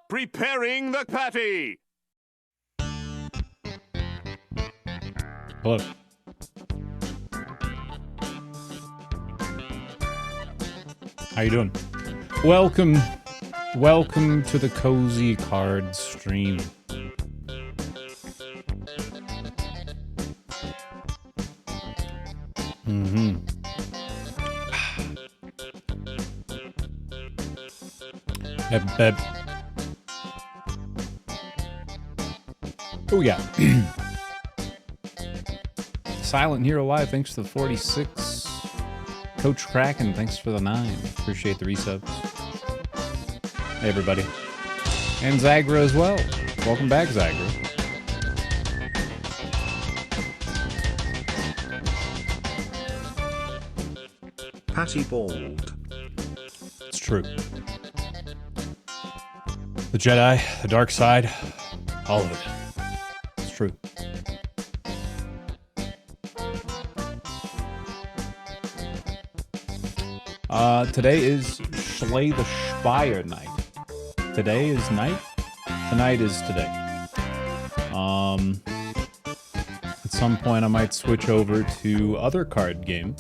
Preparing the patty. Hello. How you doing? Welcome to the Cozy Card stream. Beb. Oh yeah. Silent Hero Live, thanks to the 46. Coach Kraken, thanks for the 9. Appreciate the resubs. Hey everybody. And Zagra as well. Welcome back, Zagra. Patty Bald. It's true. The Jedi, the dark side, all of it. It's true. Today is Slay the Spire night. Today is night? Tonight is today. At some point I might switch over to other card game,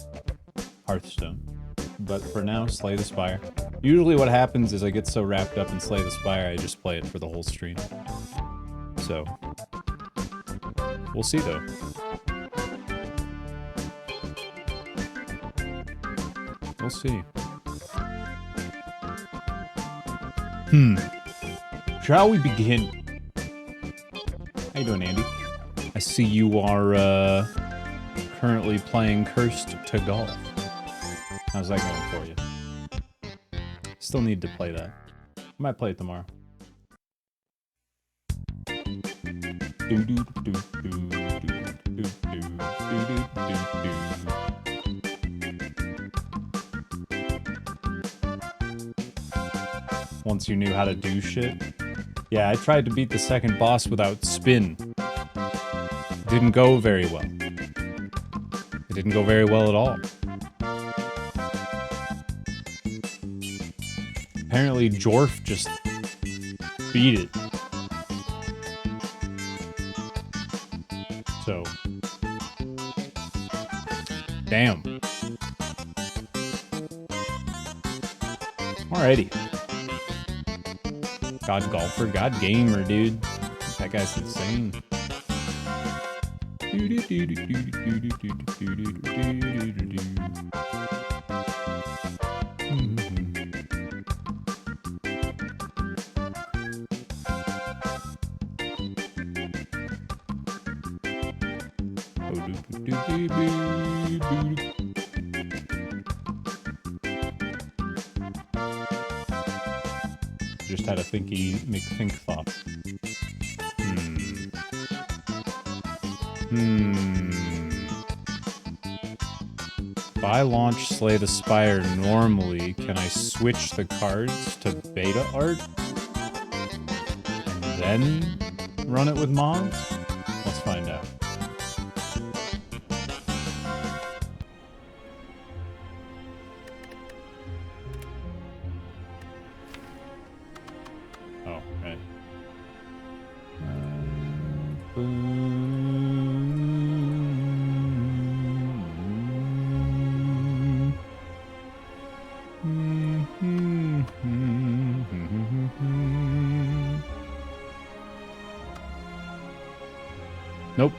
Hearthstone. But for now, Slay the Spire. Usually what happens is I get so wrapped up in Slay the Spire, I just play it for the whole stream. So, we'll see though. We'll see. Shall we begin? How you doing, Andy? I see you are currently playing Cursed to Golf. How's that going for you? Still need to play that. I might play it tomorrow. Once you knew how to do shit. Yeah, I tried to beat the second boss without spin. It didn't go very well. It didn't go very well at all. Apparently Jorf just beat it. So. Damn. Alrighty. God golfer, God gamer, dude. That guy's insane. Just had a thinky McThink thought. If I launch Slay the Spire normally, can I switch the cards to beta art? And then run it with mods? Let's find out. Oh, right. Nope.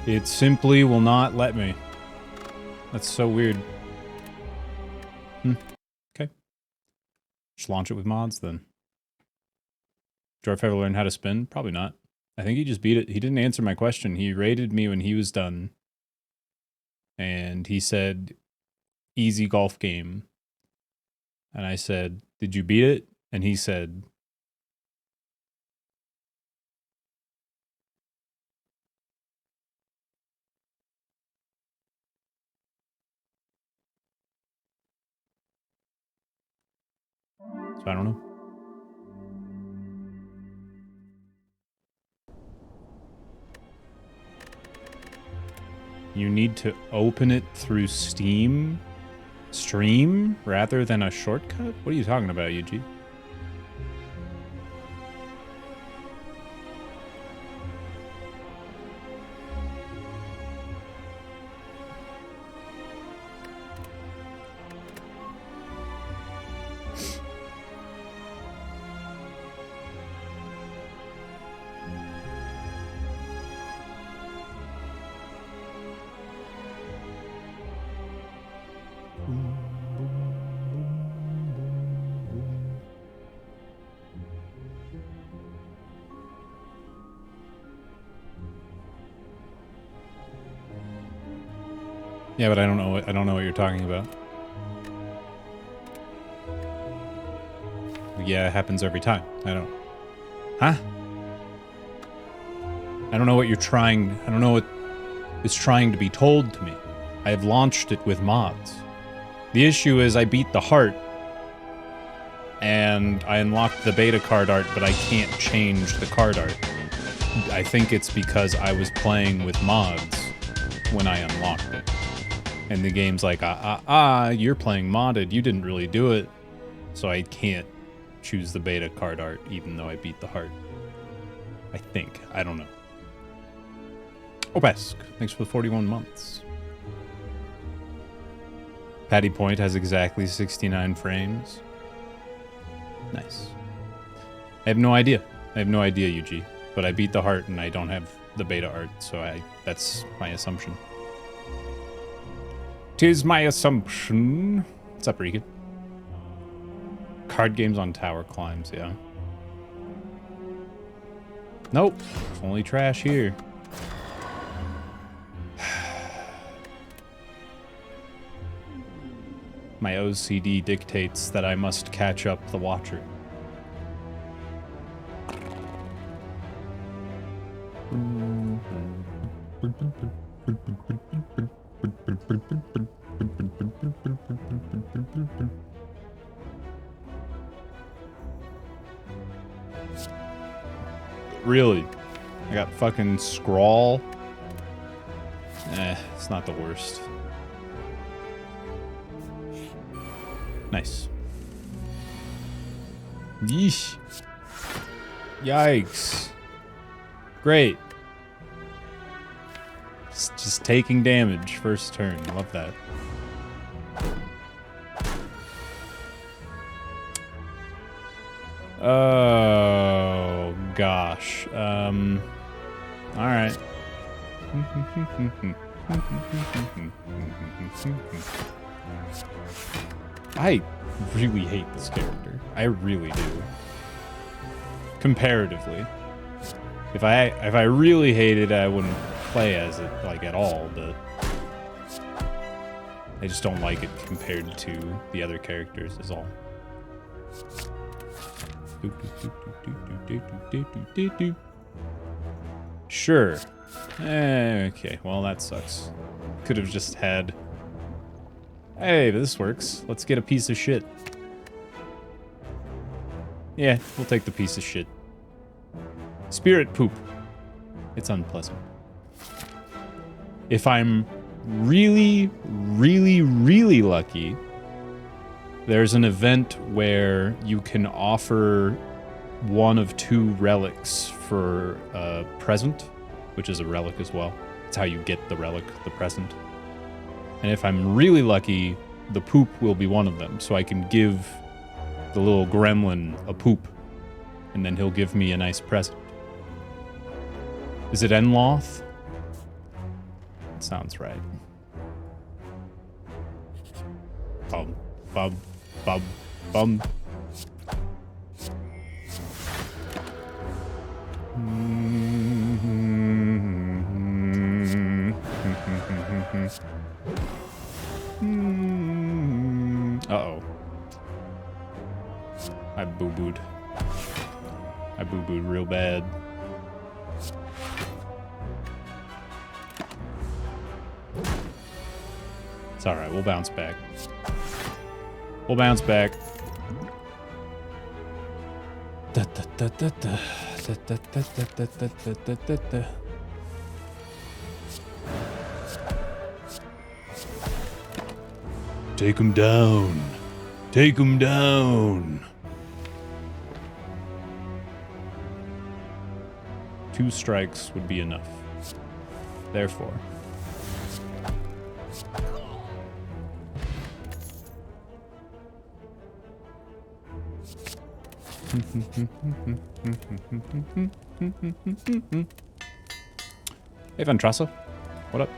It simply will not let me. That's so weird. Okay. Just launch it with mods then. Jorf ever learn how to spin? Probably not. I think he just beat it. He didn't answer my question. He rated me when he was done. And he said, easy golf game. And I said, did you beat it? And he said, so I don't know. You need to open it through Steam Stream rather than a shortcut? What are you talking about, UG? Yeah, but I don't know what you're talking about. Yeah, it happens every time. I don't. Huh? I don't know what you're trying. I don't know what is trying to be told to me. I have launched it with mods. The issue is I beat the heart and I unlocked the beta card art, but I can't change the card art. I think it's because I was playing with mods when I unlocked it. And the game's like, you're playing modded. You didn't really do it. So I can't choose the beta card art, even though I beat the heart. I think. I don't know. Obesk, thanks for the 41 months. Patty Point has exactly 69 frames. Nice. I have no idea. I have no idea, UG. But I beat the heart and I don't have the beta art, so that's my assumption. 'Tis my assumption. What's up, Regan? Card games on tower climbs, yeah. Nope. Only trash here. My OCD dictates that I must catch up the Watcher. Really? I got fucking Scrawl. It's not the worst. Nice. Yeesh. Yikes. Great. Just taking damage first turn. Love that. Oh, gosh. Alright. I really hate this character. I really do. Comparatively. If I really hated it, I wouldn't play as it, like, at all, but I just don't like it compared to the other characters is all. Sure. Okay, well, that sucks. Could have just had... Hey, this works. Let's get a piece of shit. Yeah, we'll take the piece of shit. Spirit poop. It's unpleasant. If I'm really, really, really lucky, there's an event where you can offer one of 2 relics for a present, which is a relic as well. It's how you get the relic, the present. And if I'm really lucky, the poop will be one of them, so I can give the little gremlin a poop, and then he'll give me a nice present. Is it Enloth? That sounds right. Bum, bum, bum, bum. Uh-oh. I boo-booed. I boo-booed real bad. It's alright, we'll bounce back. We'll bounce back. Take him down. Take him down. 2 strikes would be enough. Therefore. Hey, Ventrasa. What up?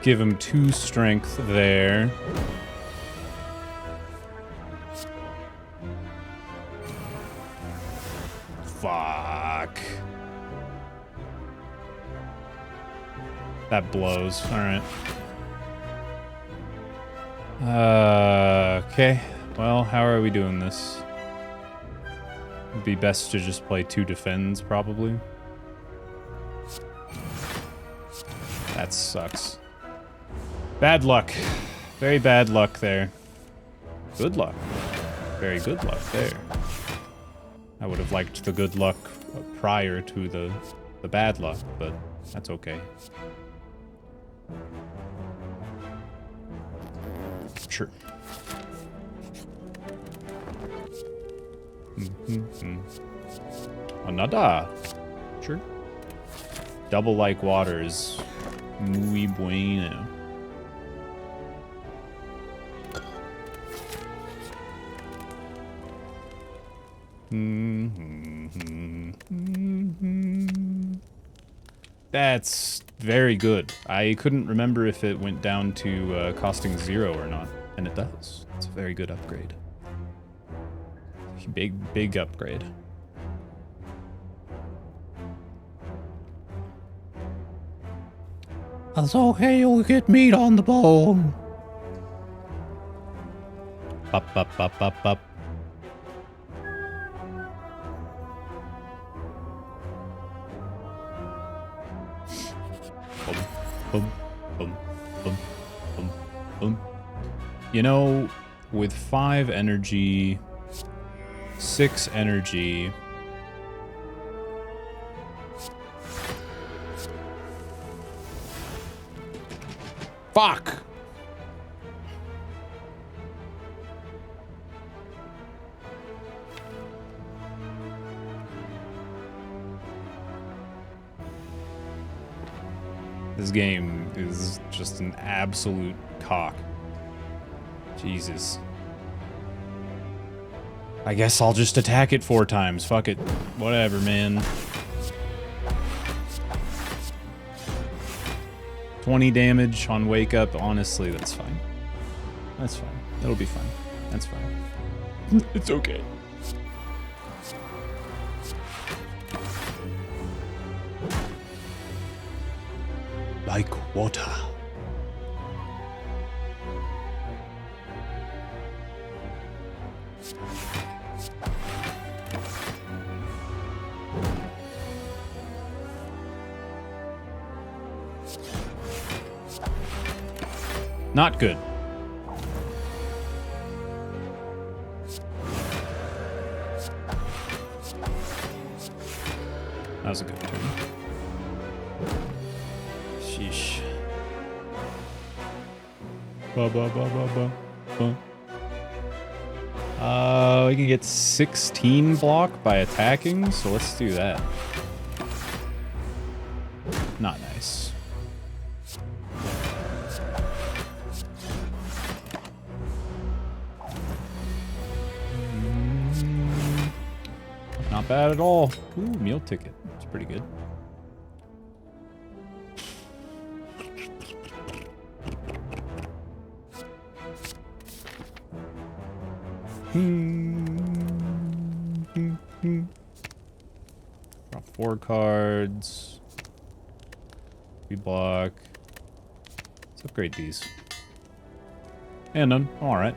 Give him 2 strength there. Fuck. That blows. Alright. Okay. Well, how are we doing this? It'd be best to just play 2 defends, probably. That sucks. Bad luck. Very bad luck there. Good luck. Very good luck there. I would have liked the good luck prior to the bad luck, but that's okay. Sure. Another. Sure. Double like waters. Muy bueno. That's very good. I couldn't remember if it went down to costing 0 or not, and it does. It's a very good upgrade. Big upgrade. It's okay, you'll get meat on the bone. Up, up, up, up, up. Boom, boom, boom, boom, boom. You know, with 5 energy, 6 energy, fuck! This game is just an absolute cock. Jesus. I guess I'll just attack it 4 times. Fuck it. Whatever, man. 20 damage on wake up. Honestly, that's fine. That's fine. It'll be fine. That's fine. It's okay. Like water. Not good. That was a good turn. Sheesh. We can get 16 block by attacking, so let's do that. Not nice. Not bad at all. Ooh, meal ticket. That's pretty good. Draw 4 cards. We block. Let's upgrade these. And none. Alright.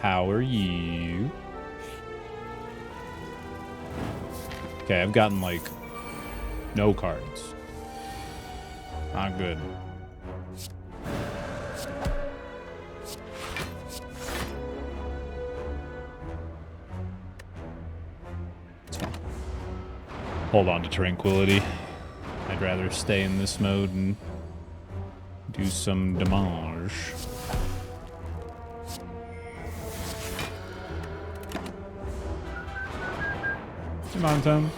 How are you? Okay, I've gotten, like, no cards. Not good. Hold on to tranquility. I'd rather stay in this mode and do some damage. Come on, Tom.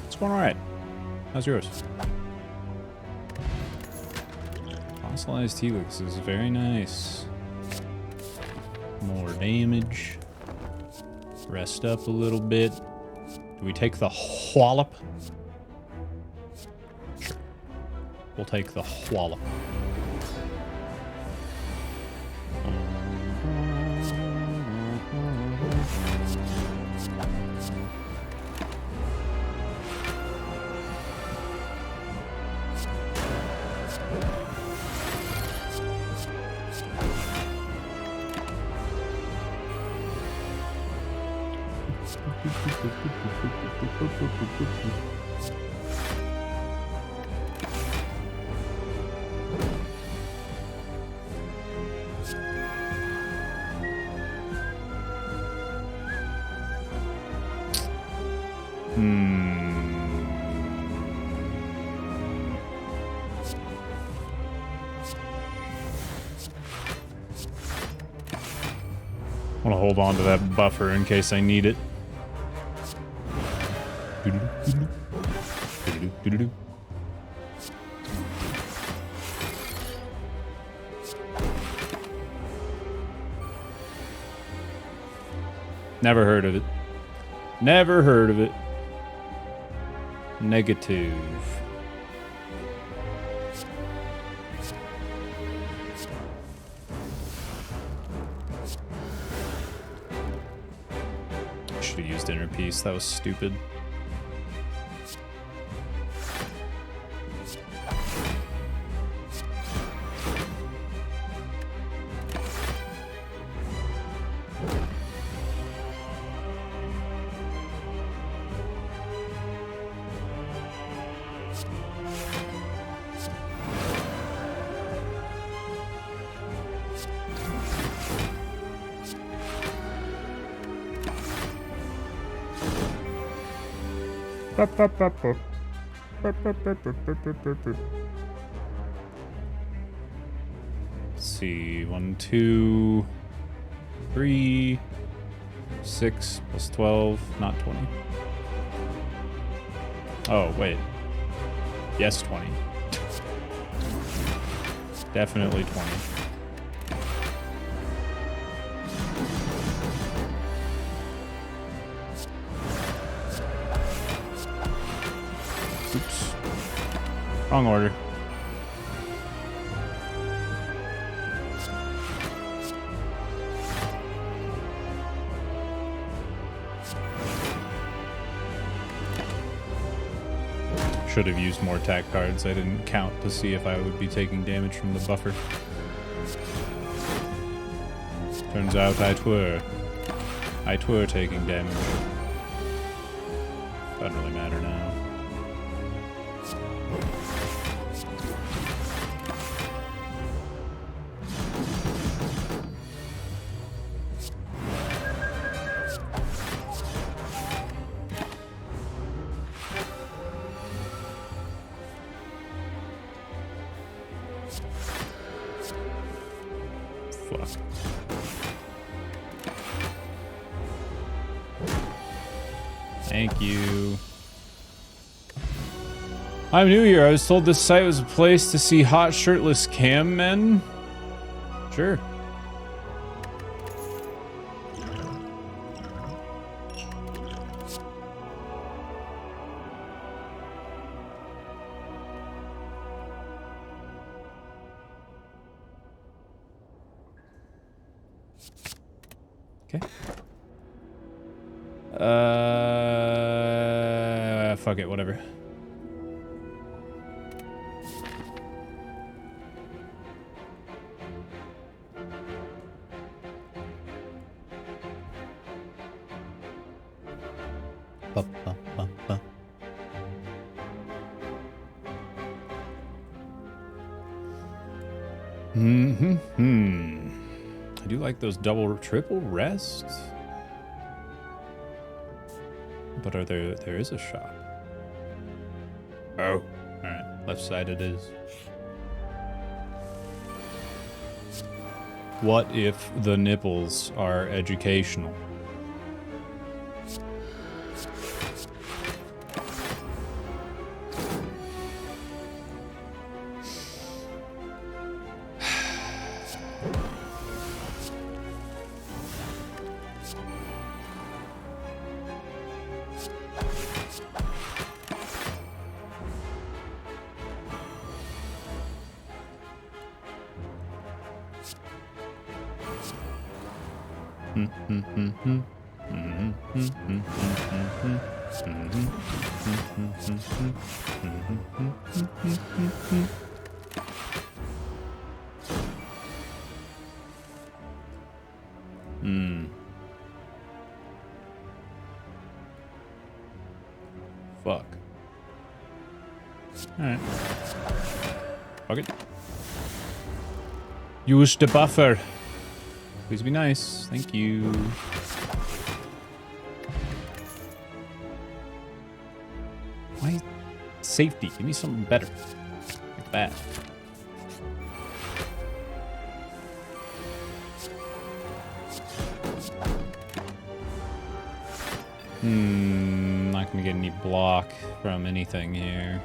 It's going alright. How's yours? Fossilized Helix is very nice. More damage. Rest up a little bit. Do we take the wallop? Sure. We'll take the wallop. I want to hold on to that buffer in case I need it. Never heard of it. Never heard of it. Negative. Should have used inner peace. That was stupid. Let's see, 1, 2, 3, 6 plus 12, not 20. Oh, wait. Yes, 20. Definitely 20. Oops. Wrong order. Should have used more attack cards. I didn't count to see if I would be taking damage from the buffer. Turns out I twere taking damage. Doesn't really matter now. fuck. Thank you. I'm new here. I was told this site was a place to see hot shirtless cam men. Sure. Okay. Fuck it, whatever. Ba, ba, ba, ba. I do like those double or triple rests. But there is a shop. Oh, alright. Left side it is. What if the nipples are educational? Fuck. Alright. Fuck it. Use the buffer. Please be nice. Thank you. Why? Safety. Give me something better. Like that. Not gonna get any block from anything here.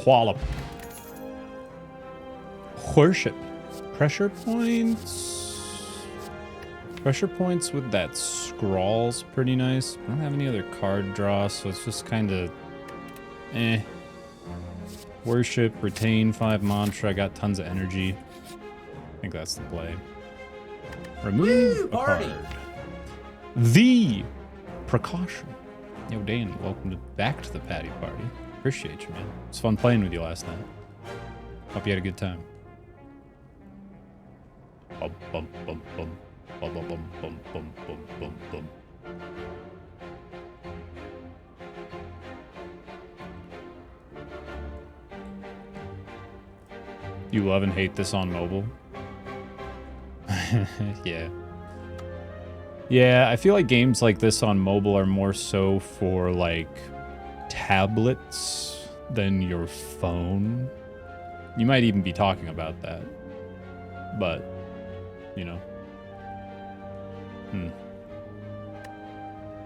Wallop. Worship. Pressure points. Pressure points with that scrawl's pretty nice. I don't have any other card draw, so it's just kind of eh. Worship, retain 5 mantra. I got tons of energy. I think that's the play. Remove a card. The precaution. Yo, Dan, welcome back to the patty party. Appreciate you, man. It's fun playing with you last night. Hope you had a good time. Bum, bum, bum, bum. Bum, bum, bum, bum, bum, bum, bum, bum. You love and hate this on mobile? Yeah. Yeah, I feel like games like this on mobile are more so for, like, tablets than your phone. You might even be talking about that. But, you know.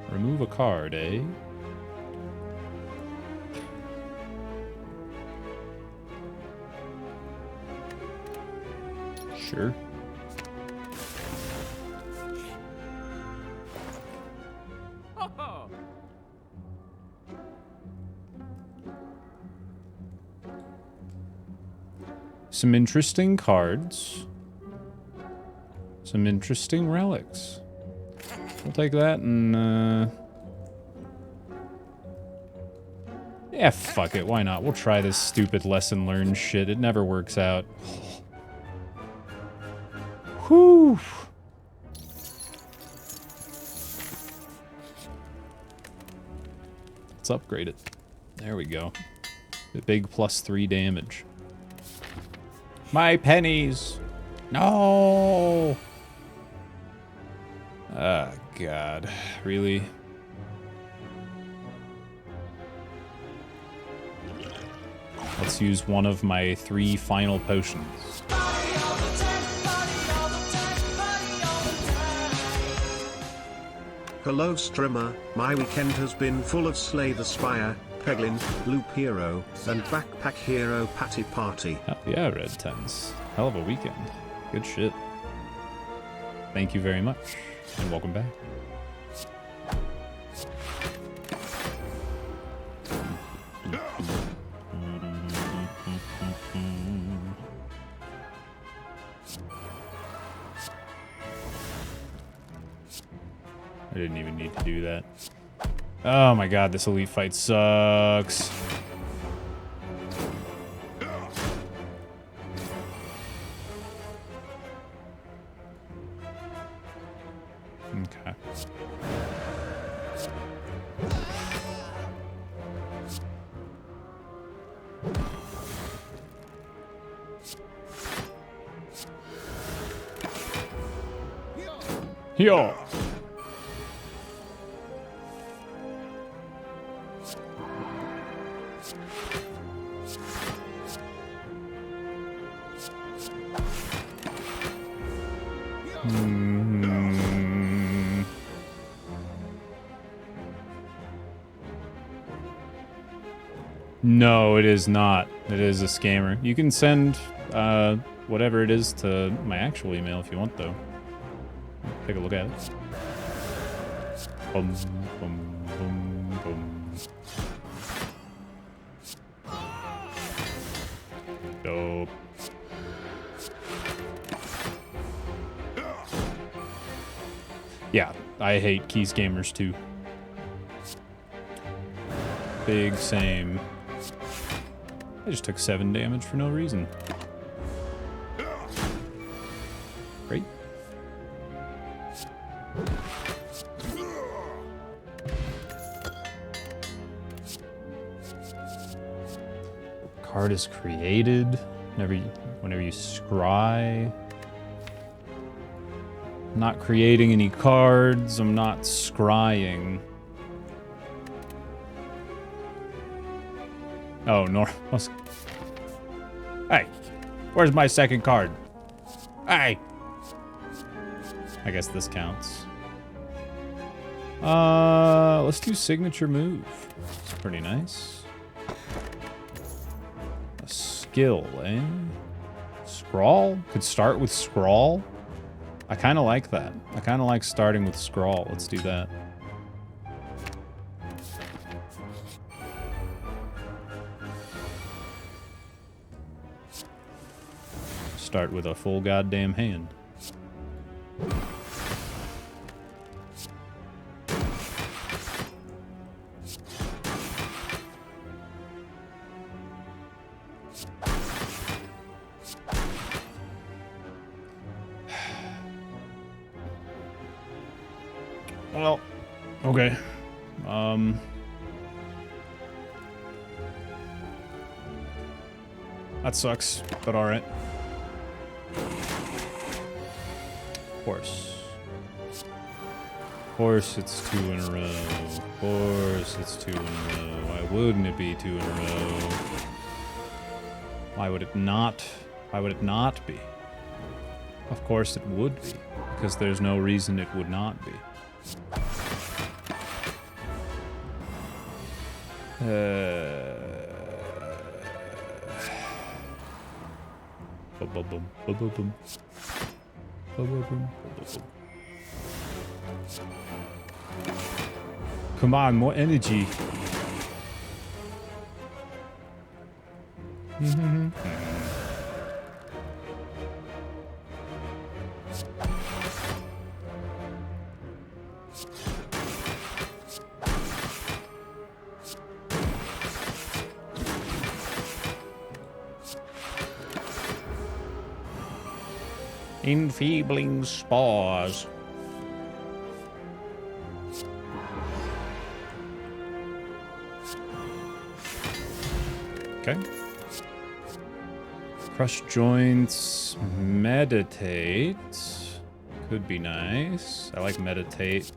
Remove a card, eh? Sure. Some interesting cards. Some interesting relics. We'll take that and, yeah, fuck it. Why not? We'll try this stupid lesson learned shit. It never works out. Whew. Let's upgrade it. There we go. The big +3 damage. My pennies! No! Oh, God. Really? Let's use one of my 3 final potions. Hello streamer, my weekend has been full of Slay the Spire, Peglin, Loop Hero, and Backpack Hero Patty Party. Hell yeah, Red 10s. Hell of a weekend. Good shit. Thank you very much, and welcome back. I didn't even need to do that. Oh my god, this elite fight sucks. Okay. Yo. No, it is not. It is a scammer. You can send whatever it is to my actual email if you want, though. Take a look at it. Boom, boom, boom, boom. Dope. Yeah, I hate Keys Gamers too. Big same. I just took 7 damage for no reason. Great. Card is created whenever you scry. I'm not creating any cards. I'm not scrying. Oh, no. Hey, where's my second card? Hey! I guess this counts. Let's do signature move. It's pretty nice. A skill, eh? Scrawl? Could start with scrawl? I kind of like that. I kind of like starting with scrawl. Let's do that. Start with a full goddamn hand. Well, okay. That sucks, but alright. Horse. Horse, it's 2 in a row. Horse, it's 2 in a row. Why wouldn't it be 2 in a row? Why would it not? Why would it not be? Of course it would be, because there's no reason it would not be. Come on, more energy. Enfeebling spores. Okay. Crush joints. Meditate. Could be nice. I like meditate.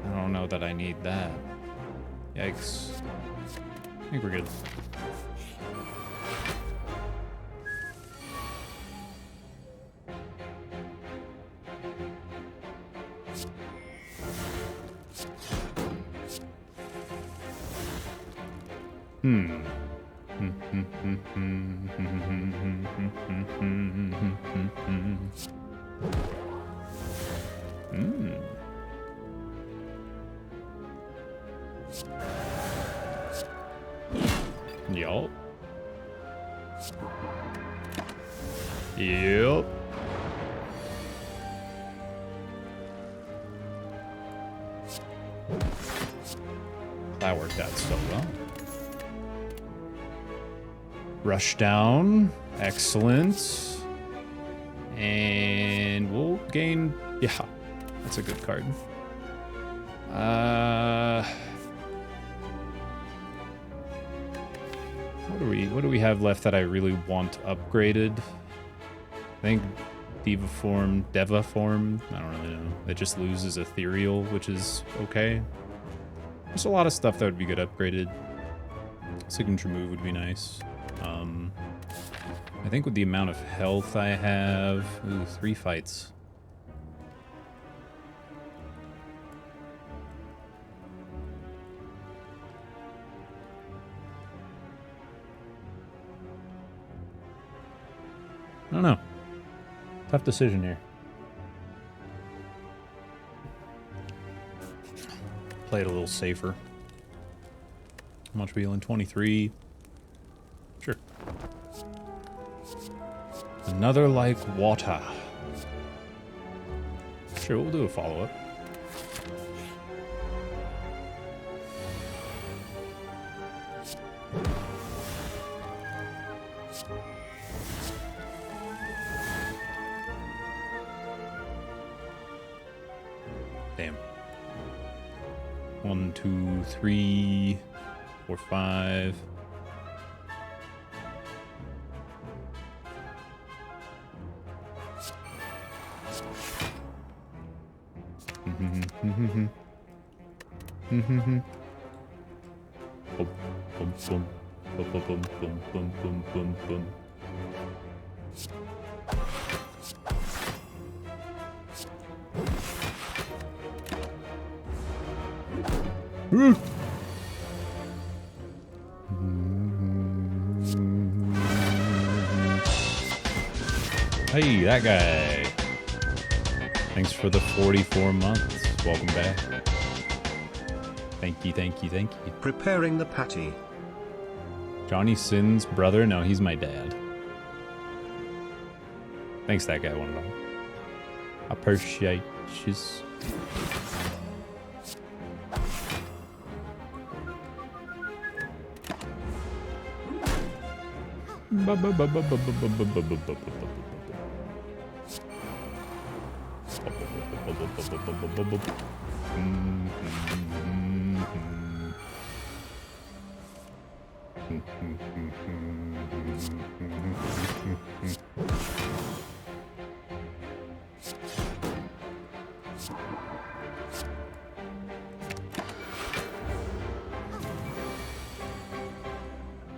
I don't know that I need that. Yikes. I think we're good. Yup. Yup. That worked out so well. Rush down. Excellent. And we'll gain... Yeah, that's a good card. What do we have left that I really want upgraded? I think Deva form, I don't really know. It just loses ethereal, which is okay. There's a lot of stuff that would be good upgraded. Signature move would be nice. I think with the amount of health I have, 3 fights. I don't know. Tough decision here. Play it a little safer. How much are we healing? 23. Sure. Another like water. Sure, we'll do a follow-up. Damn. 1, 2, 3, 4, 5. Boom, boom, boom, boom, boom, boom, boom, boom, boom, boom, boom. Hey, that guy. Thanks for the 44 months. Welcome back. Thank you, thank you, thank you. Preparing the patty. Johnny Sin's brother? No, he's my dad. Thanks, that guy, one of them. Appreciate you.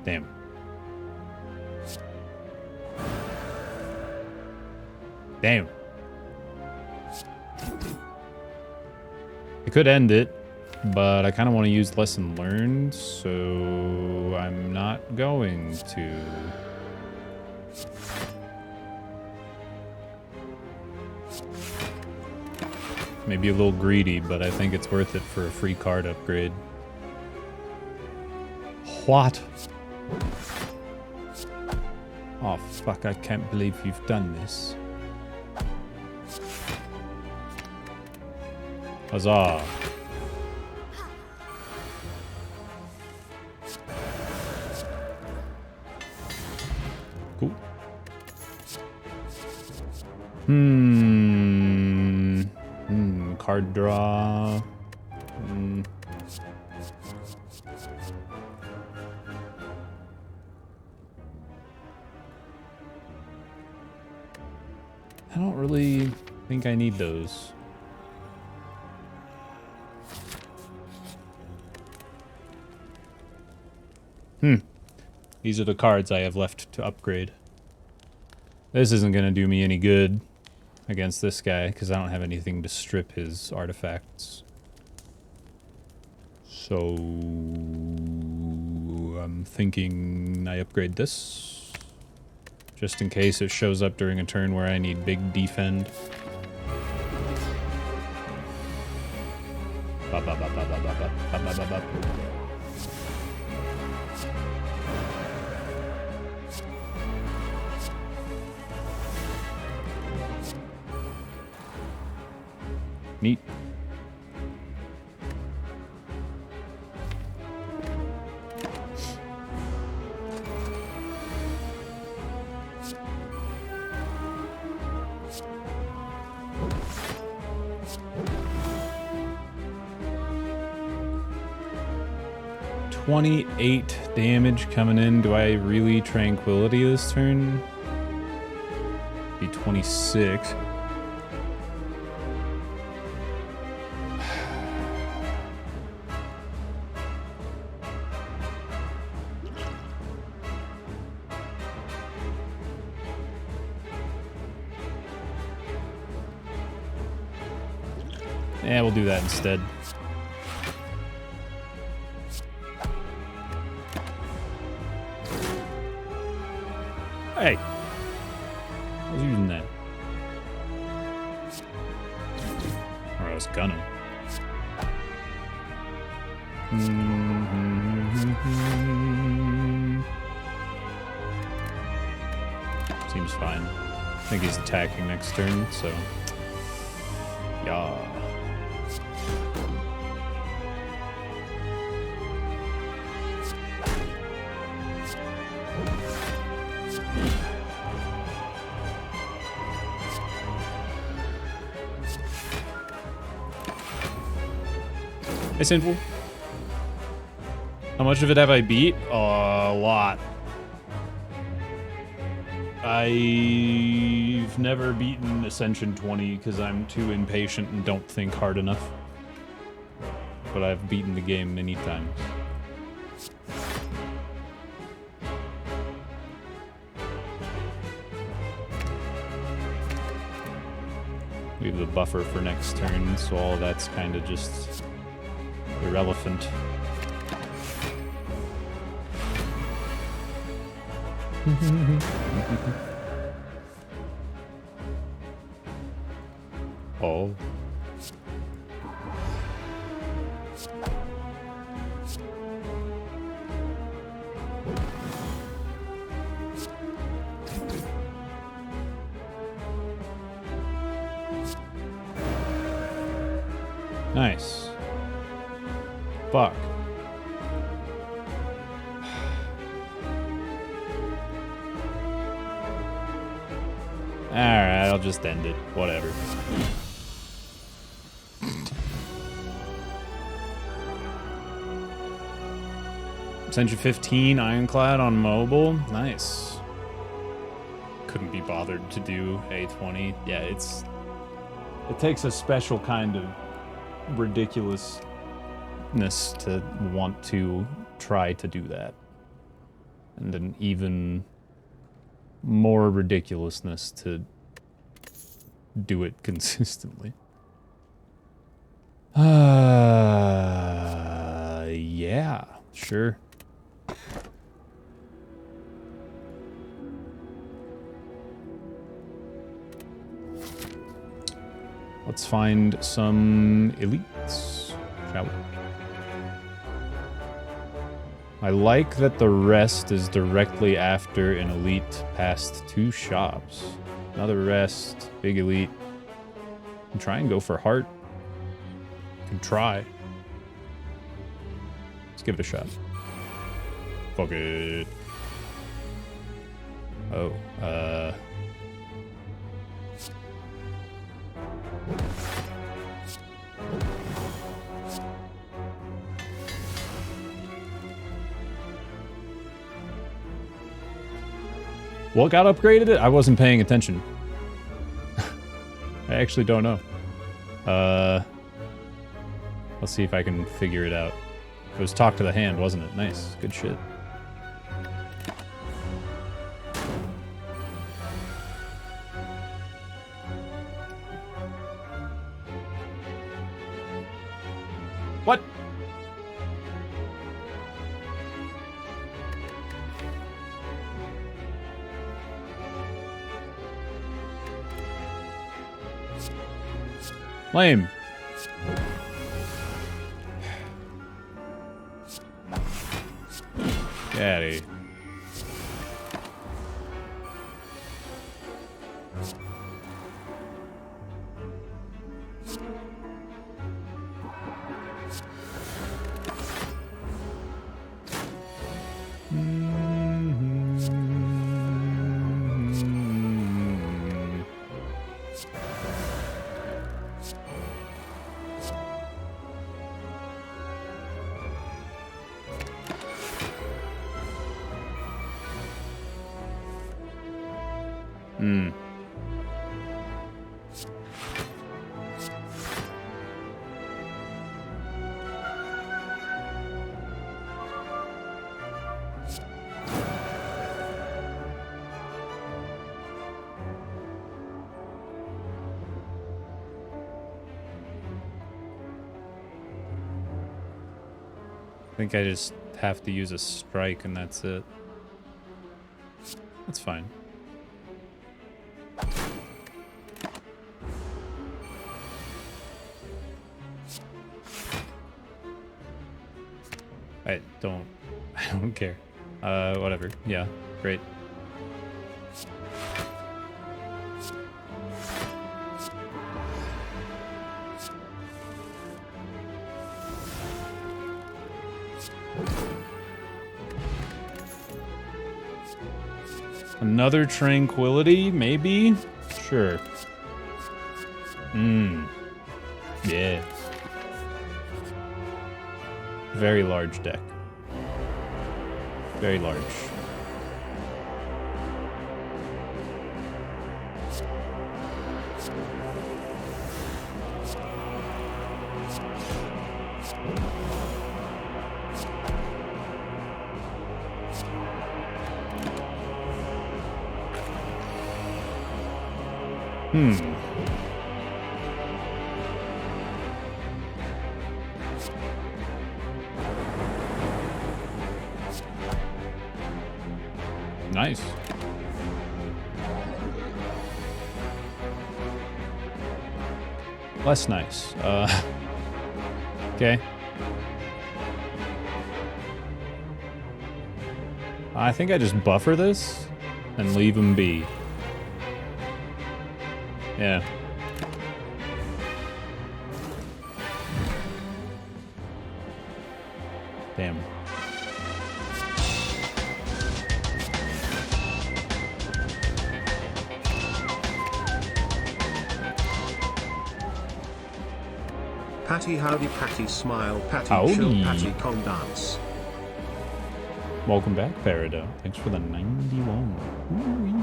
Damn. Damn. I could end it, but I kind of want to use lesson learned, so I'm not going to. Maybe a little greedy, but I think it's worth it for a free card upgrade. What? Oh, fuck, I can't believe you've done this. Huzzah. Card draw. I don't really think I need those. These are the cards I have left to upgrade. This isn't gonna do me any good against this guy, because I don't have anything to strip his artifacts. So I'm thinking I upgrade this, just in case it shows up during a turn where I need big defend. Neat. $28 damage coming in. Do I really Tranquility this turn? Be 26. Yeah, we'll do that instead. Hey! I was using that. Or I was gonna. Seems fine. I think he's attacking next turn, so... Yeah. Hey, Sinful. How much of it have I beat? A lot. I've never beaten Ascension 20 because I'm too impatient and don't think hard enough. But I've beaten the game many times. Leave the buffer for next turn, so all that's kind of just irrelevant. Oh. Nice. Fuck. Alright, I'll just end it. Whatever. Ascension 15, Ironclad on mobile. Nice. Couldn't be bothered to do A20. Yeah, it takes a special kind of ridiculousness to want to try to do that. And an even more ridiculousness to do it consistently. Yeah, sure. Let's find some elites, shall we? I like that the rest is directly after an elite past 2 shops. Another rest, big elite. And try and go for heart. Can try. Let's give it a shot. Fuck it. Oh, What got upgraded? I wasn't paying attention. I actually don't know. Let's see if I can figure it out. It was talk to the hand, wasn't it? Nice. Good shit. What? Lame. Daddy. I think I just have to use a strike and that's it. That's fine. I don't care. Whatever. Yeah, great. Another tranquility, maybe? Sure. Yeah. Very large deck. Very large. Nice. Less nice. Okay. I think I just buffer this and leave him be. Yeah. Damn. Patty howdy Patty smile Patty Howdy. chill Patty con dance. Welcome back, Peridot. Thanks for the 91. Ooh-wee.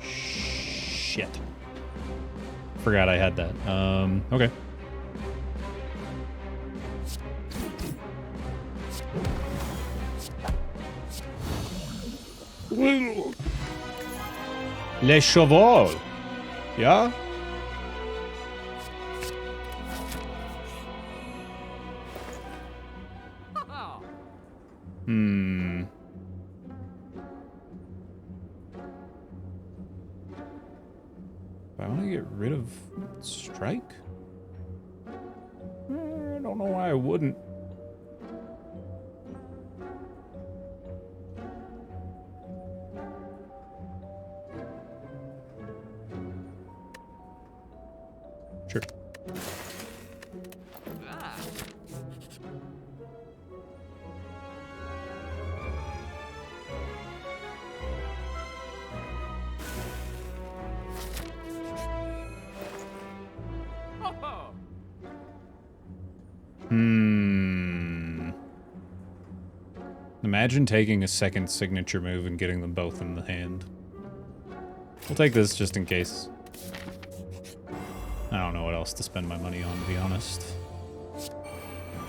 Shit. Forgot I had that. Okay. Les chevaux. Yeah? I want to get rid of strike? I don't know why I wouldn't. Sure. Imagine taking a second signature move and getting them both in the hand. We'll take this just in case. I don't know what else to spend my money on, to be honest.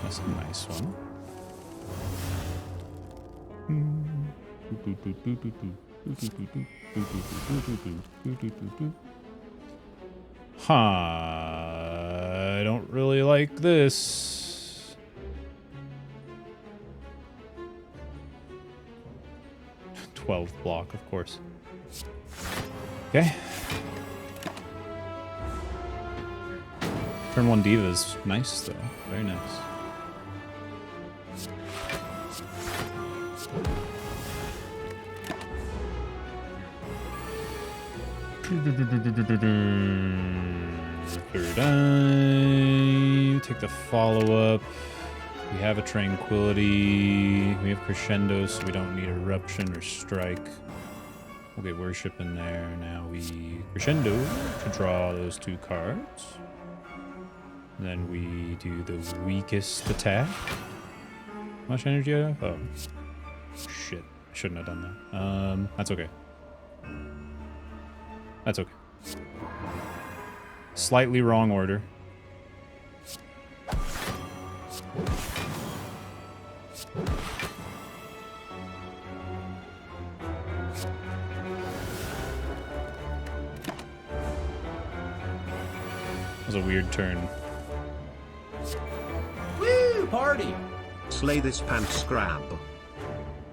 That's a nice one. Huh. I don't really like this. $12 block, of course. Okay. Turn 1 Diva is nice, though. Very nice. Third eye. Take the follow-up. We have a Tranquility. We have Crescendo, so we don't need Eruption or Strike. We'll get Worship in there. Now we Crescendo to draw those 2 cards. And then we do the weakest attack. How much energy I have? Oh. Shit. I shouldn't have done that. That's okay. That's okay. Slightly wrong order. That was a weird turn. Woo! Party! Slay this pants grab.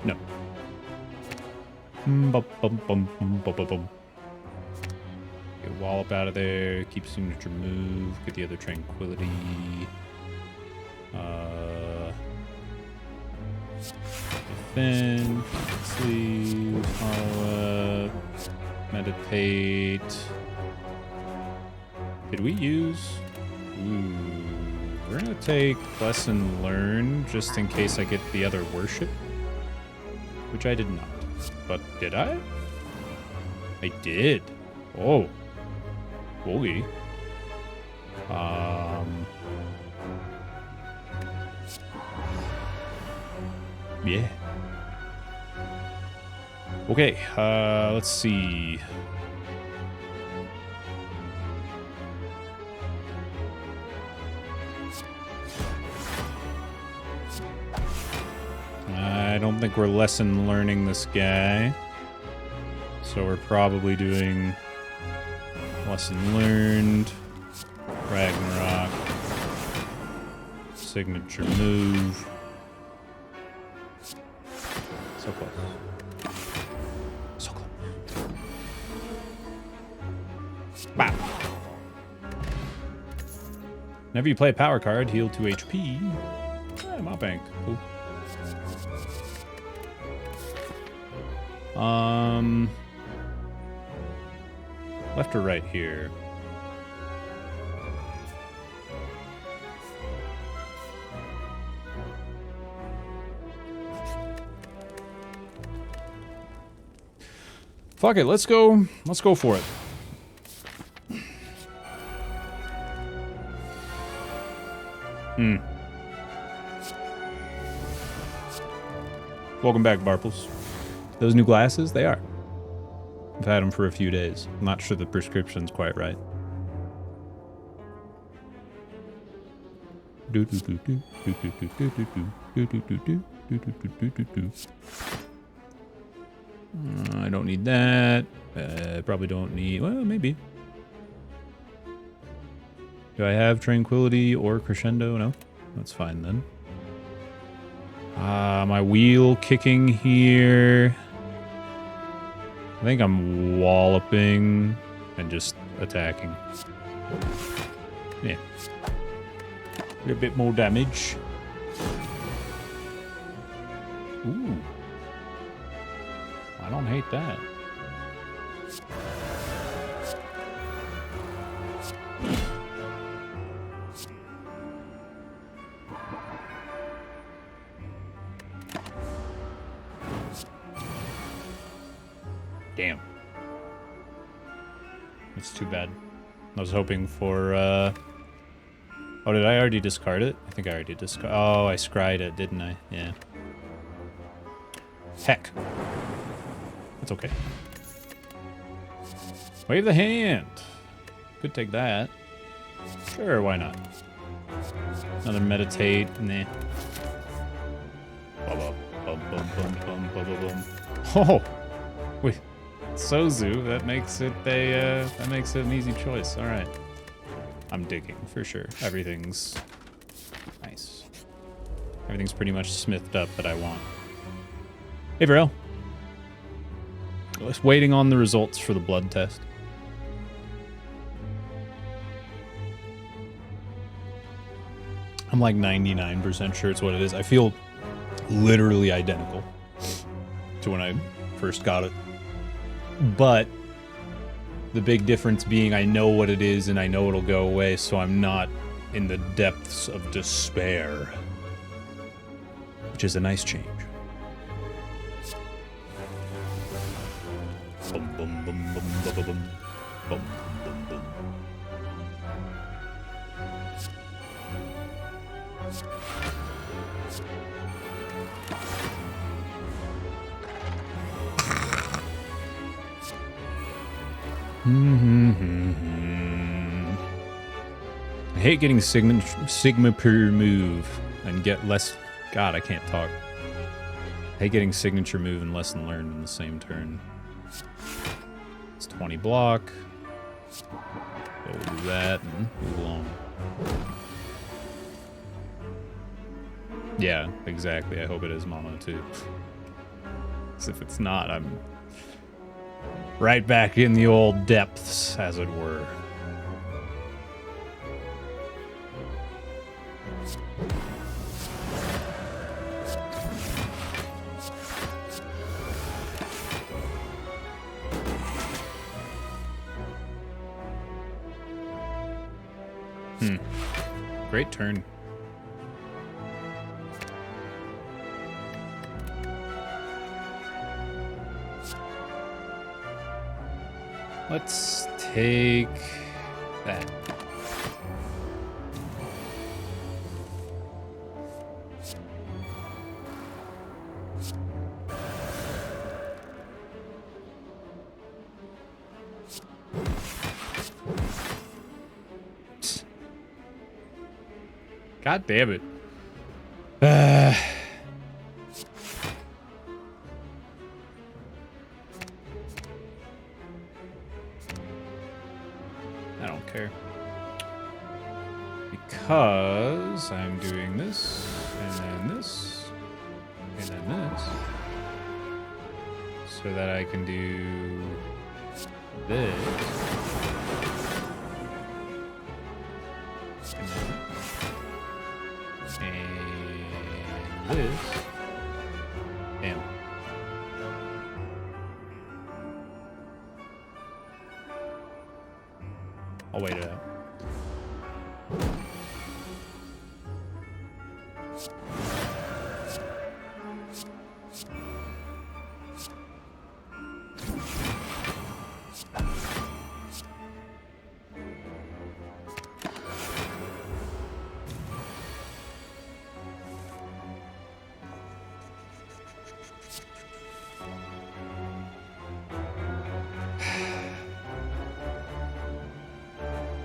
No. Bum, bum, bum, bum, bum, bum, bum. Get Wallop out of there. Keep signature move. Get the other Tranquility. Defend. Sleep. Follow up. Meditate. Did we use? Ooh. We're gonna take Lesson Learned just in case I get the other Worship. Which I did not. But did I? I did. Oh. Holy. Yeah. Okay, let's see. I don't think we're lesson learning this guy. So we're probably doing lesson learned, Ragnarok, signature move. So close. So close. Wow. Whenever you play a power card, heal 2 HP. Yeah, my bank. Cool. Left or right here? Fuck it, let's go for it. Welcome back, Barples. Those new glasses, they are. I've had them for a few days. I'm not sure the prescription's quite right. I don't need that. Probably don't need... Well, maybe. Do I have Tranquility or Crescendo? No. That's fine then. My wheel kicking here. I think I'm walloping and just attacking. Yeah. A bit more damage. Ooh. I don't hate that. Damn. That's too bad. I was hoping for, Oh, did I already discard it? I think I already discarded... Oh, I scryed it, didn't I? Yeah. Heck. That's okay. Wave the hand. Could take that. Sure, why not? Another meditate. Nah. Oh, wait. Sozu. That makes it an easy choice. All right. I'm digging for sure. Everything's nice. Everything's pretty much smithed up that I want. Hey, bro. Just waiting on the results for the blood test. I'm like 99% sure it's what it is. I feel literally identical to when I first got it. But the big difference being I know what it is and I know it'll go away, so I'm not in the depths of despair. Which is a nice change. Bum, bum, bum, bum, bum, bum, bum, bum, bum, bum. I hate getting Sigma per move and get less... God, I can't talk. I hate getting signature move and lesson learned in the same turn. It's 20 block. We'll do that and move along. Yeah, exactly. I hope it is mono too. Because if it's not, I'm right back in the old depths, as it were. Great turn. Let's take that. God damn it. I don't care. Because I'm doing this, and then this, and then this. So that I can do this. And then and this. Damn. I'll wait it out.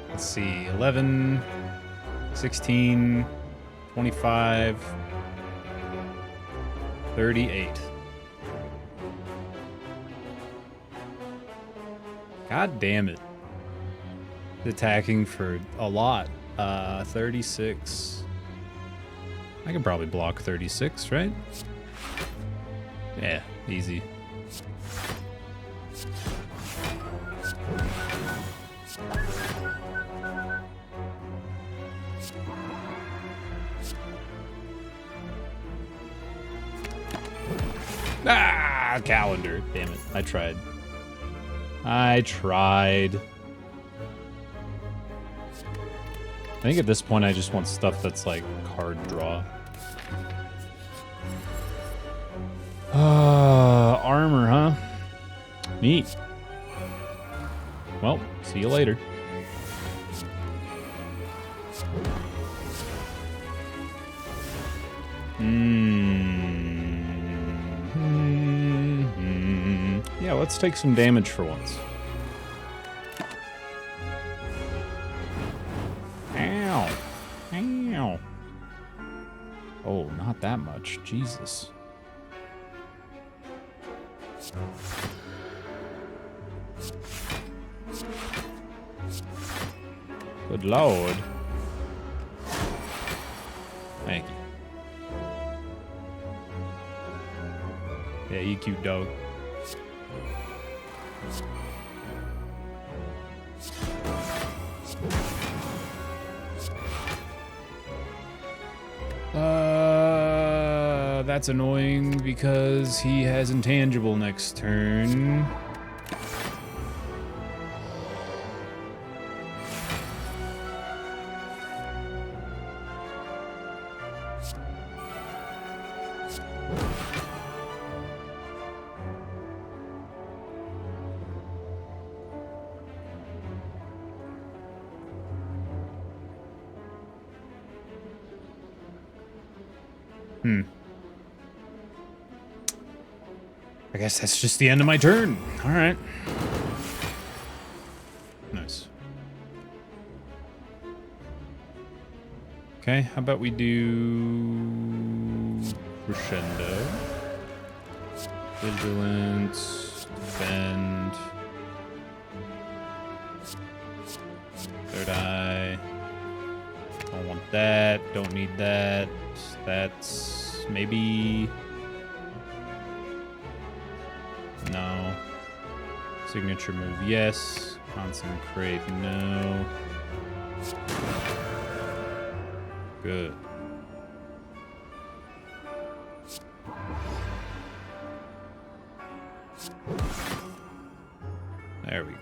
Let's see, 11, 16, 25, 38. God damn it. Attacking for a lot. 36. I can probably block 36, right? Yeah, easy. Ah, calendar. Damn it. I tried. I think at this point I just want stuff that's like card draw. Armor, huh? Neat. Well, see you later. let's take some damage for once. Ow. Ow. Oh, not that much. Jesus. Good lord. Thank you. Yeah, you cute dog. That's annoying because he has intangible next turn. I guess that's just the end of my turn. All right. Nice. Okay, how about we do crescendo, vigilance, defend, third eye. Don't want that. Don't need that. That's maybe. No. Signature move, yes. Concentrate, no. Good. There we go.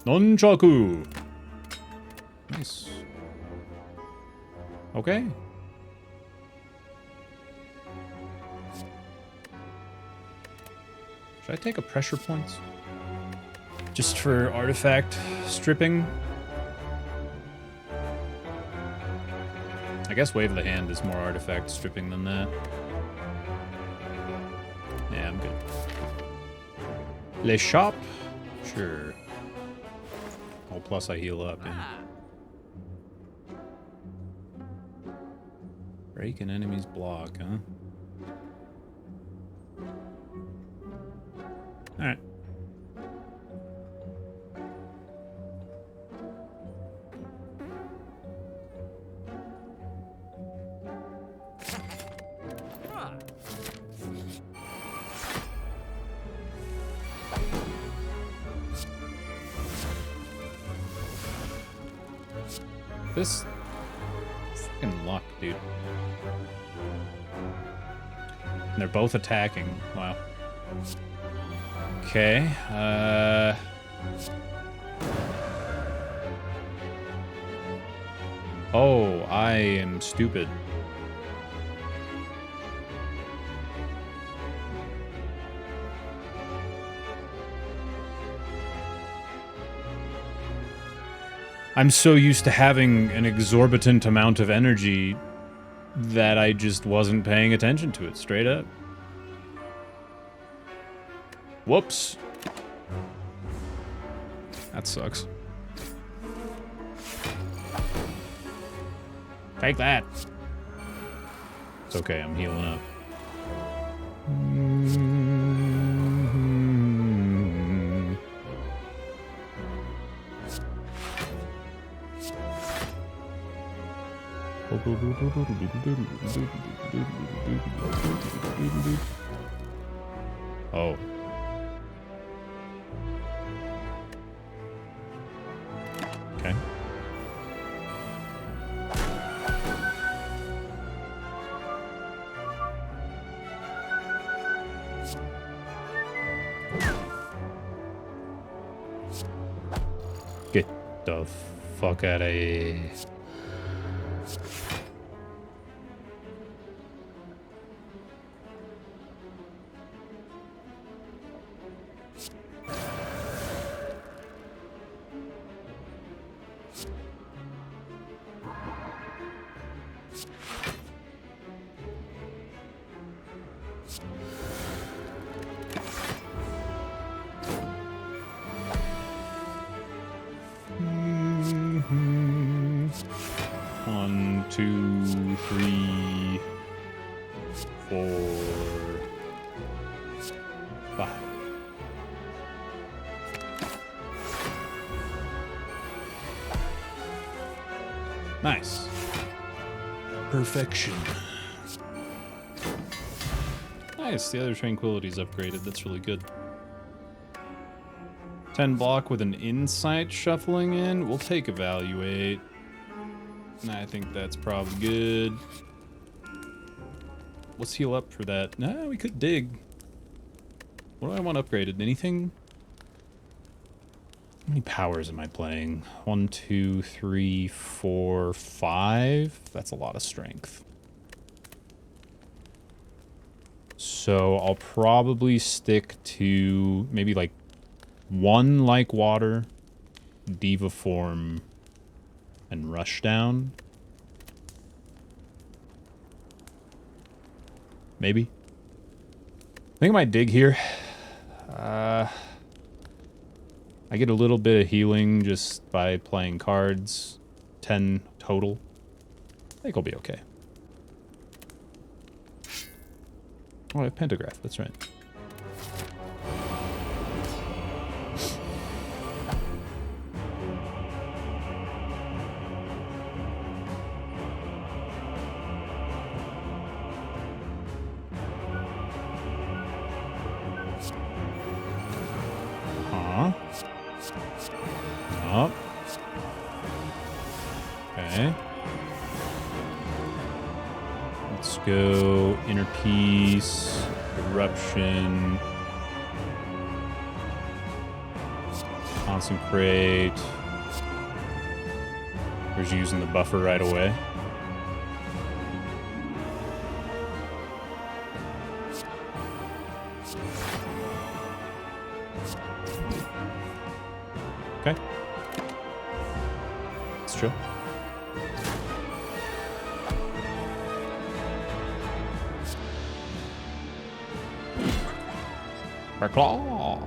Nunchaku. Nice. Okay. Should I take a pressure points? Just for artifact stripping? I guess Wave of the Hand is more artifact stripping than that. Yeah, I'm good. Le Shop? Sure. Oh, plus I heal up, yeah. Break an enemy's block, huh? Alright. This fucking luck, dude. And they're both attacking. Wow. Okay. Oh, I am stupid. I'm so used to having an exorbitant amount of energy that I just wasn't paying attention to it, straight up. Whoops. That sucks. Take that. It's okay, I'm healing up. Oh. Okay. Get the fuck out of here. 2, 3, 4, 5. Nice. Perfection. Nice, the other tranquility's upgraded. That's really good. 10 block with an insight shuffling in. We'll take evaluate. I think that's probably good. Let's heal up for that. No, we could dig. What do I want upgraded? Anything? How many powers am I playing? 1, 2, 3, 4, 5. That's a lot of strength. So I'll probably stick to maybe like 1 like water, diva form, and rush down. Maybe. I think I might dig here. I get a little bit of healing just by playing cards. 10 total. I think I'll be okay. Oh, I have Pentagraph, that's right. Up. Okay. Let's go Inner Peace, Eruption, Consecrate. We're just using the buffer right away. Okay. Let's chill. Our claw.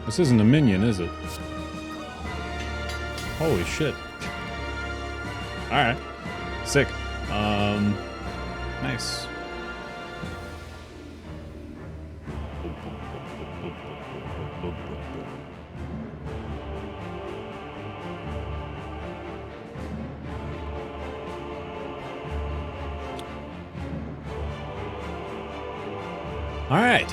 This isn't a minion, is it? Holy shit. Alright. Sick. Nice. Alright.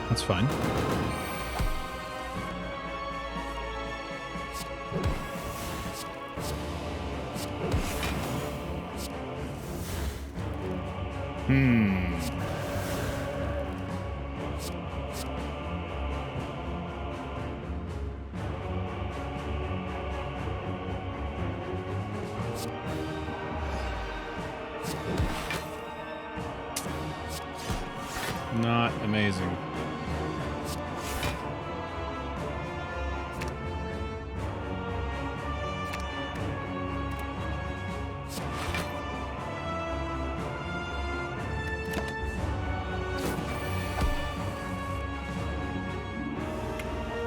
That's fine. Not amazing.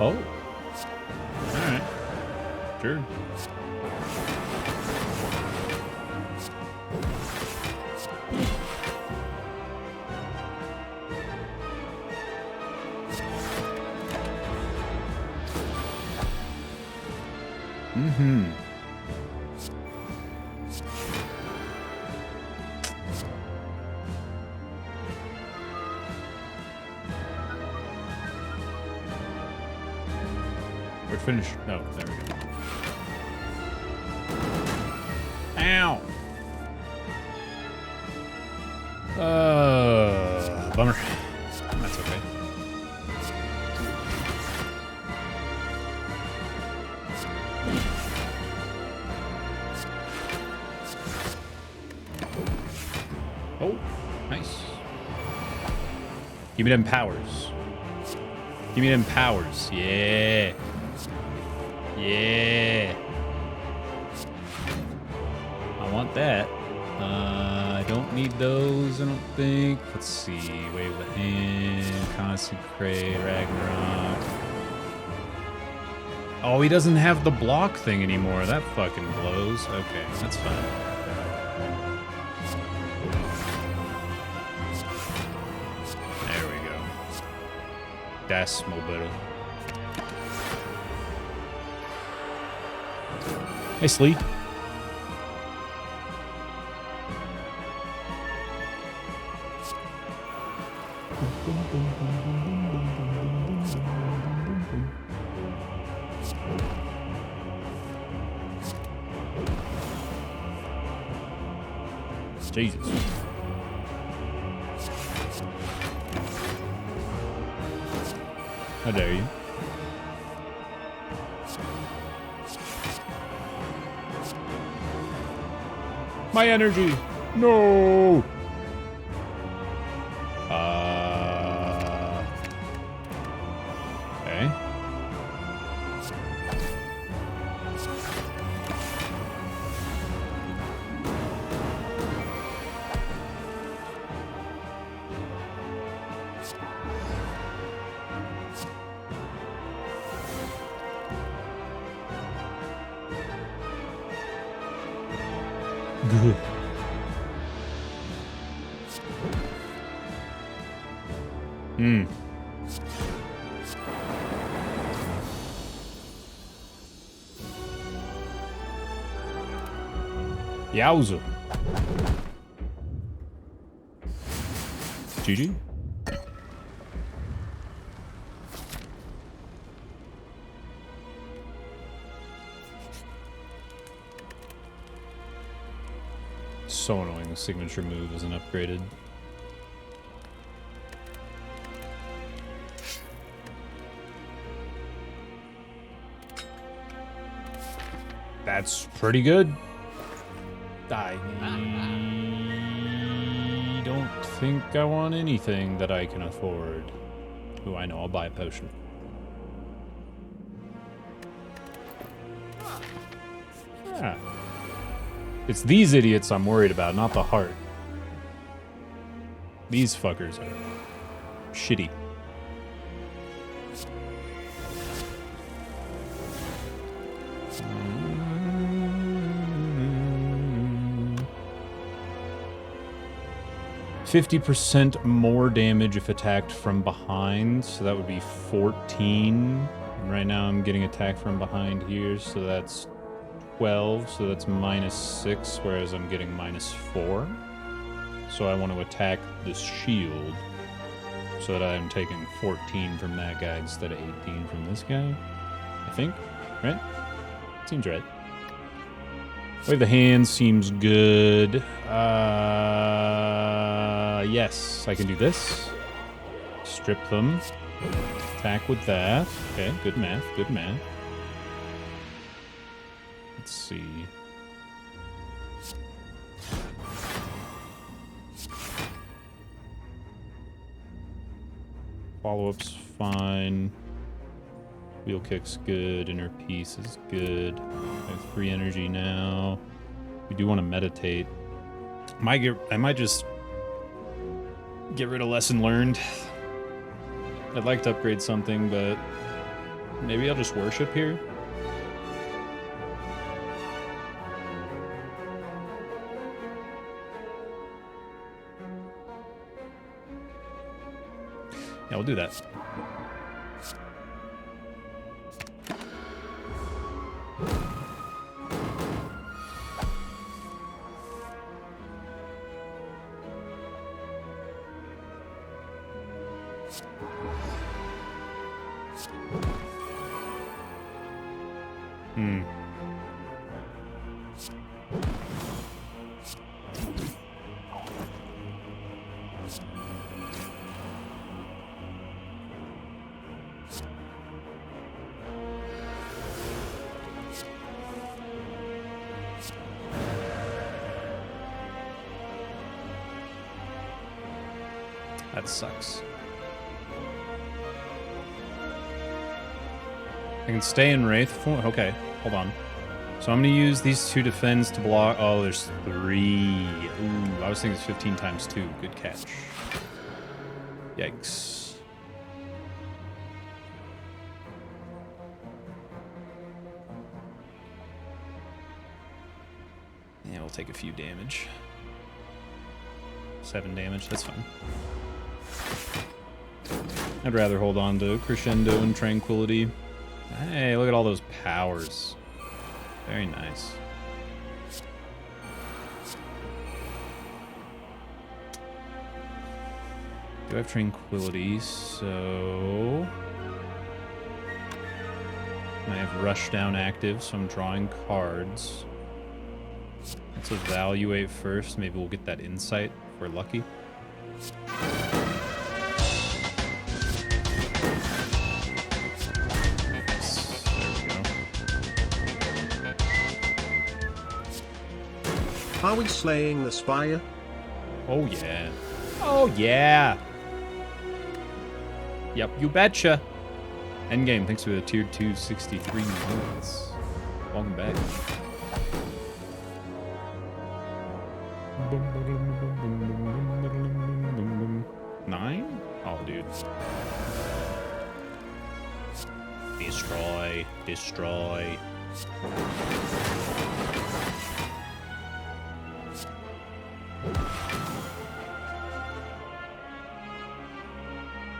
Oh. Alright. Sure. Mm-hmm. We're finished. No, there we go. Ow! Bummer. That's okay. Oh, nice. Give me them powers. Give me them powers. Yeah. Yeah. I want that. I don't need those, I don't think. Let's see. Wave the hand. Consecrate. Ragnarok. Oh, he doesn't have the block thing anymore. That fucking blows. Okay, that's fine. There we go. That's more better. Nicely. Jesus. How dare you? My energy! No! Okay. Good. Hmm. Yowza. GG. So annoying the signature move isn't upgraded. That's pretty good. I don't think I want anything that I can afford. Ooh, I know, I'll buy a potion. Yeah. It's these idiots I'm worried about, not the heart. These fuckers are shitty. %50 more damage if attacked from behind, so that would be 14. And right now I'm getting attacked from behind here, so that's 12, so that's -6, whereas I'm getting -4. So I want to attack this shield so that I'm taking 14 from that guy instead of 18 from this guy. I think, right? Seems right. Wave the hand seems good. Yes, I can do this. Strip them. Attack with that. Okay, good math, good math. Let's see. Follow-up's fine. Wheel kick's good. Inner peace is good. I have 3 energy now. We do want to meditate. I might just get rid of lesson learned. I'd like to upgrade something, but maybe I'll just worship here. Yeah, we'll do that. That sucks. I can stay in Wraith form. Okay, hold on. So I'm going to use these 2 defends to block. Oh, there's 3. Ooh, I was thinking it's 15 times 2. Good catch. Yikes. Yeah, we'll take a few damage. 7 damage, that's fine. I'd rather hold on to Crescendo and Tranquility. Hey, look at all those powers. Very nice. Do I have Tranquility? So... I have Rushdown active, so I'm drawing cards. Let's evaluate first. Maybe we'll get that insight if we're lucky. Are we slaying the Spire? Oh yeah. Oh yeah. Yep, you betcha. Endgame, thanks for the tier 2 63 months. Welcome back. Nine? Oh, dude. Destroy. Destroy.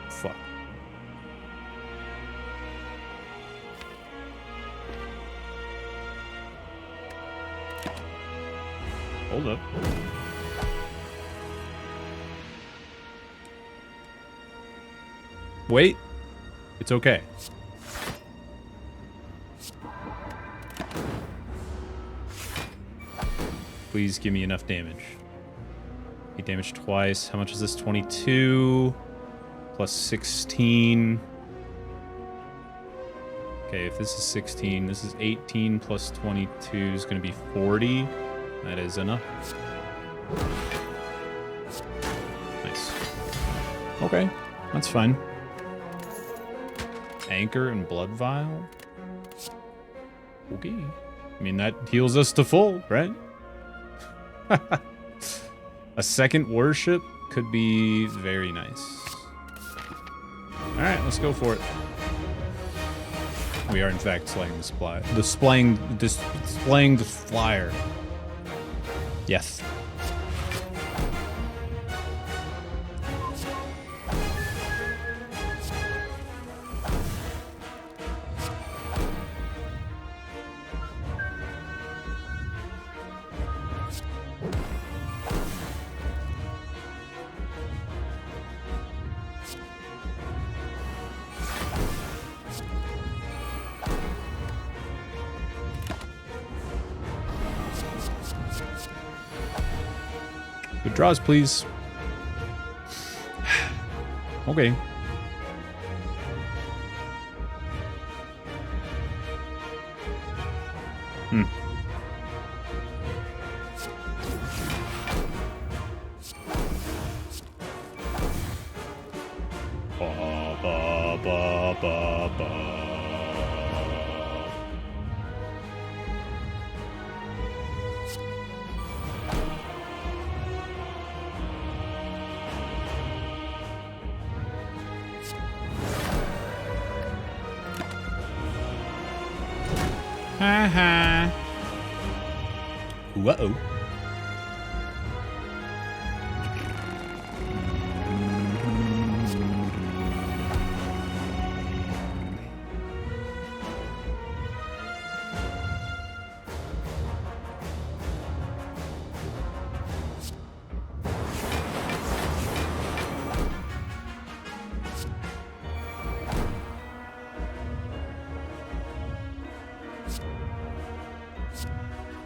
Fuck. Hold up. Wait. It's okay. Please give me enough damage. 8 damage twice. How much is this? 22 plus 16. Okay, if this is 16, this is 18 plus 22 is going to be 40. That is enough. Nice. Okay, that's fine. Anchor and Blood Vial. Okay. I mean, that heals us to full, right? A second worship could be very nice. Alright, let's go for it. We are in fact slaying the Spire. Displaying the flyer. Yes. Good draws, please. Okay. Hmm. Ba, ba, ba, ba, ba. Ha-ha. Uh-oh.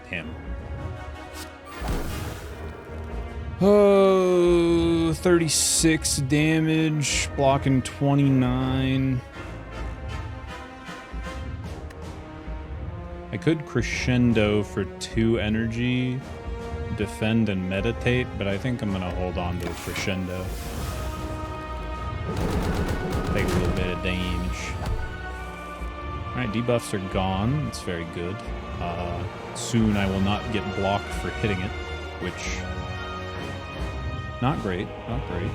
Damn. Oh, 36 damage, blocking 29. I could crescendo for 2 energy, defend and meditate, but I think I'm gonna hold on to a crescendo. damage. Alright, debuffs are gone. It's very good. Soon I will not get blocked for hitting it, which... Not great. Not great.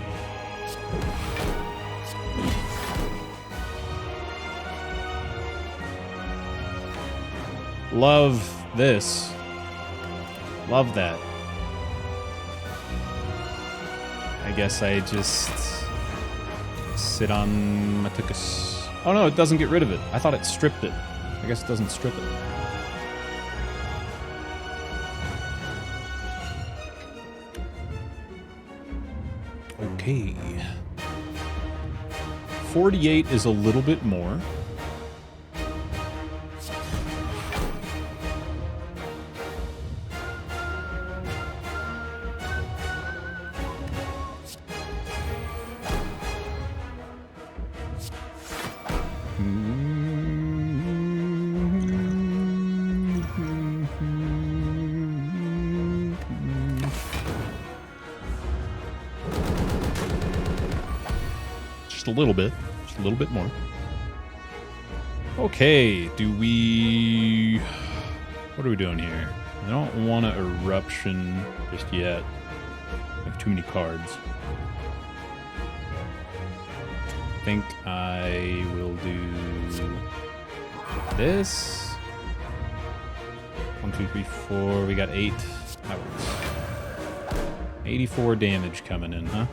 Love this. Love that. I guess I just sit on Matukus. Oh no, it doesn't get rid of it. I thought it stripped it. I guess it doesn't strip it. Okay. 48 is a little bit more. A little bit. Just a little bit more. Okay, do we... What are we doing here? I don't want to eruption just yet. I have too many cards. I think I will do this. 1, 2, 3, 4. We got 8. That works. 84 damage coming in, huh?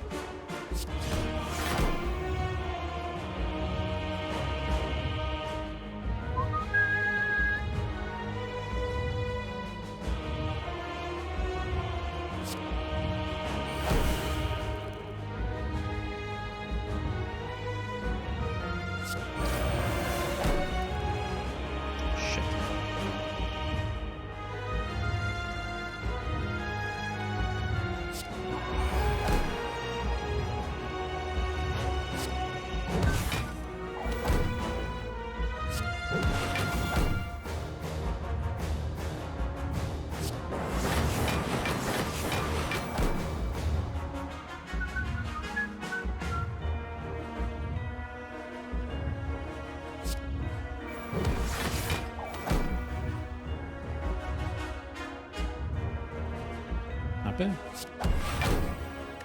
Not bad.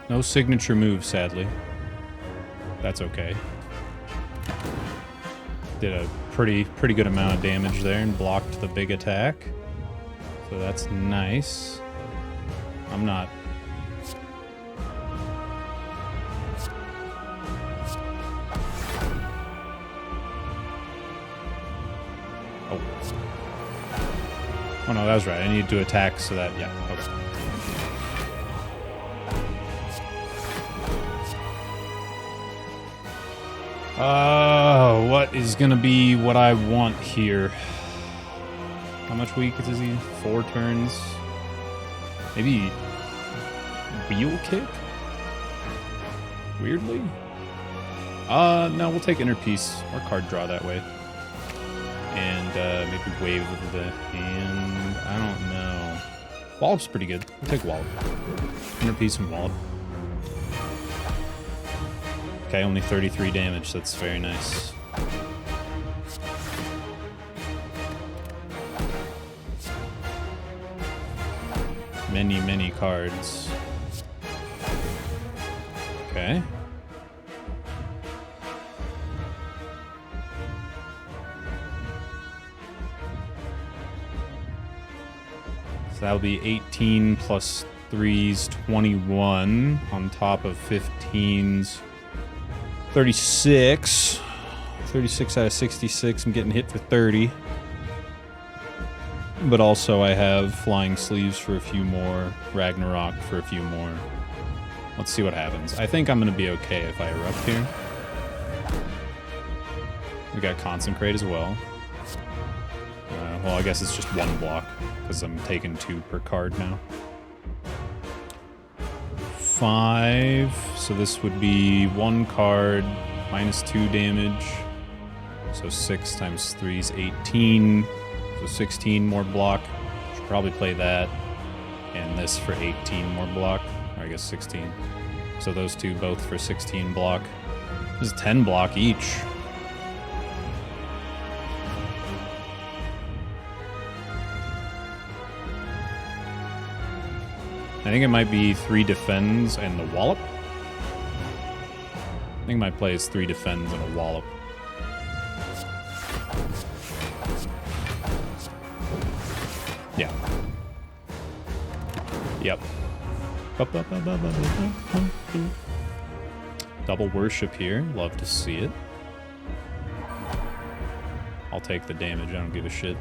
No signature move, sadly. That's okay. Did a pretty good amount of damage there and blocked the big attack. So that's nice. I'm not... Oh. Oh no, that was right. I need to attack so that... Yeah, okay. What is gonna be what I want here? How much weakness is he? 4 turns? Maybe wheel kick? Weirdly? No, we'll take inner piece or card draw that way. And maybe wave over the hand. I don't know. Wallop's pretty good. We'll take Wallop. Inner piece and Wallop. Okay, only 33 damage. That's very nice. Many cards. Okay. So that'll be 18 plus 3's 21 on top of 15's 36. 36 out of 66. I'm getting hit for 30. But also I have Flying Sleeves for a few more, Ragnarok for a few more. Let's see what happens. I think I'm going to be okay if I erupt here. We got Consecrate as well. Well, I guess it's just 1 block, because I'm taking 2 per card now. 5, so this would be 1 card, minus 2 damage. So 6 times 3 is 18. So 16 more block. Should probably play that. And this for 18 more block. Or I guess 16. So those two both for 16 block. This is 10 block each. I think it might be 3 defends and the wallop. I think my play is 3 defends and a wallop. Yeah. Yep. Double worship here. Love to see it. I'll take the damage. I don't give a shit.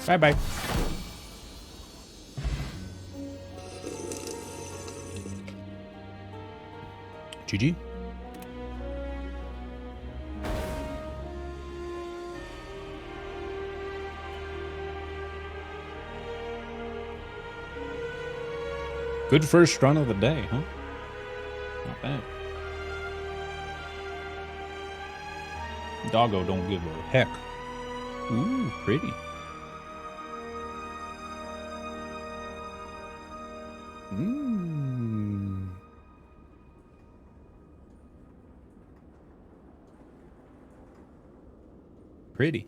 Bye-bye. GG. Good first run of the day, huh? Not bad. Doggo don't give a heck. Ooh, pretty. Mmm. Pretty.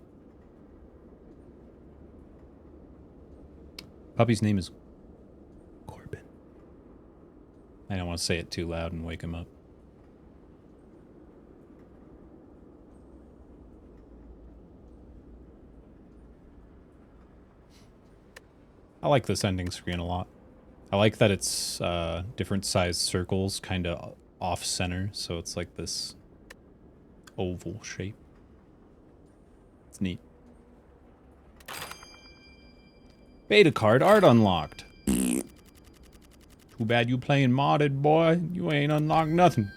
Puppy's name is Corbin. I don't want to say it too loud and wake him up. I like this ending screen a lot. I like that it's different sized circles kind of off center, so it's like this oval shape. It's neat. Beta card art unlocked. Too bad you playing modded, boy. You ain't unlocked nothing.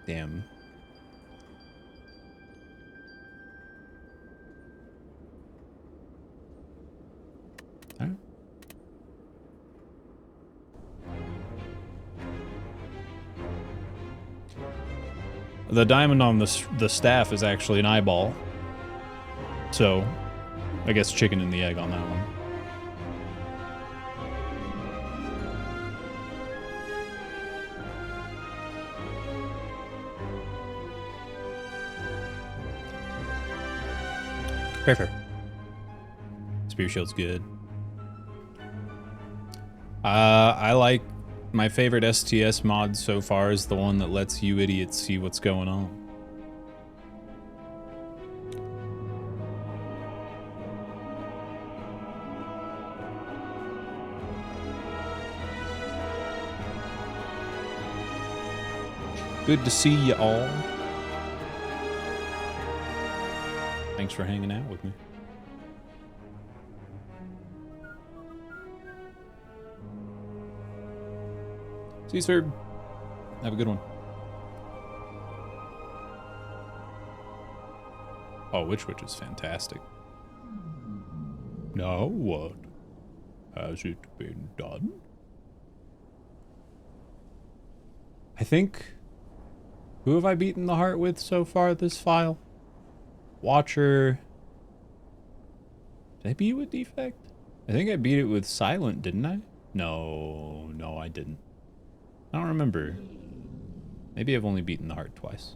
Damn. Alright. The diamond on the staff is actually an eyeball. So, I guess chicken and the egg on that one. Fair. Spear Shield's good. I like my favorite STS mod so far is the one that lets you idiots see what's going on. Good to see you all. Thanks for hanging out with me. See you, sir. Have a good one. Oh, Witch is fantastic. Now what? Has it been done? I think... Who have I beaten the heart with so far this file? Watcher... Did I beat it with Defect? I think I beat it with Silent, didn't I? No, I didn't. I don't remember. Maybe I've only beaten the heart twice.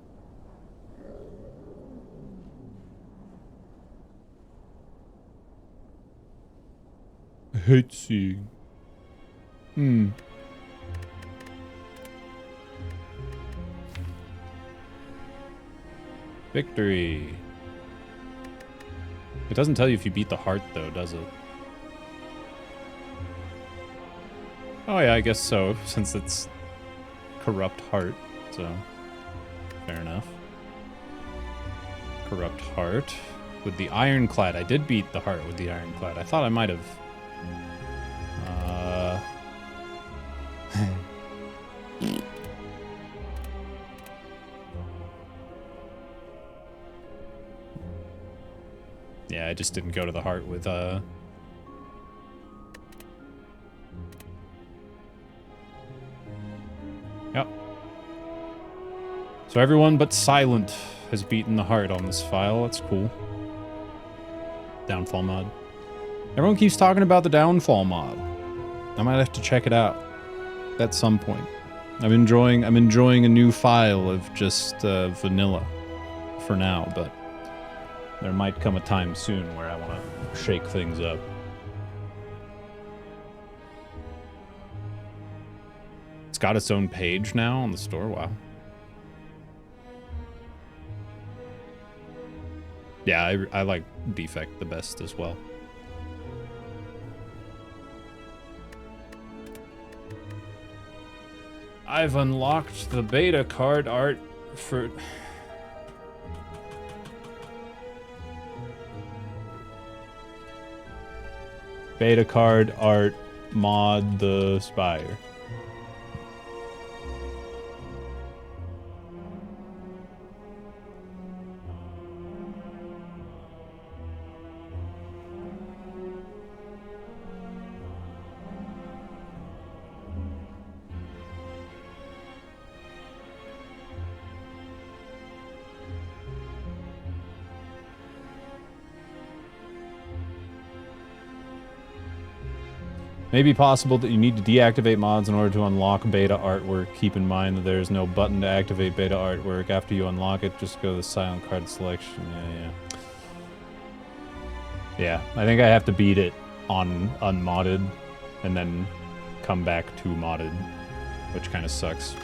I hate seeing. Victory. It doesn't tell you if you beat the heart, though, does it? Oh yeah, I guess so, since it's corrupt heart, so fair enough. Corrupt heart with the ironclad. I did beat the heart with the ironclad. I thought I might have. Yeah, I just didn't go to the heart with Yep. So everyone but Silent has beaten the heart on this file. That's cool. Downfall mod. Everyone keeps talking about the Downfall mod. I might have to check it out at some point. I'm enjoying a new file of just vanilla for now, but there might come a time soon where I want to shake things up. It's got its own page now on the store. Wow. Yeah, I like Defect the best as well. I've unlocked the beta card art for... Beta card art mod the Spire. May be possible that you need to deactivate mods in order to unlock beta artwork. Keep in mind that there is no button to activate beta artwork. After you unlock it, just go to the silent card selection. Yeah, I think I have to beat it on unmodded and then come back to modded, which kind of sucks.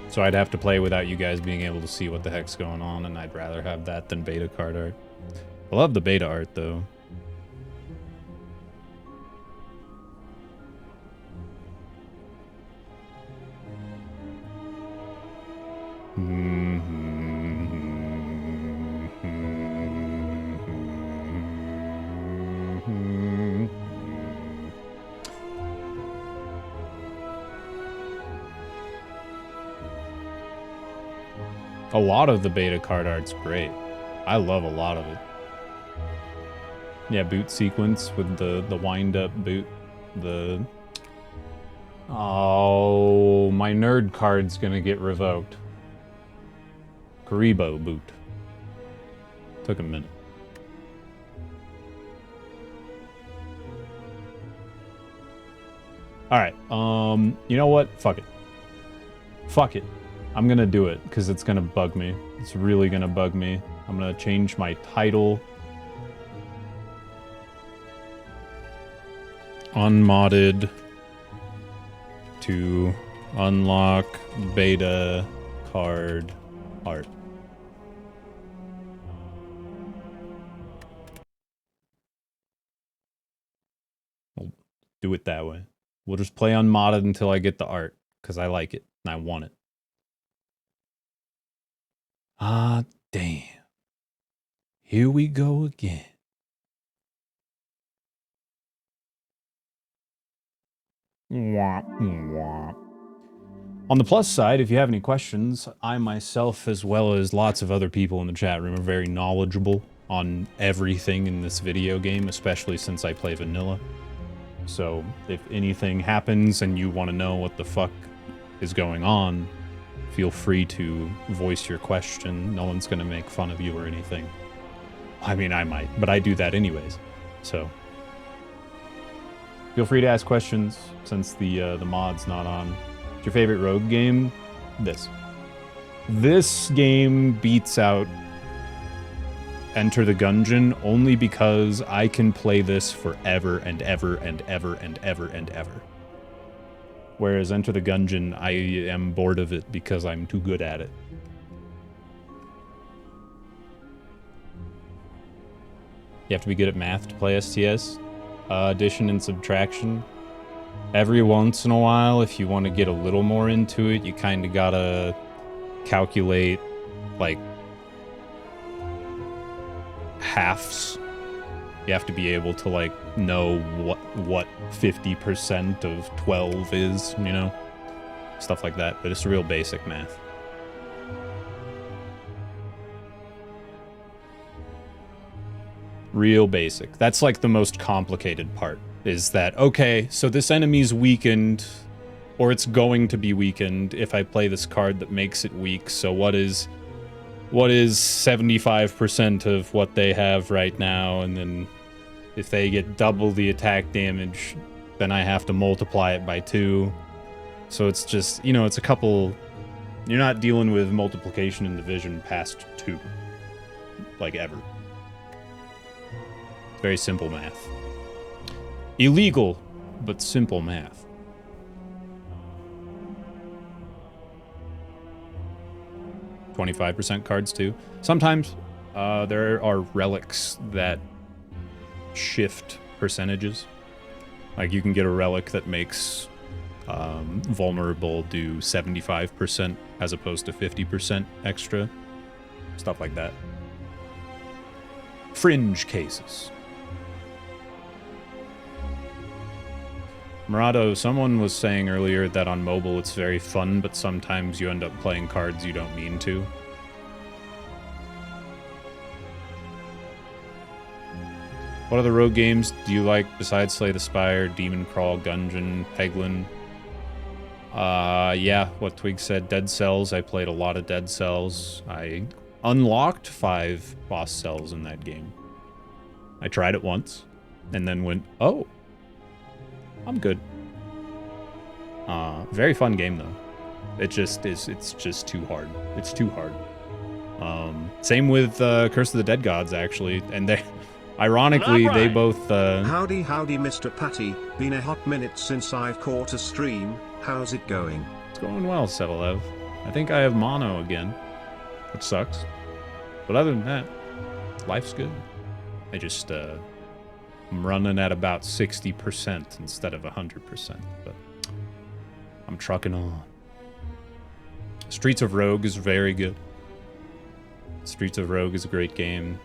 So I'd have to play without you guys being able to see what the heck's going on, and I'd rather have that than beta card art. I love the beta art, though. A lot of the beta card art's great. I love a lot of it. Yeah, boot sequence with the wind-up boot. Oh, my nerd card's gonna get revoked. Karibo boot. Took a minute. Alright, you know what? Fuck it. Fuck it. I'm gonna do it, because it's gonna bug me. It's really gonna bug me. I'm gonna change my title. Unmodded to unlock beta card art. We'll do it that way. We'll just play unmodded until I get the art, because I like it, and I want it. Ah, damn. Here we go again. Womp, womp. On the plus side, if you have any questions, I myself, as well as lots of other people in the chat room, are very knowledgeable on everything in this video game, especially since I play vanilla. So, if anything happens and you want to know what the fuck is going on, feel free to voice your question. No one's gonna make fun of you or anything. I mean, I might, but I do that anyways. So, feel free to ask questions since the mod's not on. What's your favorite rogue game? This. This game beats out Enter the Gungeon only because I can play this forever and ever and ever and ever and ever. Whereas Enter the Gungeon, I am bored of it because I'm too good at it. You have to be good at math to play STS. Addition and subtraction. Every once in a while, if you want to get a little more into it, you kind of gotta calculate, like, halves. You have to be able to, like, know what 50% of 12 is, you know? Stuff like that, but it's real basic math. Real basic. That's, like, the most complicated part, is that, okay, so this enemy's weakened, or it's going to be weakened if I play this card that makes it weak, so what is 75% of what they have right now, and then if they get double the attack damage, then I have to multiply it by 2. So it's just, you know, it's a couple... You're not dealing with multiplication and division past 2. Like, ever. It's very simple math. Illegal, but simple math. %25 cards, too. Sometimes there are relics that shift percentages. Like, you can get a relic that makes vulnerable do 75% as opposed to 50% extra. Stuff like that. Fringe cases. Murado, someone was saying earlier that on mobile it's very fun, but sometimes you end up playing cards you don't mean to. What other rogue games do you like besides Slay the Spire, Demon Crawl, Gungeon, Peglin? Yeah, what Twig said, Dead Cells. I played a lot of Dead Cells. I unlocked 5 boss cells in that game. I tried it once, and then went, oh, I'm good. Very fun game, though. It just is, it's just too hard. It's too hard. Same with Curse of the Dead Gods, actually, and they... Ironically, Right. they both, Howdy, Mr. Patty. Been a hot minute since I've caught a stream. How's it going? It's going well, Sevelev. I think I have mono again, which sucks. But other than that, life's good. I just, I'm running at about 60% instead of 100%, but I'm trucking on. Streets of Rogue is very good. Streets of Rogue is a great game.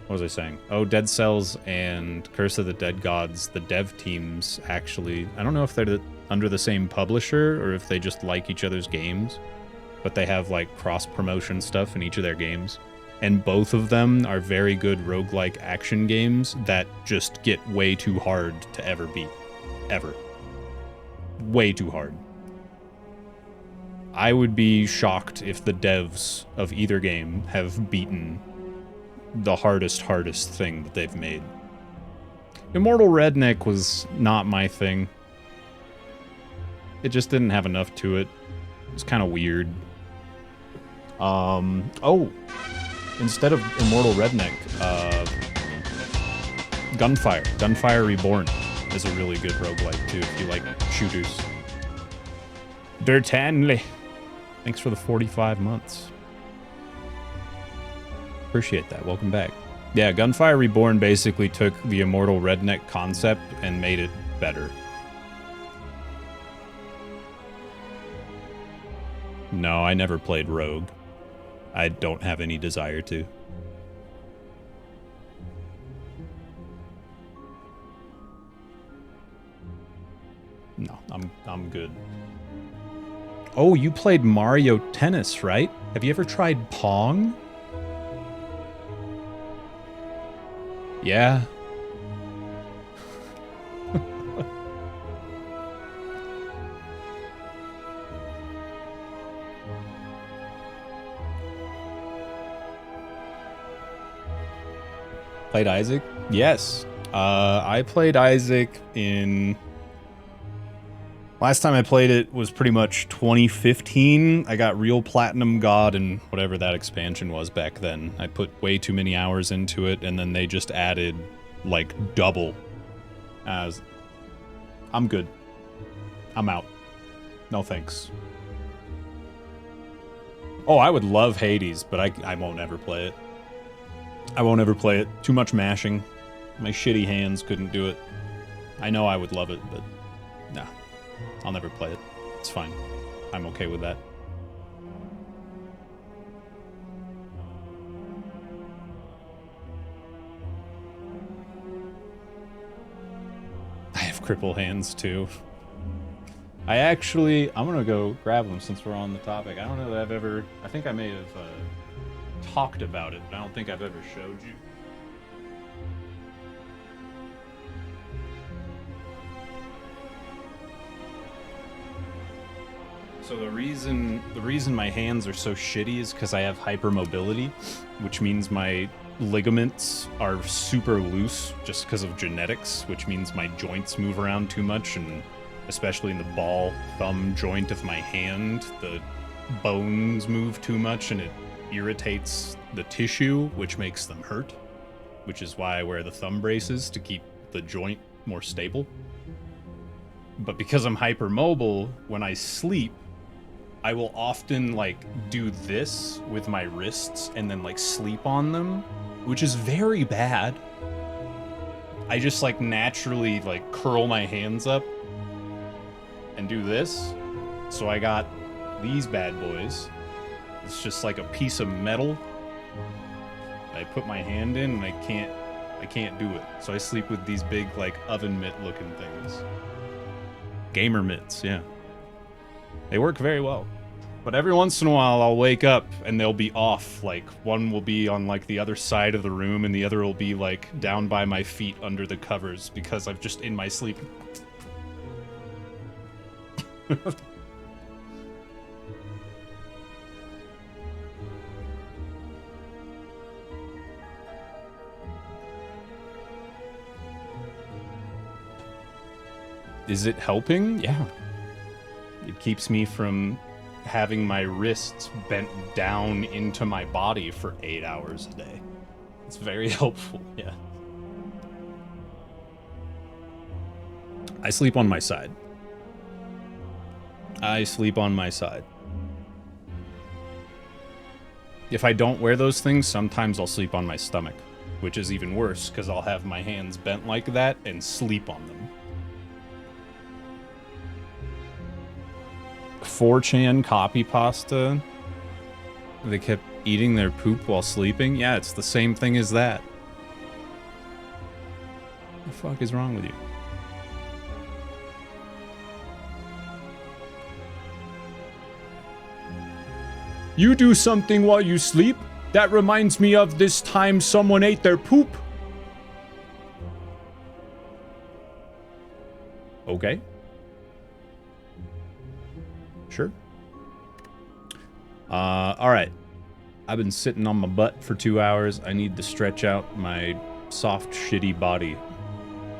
What was I saying? Oh, Dead Cells and Curse of the Dead Gods, the dev teams actually, I don't know if they're under the same publisher or if they just like each other's games, but they have like cross-promotion stuff in each of their games. And both of them are very good roguelike action games that just get way too hard to ever beat. Ever. Way too hard. I would be shocked if the devs of either game have beaten the hardest thing that they've made. Immortal Redneck was not my thing. It just didn't have enough to it. It was kind of weird. Oh, instead of Immortal Redneck, Gunfire Reborn is a really good roguelike too, if you like shooters. Dirtanley, thanks for the 45 months. Appreciate that. Welcome back. Yeah, Gunfire Reborn basically took the Immortal Redneck concept and made it better. No, I never played Rogue. I don't have any desire to. No, I'm good. Oh, you played Mario Tennis, right? Have you ever tried Pong? Yeah. Played Isaac? Yes. I played Isaac in... Last time I played it was pretty much 2015. I got Real Platinum God and whatever that expansion was back then. I put way too many hours into it, and then they just added, like, double. As I'm good. I'm out. No thanks. Oh, I would love Hades, but I won't ever play it. I won't ever play it. Too much mashing. My shitty hands couldn't do it. I know I would love it, but nah. I'll never play it. It's fine. I'm okay with that. I have cripple hands too. I'm gonna go grab them since we're on the topic. I don't know that I've ever, I think I may have talked about it, but I don't think I've ever showed you. So the reason my hands are so shitty is because I have hypermobility, which means my ligaments are super loose just because of genetics, which means my joints move around too much, and especially in the ball thumb joint of my hand, the bones move too much and it irritates the tissue, which makes them hurt, which is why I wear the thumb braces to keep the joint more stable. But because I'm hypermobile, when I sleep, I will often like do this with my wrists and then like sleep on them, which is very bad. I just like naturally like curl my hands up and do this. So I got these bad boys. It's just like a piece of metal. I put my hand in and I can't do it. So I sleep with these big like oven mitt looking things. Gamer mitts, yeah. They work very well. But every once in a while I'll wake up and they'll be off. Like one will be on like the other side of the room and the other will be like down by my feet under the covers because I've just in my sleep. Is it helping? Yeah. It keeps me from having my wrists bent down into my body for 8 hours a day. It's very helpful, yeah. I sleep on my side. I sleep on my side. If I don't wear those things, sometimes I'll sleep on my stomach, which is even worse because I'll have my hands bent like that and sleep on them. 4chan copy pasta. They kept eating their poop while sleeping. Yeah, it's the same thing as that. What the fuck is wrong with you? You do something while you sleep? That reminds me of this time someone ate their poop. Okay. Sure. All right. I've been sitting on my butt for 2 hours. I need to stretch out my soft, shitty body.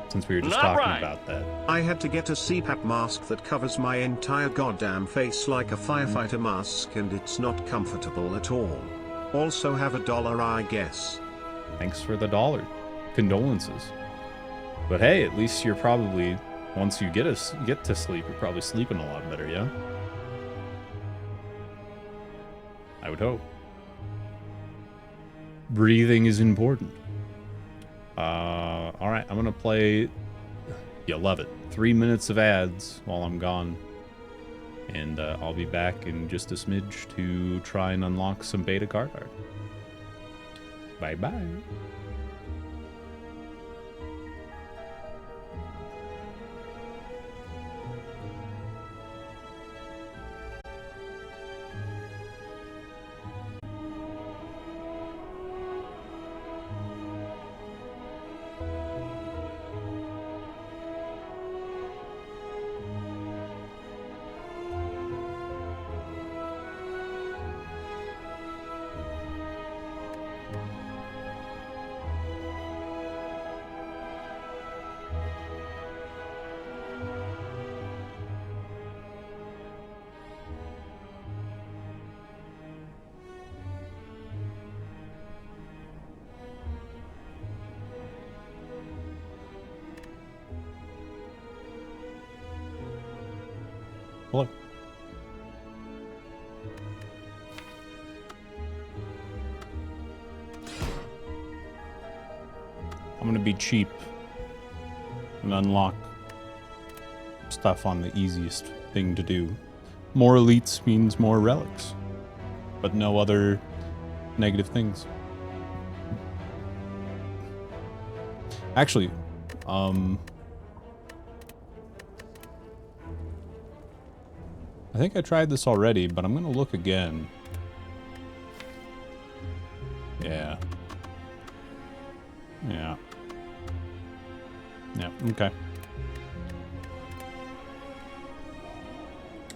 Since we were just talking about that. I had to get a CPAP mask that covers my entire goddamn face like a firefighter mask, and it's not comfortable at all. Also have $1, I guess. Thanks for the $1. Condolences. But hey, at least you're probably, once you get to sleep, you're probably sleeping a lot better, yeah? I would hope. Breathing is important. Alright, I'm gonna play... You'll love it. 3 minutes of ads while I'm gone. And I'll be back in just a smidge to try and unlock some beta card art. Bye-bye. Hello. I'm gonna be cheap and unlock stuff on the easiest thing to do. More elites means more relics, but no other negative things. Actually, I think I tried this already, but I'm gonna look again. Yeah. Yeah. Yeah, okay.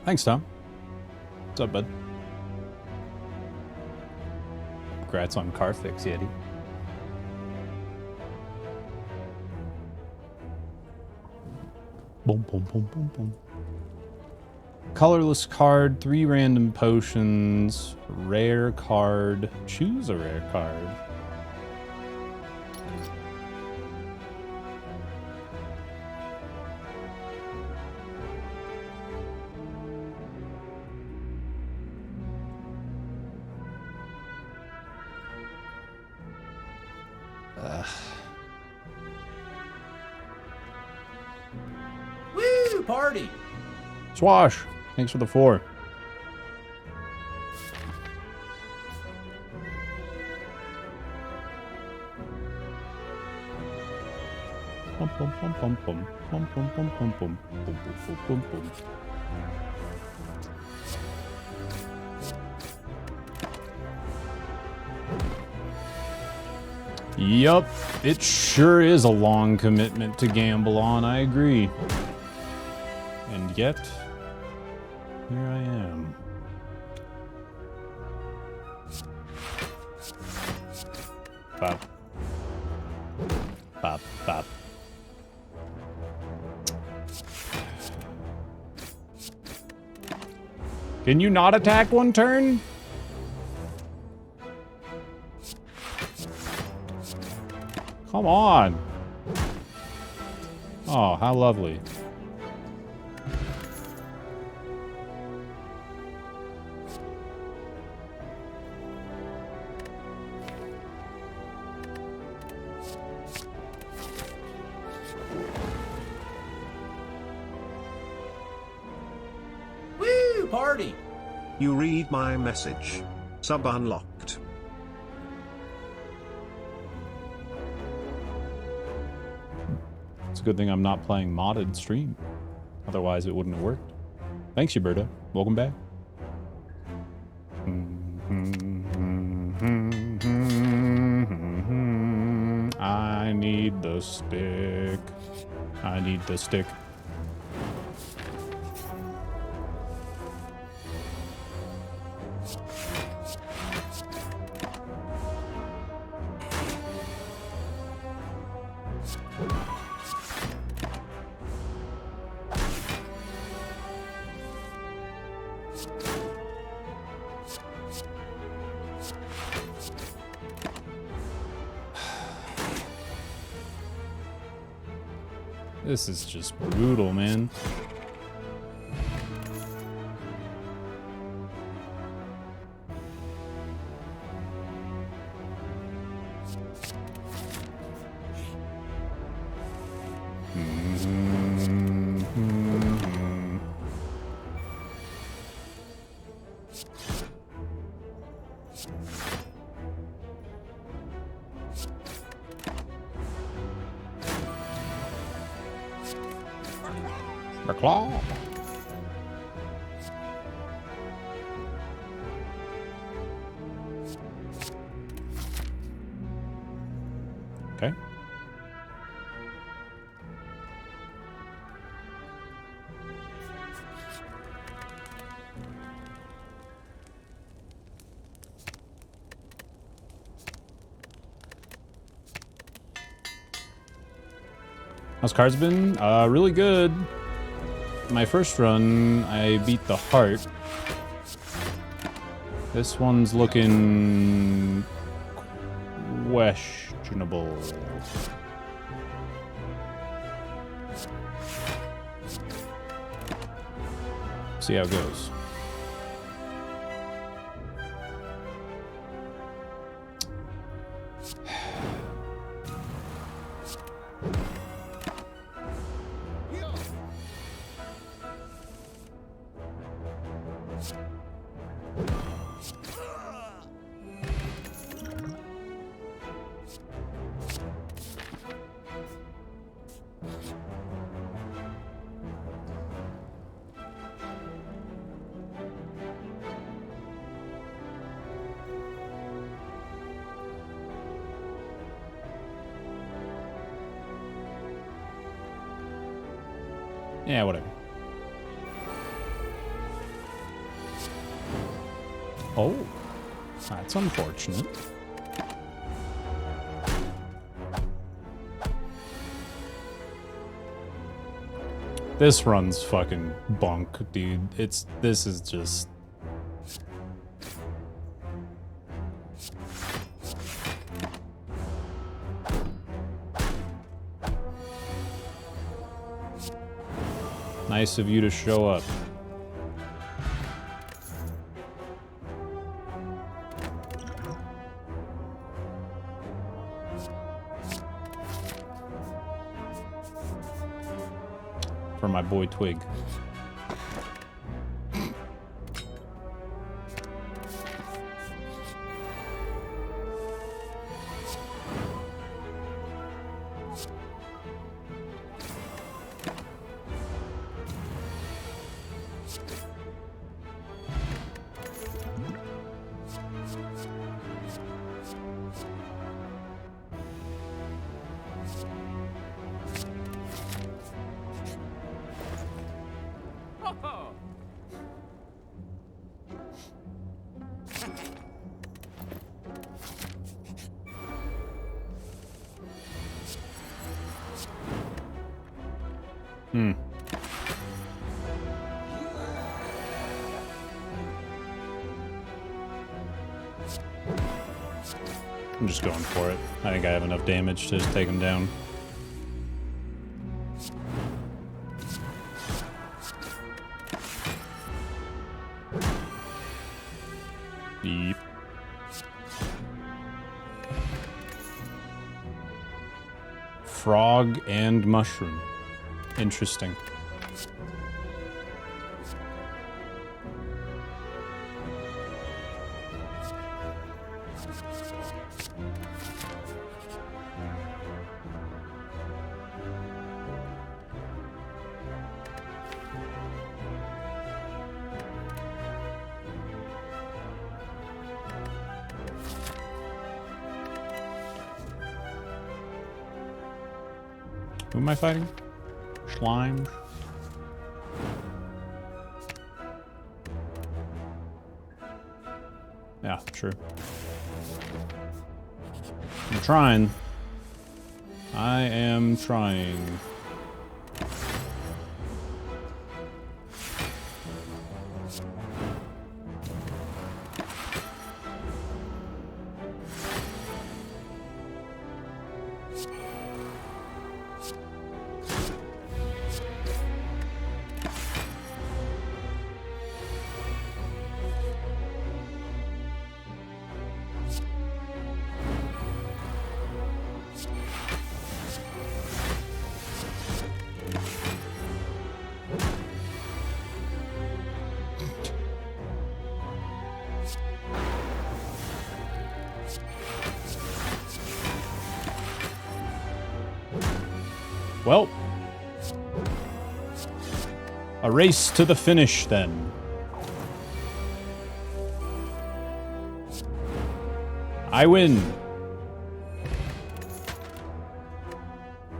Thanks, Tom. What's up, bud? Congrats on car fix, Yeti. Boom, boom, boom, boom, boom. Colorless card, 3 random potions, rare card. Choose a rare card. Woo! Party! Swash! Thanks for the 4. Bum, bum, bum, bum, bum. Bum, bum, bum, bum, bum. Bum, bum, bum, bum. Yup, it sure is a long commitment to gamble on, I agree. And yet, here I am. Bop. Bop, bop. Can you not attack one turn? Come on. Oh, how lovely. Woo! Party! You read my message. Sub unlocked. It's a good thing I'm not playing modded stream. Otherwise, it wouldn't have worked. Thanks, Huberto. Welcome back. I need the stick. I need the stick. This is just brutal, man. The claw. Okay. How's cards been? Really good. My first run, I beat the heart. This one's looking questionable. See how it goes. Yeah, whatever. Oh, that's unfortunate. This run's fucking bunk, dude. This is just... Nice of you to show up. For my boy Twig. I'm just going for it. I think I have enough damage to just take him down. Yep. Frog and mushroom. Interesting. Who am I fighting? Slime. Yeah, sure. I'm trying. I am trying. Well, a race to the finish then. I win.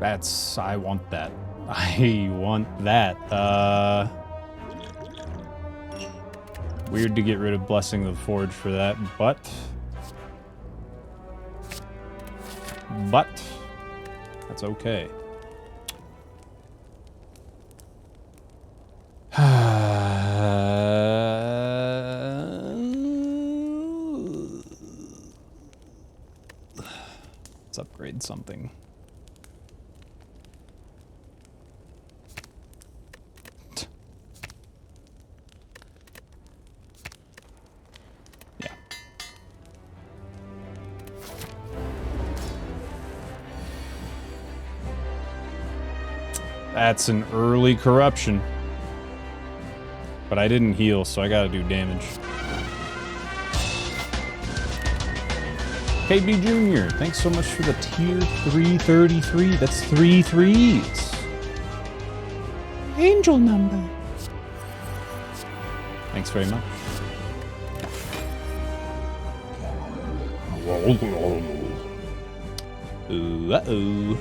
I want that. I want that. Weird to get rid of Blessing of the Forge for that, but that's okay. Let's upgrade something. Yeah. That's an early corruption. But I didn't heal, so I gotta do damage. KB Jr., thanks so much for the tier 333. That's 3 3s. Angel number. Thanks very much. Ooh, uh-oh.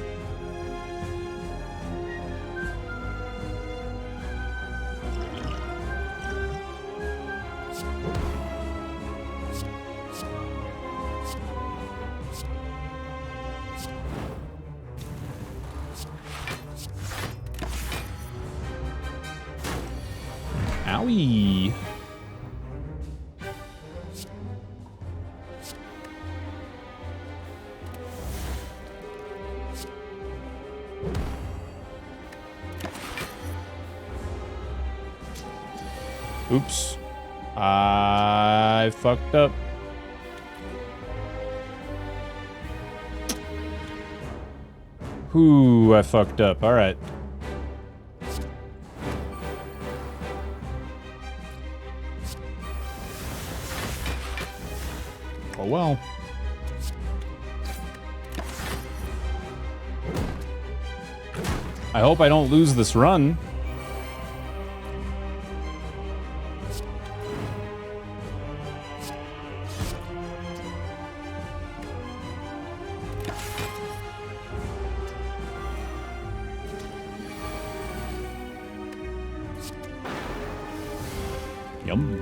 Owie. Oops. I fucked up. Ooh, I fucked up. All right. Oh well. I hope I don't lose this run. Yum.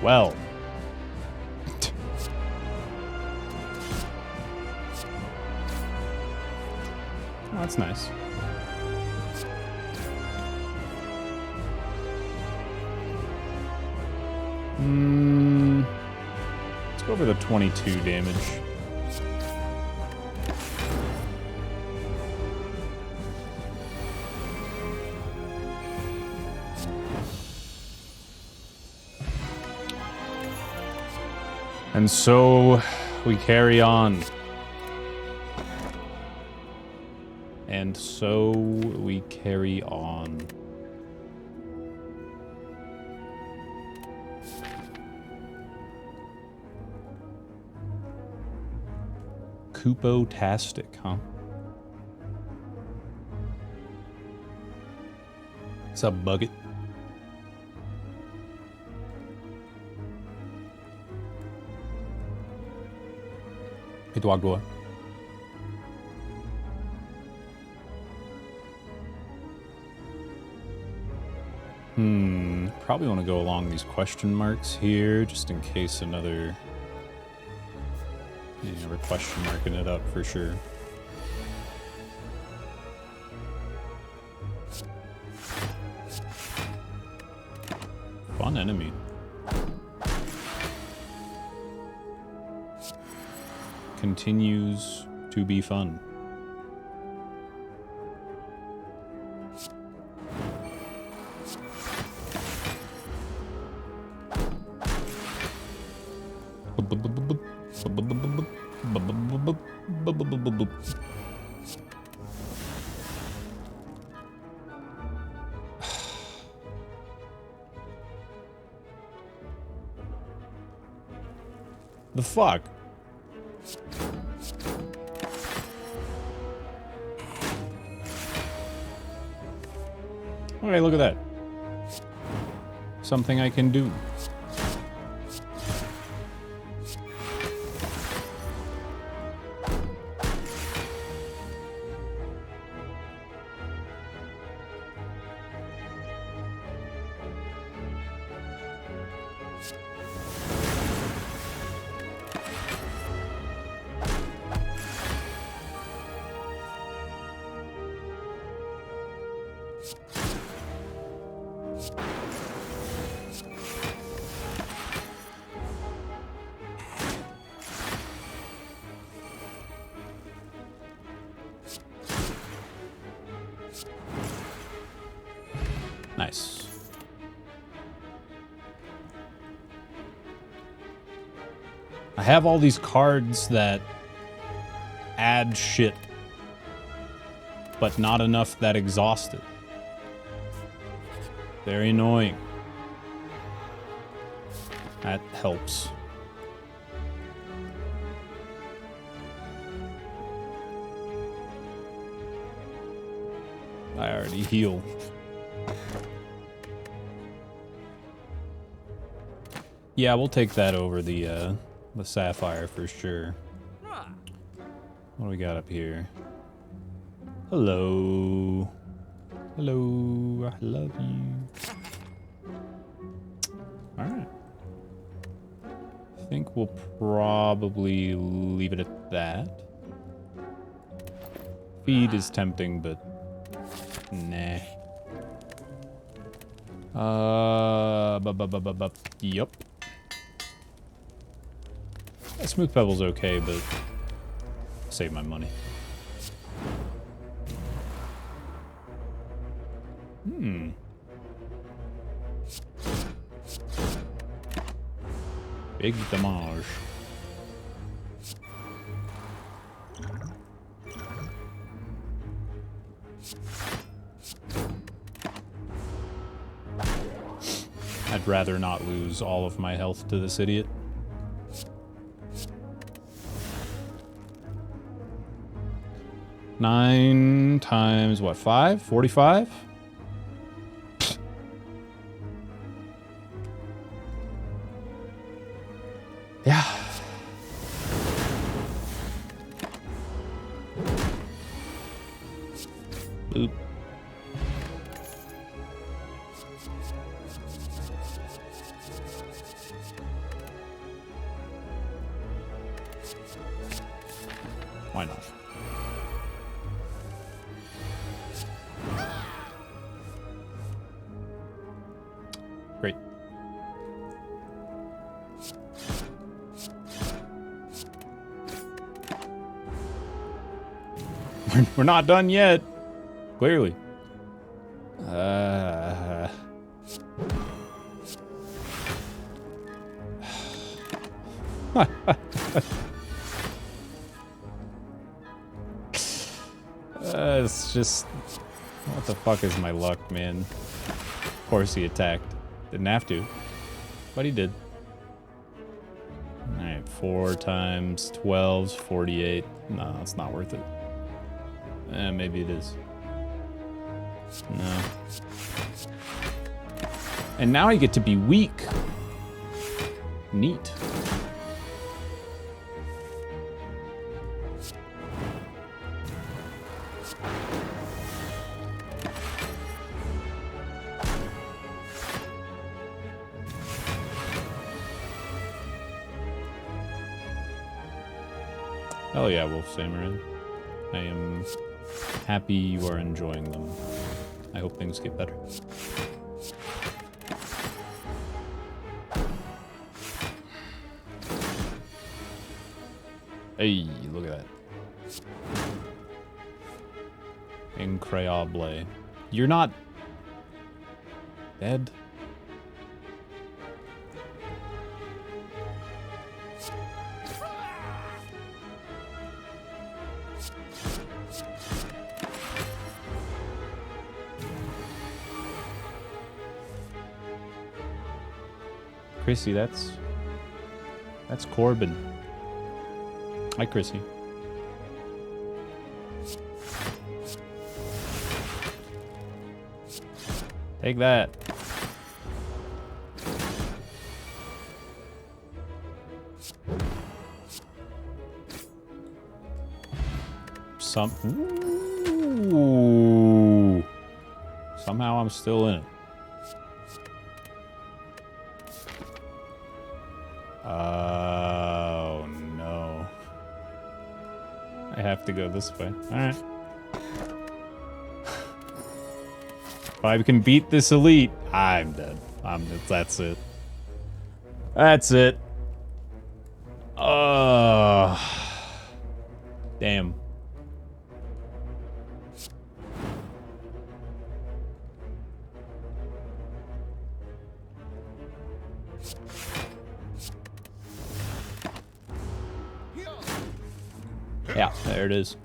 Well. Oh, that's nice. Let's go over the 22 damage. And so we carry on. And so we carry on. Koopo-tastic, huh? What's up, Bucket? Hey, dog boy. Probably want to go along these question marks here, just in case another... Yeah, we're question marking it up for sure. Fun enemy. Continues to be fun. The fuck? Okay, look at that. Something I can do. Nice. I have all these cards that add shit, but not enough that exhaust it. Very annoying. That helps. I already heal. Yeah, we'll take that over the sapphire for sure. What do we got up here? Hello. Hello. I love you. Alright. I think we'll probably leave it at that. Feed is tempting, but nah. Yup. Smooth Pebble's okay, but save my money. Big damage. I'd rather not lose all of my health to this idiot. Nine times what? 5? 45? Yeah. Boop. Why not? Great. We're not done yet. Clearly. It's just... What the fuck is my luck, man? Of course he attacked. Didn't have to. But he did. Alright, 4 times 12's 48. No, it's not worth it. Maybe it is. No. And now I get to be weak. Neat. Hell yeah, Wolf Samurai. I am happy you are enjoying them. I hope things get better. Hey, look at that. Incroyable. You're not dead? Chrissy, that's Corbin. Hi, Chrissy. Take that. Ooh. Somehow I'm still in it. Oh no. I have to go this way. Alright. If I can beat this elite, I'm dead. That's it. That's it. Damn. Yeah, there it is.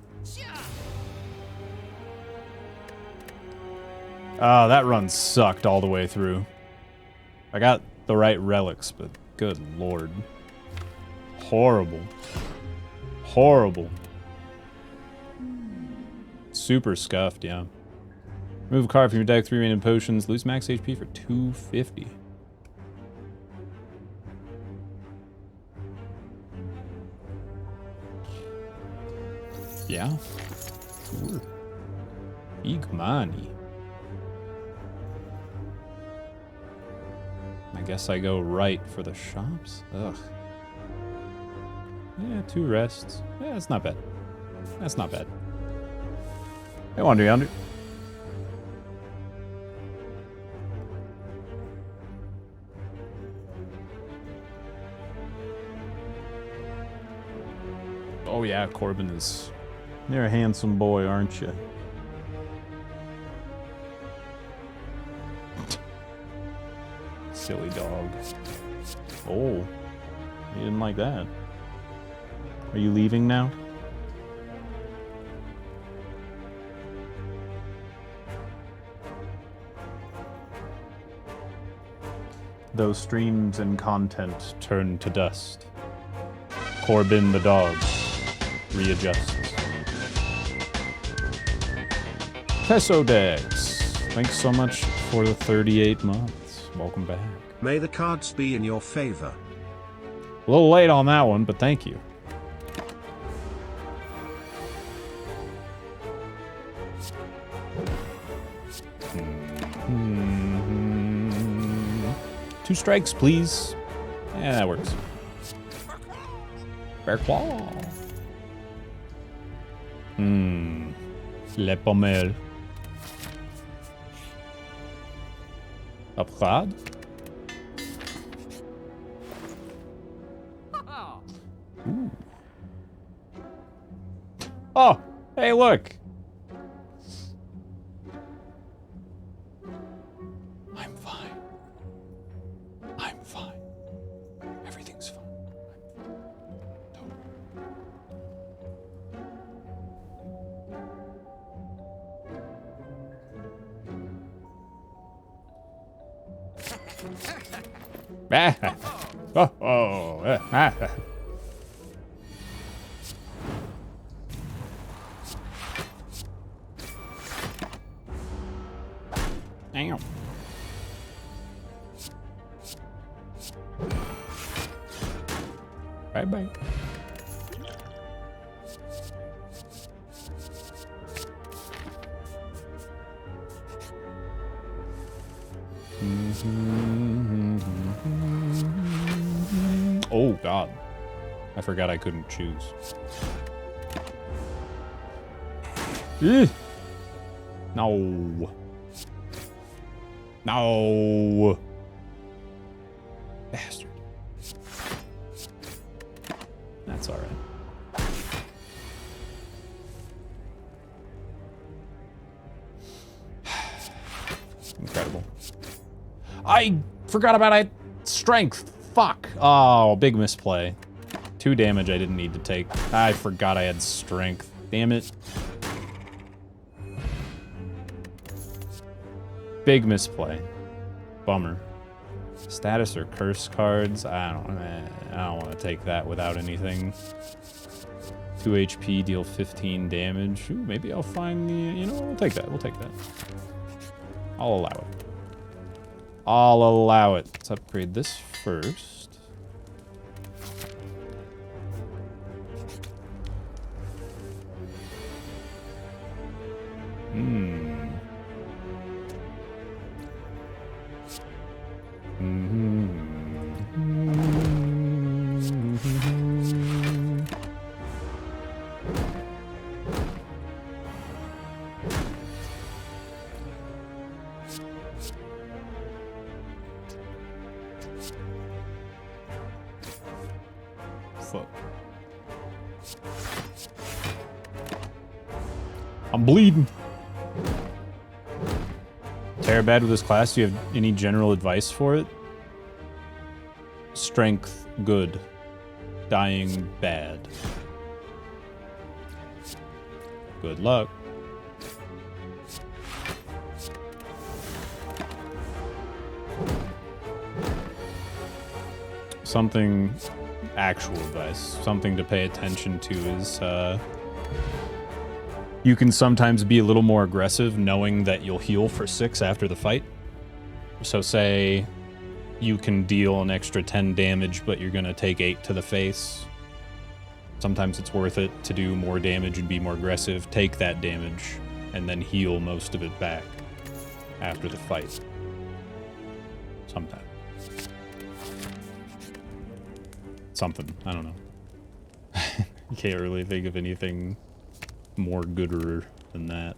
Oh, that run sucked all the way through. I got the right relics, but good lord. Horrible. Horrible. Super scuffed, yeah. Remove a card from your deck, 3 random potions, lose max HP for 250. Yeah. Sure. Big money. I guess I go right for the shops. Ugh. Yeah, 2 rests. Yeah, that's not bad. That's not bad. Hey, Wander Yonder. Oh yeah, Corbin is... You're a handsome boy, aren't you? Silly dog. Oh, you didn't like that. Are you leaving now? Those streams and content turn to dust. Corbin the dog readjusts. Pesodex, thanks so much for the 38 months. Welcome back. May the cards be in your favor. A little late on that one, but thank you. Two strikes, please. Yeah, that works. Bear claw. Le pommel. Upgrade. Ooh. Oh, hey, look. I'm fine. I'm fine. Everything's fine. No. Oh. Damn. Bye-bye. Oh, God. I forgot I couldn't choose. Ugh. No. No. Bastard. That's all right. Incredible. I forgot about it. Strength. Fuck. Oh, big misplay. 2 damage I didn't need to take. I forgot I had strength. Damn it. Big misplay. Bummer. Status or curse cards? I don't want to take that without anything. 2 HP, deal 15 damage. Ooh, maybe I'll find the... You know, we'll take that. We'll take that. I'll allow it. I'll allow it. Let's upgrade this first. Fuck. I'm bleeding. Terror bad with this class. Do you have any general advice for it? Strength, good. Dying, bad. Good luck. Something, actual advice, something to pay attention to is, you can sometimes be a little more aggressive knowing that you'll heal for 6 after the fight. So say you can deal an extra 10 damage, but you're gonna take 8 to the face. Sometimes it's worth it to do more damage and be more aggressive, take that damage, and then heal most of it back after the fight. Sometimes. Something. I don't know. You can't really think of anything more gooder than that.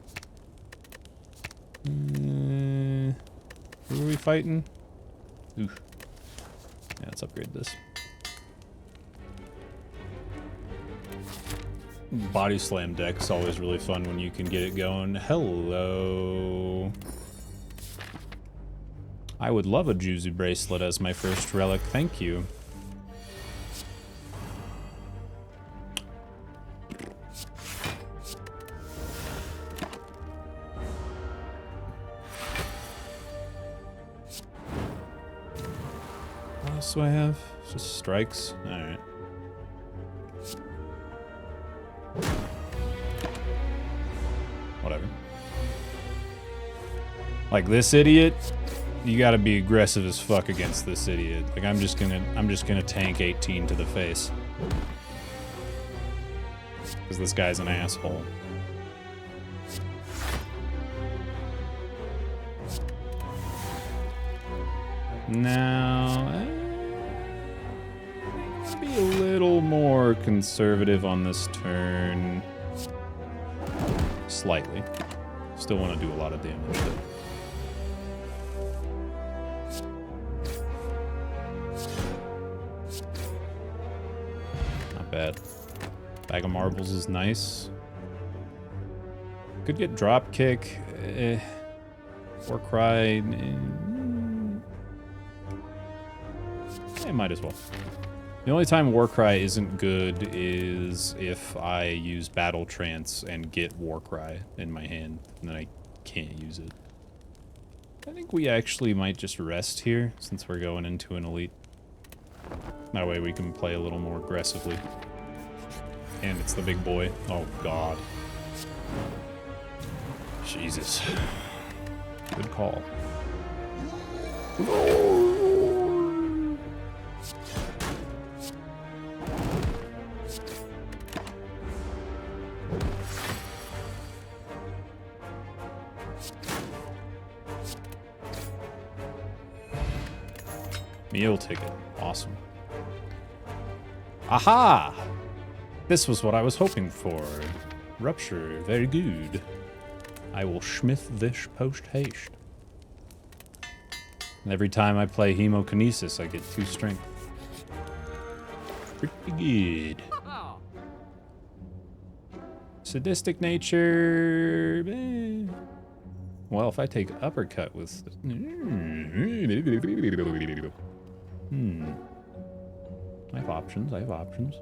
Who are we fighting? Oof. Yeah, let's upgrade this. Body slam deck's always really fun when you can get it going. Hello. I would love a Juzu bracelet as my first relic. Thank you. What else do I have? Just strikes? Alright. Whatever. Like this idiot, you gotta be aggressive as fuck against this idiot. Like I'm just gonna tank 18 to the face. Because this guy's an asshole. Now, I'm gonna be a little more conservative on this turn. Slightly. Still want to do a lot of damage, though. Not bad. Bag of marbles is nice. Could get drop kick. War cry. Might as well. The only time Warcry isn't good is if I use Battle Trance and get Warcry in my hand, and then I can't use it. I think we actually might just rest here, since we're going into an elite. That way we can play a little more aggressively. And it's the big boy. Oh, God. Jesus. Good call. Meal ticket. Awesome. Aha! This was what I was hoping for. Rupture. Very good. I will smith this post haste. And every time I play Hemokinesis, I get 2 strength. Pretty good. Sadistic nature. Well, if I take uppercut with... I have options, I have options.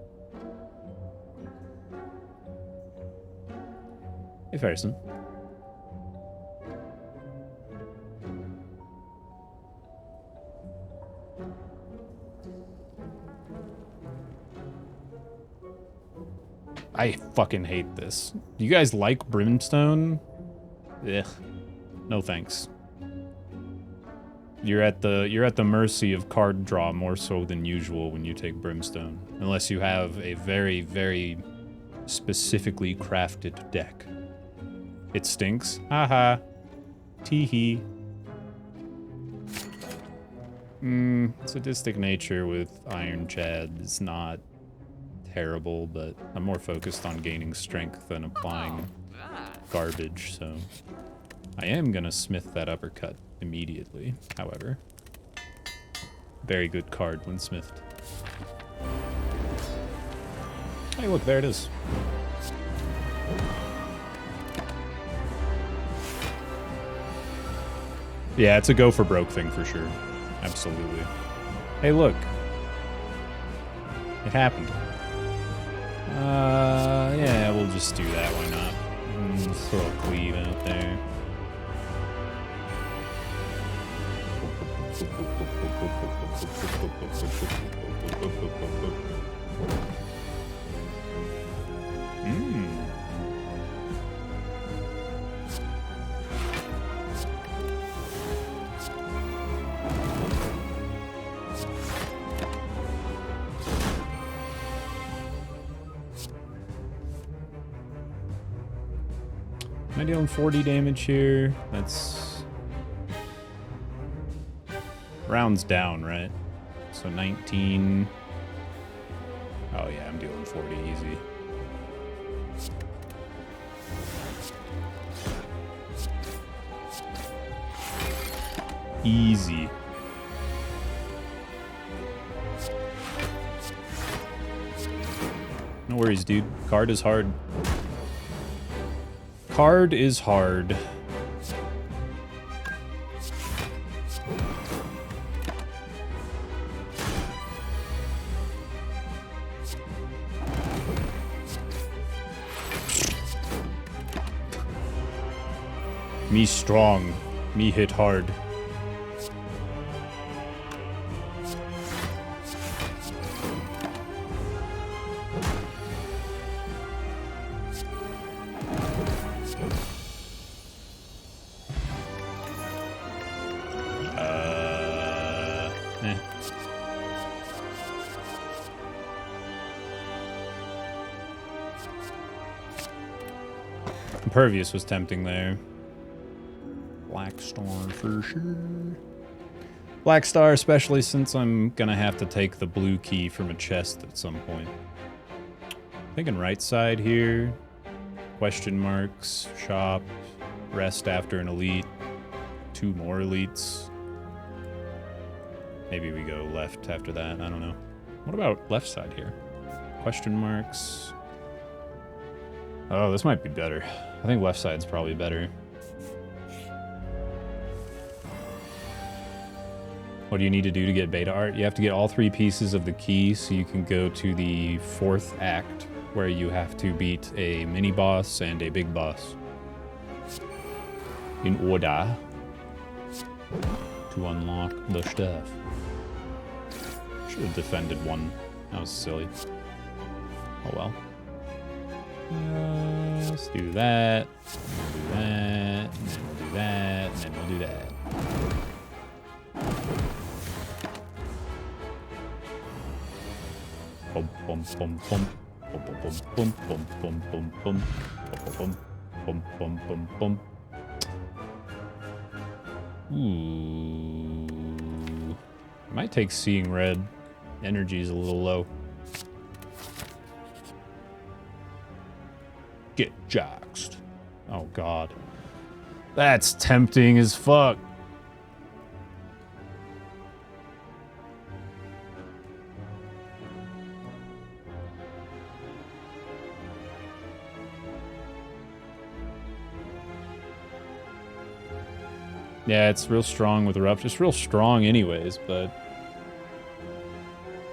Hey, Ferguson. I fucking hate this. You guys like Brimstone? Ugh. No thanks. You're at the mercy of card draw more so than usual when you take Brimstone. Unless you have a very, very specifically crafted deck. It stinks. Haha. Teehee. Sadistic nature with Iron Chad is not terrible, but I'm more focused on gaining strength than applying garbage, so I am gonna smith that uppercut immediately, however. Very good card when smithed. Hey, look, there it is. Yeah, it's a go for broke thing for sure. Absolutely. Hey, look. It happened. Yeah, we'll just do that, why not? Just throw a cleave out there. I dealing 40 damage here? That's... rounds down, right? So 19... oh yeah, I'm dealing 40 easy. Easy. No worries, dude. Card is hard. Card is hard. Me strong. Me hit hard. Impervious was tempting there. Black Star for sure. Black Star, especially since I'm gonna have to take the blue key from a chest at some point. Thinking right side here. Question marks, shop, rest after an elite, 2 more elites. Maybe we go left after that, I don't know. What about left side here? Question marks. Oh, this might be better. I think left side's probably better. What do you need to do to get beta art? You have to get all 3 pieces of the key so you can go to the 4th act where you have to beat a mini boss and a big boss in order to unlock the stuff. Should have defended one. That was silly. Oh well. Let's do that. We'll do that. And then we'll do that. And then we'll do that. Bum bum bum bum. Bum bum bum bum bum bum bum bum bum bum bum. Ooh. I might take Seeing Red. Energy's a little low. Get joxed. Oh god. That's tempting as fuck. Yeah, it's real strong with Erupt. It's real strong anyways, but...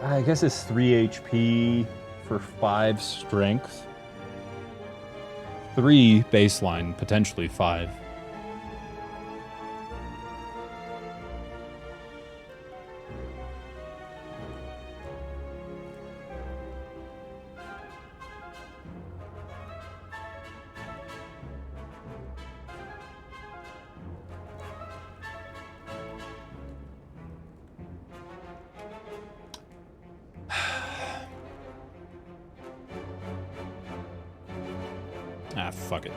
I guess it's 3 HP for 5 strength. 3 baseline, potentially 5. Ah, fuck it.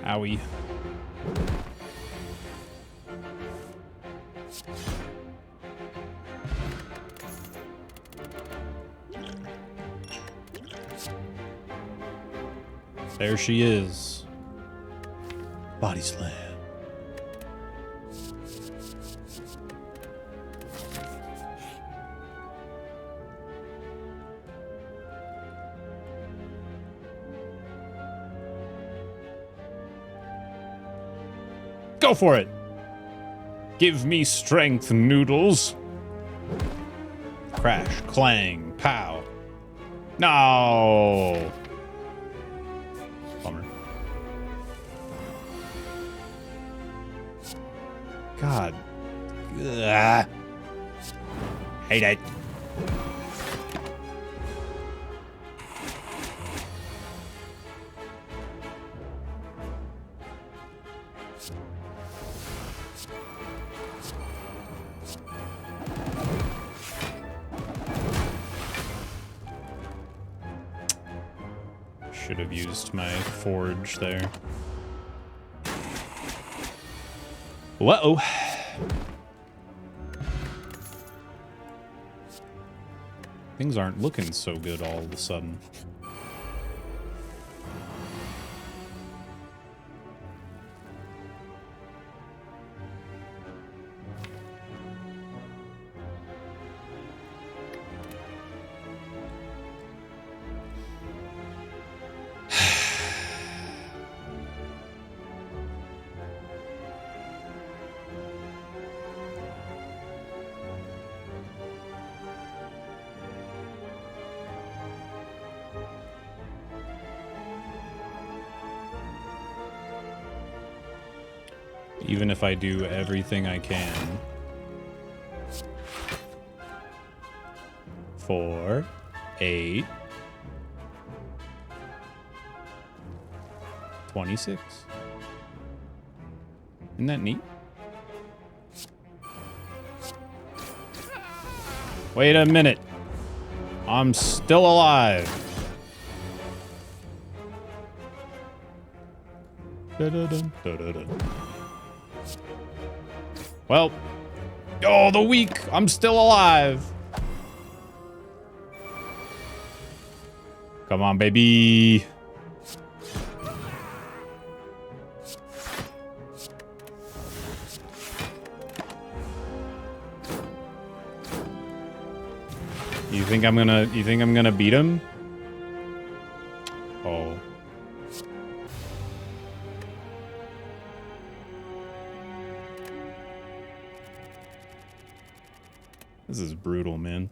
Owie. There she is. Body slam. Go for it! Give me strength, noodles! Crash, clang, pow. No! Bummer. God. Ugh. Hate it. Should have used my forge there. Whoa. Things aren't looking so good all of a sudden. Even if I do everything I can. 4, 8, 26. Isn't that neat? Wait a minute. I'm still alive. Da-da-dum, da-da-dum. Well, oh, the weak. I'm still alive. Come on, baby. You think I'm gonna beat him? Oh. This is brutal, man.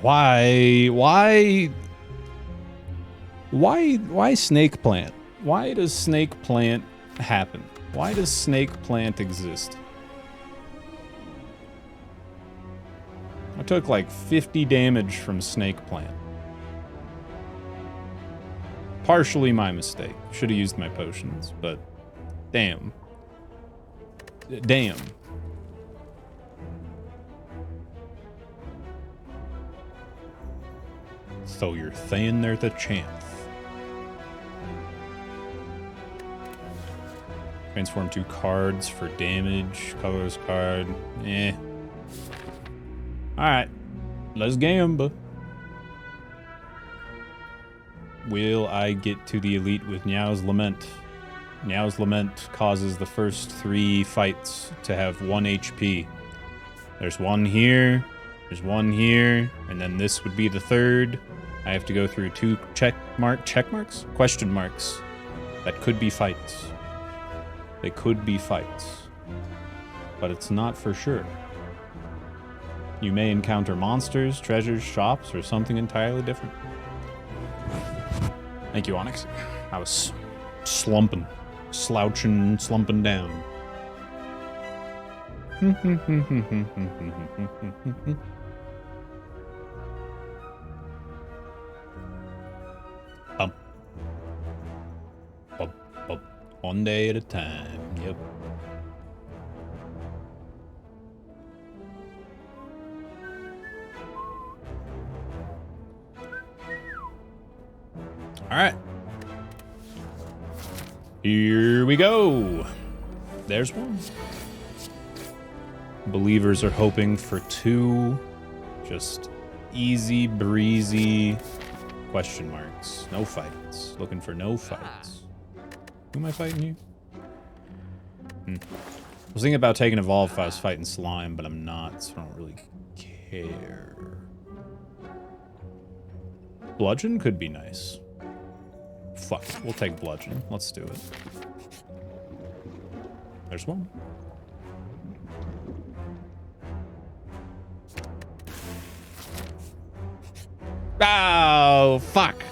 Why snake plant? Why does snake plant happen? Why does snake plant exist? I took like 50 damage from snake plant. Partially my mistake. Should have used my potions, but damn. Damn. So you're saying there's a chance. Transform 2 cards for damage. Colors card. Eh. Alright. Let's gamble. Will I get to the elite with Niao's Lament? Niao's Lament causes the first 3 fights to have 1 HP. There's one here, there's one here, and then this would be the third. I have to go through 2 check marks? Question marks. That could be fights. They could be fights. But it's not for sure. You may encounter monsters, treasures, shops, or something entirely different. Thank you, Onyx. I was slumping. Slouching, slumping down. Bump. Bump, bump. One day at a time. Yep. All right. Here we go. There's one. Believers are hoping for 2 just easy breezy question marks. No fights. Looking for no fights. Who am I fighting here? I was thinking about taking Evolve if I was fighting Slime, but I'm not, so I don't really care. Bludgeon could be nice. Fuck it, we'll take Bludgeon. Let's do it. There's one. Oh, fuck.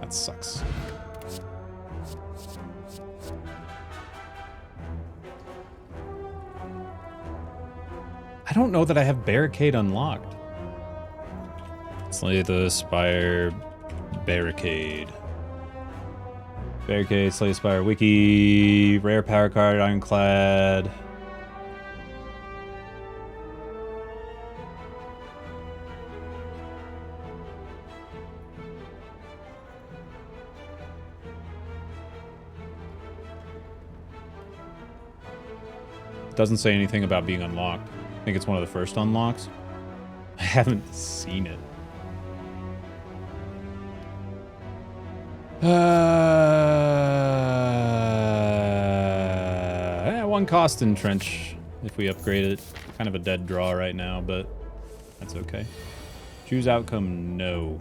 That sucks. I don't know that I have Barricade unlocked. Slay the Spire Barricade. Barricade, Slay the Spire Wiki, Rare Power Card, Ironclad. Doesn't say anything about being unlocked. I think it's one of the first unlocks. I haven't seen it. Yeah, one cost in Trench if we upgrade it. Kind of a dead draw right now, but that's okay. Choose outcome, no.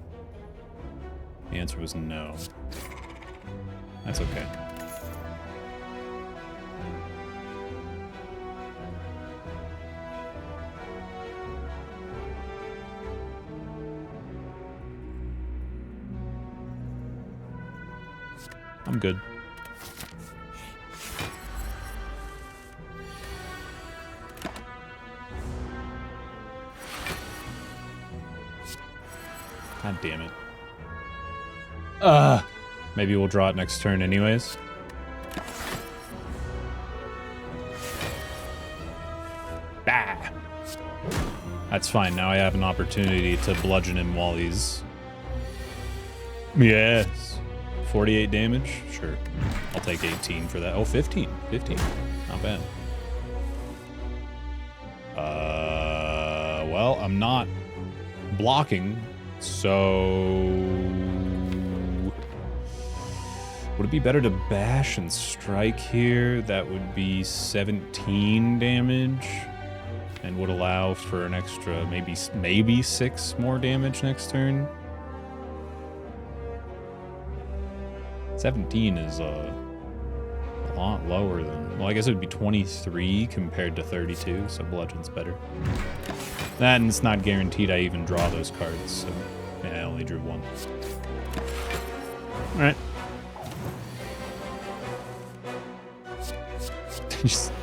The answer was no. That's okay. I'm good. God damn it. Maybe we'll draw it next turn anyways. Ah! That's fine. Now I have an opportunity to bludgeon him while he's... Yes. 48 damage? Sure. I'll take 18 for that. Oh, 15. 15. Not bad. Well, I'm not blocking, so... Would it be better to bash and strike here? That would be 17 damage. And would allow for an extra maybe 6 more damage next turn. 17 is a lot lower than... Well, I guess it would be 23 compared to 32, so Bludgeon's better. And it's not guaranteed I even draw those cards, so... Yeah, I only drew one. Alright. Just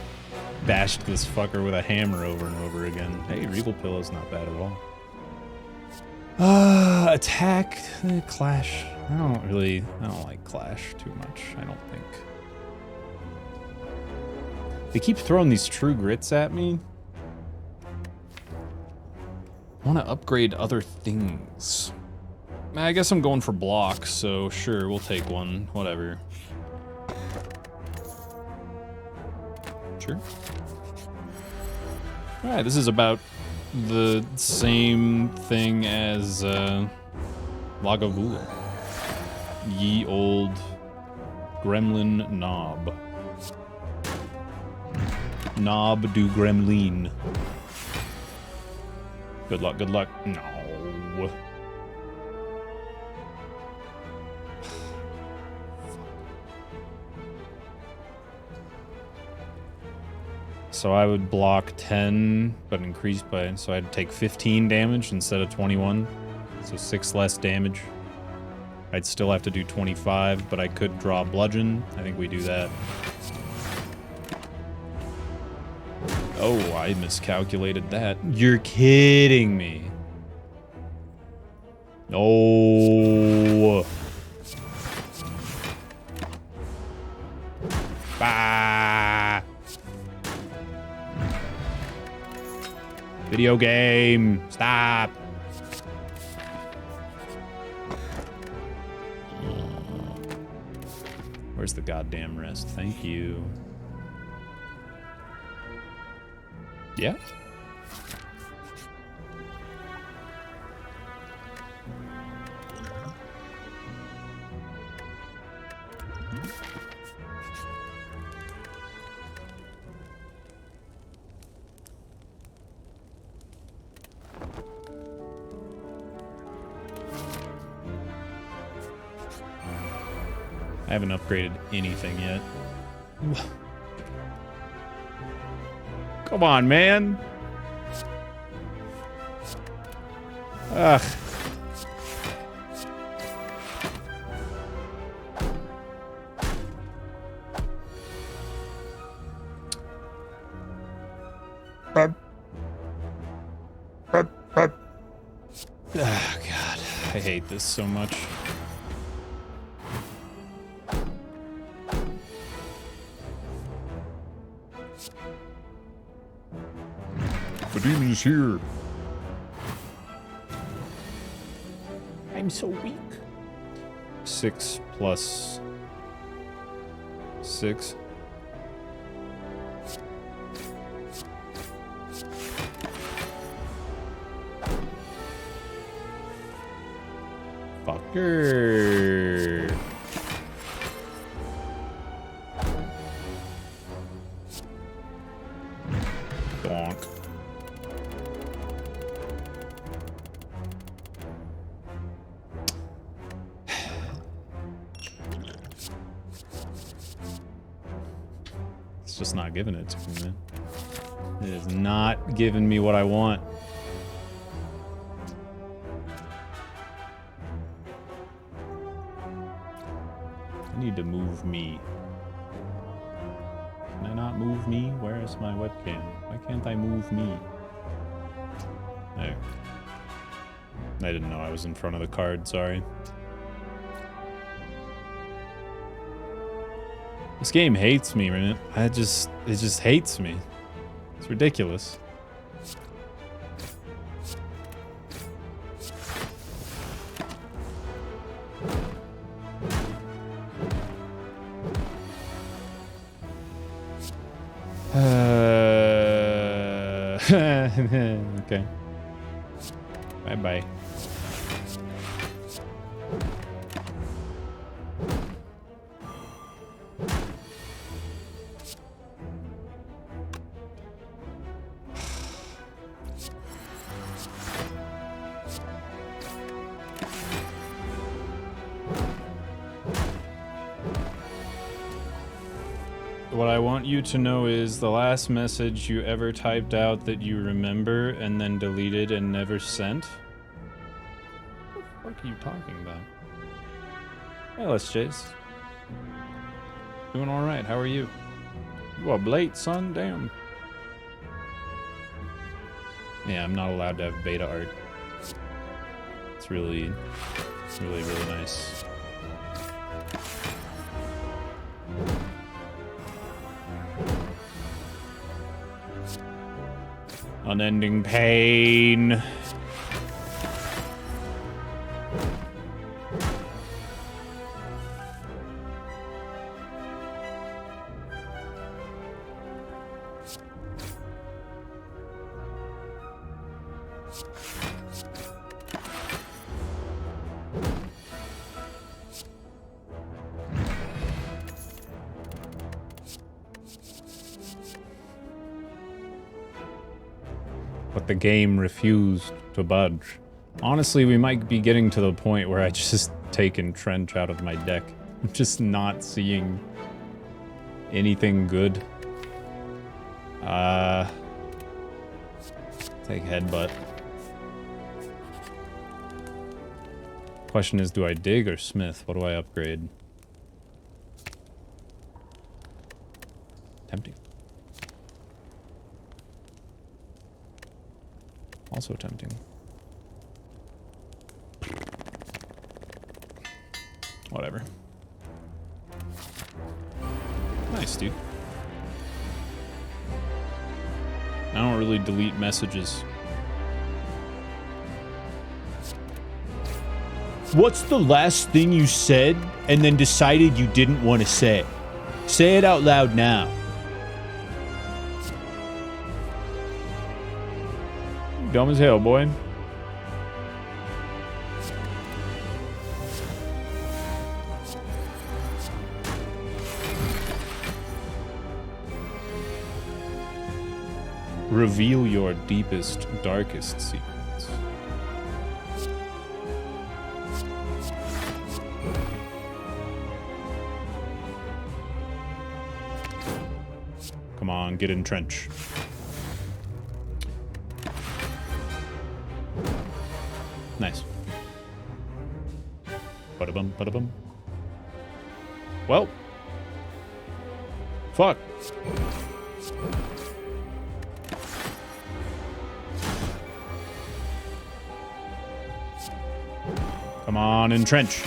bashed this fucker with a hammer over and over again. Hey, Regal Pillow's not bad at all. Attack, Clash. I don't like Clash too much, I don't think. They keep throwing these True Grits at me. I want to upgrade other things. I guess I'm going for blocks, so sure, we'll take one, whatever. Sure. Alright, this is about the same thing as Lagavula. Ye old gremlin knob. Knob du gremlin. Good luck, good luck. No. So I would block 10, but increase by, so I'd take 15 damage instead of 21. So 6 less damage. I'd still have to do 25, but I could draw Bludgeon. I think we do that. Oh, I miscalculated that. You're kidding me. Oh. Bah. Video game. Stop. Where's the goddamn rest? Thank you. Yeah. I haven't upgraded anything yet. Come on, man. Ugh. Oh, God. I hate this so much. The demon is here. I'm so weak. 6 plus 6. Fucker. Donk. It's just not giving it to me, man. It is not giving me what I want. I need to move me. Can I not move me? Where is my webcam? Why can't I move me? There. I didn't know I was in front of the card, sorry. This game hates me, man. It just hates me. It's ridiculous. Okay. Bye-bye. What I want you to know is the last message you ever typed out that you remember and then deleted and never sent? What the fuck are you talking about? Hey, let's Chase. Doing alright, how are you? You up late, son? Damn. Yeah, I'm not allowed to have beta art. It's really nice. Unending pain. But the game refused to budge. Honestly, we might be getting to the point where I just taken Trench out of my deck. I'm just not seeing anything good. Take Headbutt. Question is, do I dig or Smith? What do I upgrade? Tempting. Also tempting. Whatever. Nice, dude. I don't really delete messages. What's the last thing you said and then decided you didn't want to say? Say it out loud now. Dumb as hell, boy. Reveal your deepest, darkest secrets. Come on, get in trench. Nice. Bada-bum, bada-bum. Well. Fuck. Come on, entrench.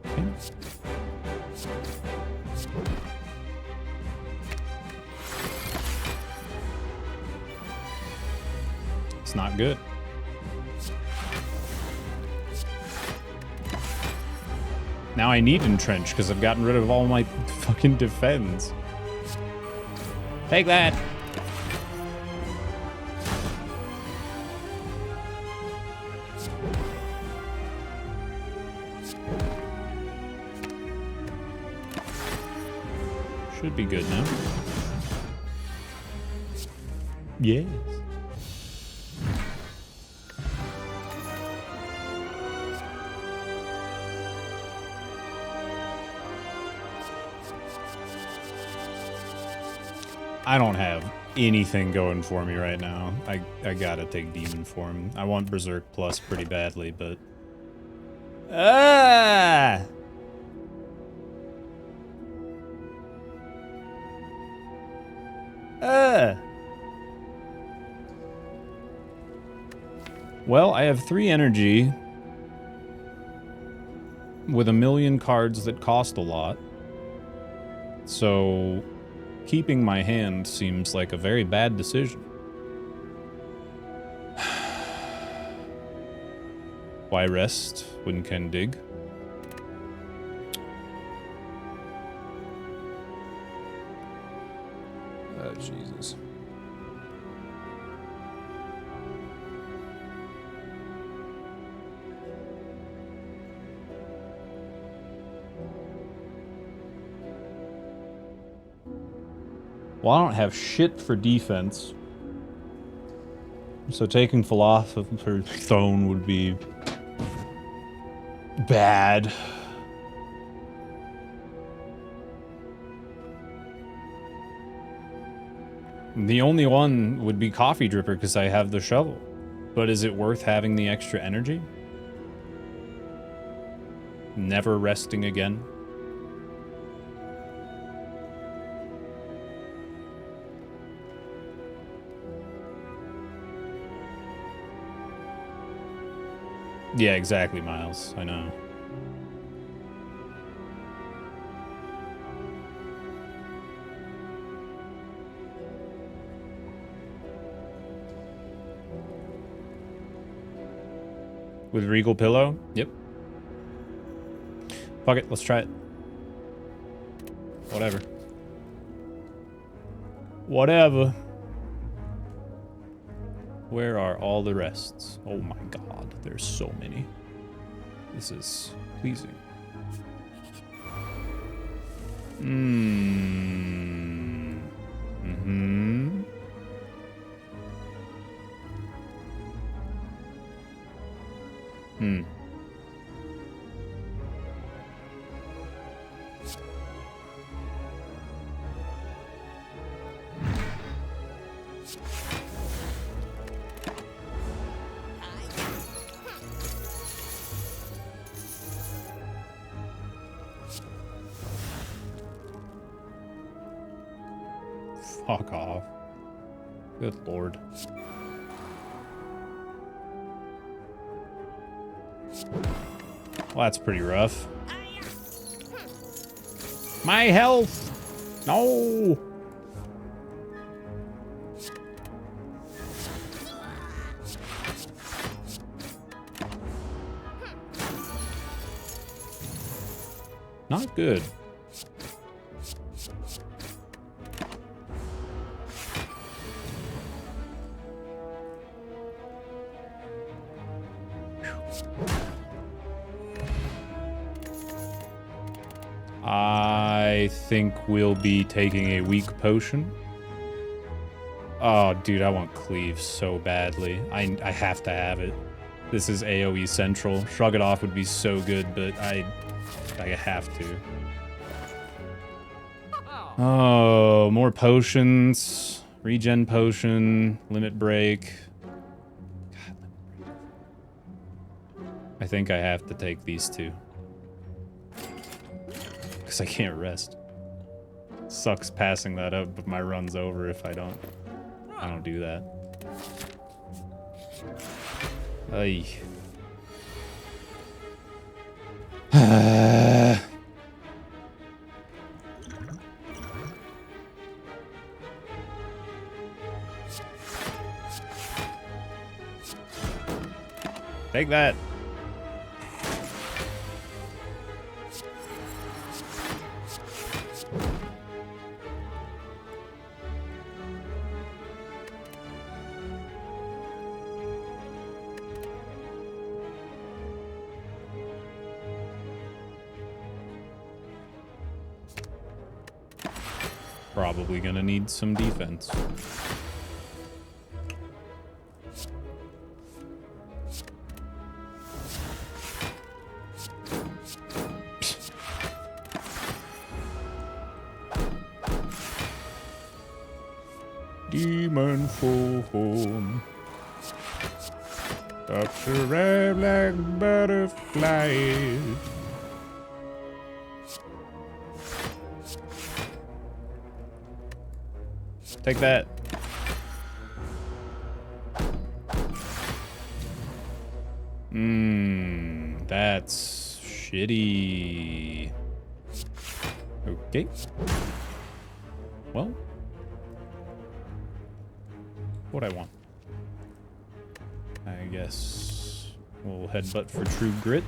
Okay. It's not good. Now I need entrench because I've gotten rid of all my fucking defense. Take that. Should be good now. Yes. I don't have anything going for me right now. I gotta take demon form. I want berserk plus pretty badly, but well, I have 3 energy with 1,000,000 cards that cost a lot. So keeping my hand seems like a very bad decision. Why rest when can dig? Oh, Jesus. Well, I don't have shit for defense. So taking Philosopher's Stone would be bad. The only one would be Coffee Dripper because I have the shovel. But is it worth having the extra energy? Never resting again? Yeah, exactly, Miles. I know. With Regal Pillow? Yep. Fuck it, let's try it. Whatever. Whatever. Where are all the rests? Oh my god, there's so many. This is pleasing. Fuck off. Good lord. Well, that's pretty rough. My health! No! Not good. I think we'll be taking a weak potion. Oh, dude, I want Cleave so badly. I have to have it. This is AoE central. Shrug it off would be so good, but I have to. Oh, more potions. Regen potion. Limit break. God, I think I have to take these two. Because I can't rest. Sucks passing that up, but my run's over if I don't do that. Ay. Take that. Probably gonna need some defense. Demon form. Up to red like butterflies. Take that. That's shitty. Okay. Well. What I want. I guess we'll headbutt for true grit.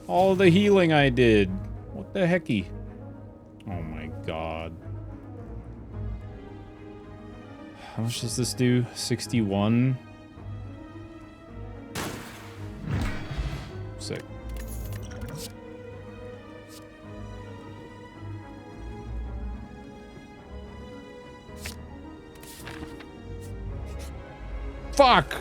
All the healing I did. What the hecky? Oh my god. How much does this do? 61? Sick. Fuck!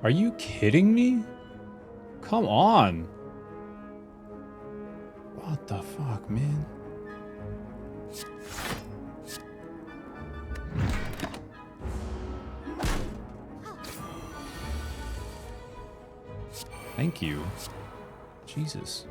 Are you kidding me? Come on. What the fuck, man? Thank you. Jesus.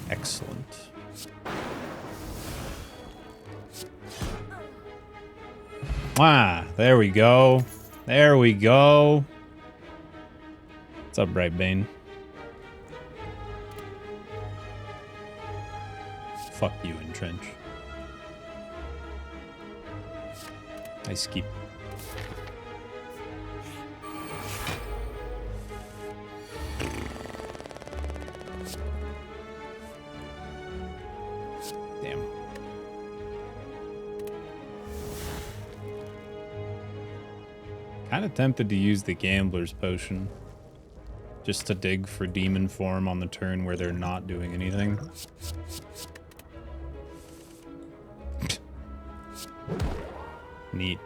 Excellent. Ah, there we go. There we go. What's up, Brightbane? Fuck you, Entrench. I skip. Damn. Kind of tempted to use the Gambler's Potion. Just to dig for demon form on the turn where they're not doing anything. Neat.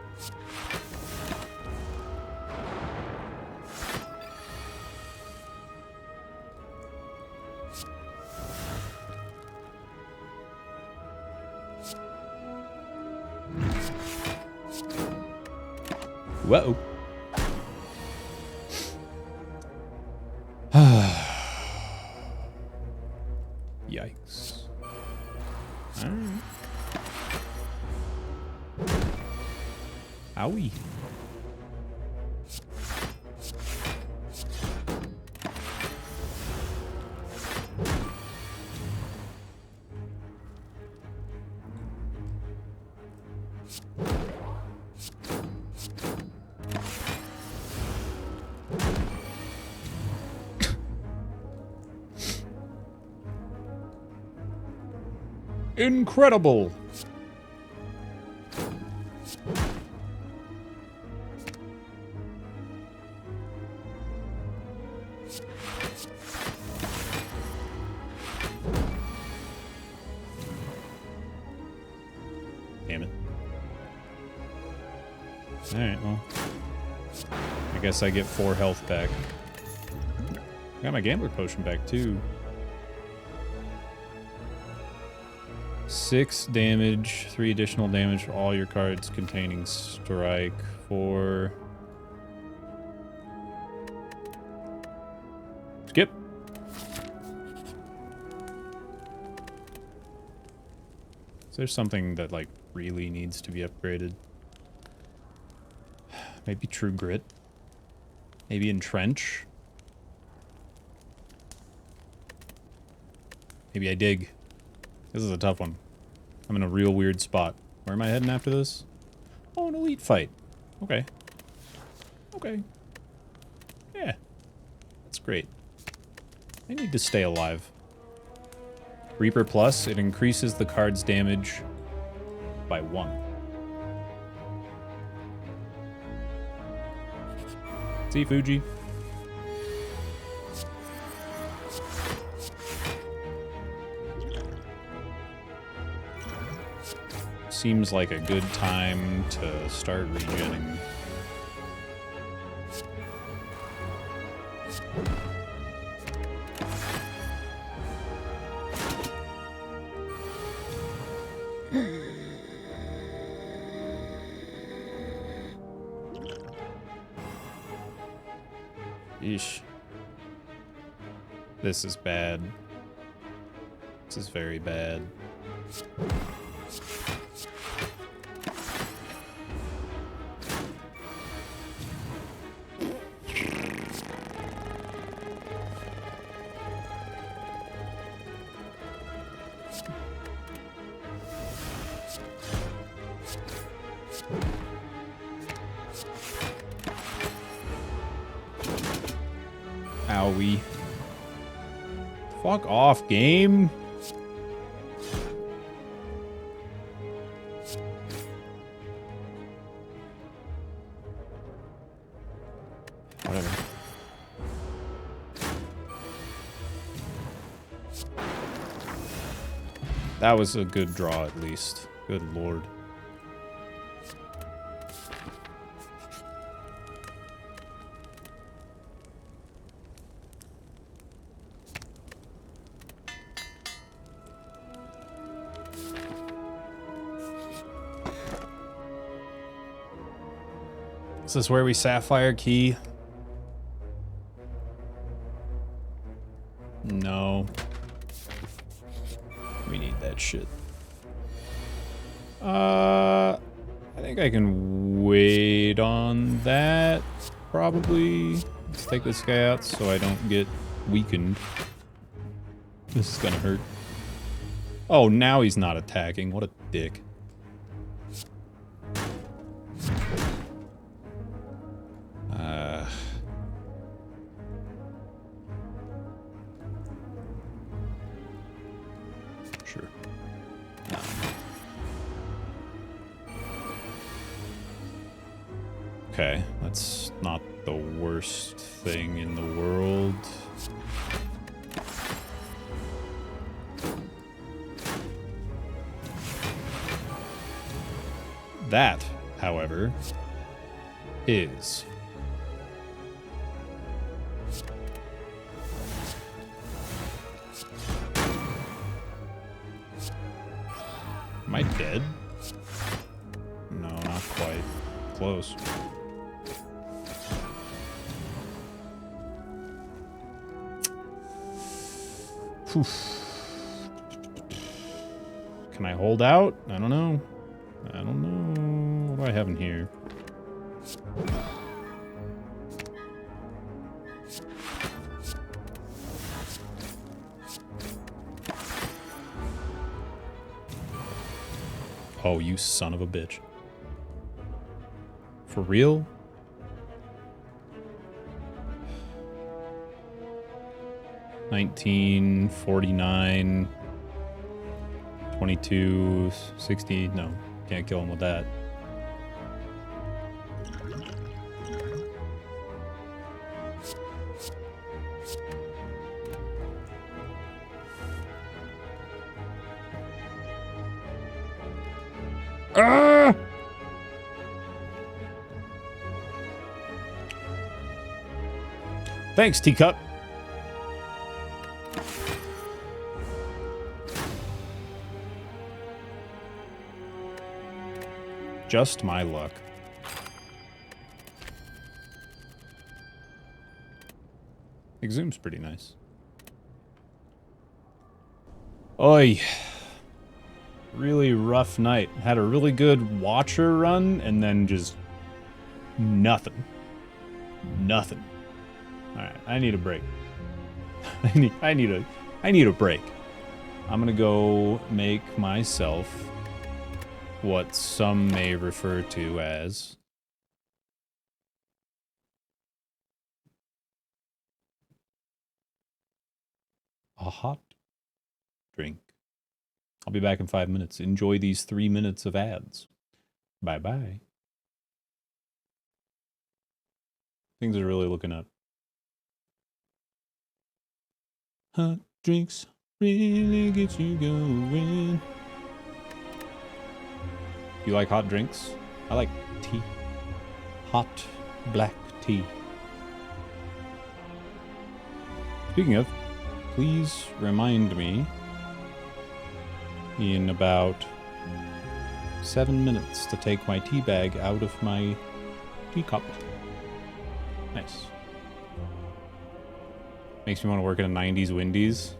Whoa. Yikes. Alright. Owie. Incredible. Damn it. Alright, well. I guess I get 4 health back. Got my gambler potion back too. 6 damage, 3 additional damage for all your cards containing strike. 4. Skip. Is there something that, like, really needs to be upgraded? Maybe True Grit? Maybe Entrench? Maybe I Dig. This is a tough one. I'm in a real weird spot. Where am I heading after this? Oh, an elite fight. Okay. Okay. Yeah. That's great. I need to stay alive. Reaper Plus, it increases the card's damage by 1. See, Fuji? Seems like a good time to start regenning. Eesh. This is bad. This is very bad. Owie. Fuck off, game. Whatever. That was a good draw, at least. Good lord. Is this where we Sapphire Key? No. We need that shit. I think I can wait on that, probably. Let's take this guy out so I don't get weakened. This is gonna hurt. Oh, now he's not attacking. What a dick. Sure. Okay, that's not the worst thing in the world. That however, is... Am I dead? No, not quite. Close. Oof. Can I hold out? I don't know. I don't know. What do I have in here? Oh, you son of a bitch. For real? $19.49 $22.60. No, can't kill him with that. Ah! Thanks, teacup. Just my luck. Exhum's pretty nice. Oi. Really rough night. Had a really good watcher run and then just nothing. Nothing. Alright, I need a break. I need a break. I'm gonna go make myself what some may refer to as a hot drink. I'll be back in 5 minutes. Enjoy these 3 minutes of ads. Bye-bye. Things are really looking up. Hot drinks really get you going. You like hot drinks? I like tea. Hot black tea. Speaking of, please remind me in about 7 minutes to take my tea bag out of my teacup. Nice. Makes me want to work at a 90s Wendy's.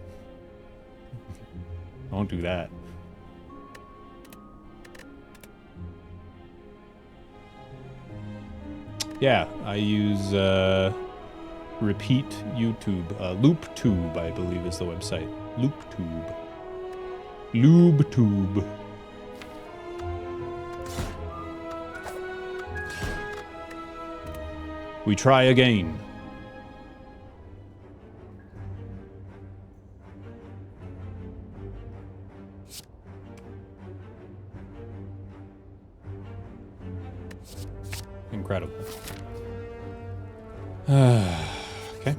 I won't do that. Yeah, I use Repeat YouTube. LoopTube, I believe is the website. LoopTube. LubeTube. We try again. Incredible. Okay.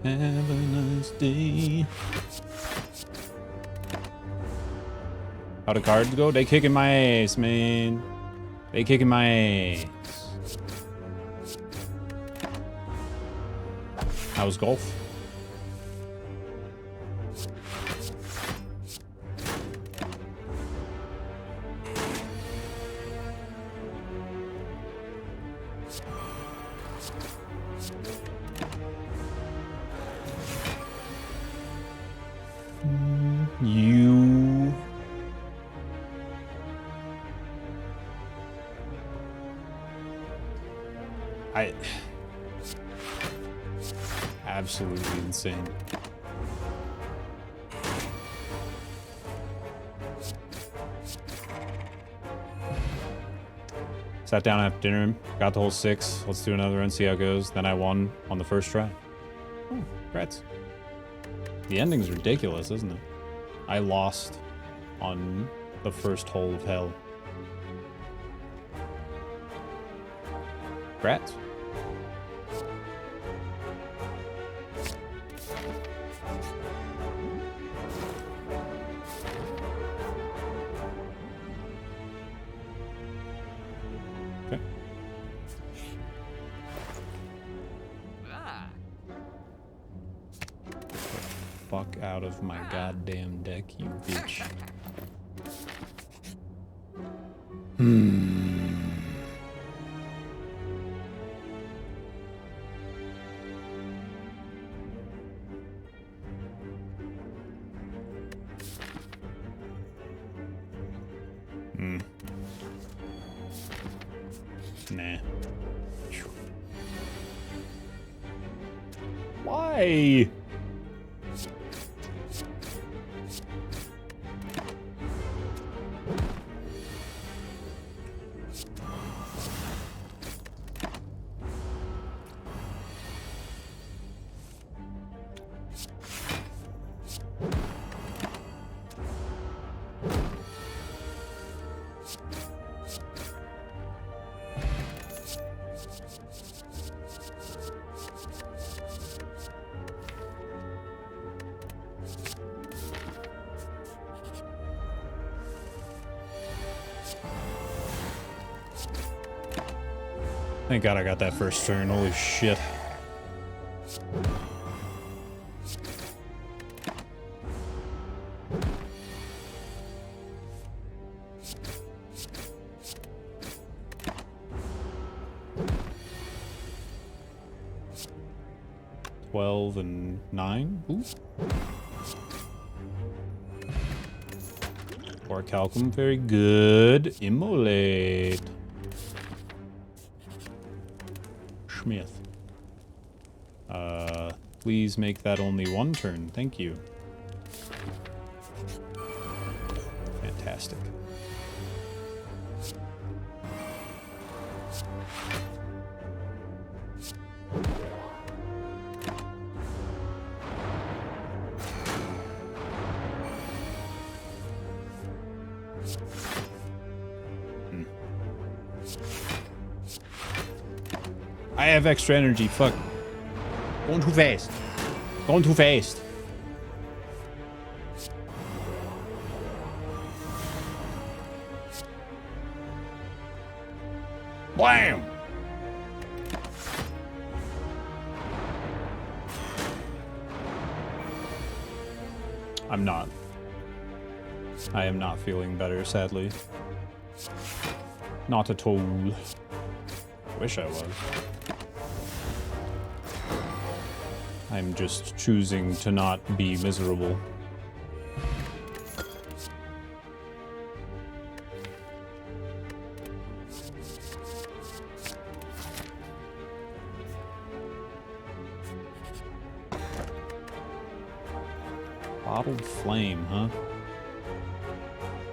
Have a nice day. How the cards go? They kicking my ass, man. They kicking my ass. How's golf? You... Absolutely insane. Sat down after dinner, got the whole 6. Let's do another run, see how it goes. Then I won on the first try. Oh, congrats. The ending's ridiculous, isn't it? I lost on the first hole of hell. Congrats. Okay. Get the fuck out of my goddamn deck, you bitch. Nah. Why? Thank God I got that first turn. Holy shit. $12 and $9. Ooh. Orichalcum, very good. Immolate. Smith. Please make that only one turn. Thank you. Fantastic. I have extra energy, fuck. Going too fast. Going too fast. Blam! I'm not. I am not feeling better, sadly. Not at all. Wish I was. I'm just choosing to not be miserable. Bottled Flame, huh?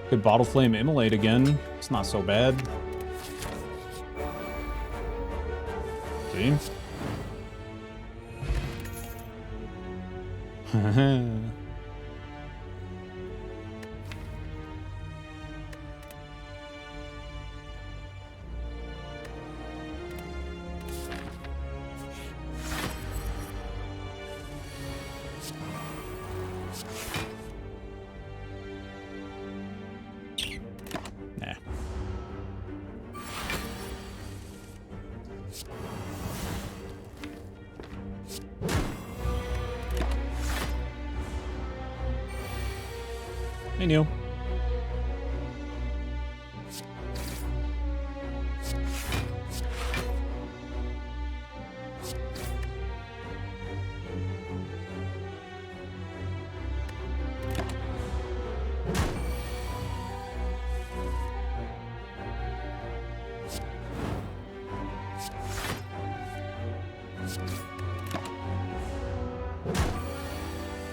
Could Bottled Flame Immolate again. It's not so bad. See? Nah. Hey, Neil.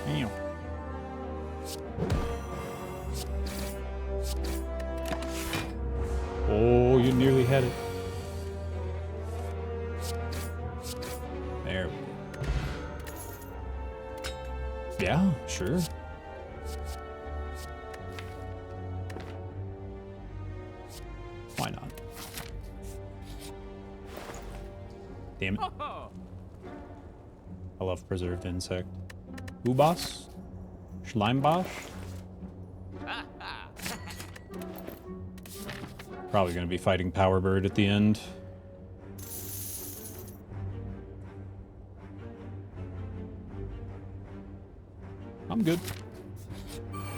Neil. Oh, you nearly had it. There we go. Yeah, sure. Why not? Damn it. I love preserved insect. Ubas? Schleimbosch? Probably going to be fighting Power Bird at the end. I'm good.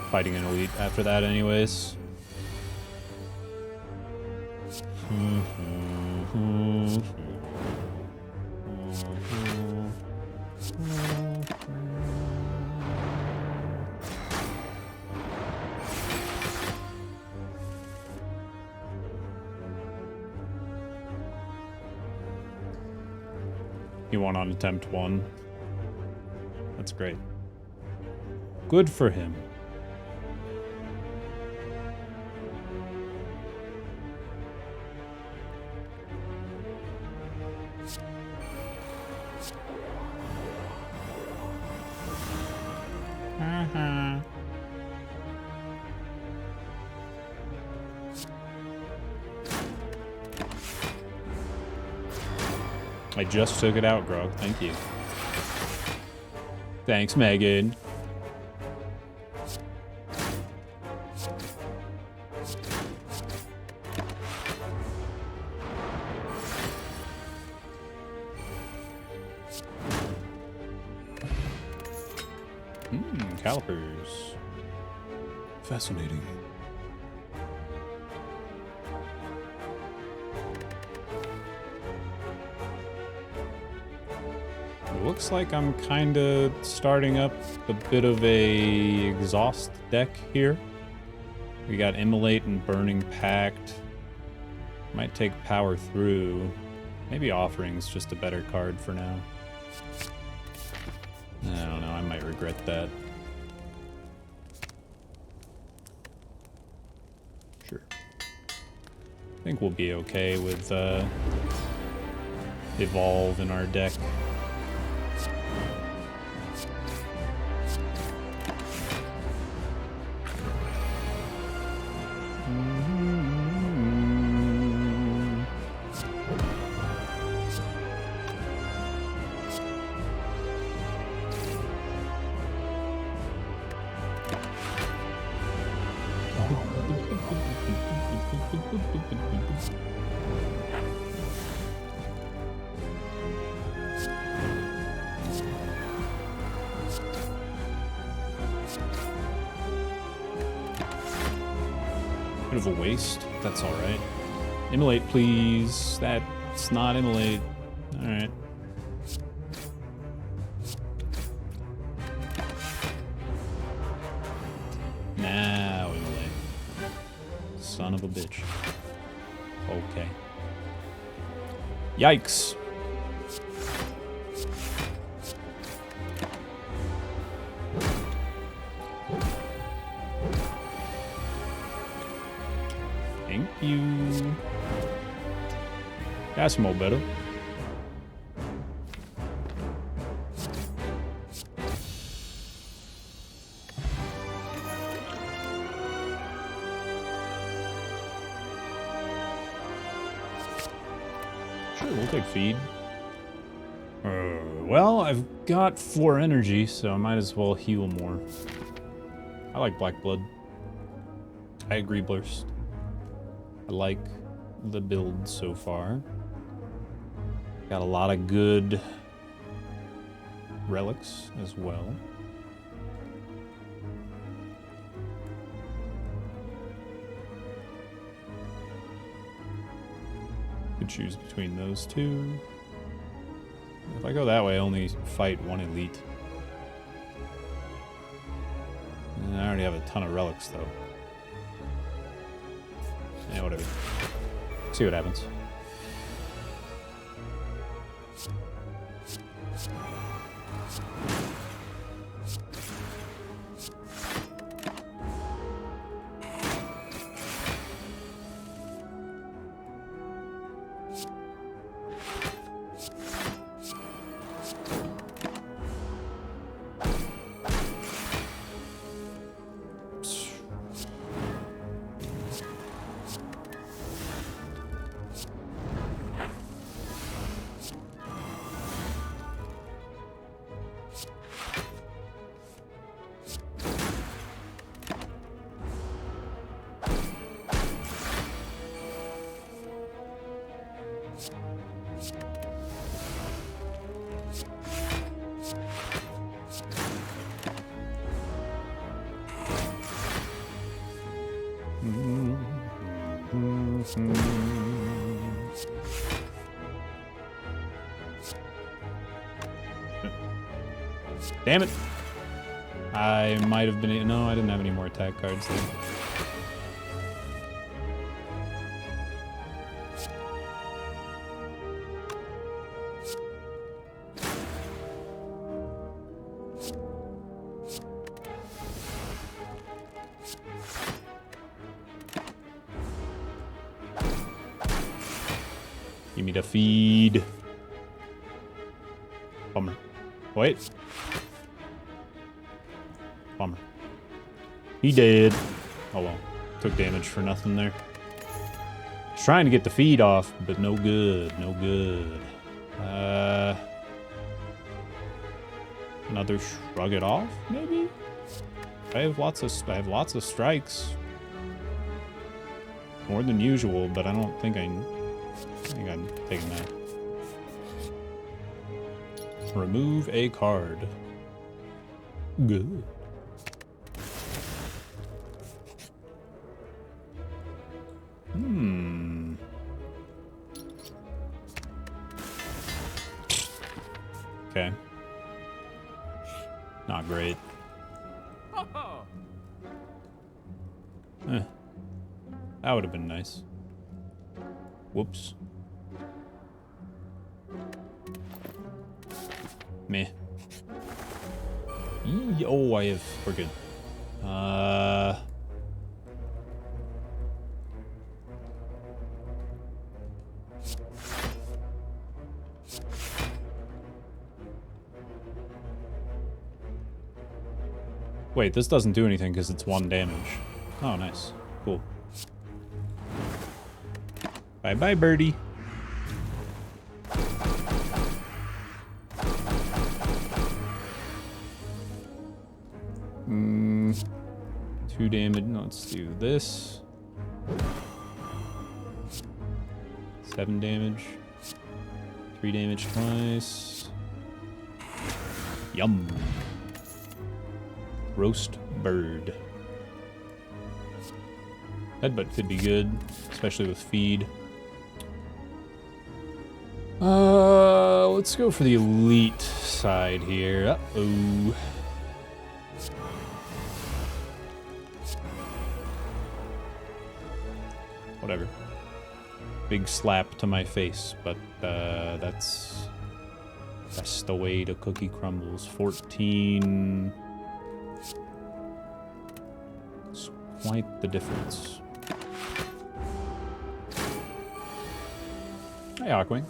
Fighting an elite after that anyways. He won on attempt 1. That's great. Good for him. I just took it out, Grog. Thank you. Thanks, Megan. Calipers. Fascinating. Looks like I'm kind of starting up a bit of a exhaust deck here. We got Immolate and Burning Pact. Might take Power Through. Maybe Offering's just a better card for now. I don't know, I might regret that. Sure. I think we'll be okay with Evolve in our deck. Bit of a waste. That's all right. Immolate, please. That's not Immolate. All right. Now Immolate. Son of a bitch. Okay. Yikes. Thank you. That's more better. Sure, we'll take feed. Well, I've got 4 energy, so I might as well heal more. I like Black Blood. I agree, Blurst. I like the build so far. Got a lot of good relics as well. Could choose between those two. If I go that way, I only fight 1 elite. And I already have a ton of relics, though. Yeah, whatever. See what happens. Damn it! I might have been... No, I didn't have any more attack cards there. Give me the feed. Bummer. Wait. Bummer. He did. Oh well. Took damage for nothing there. Was trying to get the feed off, but no good. No good. Another shrug it off, maybe? I have lots of strikes. More than usual, but I don't think I'm taking that. Remove a card. Good. Okay. Not great. That would have been nice. Whoops. Meh. Oh, we're good. Wait, this doesn't do anything because it's 1 damage. Oh, nice. Cool. Bye-bye, birdie. Two damage. Let's do this. 7 damage. 3 damage twice. Yum. Roast bird. Headbutt could be good, especially with feed. Let's go for the elite side here. Uh-oh. Whatever. Big slap to my face, but that's the way the cookie crumbles. 14. It's quite the difference. Hey, Aquing.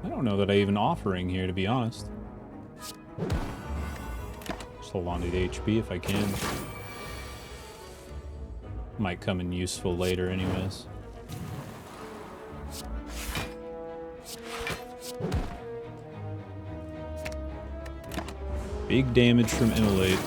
I don't know that I even offering here, to be honest. Just hold on to the HP if I can. Might come in useful later anyways. Big damage from Immolate.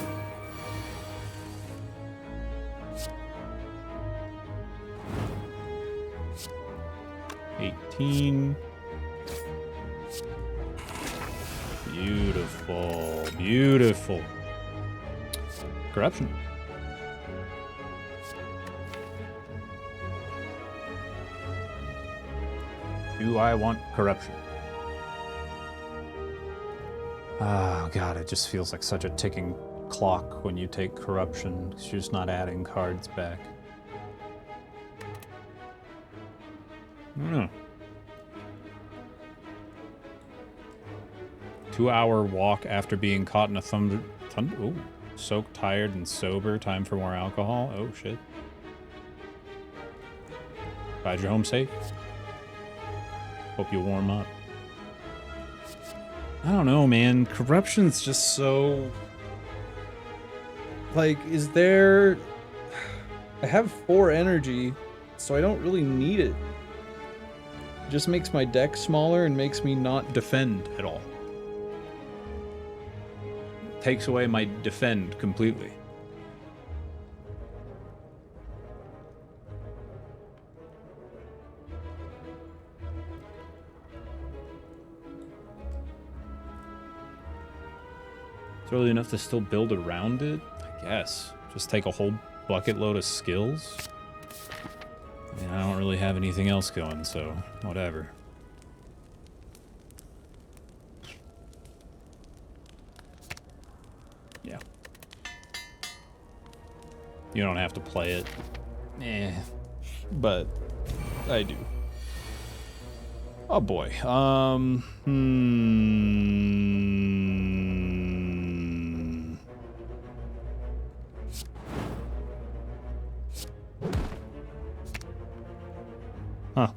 Beautiful, beautiful. Corruption. Do I want corruption? Oh god, it just feels like such a ticking clock when you take corruption, because you're just not adding cards back. I don't know. 2-hour walk after being caught in a thunder. Ooh, soaked, tired, and sober. Time for more alcohol. Oh shit. Glad you're home safe. Hope you warm up. I don't know, man. Corruption's just so... Like, is there... I have 4 energy, so I don't really need it. It just makes my deck smaller and makes me not defend at all. Takes away my defend completely. It's early enough to still build around it? I guess. Just take a whole bucket load of skills? I mean, I don't really have anything else going, so whatever. Yeah. You don't have to play it. Eh. But I do. Oh boy. Huh.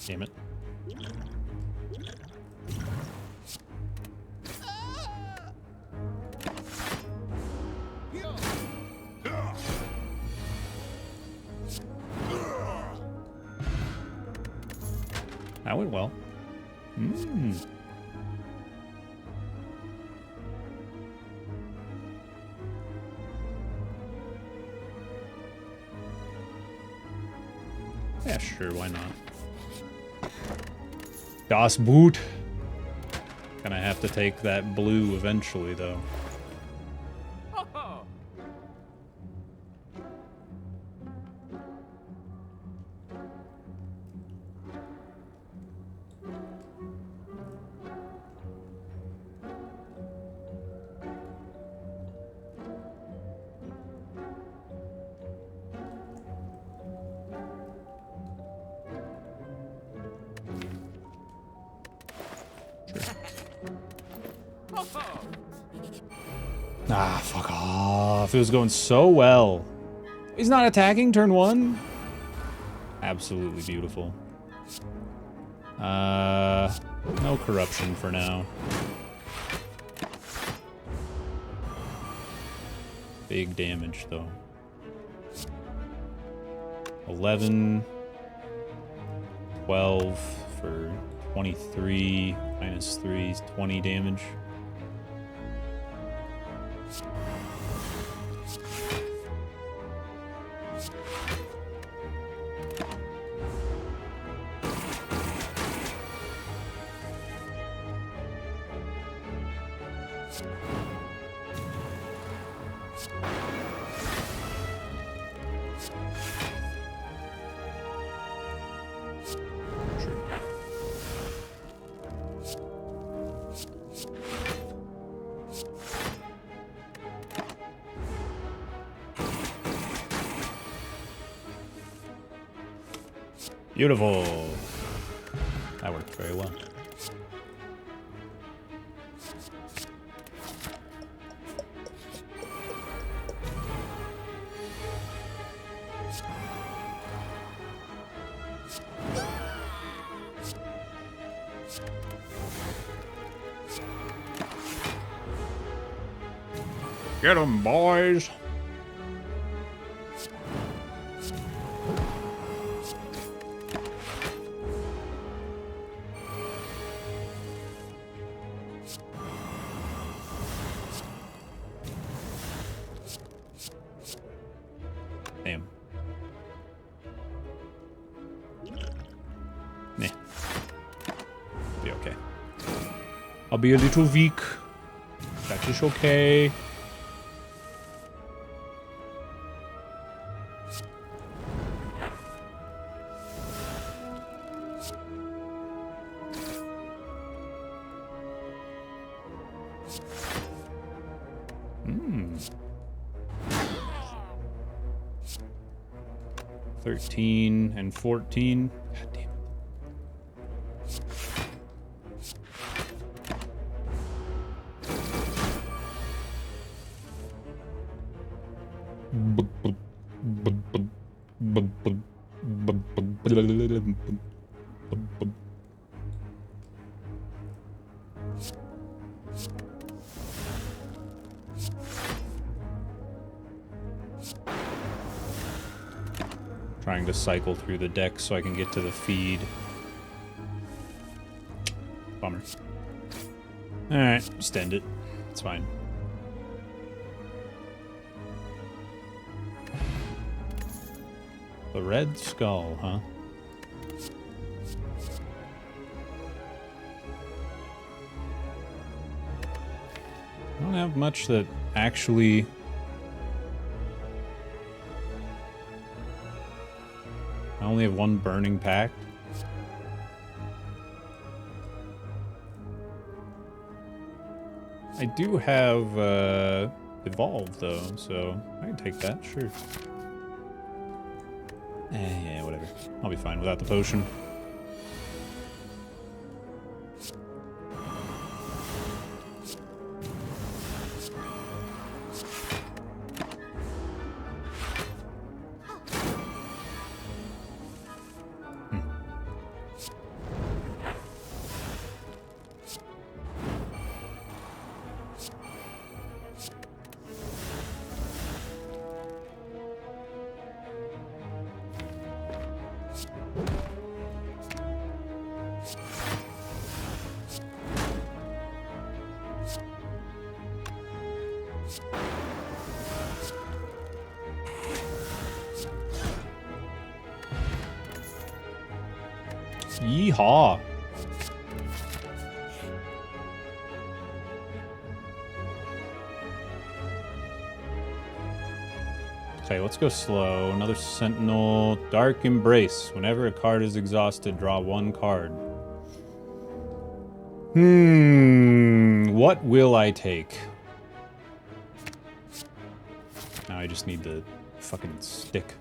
Damn it. That went well. Yeah, sure, why not? Das Boot. Gonna have to take that blue eventually, though. Ah, fuck off. It was going so well. He's not attacking turn 1? Absolutely beautiful. No corruption for now. Big damage, though. 11, 12 for 23, minus 3 is 20 damage. Beautiful. That worked very well. Get 'em, boys. Damn. Nah. Be okay. I'll be a little weak. That is okay. Hmm. 13 and 14. God damn it. Trying to cycle through the deck so I can get to the feed. Bummer. Alright, just end it. It's fine. The Red Skull, huh? I don't have much that actually... I only have one burning pact. I do have evolve though, so I can take that, sure. Yeah, whatever. I'll be fine without the potion. Yeehaw! Okay, let's go slow. Another Sentinel. Dark Embrace. Whenever a card is exhausted, draw one card. What will I take? Now I just need the fucking stick.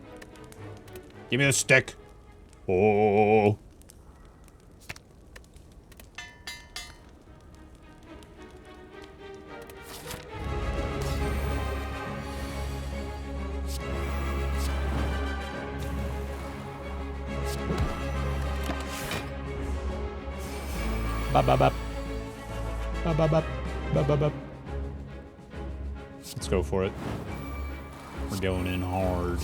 Give me the stick! Oh! Let's go for it. We're going in hard.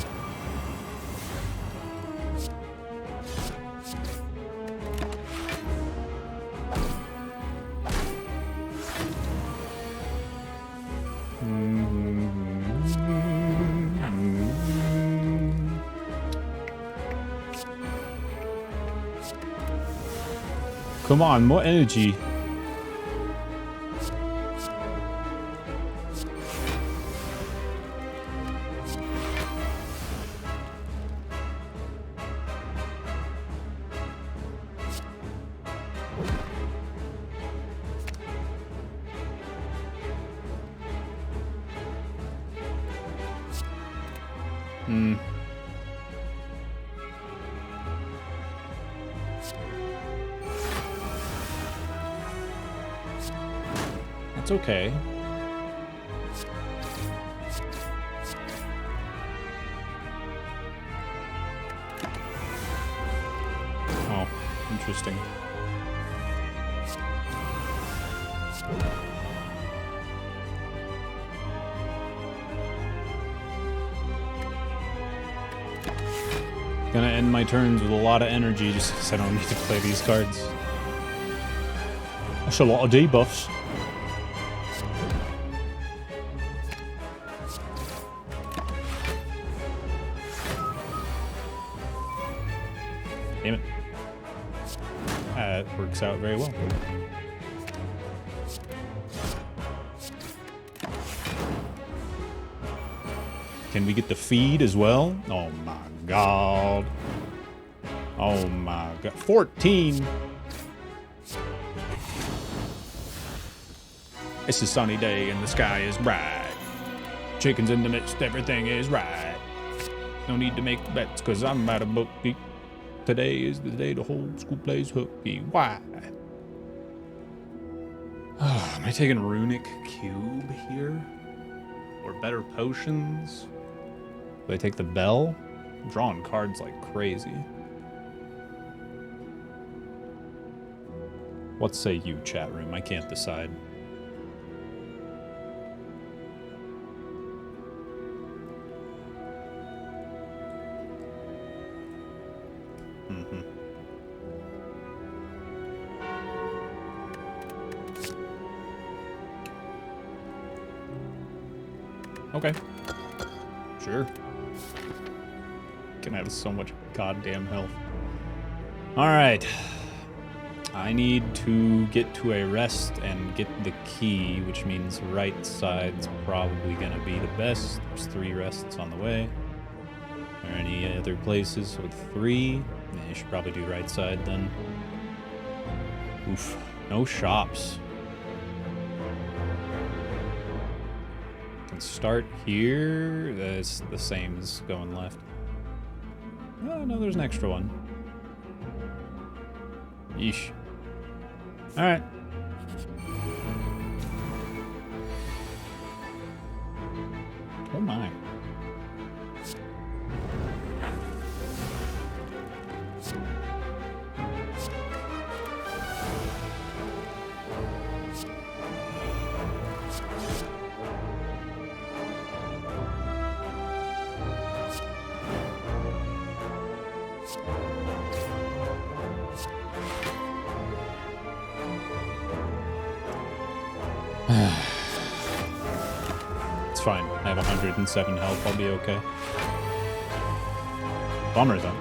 Come on, more energy. It's okay. Oh, interesting. Gonna end my turns with a lot of energy just because I don't need to play these cards. That's a lot of debuffs. Damn it. That works out very well. Can we get the feed as well? Oh my god. Oh my god. 14! It's a sunny day and the sky is bright. Chickens in the midst, everything is right. No need to make bets cause I'm out of bookie. Today is the day the whole school plays hooky. Why? Am I taking Runic Cube here? Or better potions? Do I take the bell? I'm drawing cards like crazy. What say you, chat room? I can't decide. Okay. Sure. Can have so much goddamn health. Alright. I need to get to a rest and get the key, which means right side's probably gonna be the best. There's 3 rests on the way. Are there any other places with 3? Yeah, you should probably do right side then. Oof. No shops. Can start here. That's the same as going left. Oh, no, there's an extra one. Yeesh. Alright. Oh my. It's fine. I have 107 health. I'll be okay. Bummer, though.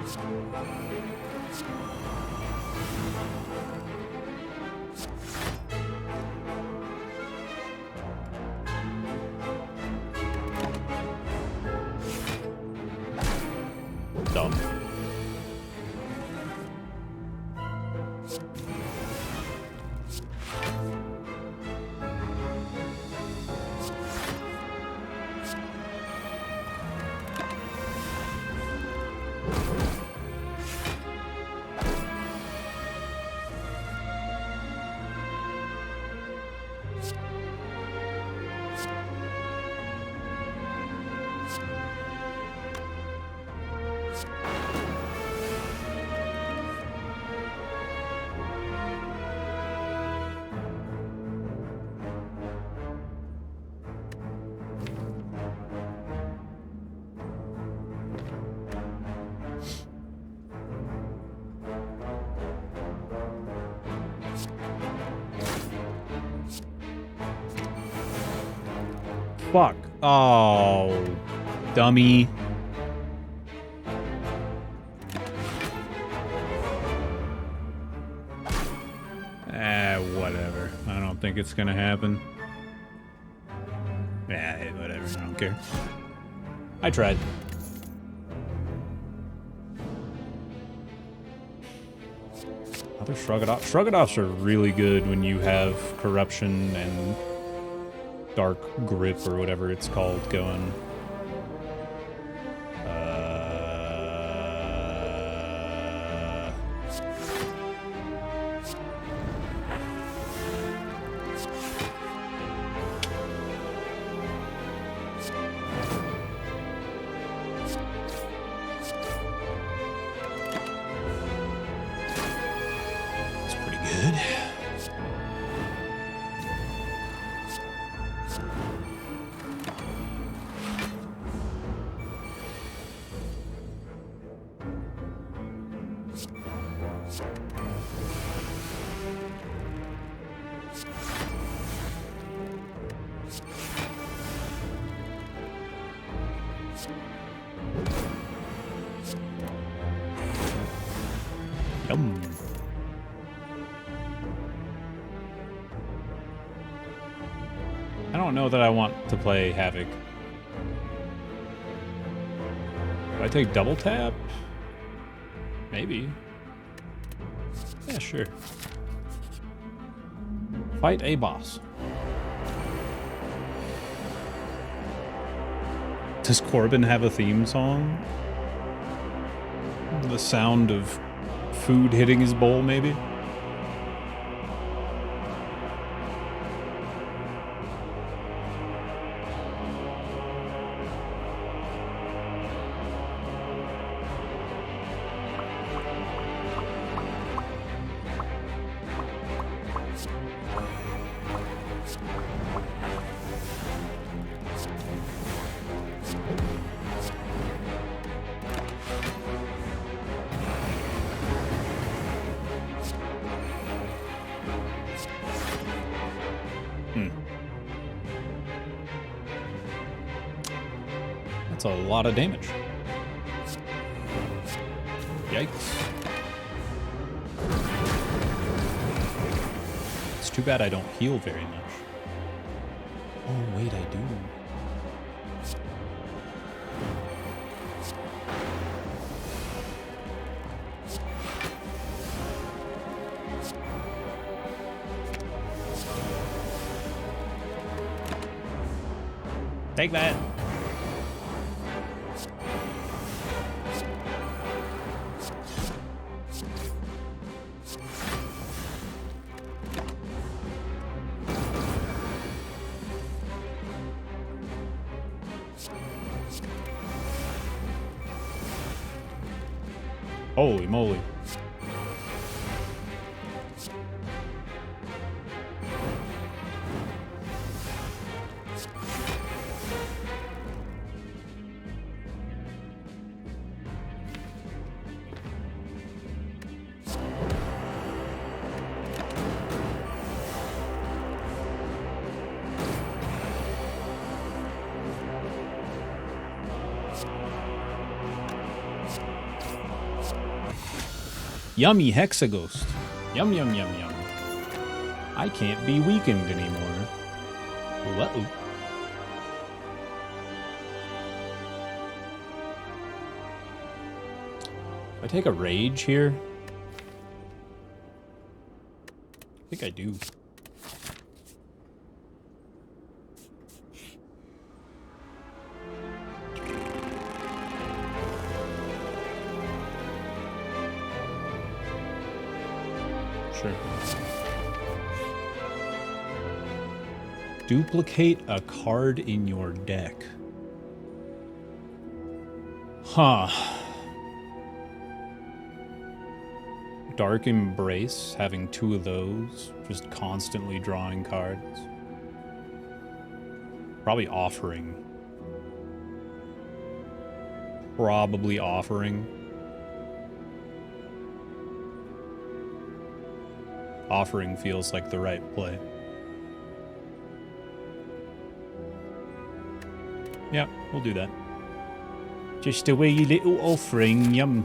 Dumb. Fuck. Oh, dummy. Whatever. I don't think it's gonna happen. Hey, whatever. I don't care. I tried. Other Shrug-it-off. Shrug-it-offs are really good when you have corruption and dark grip or whatever it's called going. It's pretty good. Yum. I don't know that I want to play Havoc. Do I take double tap? Maybe. Yeah, sure. Fight a boss. Does Corbin have a theme song? The sound of food hitting his bowl, maybe? That's a lot of damage. Yikes. too bad I don't heal very much. Oh, wait, I do. Take that. Holy moly. Yummy Hexaghost. Yum, yum, yum, yum. I can't be weakened anymore. Uh-oh. I take a rage here? I think I do. Sure. Duplicate a card in your deck. Huh. Dark Embrace, having 2 of those, just constantly drawing cards. Probably Offering. Probably Offering. Offering feels like the right play. Yeah, we'll do that. Just a wee little offering, yum.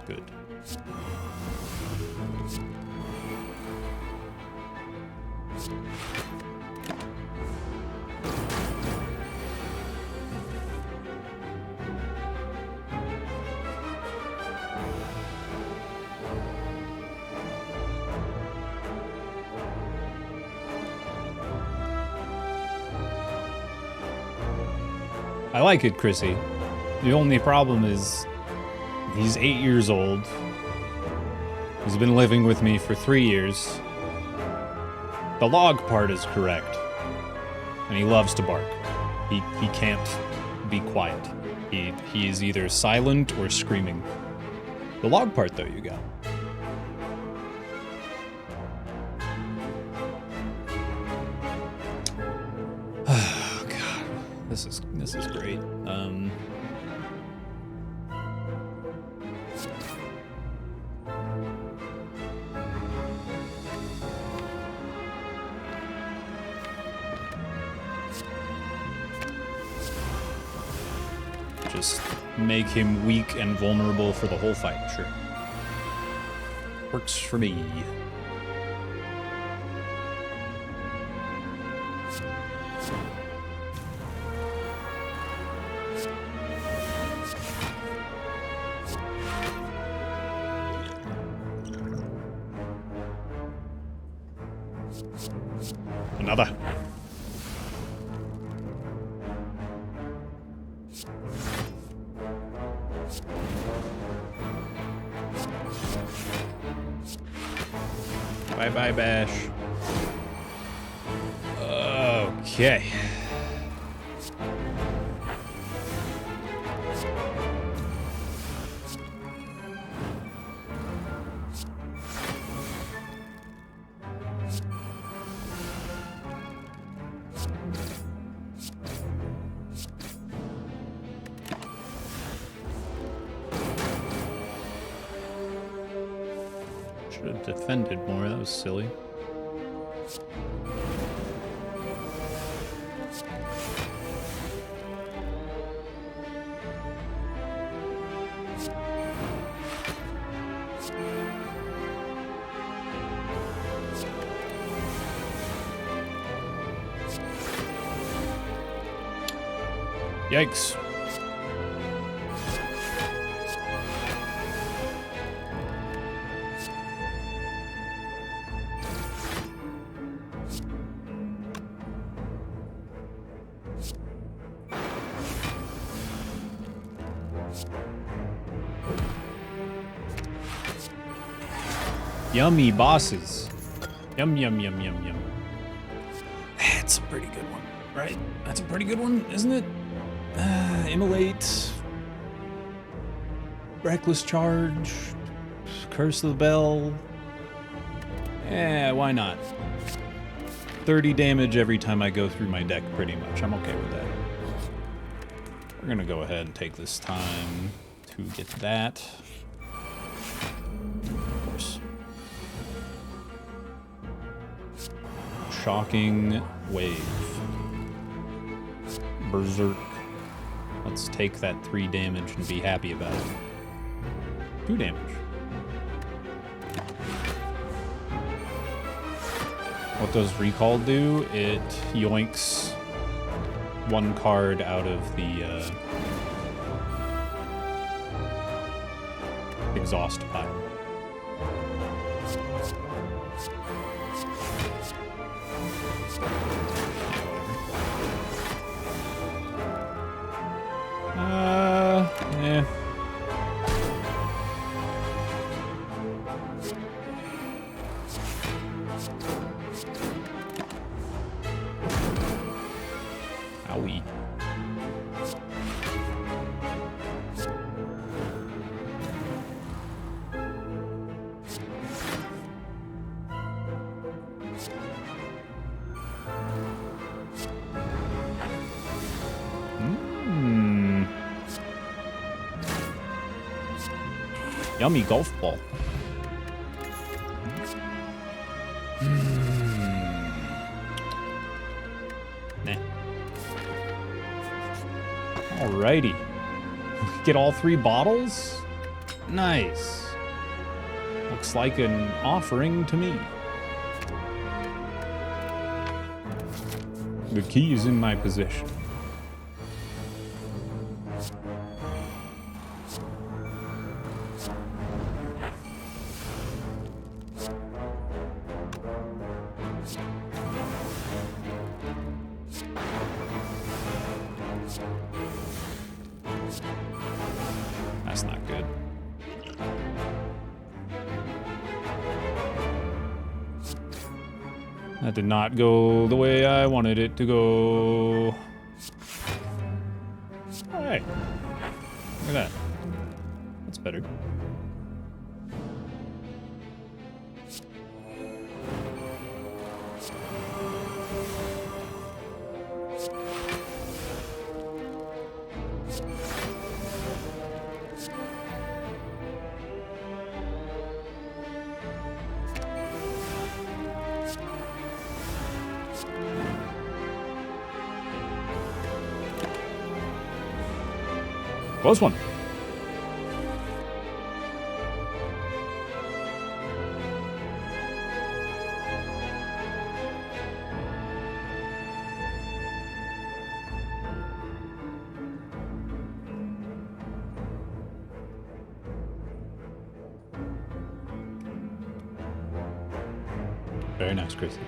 Good. I like it, Chrissy. The only problem is he's 8 years old. He's been living with me for 3 years. The log part is correct. And he loves to bark. He can't be quiet. He is either silent or screaming. The log part, though, you got. Oh, God. This is great. Just make him weak and vulnerable for the whole fight, sure. Works for me. Another. Bye-bye, Bash. Okay. Should have defended more, that was silly. Yikes. Yummy bosses. Yum, yum, yum, yum, yum. That's a pretty good one, right? That's a pretty good one, isn't it? Immolate. Reckless Charge. Curse of the Bell. Yeah, why not? 30 damage every time I go through my deck, pretty much. I'm okay with that. We're gonna go ahead and take this time to get that. Of course. Shocking Wave. Berserk. Let's take that 3 damage and be happy about it. 2 damage. What does Recall do? It yoinks 1 card out of the exhaust pile. Yeah. Owie. Yummy golf ball. Nah. Alrighty. Get all 3 bottles? Nice. Looks like an offering to me. The key is in my possession. That's not good. That did not go the way I wanted it to go. Alright. Look at that. That's better. Close one. Very nice, Chrissy.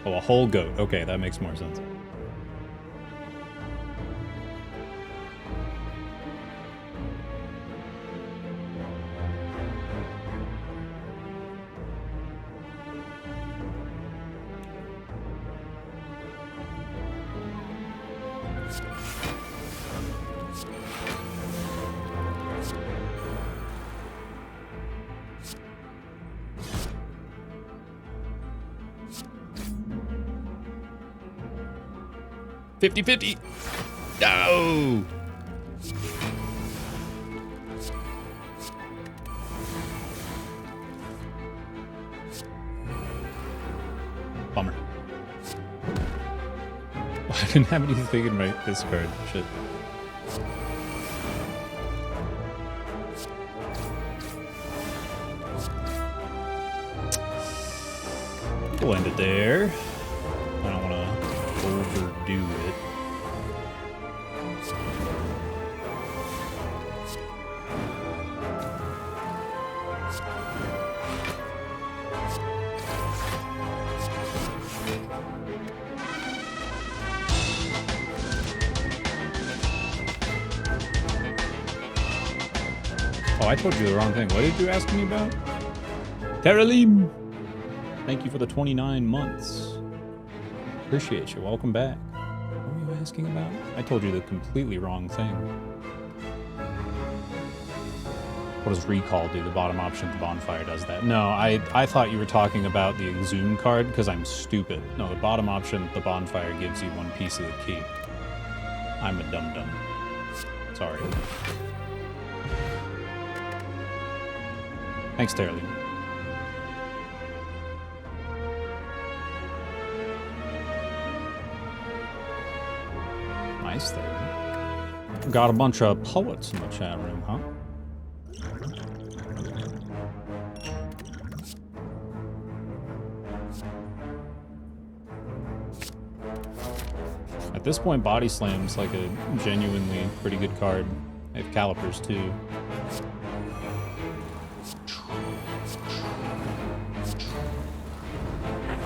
Oh, a whole goat. Okay, that makes more sense. $50-50. No. Bummer. I didn't have anything in my discard. Shit. We'll end it there. I don't want to overdo it. Oh, I told you the wrong thing. What did you ask me about? Teralim! Thank you for the 29 months. Appreciate you. Welcome back. What were you asking about? I told you the completely wrong thing. What does recall do? The bottom option of the bonfire does that. No, I thought you were talking about the exhume card because I'm stupid. No, the bottom option of the bonfire gives you one piece of the key. I'm a dum-dum. Sorry. Thanks, Terraline. Nice there. Got a bunch of poets in the chat room, huh? At this point, Body Slam's like a genuinely pretty good card. They have Calipers too.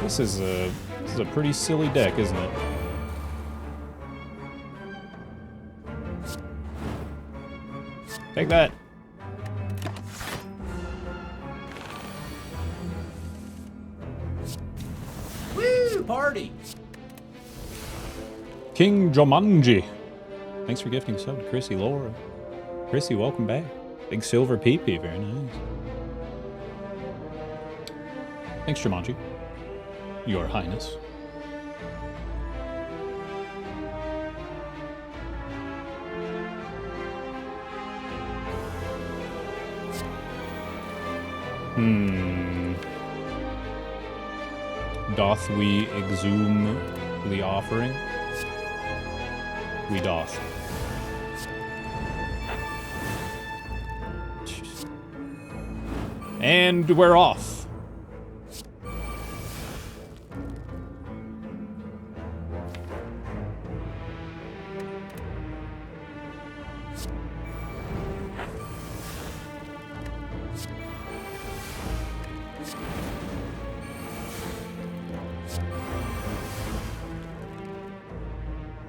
This is a pretty silly deck, isn't it? Take that. Woo! Party! King Jumanji. Thanks for gifting sub to Chrissy Laura. Chrissy, welcome back. Big silver PP, very nice. Thanks, Jumanji. Your Highness. Doth we exhume the offering? We doth. And we're off.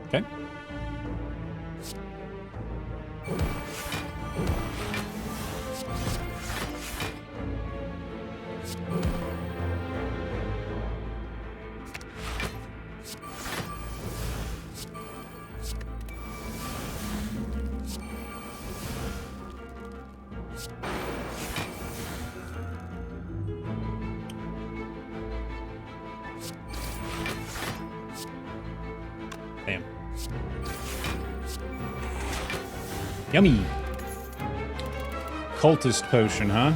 Okay. Bam. Yummy. Cultist potion, huh?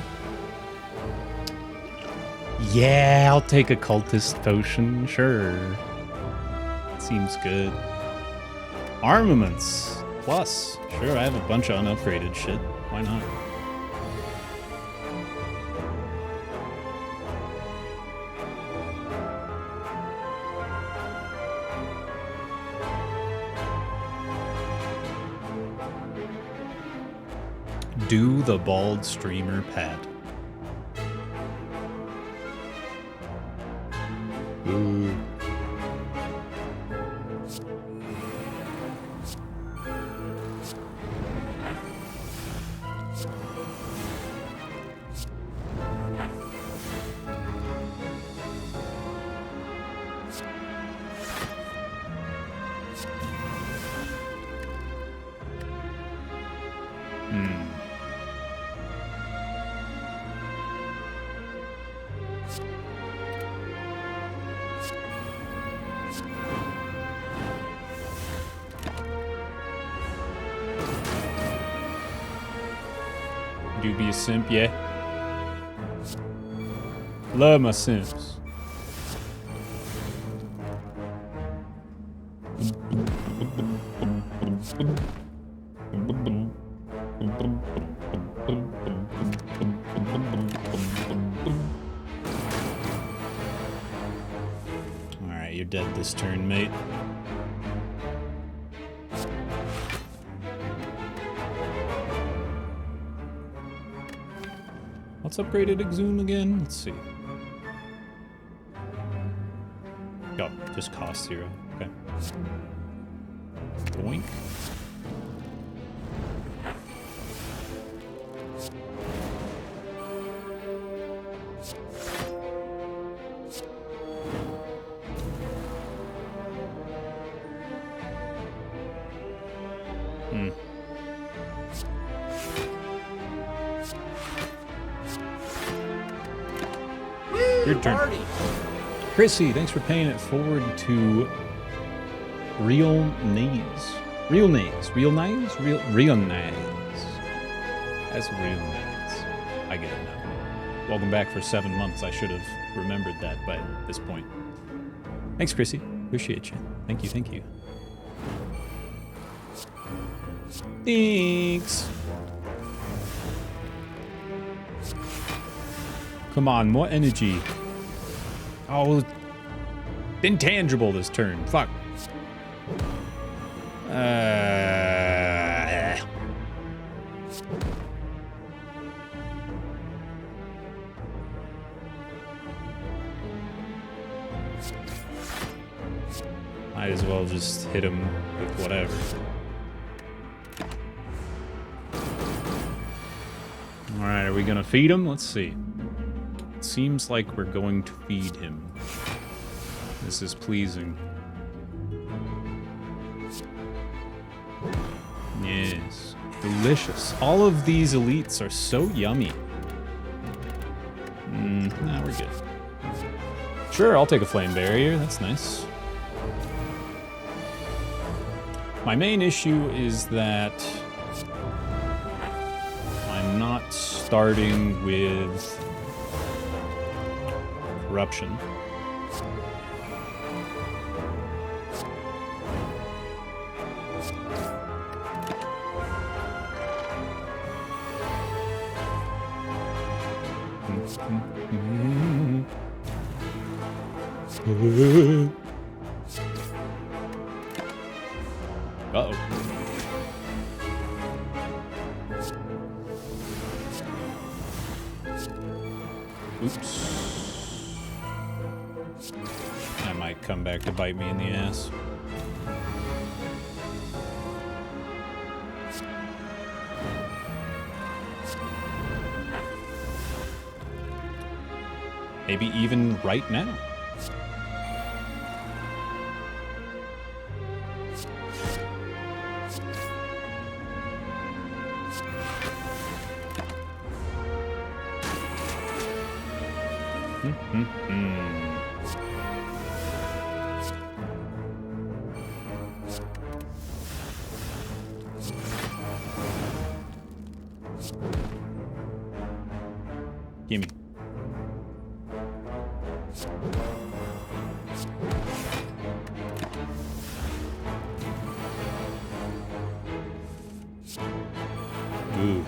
Yeah, I'll take a cultist potion, sure. Seems good. Armaments. Plus. Sure, I have a bunch of unupgraded shit. Why not? Do the bald streamer pat. Ooh. Do be a simp, yeah? Love my simps. Alright, you're dead this turn, mate. What's upgraded exhume again? Let's see. Oh, just cost 0. Okay. Doink. Your turn. Party. Chrissy, thanks for paying it forward to Real Nays. Real Nays. Real Nays? Real Nays. That's Real Nays. I get it now. Welcome back for 7 months. I should have remembered that by this point. Thanks, Chrissy. Appreciate you. Thank you, thank you. Thanks. Come on, more energy. Oh, intangible this turn. Fuck. Might as well just hit him with whatever. Alright, are we gonna feed him? Let's see. It seems like we're going to feed him. This is pleasing. Yes. Delicious. All of these elites are so yummy. Nah, we're good. Sure, I'll take a flame barrier. That's nice. My main issue is that I'm not starting with corruption. Uh-oh. Oops. That might come back to bite me in the ass. Maybe even right now. Gimme. Ooh.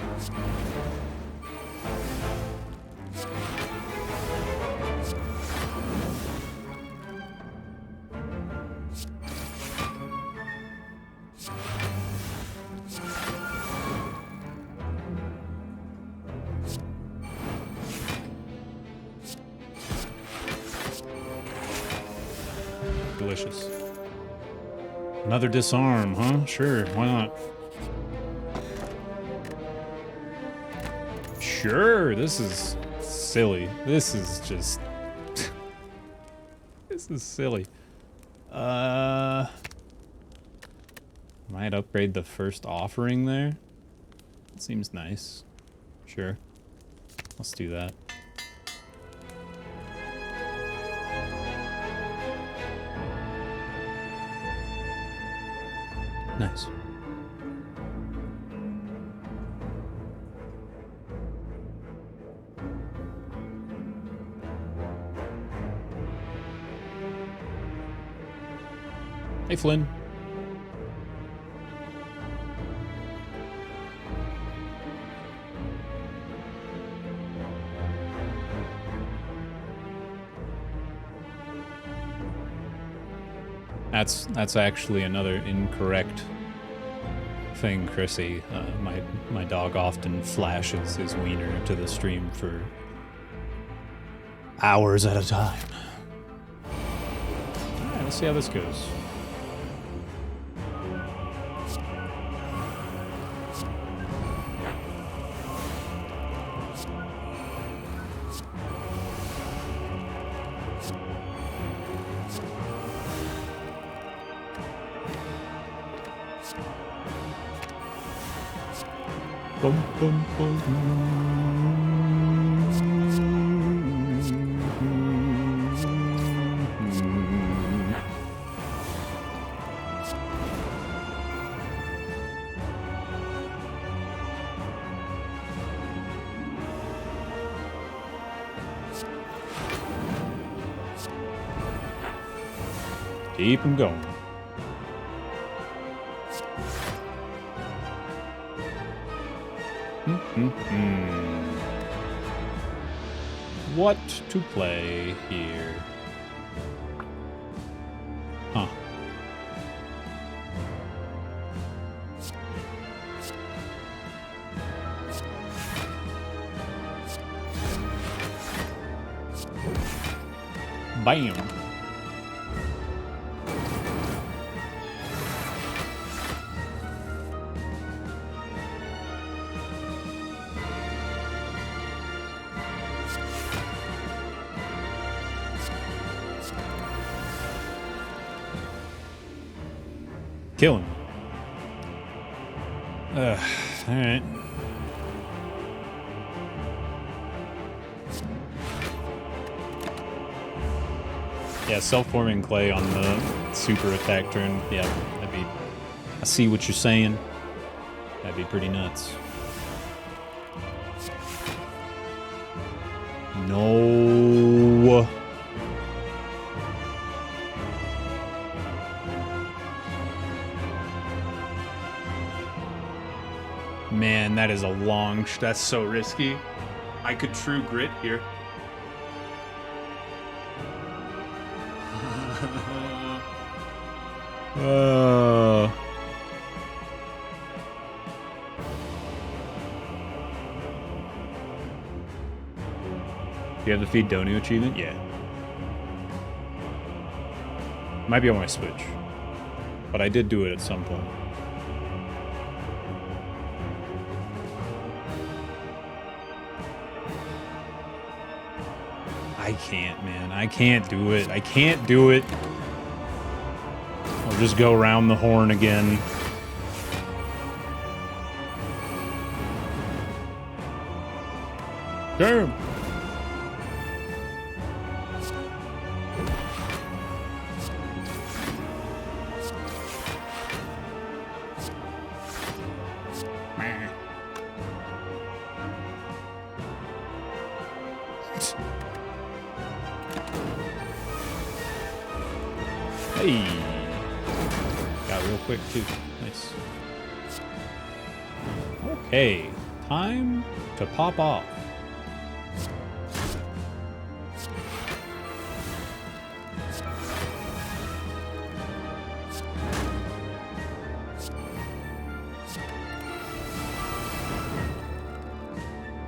Delicious. Another disarm, huh? Sure, why not? Sure, this is silly. This is just... this is silly. Might upgrade the first offering there. Seems nice. Sure. Let's do that. Nice. Hey, Flynn. That's actually another incorrect thing, Chrissy. My dog often flashes his wiener to the stream for hours at a time. Alright, let's see how this goes. Bum, bum, bum. Keep him going. What to play here? Huh. Bam. Kill him. Alright. Yeah, self-forming clay on the super attack turn. Yeah, that'd be... I see what you're saying. That'd be pretty nuts. No. Man, that is a long... That's so risky. I could true grit here. Do you have the Feed Donu achievement? Yeah. Might be on my Switch. But I did do it at some point. I can't, man. I can't do it. I can't do it. I'll just go around the horn again. Damn. Hey. Got real quick too. Nice. Okay. Time to pop off.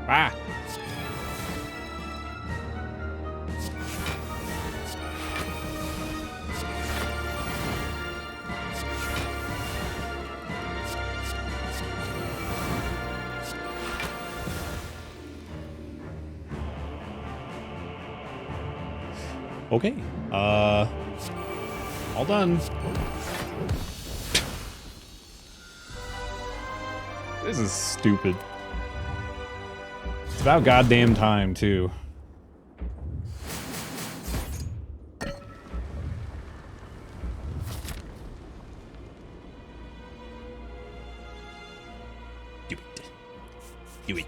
Ah. Okay. All done. This is stupid. It's about goddamn time, too. Do it. Do it.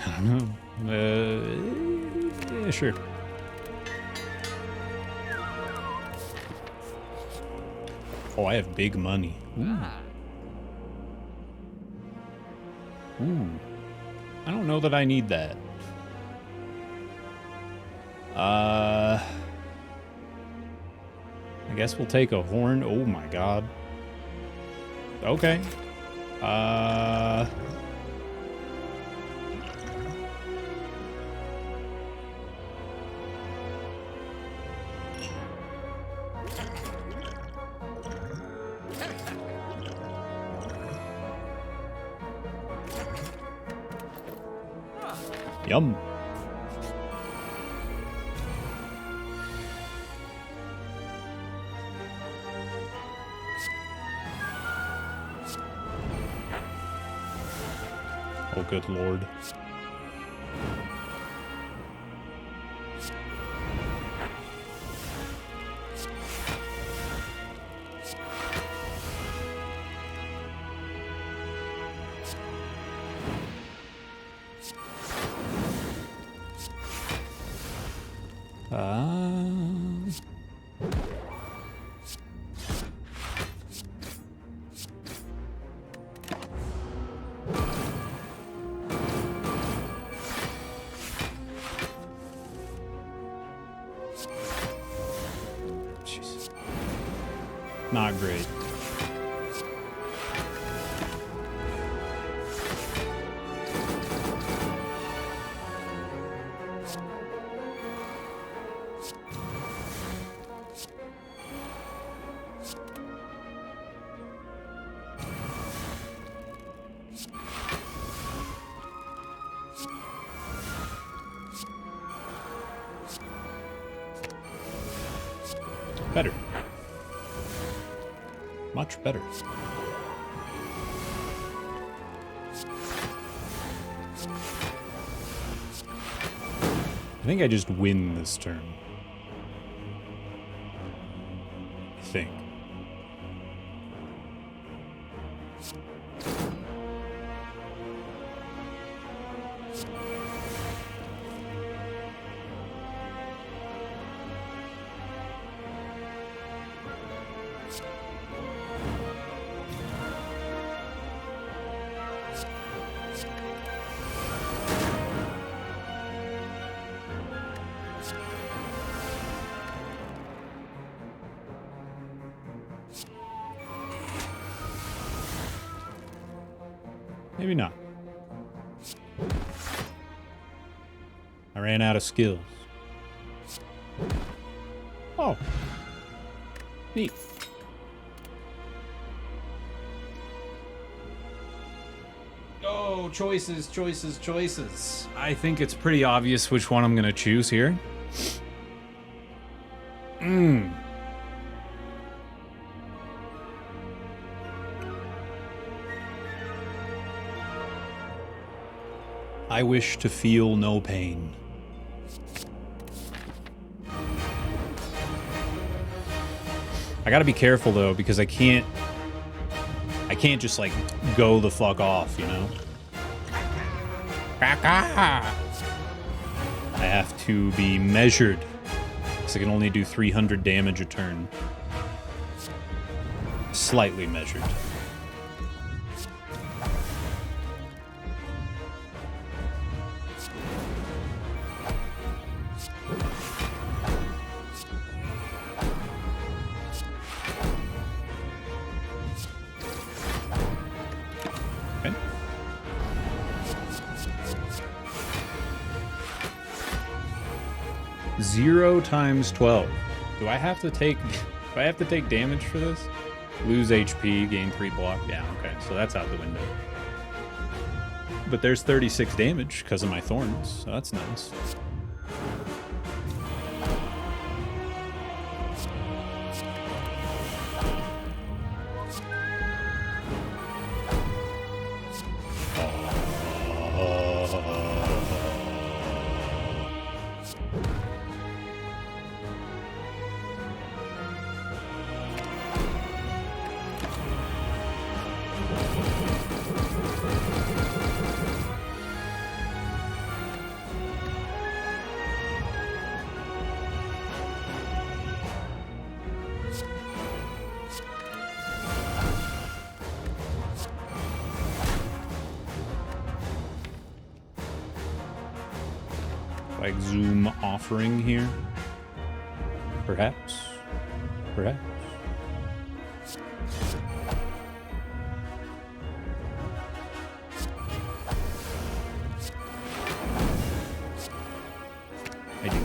I don't know. Yeah, sure. Oh, I have big money. Ooh. Ooh. I don't know that I need that. I guess we'll take a horn. Oh my god. Okay. Yum. Oh, good lord. Jeez. Not great. Better. Much better. I think I just win this turn. I think. Maybe not. I ran out of skills. Oh. Neat. Oh, choices, choices, choices. I think it's pretty obvious which one I'm gonna choose here. I wish to feel no pain. I gotta be careful though, because I can't just like go the fuck off, you know? I have to be measured, because I can only do 300 damage a turn. Slightly measured. Okay. 0 times 12. Do I have to take damage for this? Lose HP, gain 3 block. Yeah, okay. So that's out the window. But there's 36 damage because of my thorns, so that's nice. Like zoom offering here. Perhaps. Perhaps. I do.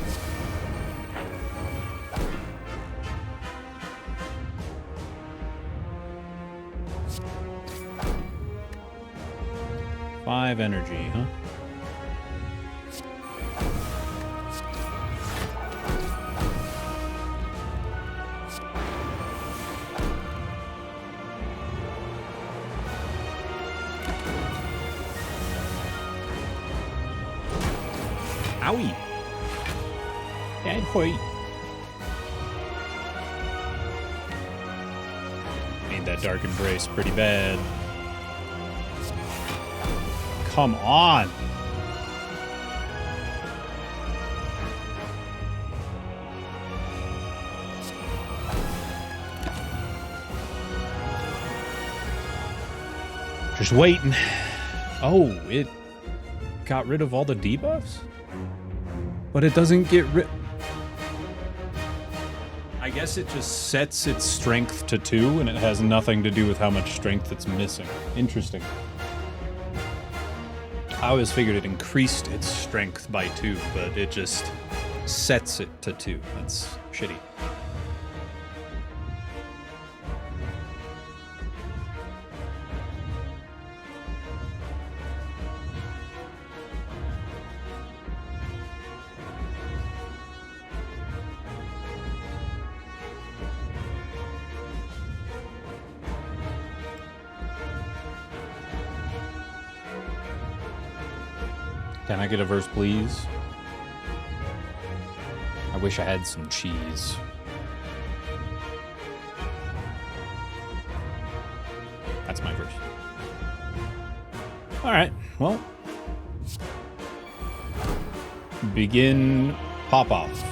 Five energy, huh? Owie. Bad boy. Made that Dark Embrace pretty bad. Come on. Just waiting. Oh, it got rid of all the debuffs? But it doesn't get rid... I guess it just sets its strength to 2, and it has nothing to do with how much strength it's missing. Interesting. I always figured it increased its strength by 2, but it just sets it to 2. That's shitty. Can I get a verse, please? I wish I had some cheese. That's my verse. Alright, well. Begin pop-off.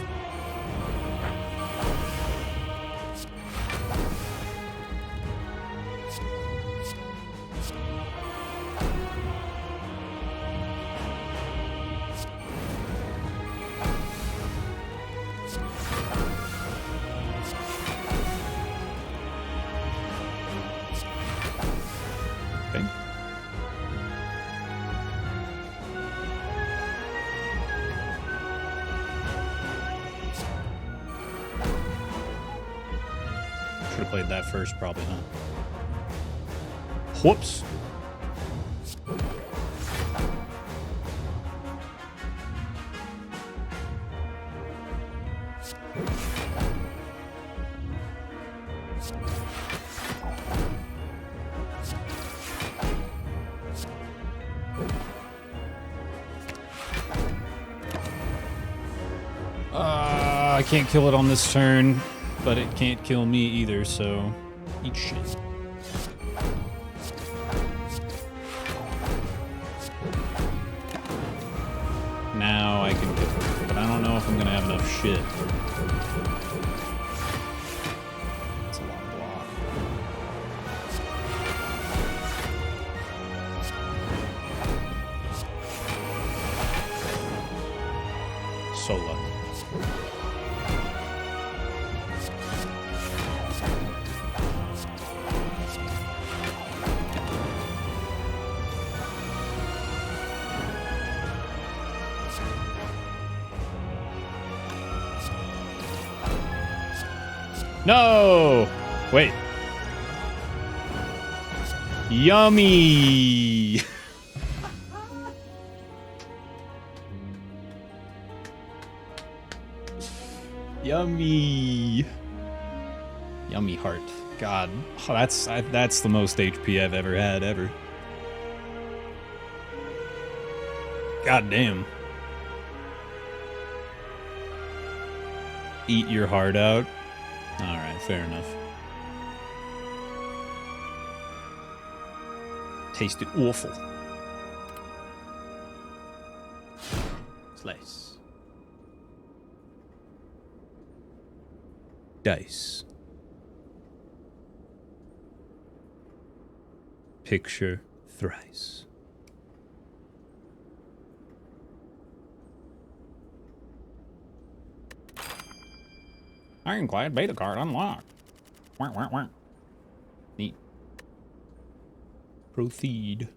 Should have played that first, probably, huh? Whoops. I can't kill it on this turn. But it can't kill me either, so eat shit. Now I can kill it, but I don't know if I'm gonna have enough shit. That's a long block. So lucky. No! Wait. Yummy! Yummy! Yummy heart. God, that's the most HP I've ever had, ever. God damn. Eat your heart out. Alright, fair enough. Tasted awful. Slice. Dice. Picture thrice. Ironclad beta card unlocked. Wah, wah, wah. Neat. Proceed.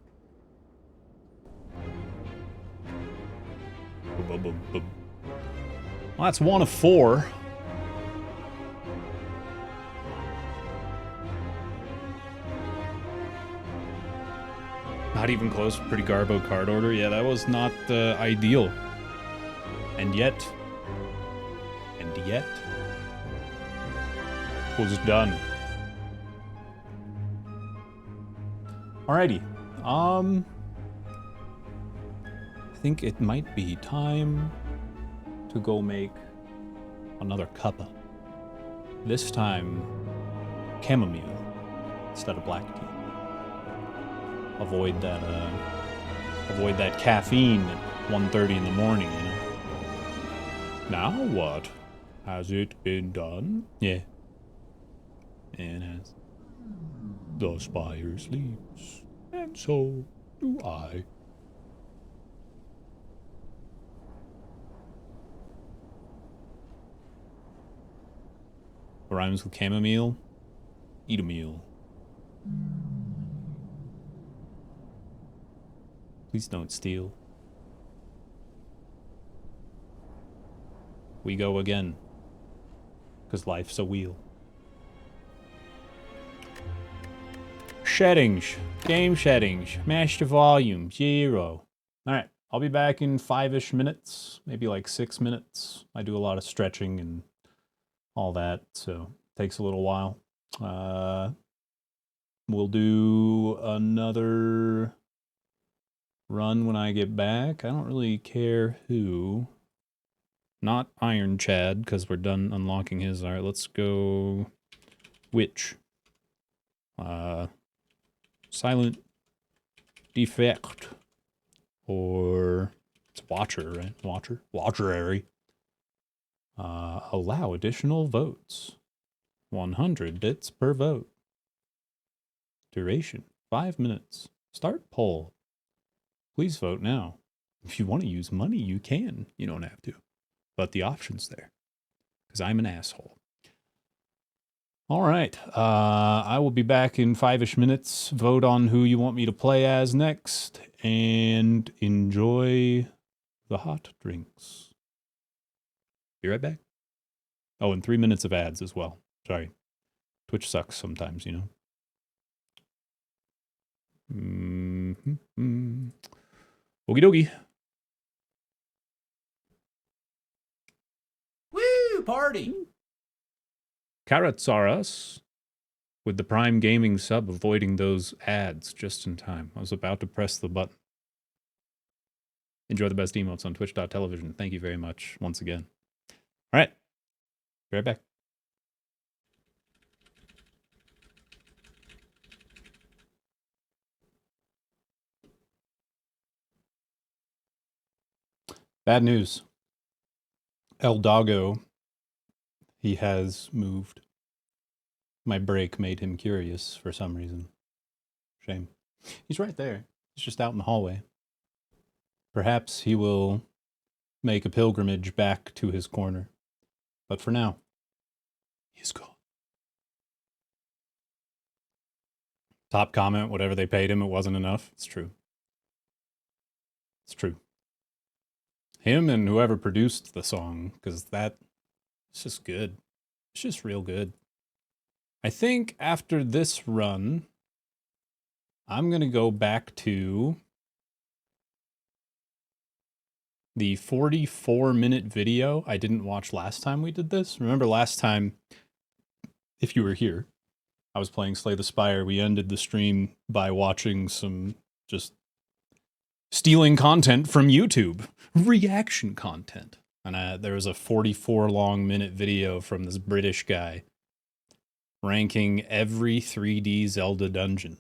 Well, that's 1 of 4. Not even close. Pretty garbo card order. Yeah, that was not ideal. And yet... was done. Alrighty. I think it might be time to go make another cuppa. This time, chamomile instead of black tea. Avoid that caffeine at 1:30 in the morning, you know. Now what? Has it been done? Yeah. It has. The spire sleeps, and so do I. Rhymes with chamomile. Eat a meal. Please don't steal. We go again. 'Cause life's a wheel. Settings. Game settings. Master volume. 0. Alright. I'll be back in 5-ish minutes. Maybe like 6 minutes. I do a lot of stretching and all that, so it takes a little while. We'll do another run when I get back. I don't really care who. Not Iron Chad, because we're done unlocking his. Alright, let's go... Witch. Silent Defect. Or... It's Watcher, right? Watcher? Watcherary. Allow additional votes. 100 bits per vote. Duration, 5 minutes. Start poll. Please vote now. If you want to use money, you can. You don't have to. But the option's there. Because I'm an asshole. All right. I will be back in 5-ish minutes. Vote on who you want me to play as next. And enjoy the hot drinks. Be right back. Oh, and 3 minutes of ads as well. Sorry. Twitch sucks sometimes, you know. Okie dokie. Woo! Party! Carrots are us. With the Prime Gaming sub, avoiding those ads just in time. I was about to press the button. Enjoy the best emotes on twitch.tv. Thank you very much once again. All right. Be right back. Bad news. El Doggo, he has moved. My break made him curious for some reason. Shame. He's right there. He's just out in the hallway. Perhaps he will make a pilgrimage back to his corner. But for now, he's gone. Top comment, whatever they paid him, it wasn't enough. It's true. It's true. Him and whoever produced the song, because it's just good. It's just real good. I think after this run, I'm going to go back to the 44-minute video I didn't watch last time we did this. Remember last time, if you were here, I was playing Slay the Spire. We ended the stream by watching some just stealing content from YouTube. Reaction content. And there was a 44-minute video from this British guy ranking every 3D Zelda dungeon.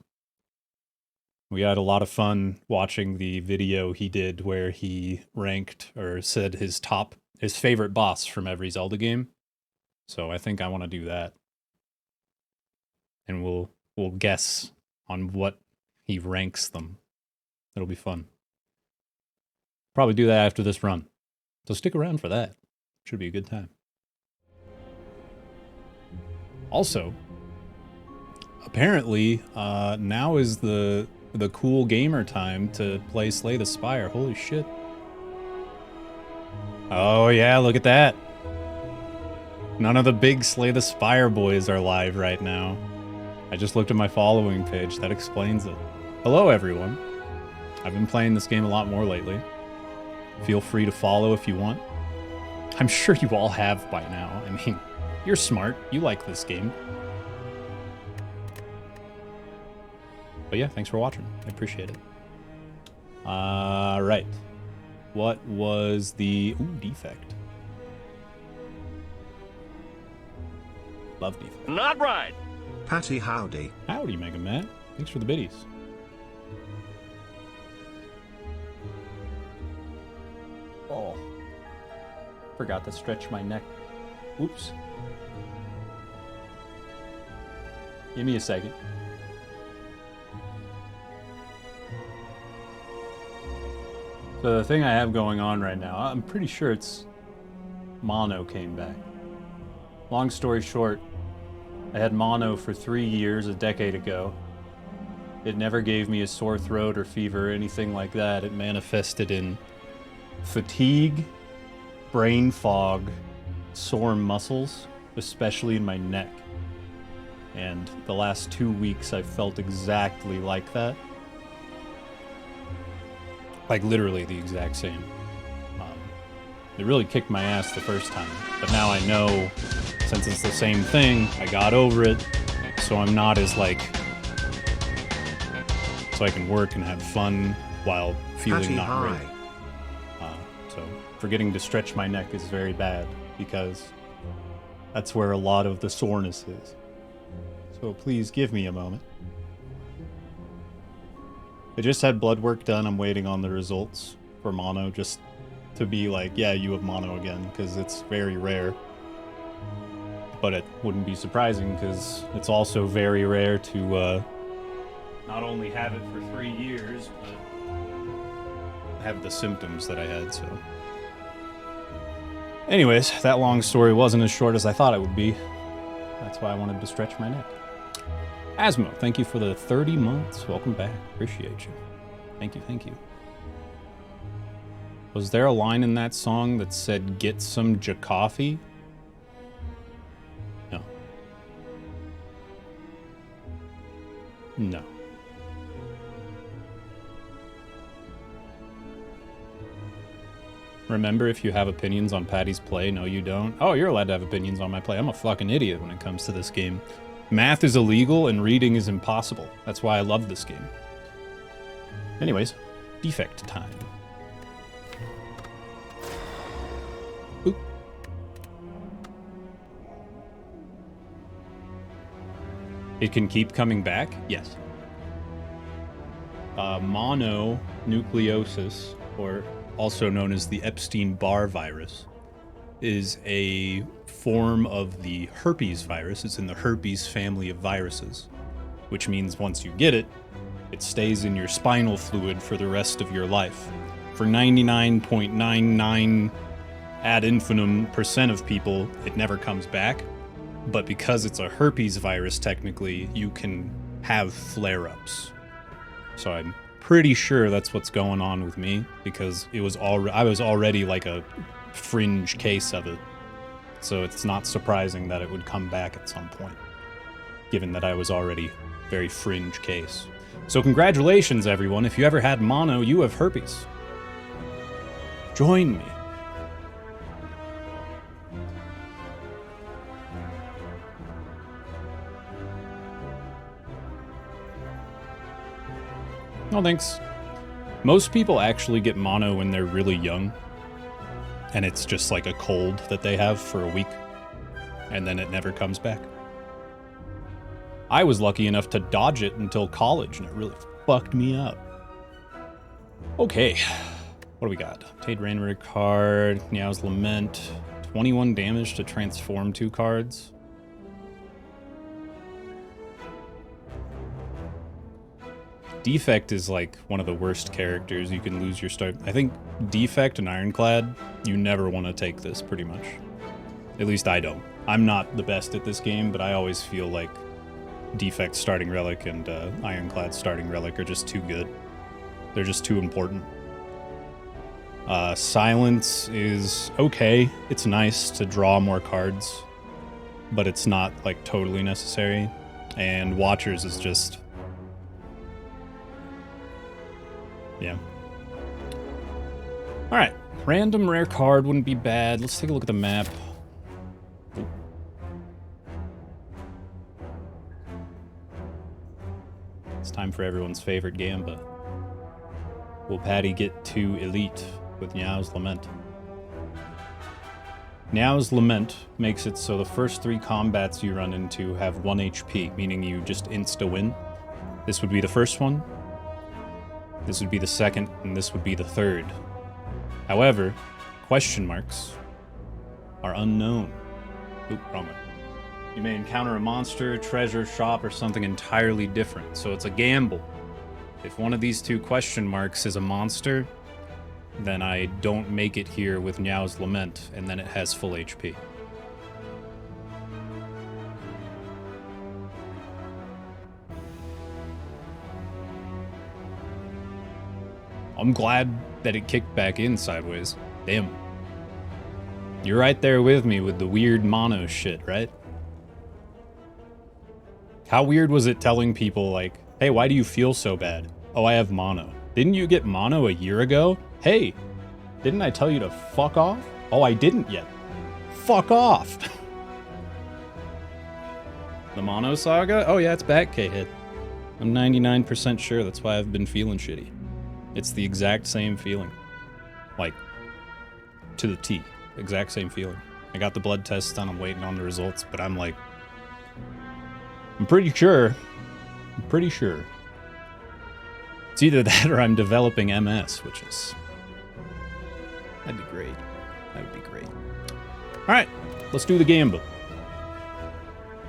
We had a lot of fun watching the video he did where he ranked or said his favorite boss from every Zelda game. So I think I want to do that. And we'll guess on what he ranks them. It'll be fun. Probably do that after this run. So stick around for that. Should be a good time. Also, apparently, now is the cool gamer time to play Slay the Spire. Holy shit. Oh yeah, look at that. None of the big Slay the Spire boys are live right now. I just looked at my following page. That explains it. Hello, everyone. I've been playing this game a lot more lately. Feel free to follow if you want. I'm sure you all have by now. I mean, you're smart. You like this game. But yeah, thanks for watching. I appreciate it. Right. What was the... Ooh, defect. Love defect. Not right. Patty howdy. Howdy, Mega Man. Thanks for the biddies. Oh. Forgot to stretch my neck. Oops. Give me a second. So the thing I have going on right now, I'm pretty sure it's mono came back. Long story short, I had mono for 3 years a decade ago. It never gave me a sore throat or fever or anything like that. It manifested in fatigue, brain fog, sore muscles, especially in my neck. And the last 2 weeks I felt exactly like that. Like literally the exact same. It really kicked my ass the first time, but now I know, since it's the same thing, I got over it, so I'm not as like, so I can work and have fun while feeling Patty not hi. great. So forgetting to stretch my neck is very bad, because that's where a lot of the soreness is. So please give me a moment. I just had blood work done. I'm waiting on the results for mono, just to be like, yeah, you have mono again, because it's very rare. But it wouldn't be surprising, because it's also very rare to not only have it for 3 years, but have the symptoms that I had, so. Anyways, that long story wasn't as short as I thought it would be. That's why I wanted to stretch my neck. Asmo, thank you for the 30 months. Welcome back. Appreciate you. Thank you, thank you. Was there a line in that song that said, "Get some coffee"? No. No. Remember, if you have opinions on Patty's play, no you don't. Oh, you're allowed to have opinions on my play. I'm a fucking idiot when it comes to this game. Math is illegal and reading is impossible. That's why I love this game. Anyways, defect time. Oop. It can keep coming back? Yes. Mononucleosis, or also known as the Epstein-Barr virus, is a form of the herpes virus. It's in the herpes family of viruses, which means once you get it, it stays in your spinal fluid for the rest of your life. For 99.99 ad infinitum % of people, it never comes back. But because it's a herpes virus, technically, you can have flare-ups. So I'm pretty sure that's what's going on with me, because I was already like a fringe case of it. So it's not surprising that it would come back at some point, given that I was already very fringe case. So congratulations, everyone. If you ever had mono, you have herpes. Join me. No, thanks. Most people actually get mono when they're really young, and it's just like a cold that they have for a week, and then it never comes back. I was lucky enough to dodge it until college, and it really fucked me up. Okay, what do we got? Obtained random card, Niao's Lament, 21 damage to transform 2 cards. Defect is like one of the worst characters. You can lose your start. I think Defect and Ironclad, you never want to take this, pretty much. At least I don't. I'm not the best at this game, but I always feel like Defect starting relic and Ironclad starting relic are just too good. They're just too important. Silence is okay. It's nice to draw more cards, but it's not like totally necessary. And Watchers is just... yeah. Alright. Random rare card wouldn't be bad. Let's take a look at the map. It's time for everyone's favorite Gamba. Will Patty get to Elite with Niao's Lament? Now's Lament makes it so the first 3 combats you run into have 1 HP, meaning you just insta-win. This would be the first one, this would be the second, and this would be the third. However, question marks are unknown. Oop, wrong one. You may encounter a monster, treasure, shop, or something entirely different, so it's a gamble. If one of these 2 question marks is a monster, then I don't make it here with Niao's Lament, and then it has full HP. I'm glad that it kicked back in sideways. Damn. You're right there with me with the weird mono shit, right? How weird was it telling people, like, hey, why do you feel so bad? Oh, I have mono. Didn't you get mono a year ago? Hey, didn't I tell you to fuck off? Oh, I didn't yet. Fuck off. The Mono Saga? Oh yeah, it's back, K-Hit. I'm 99% sure that's why I've been feeling shitty. It's the exact same feeling. Like, to the T. Exact same feeling. I got the blood test done, I'm waiting on the results, but I'm like... I'm pretty sure. It's either that or I'm developing MS, which is... That'd be great. That would be great. Alright, let's do the gamble.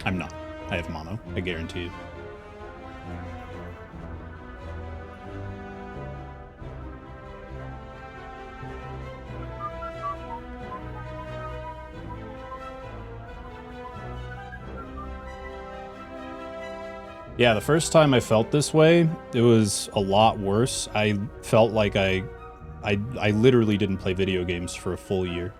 I'm not. I have mono, I guarantee you. Yeah, the first time I felt this way, it was a lot worse. I felt like I literally didn't play video games for a full year.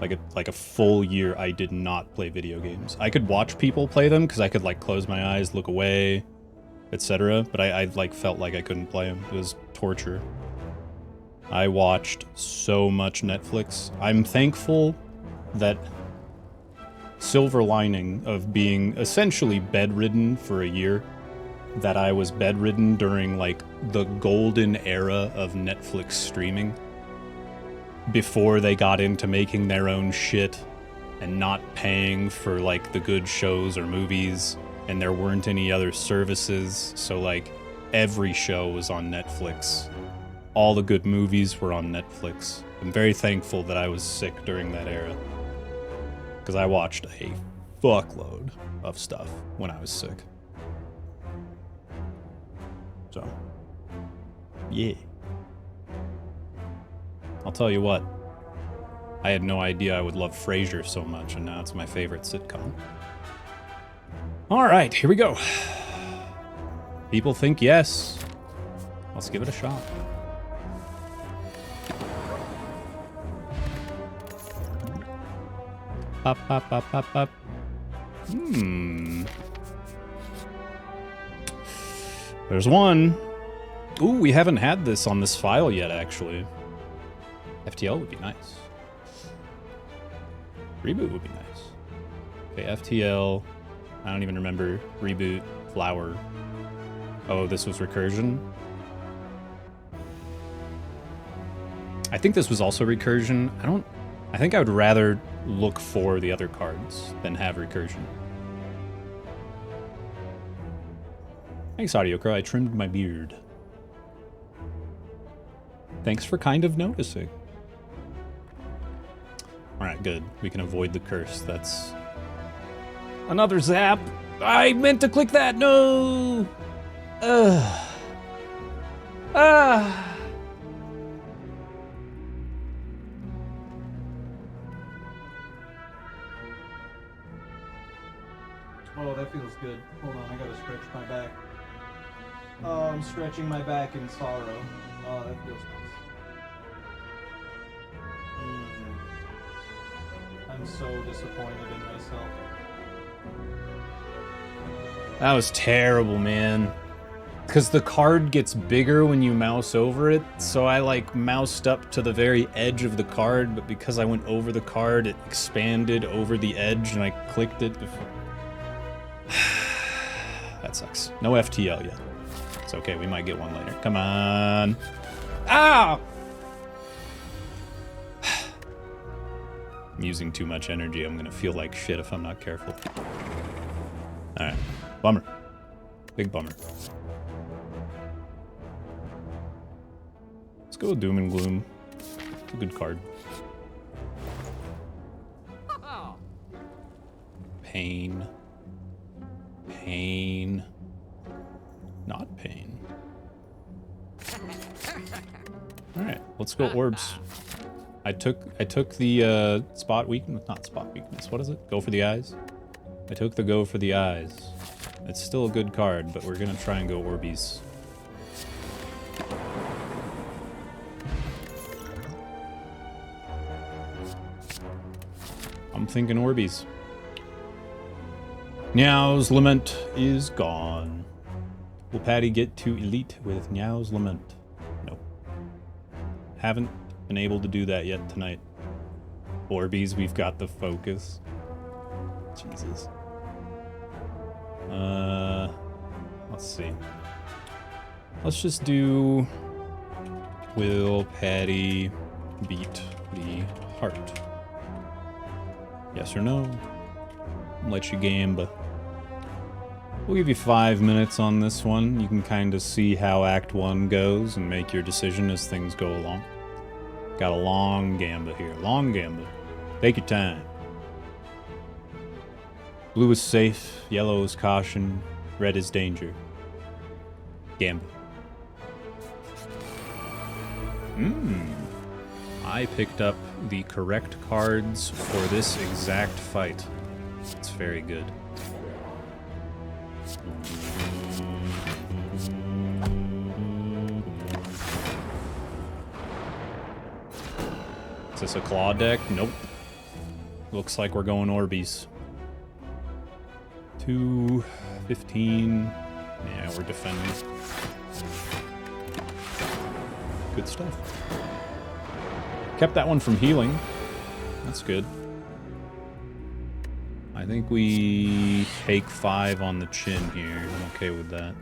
Like a full year, I did not play video games. I could watch people play them because I could like close my eyes, look away, etc. But I like felt like I couldn't play them. It was torture. I watched so much Netflix. I'm thankful that silver lining of being essentially bedridden for a year, that I was bedridden during like the golden era of Netflix streaming, before they got into making their own shit and not paying for like the good shows or movies, and there weren't any other services, so like every show was on Netflix. All the good movies were on Netflix. I'm very thankful that I was sick during that era, because I watched a fuckload of stuff when I was sick. So, yeah. I'll tell you what, I had no idea I would love Frasier so much, and now it's my favorite sitcom. Alright, here we go. People think yes. Let's give it a shot. Pop, pop, pop, pop, pop. There's one. Ooh, we haven't had this on this file yet, actually. FTL would be nice. Reboot would be nice. Okay, FTL. I don't even remember. Reboot. Flower. Oh, this was recursion. I think this was also recursion. I think I would rather look for the other cards than have recursion. Thanks, Audiocro. I trimmed my beard. Thanks for kind of noticing. Alright, good. We can avoid the curse. That's... Another zap! I meant to click that! No! Ugh. Ah! Oh, that feels good. Hold on, I gotta stretch my back. Oh, I'm stretching my back in sorrow. Oh, that feels nice. I'm so disappointed in myself. That was terrible, man. Because the card gets bigger when you mouse over it, so I like moused up to the very edge of the card, but because I went over the card, it expanded over the edge and I clicked it before. That sucks. No FTL yet. It's okay, we might get one later. Come on. Ow! I'm using too much energy. I'm gonna feel like shit if I'm not careful. Alright. Bummer. Big bummer. Let's go with Doom and Gloom. It's a good card. Pain. Pain. Not pain. Alright, let's go orbs. I took the spot weakness, not spot weakness, what is it? Go for the eyes? I took the go for the eyes. It's still a good card, but we're gonna try and go Orbeez. I'm thinking Orbeez. Meow's Lament is gone. Will Patty get to Elite with Meow's Lament? Nope. Haven't been able to do that yet tonight. Orbeez, we've got the focus. Jesus. Let's see. Let's just do... Will Patty beat the heart? Yes or no? Let you gamba. We'll give you 5 minutes on this one. You can kind of see how Act 1 goes and make your decision as things go along. Got a long gamba here. Long gamba. Take your time. Blue is safe, yellow is caution, red is danger. Gamba. I picked up the correct cards for this exact fight. It's very good. Is this a claw deck? Nope. Looks like we're going Orbeez. 215. Yeah, we're defending. Good stuff. Kept that one from healing. That's good. I think we take 5 on the chin here. I'm okay with that.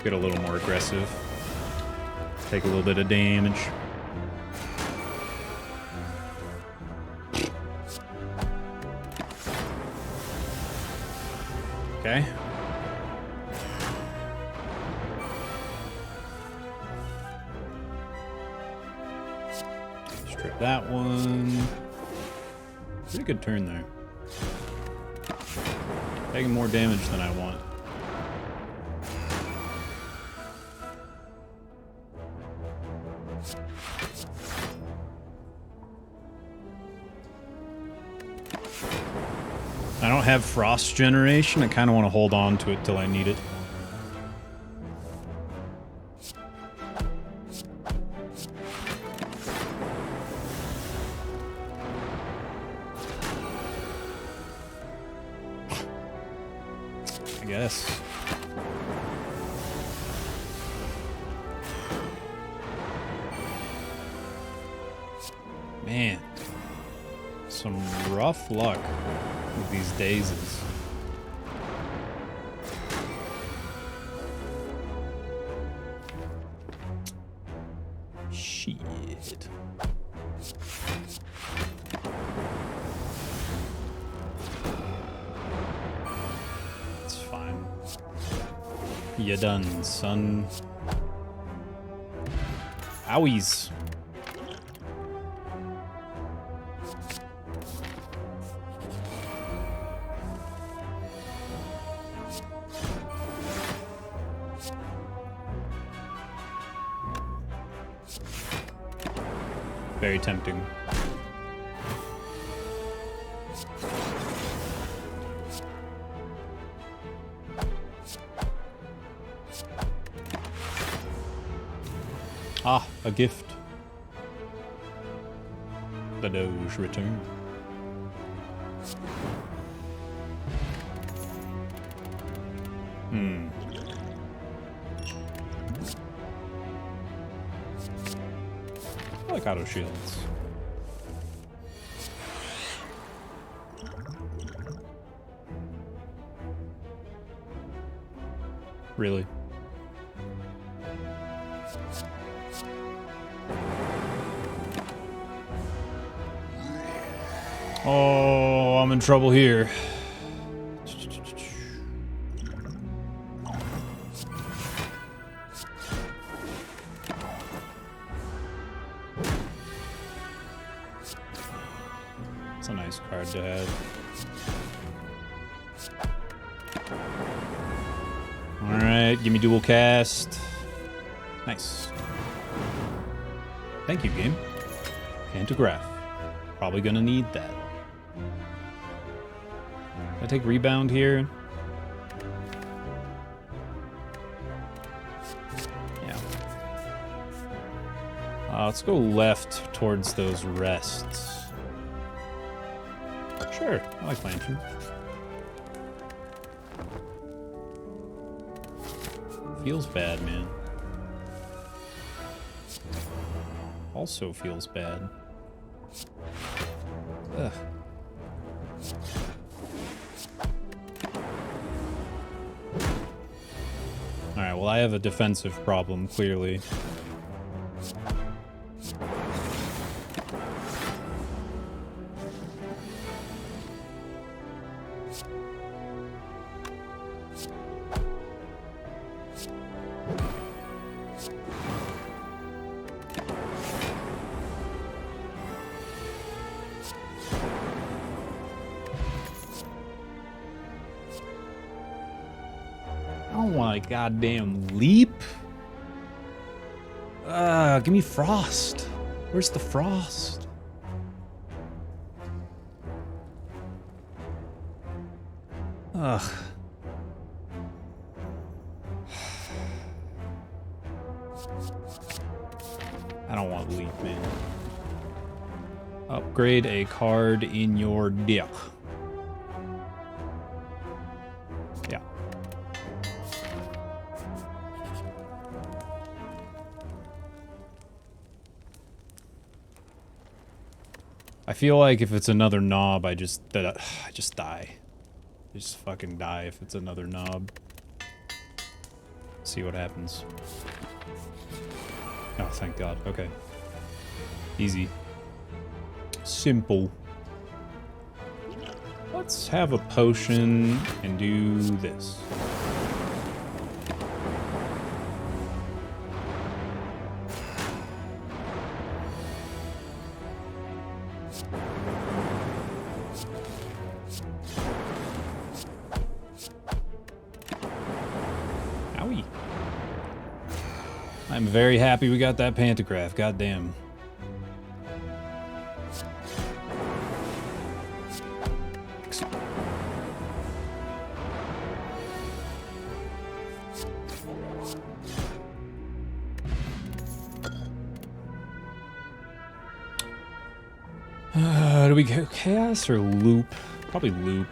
Get a little more aggressive. Take a little bit of damage. Okay. Strip that one. Pretty good turn there. Taking more damage than I want. I don't have Frost Generation. I kind of want to hold on to it till I need it. I guess. Man. Some rough luck with these daisies. Shit. It's fine. You done, son. Owies. Very tempting. Ah, a gift. The Doge return. I like auto shields. Really. Oh, I'm in trouble here. It's a nice card to have. Alright, give me dual cast. Nice. Thank you, game. Pantograph. Probably gonna need that. I take rebound here. Yeah. Let's go left towards those rests. Sure, I like lantern. Feels bad, man. Also feels bad. Ugh. Alright, well I have a defensive problem, clearly. I don't want a goddamn leap. Give me frost. Where's the frost? Ugh. I don't want leap, man. Upgrade a card in your deck. Yeah. I feel like if it's another knob, I just die. I just fucking die if it's another knob. See what happens. Oh, thank God. Okay. Easy. Simple. Let's have a potion and do this. Owie. I'm very happy we got that pantograph. Goddamn. Do we go chaos or loop? Probably loop.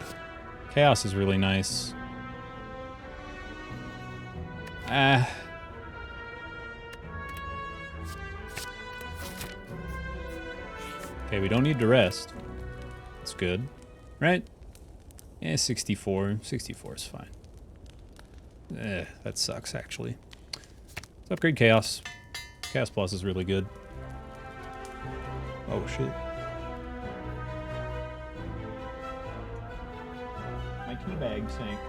Chaos is really nice. Okay, we don't need to rest. That's good. Right? Yeah, 64. 64 is fine. That sucks, actually. Let's upgrade Chaos. Chaos Plus is really good. Oh, shit. My teabag sank.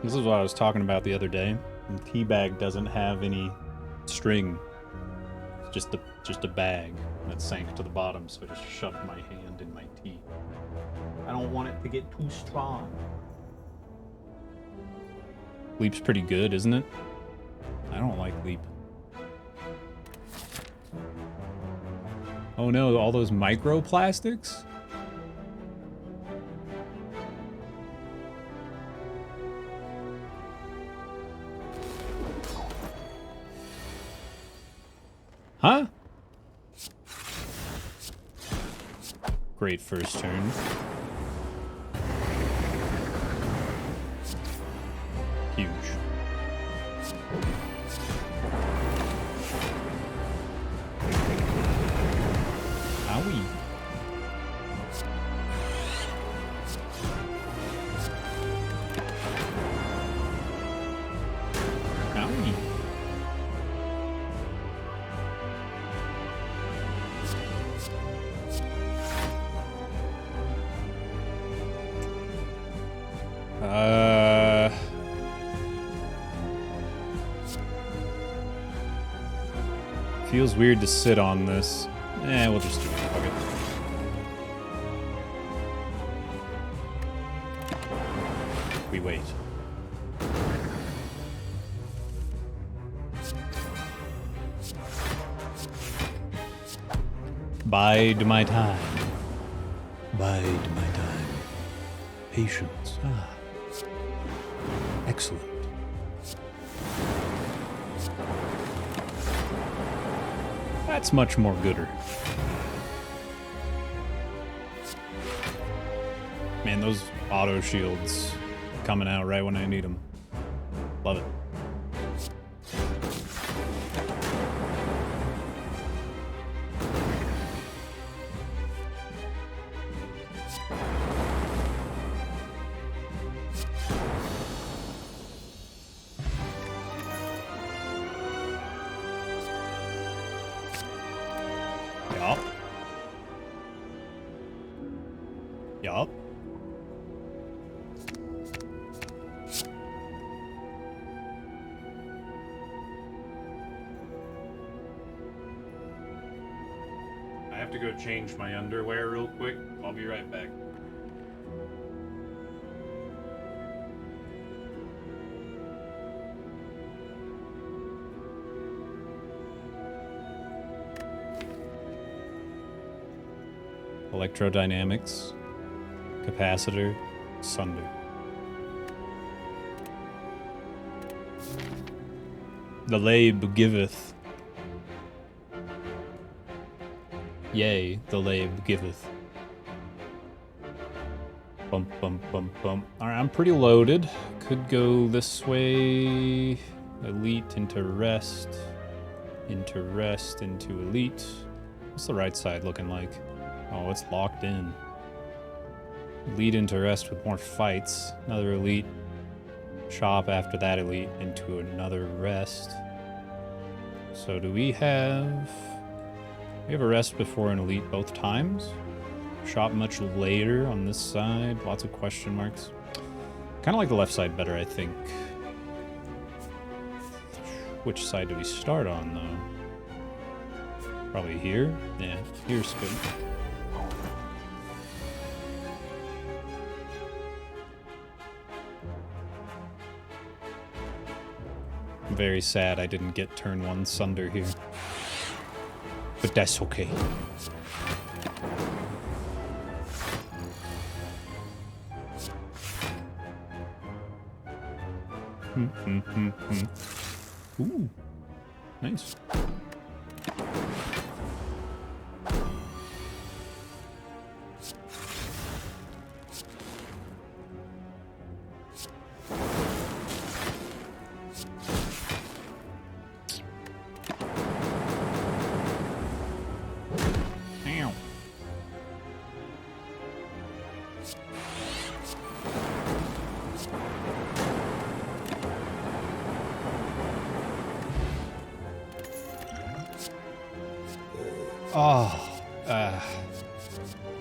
This is what I was talking about the other day. The teabag doesn't have any string. It's just a bag that sank to the bottom, so I just shoved my hand in my tea. I don't want it to get too strong. Leap's pretty good, isn't it? I don't like Leap. Oh no, all those microplastics? Huh? Great first turn. Huge. Owie. Feels weird to sit on this. We'll just do it. Fuck it. We wait. Bide my time. Bide my time. Patience. Ah. Excellent. That's much more gooder. Man, those auto shields coming out right when I need them. Love it. Yup. Yup. I have to go change my underwear real quick. I'll be right back. Electrodynamics, capacitor, sunder. The lab giveth. Yea, the lab giveth. Bump, bump, bump, bump. Alright, I'm pretty loaded. Could go this way. Elite into rest. Into rest, into elite. What's the right side looking like? Oh, it's locked in. Elite into rest with more fights. Another elite. Shop after that elite into another rest. So do we have... We have a rest before an elite both times. Shop much later on this side. Lots of question marks. Kind of like the left side better, I think. Which side do we start on, though? Probably here? Yeah, here's good. I'm very sad I didn't get turn 1 Sunder here. But that's okay. Ooh, nice.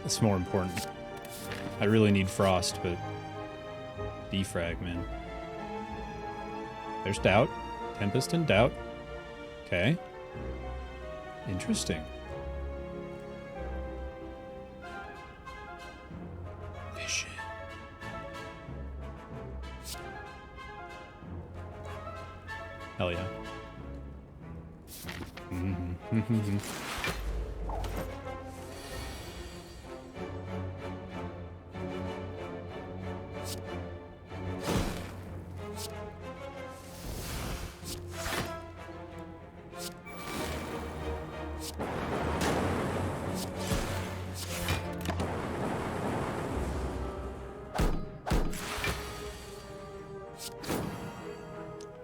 It's more important. I really need Frost, but defrag, man. There's Doubt. Tempest and Doubt. Okay. Interesting. Vision. Hell yeah.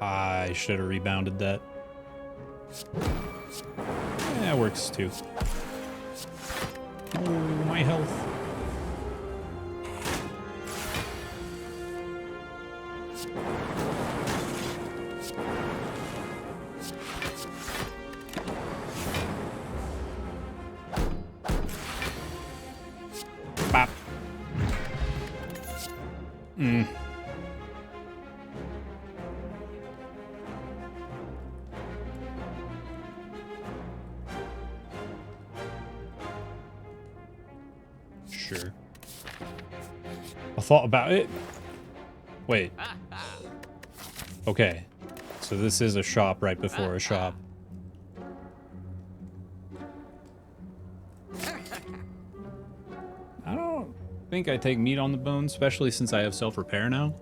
I should have rebounded that. Yeah, works too. Oh, my health. Bop. sure. I thought about it. Wait. Okay. So this is a shop right before a shop. I don't think I take meat on the bone, especially since I have self-repair now.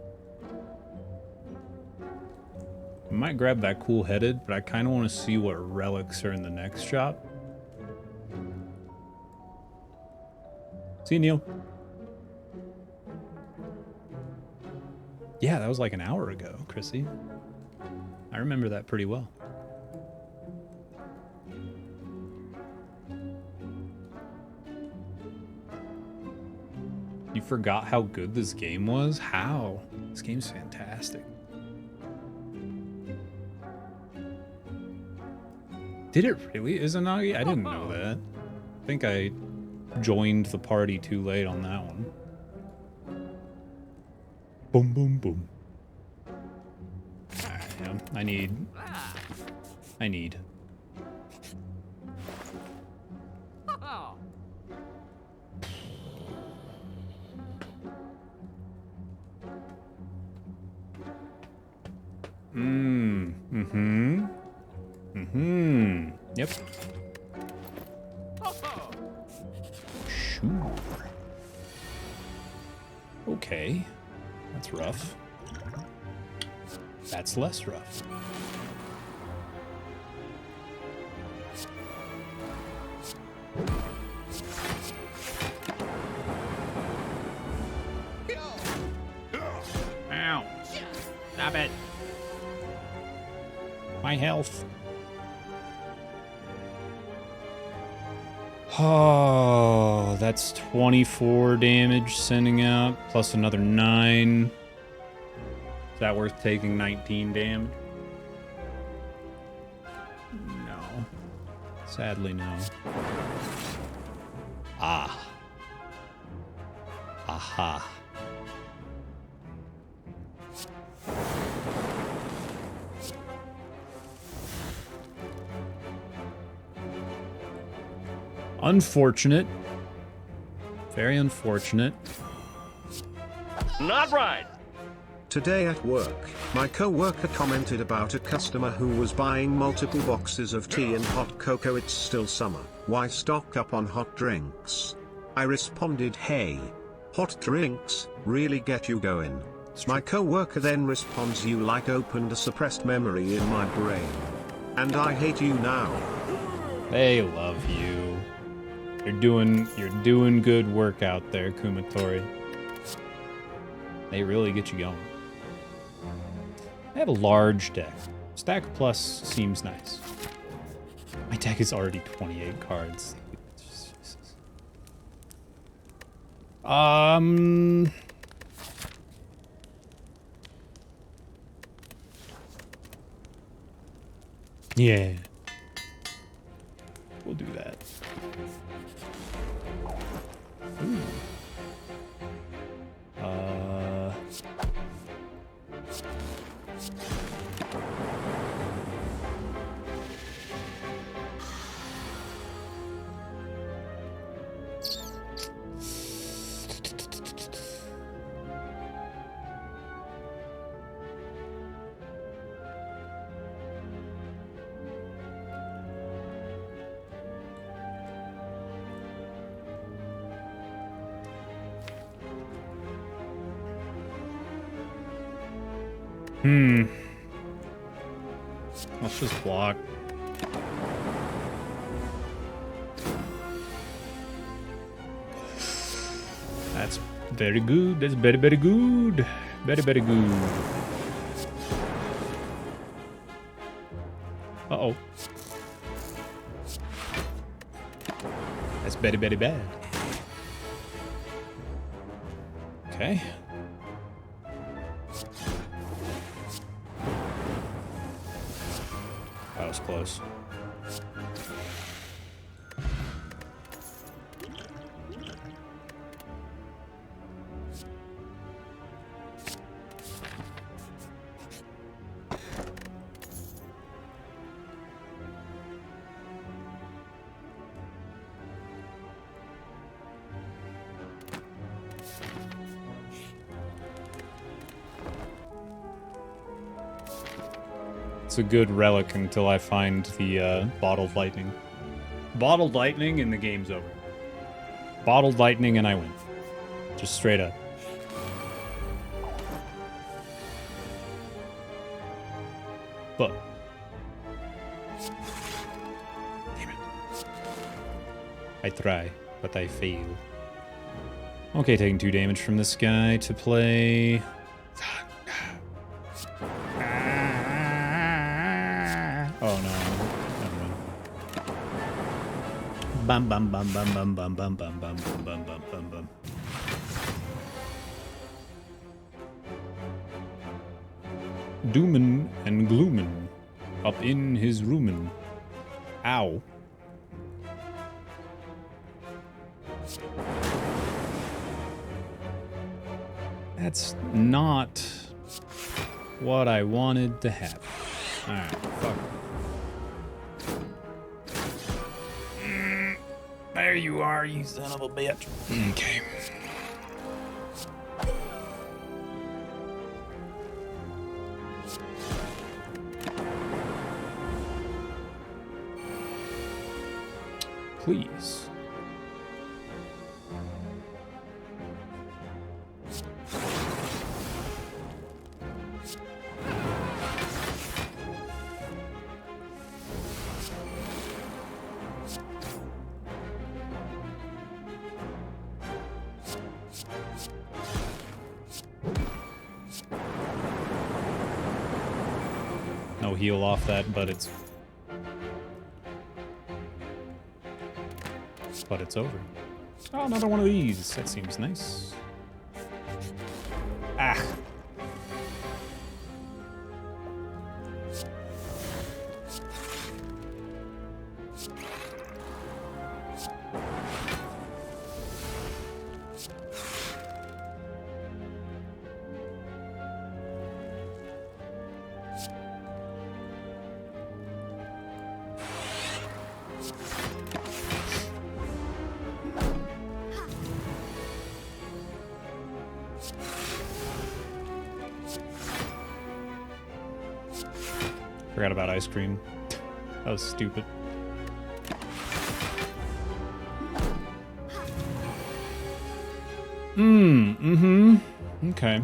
I might grab that cool-headed, but I kind of want to see what relics are in the next shop. See you, Neil. Yeah, that was like an hour ago, Chrissy. I remember that pretty well. You forgot how good this game was? How? This game's fantastic. Did it really, Izanagi? I didn't know that. I think I joined the party too late on that one. Boom, boom, boom. Alright, yeah, I need. Yep. Sure. Okay. That's rough. That's less rough. Ow. Stop it. My health. Oh, that's 24 damage sending out, plus another 9. Is that worth taking 19 damage? No. Sadly, no. Ah. Aha. Unfortunate. Very unfortunate. Not right. Today at work, my co-worker commented about a customer who was buying multiple boxes of tea and hot cocoa. It's still summer, why stock up on hot drinks? I responded, hey, hot drinks really get you going. My co-worker then responds, you like opened a suppressed memory in my brain. And I hate you now. They love you. You're doing good work out there, Kumatori. They really get you going. I have a large deck. Stack plus seems nice. My deck is already 28 cards. Yeah. We'll do that. Ooh. Let's just block. That's very good. That's very, very good. Very, very good. Uh-oh. That's very, very bad. Okay. That was close. a good relic until I find the bottled lightning. Bottled lightning and the game's over. Bottled lightning and I win. Just straight up. But damn it. I try, but I fail. Okay, taking 2 damage from this guy to play. Oh no. Never mind. Bum bum bum bum bum bum bum bum bum bum bum bum bum bum. Doomin' and gloomin' up in his roomin'. Ow. That's not what I wanted to have. Alright, fuck. There you are, you son of a bitch. Okay. Please. No heal off that, but it's over. Oh, another one of these. That seems nice. Ah. Forgot about ice cream. That was stupid. Okay.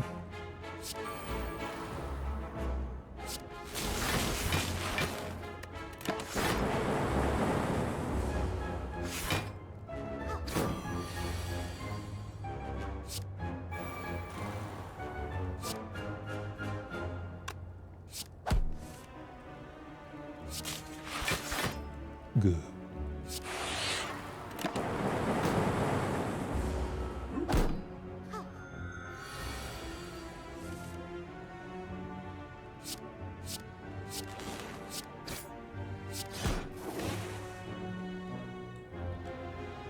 Good.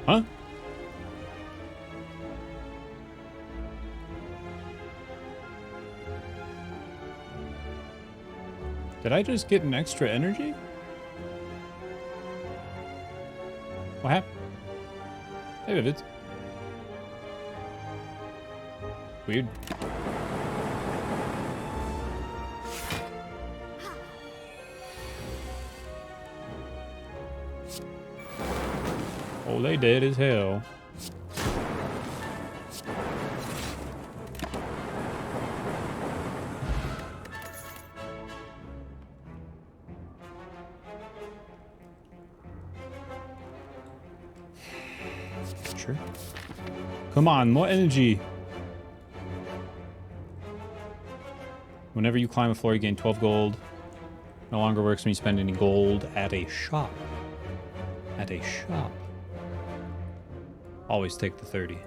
Huh? Did I just get an extra energy? What happened? Maybe it is. Weird. Oh, they dead as hell. Sure. Come on, more energy. Whenever you climb a floor, you gain 12 gold. No longer works when you spend any gold at a shop. At a shop. Always take the 30.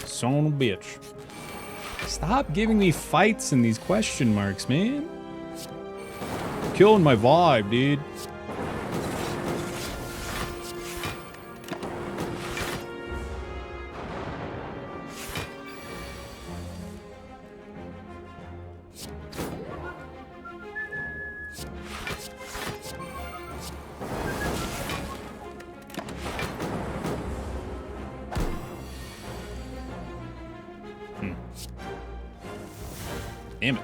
Son of a bitch. Stop giving me fights and these question marks, man. Killing my vibe, dude. Damn it.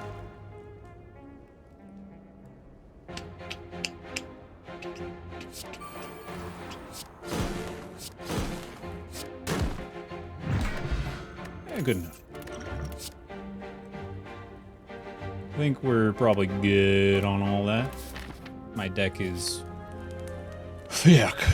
Yeah, good enough. I think we're probably good on all that. My deck is... Yuck.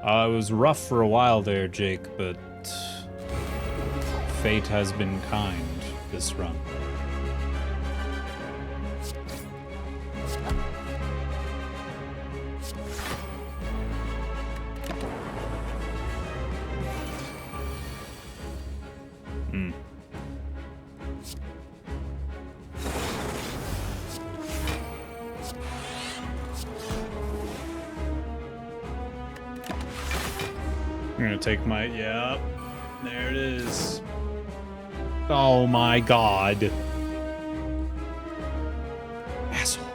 It was rough for a while there, Jake, but fate has been kind this run. I'm gonna take my, yeah, there it is. Oh my god. Asshole.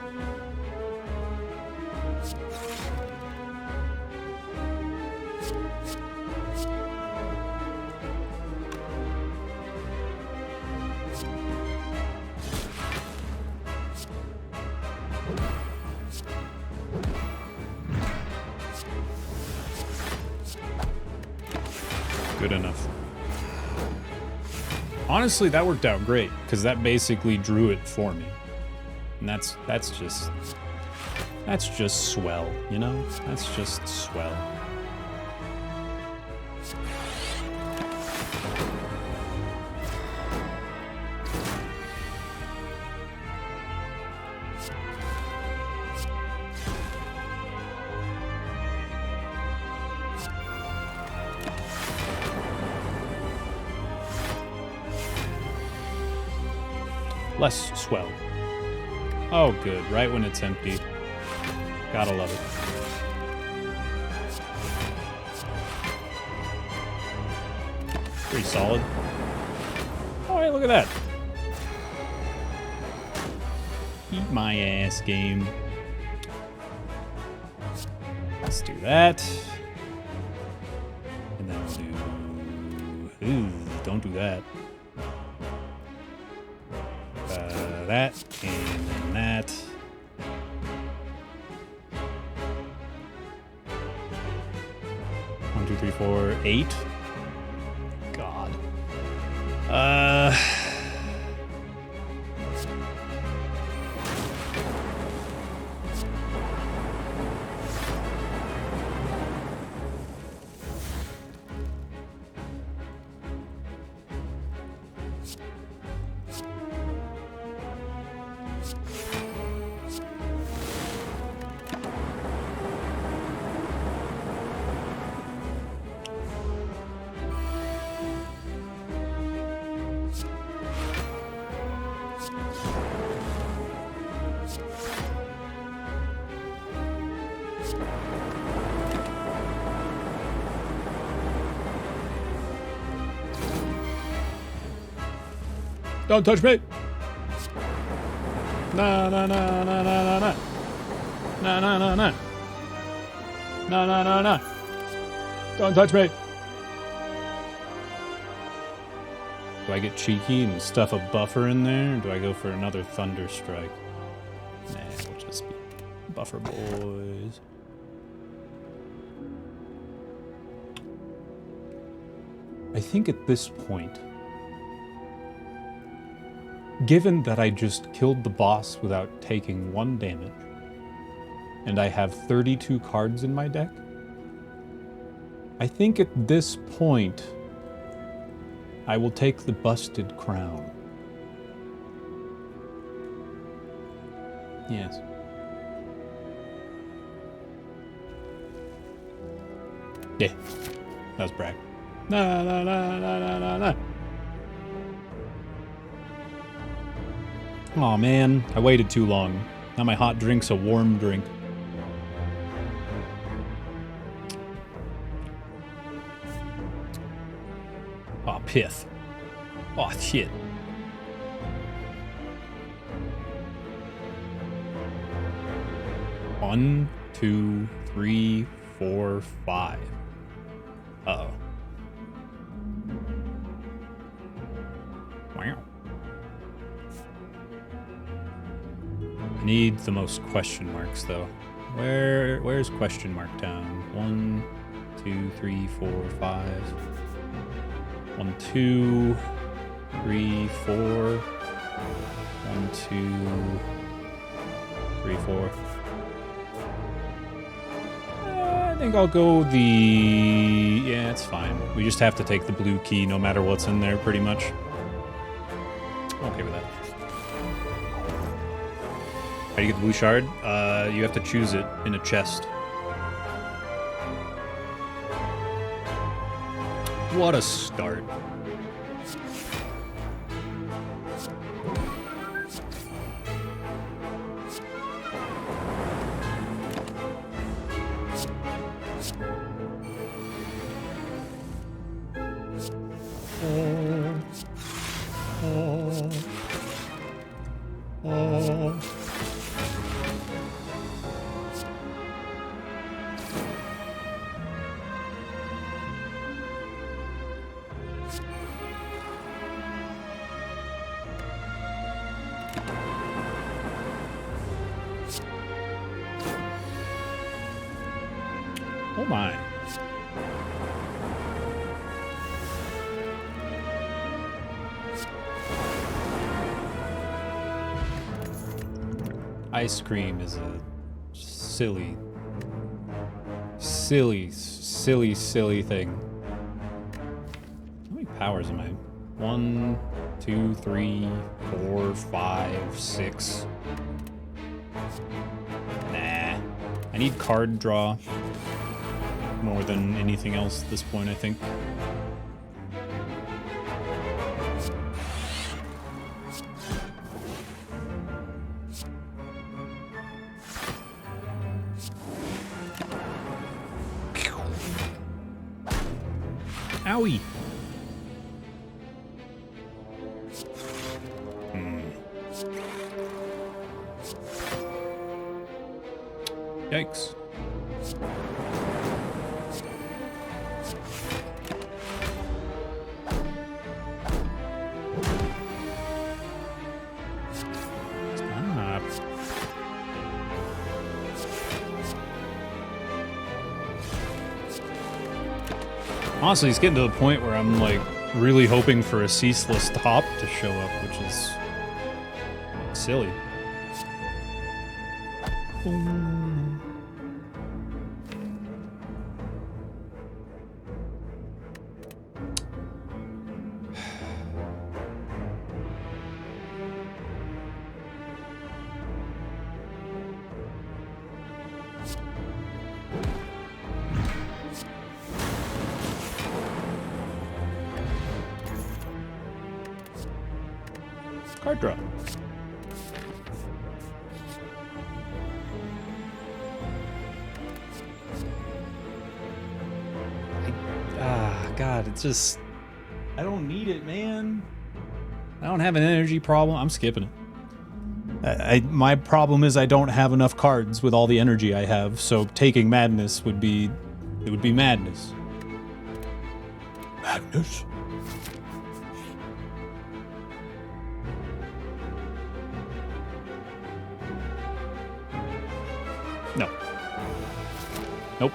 Good enough. Honestly, that worked out great, because that basically drew it for me. And that's just swell, you know? That's just swell. Less swell. Oh, good. Right when it's empty. Gotta love it. Pretty solid. Oh, hey, look at that. Eat my ass, game. Let's do that. And then we'll do... Ooh, don't do that. That, and then that. One, two, three, four, 8. God. Don't touch me! No, no, no, no, no, no, no. No, no, no, no. No, no, no, no. Don't touch me! Do I get cheeky and stuff a buffer in there, or do I go for another Thunder Strike? Nah, we'll just be buffer boys. I think at this point, given that I just killed the boss without taking 1 damage, and I have 32 cards in my deck, I think at this point, I will take the Busted Crown. Yes. Yeah, that was brag. No, no, no, no, no, no, no. Aw, man, I waited too long. Now my hot drink's a warm drink. Aw, pith. Aw, shit. One, two, three, four, 5. Uh-oh. Wow. I need the most question marks, though. Where's question mark town? 1, 2, 3, 4, 5. 1, 2, 3, 4. 1, 2, 3, 4. I think I'll go the... Yeah, it's fine. We just have to take the blue key no matter what's in there, pretty much. I'm okay with that. How do you get the blue shard? You have to choose it in a chest. What a start. Oh my. Ice cream is a silly thing. How many powers am I? 1, 2, 3, 4, 5, 6. Nah. I need card draw more than anything else at this point, I think. Owie! Yikes. Stop. Honestly, it's getting to the point where I'm like really hoping for a ceaseless top to show up, which is silly. Card draw. God, it's just... I don't need it, man. I don't have an energy problem. I'm skipping it. My problem is I don't have enough cards with all the energy I have, so taking madness would be... It would be madness. Madness? No. Nope.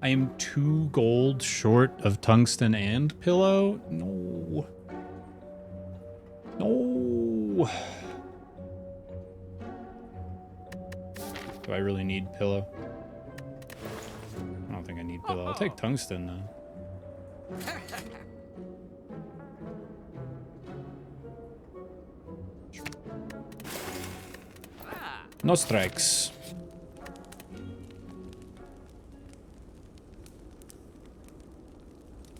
I am 2 gold short of tungsten and pillow? No. No. Do I really need pillow? I don't think I need pillow. I'll take tungsten though. No strikes.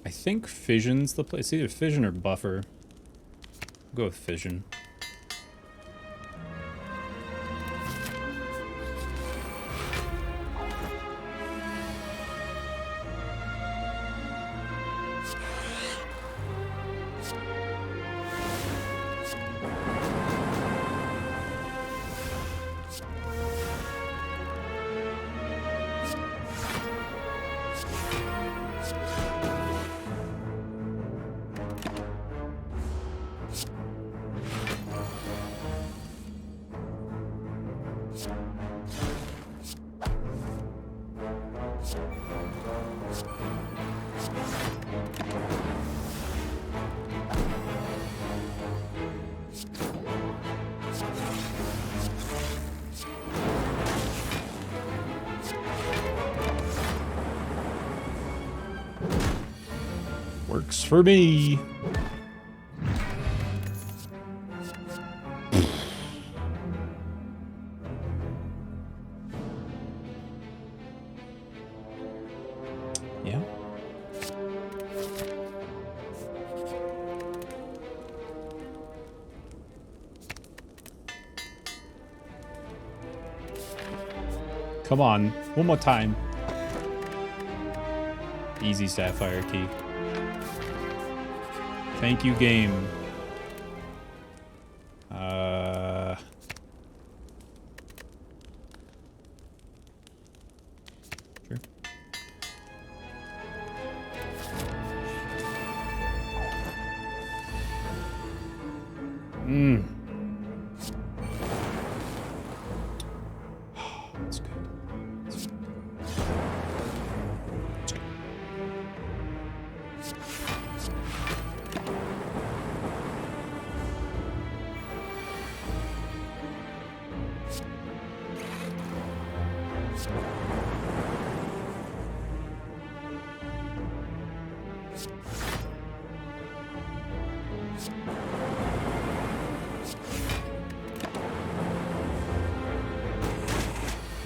I think fission's the place. It's either fission or buffer. I'll go with fission. Works for me. Yeah. Come on, one more time. Easy sapphire key. Thank you, game. Sure. That's good. That's good.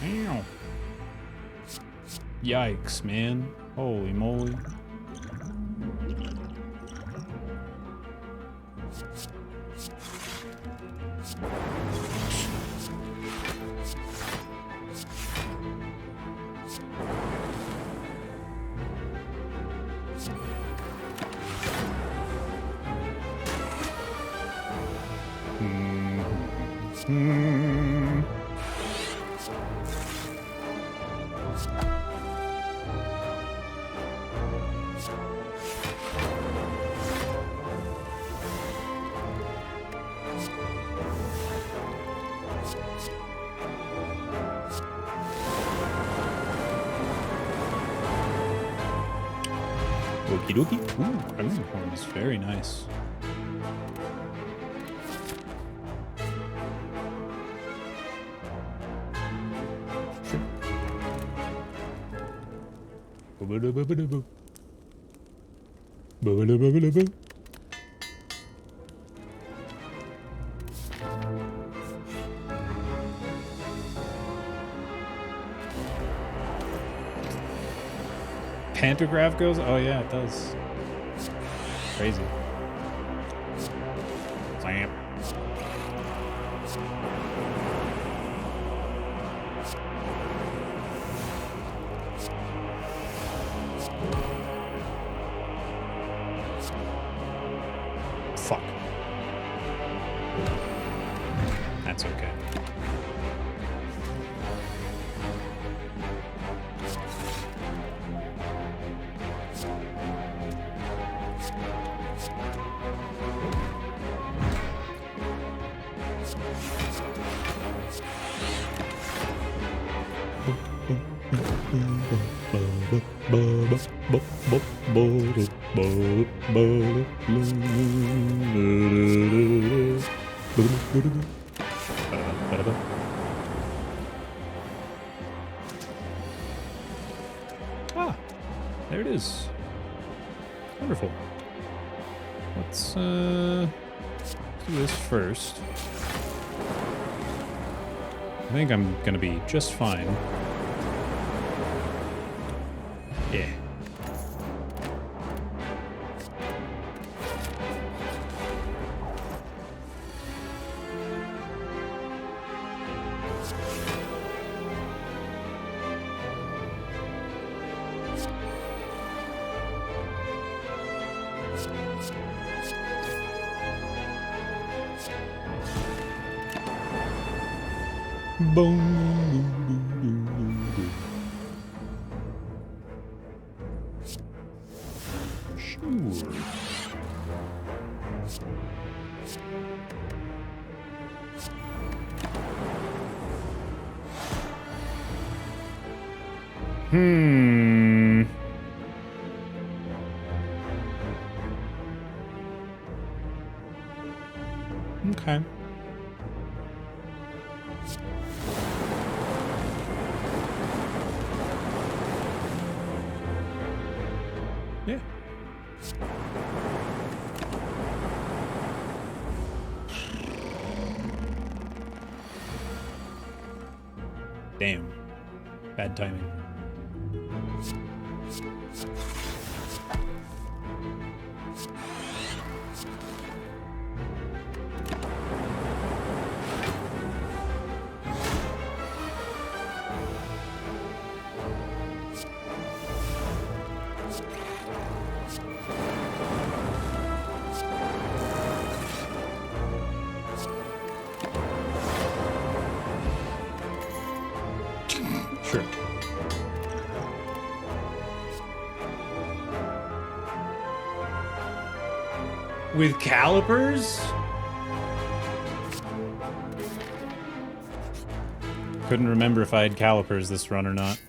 Ow. Yikes, man. Holy moly. Okie dokie. Ooh, iron horns. Very nice. Sure. Ba-ba-da-ba-ba-da-ba. Ba-ba-da-ba-ba-da-ba. Pantograph goes? Oh yeah, it does. Crazy. Slam. Fuck. That's okay. Ah, there it is. Wonderful. Let's do this first. I think I'm gonna be just fine. Yeah. Boom. Hmm. Okay. Yeah. Damn. Bad timing. Sure. With calipers? Couldn't remember if I had calipers this run or not.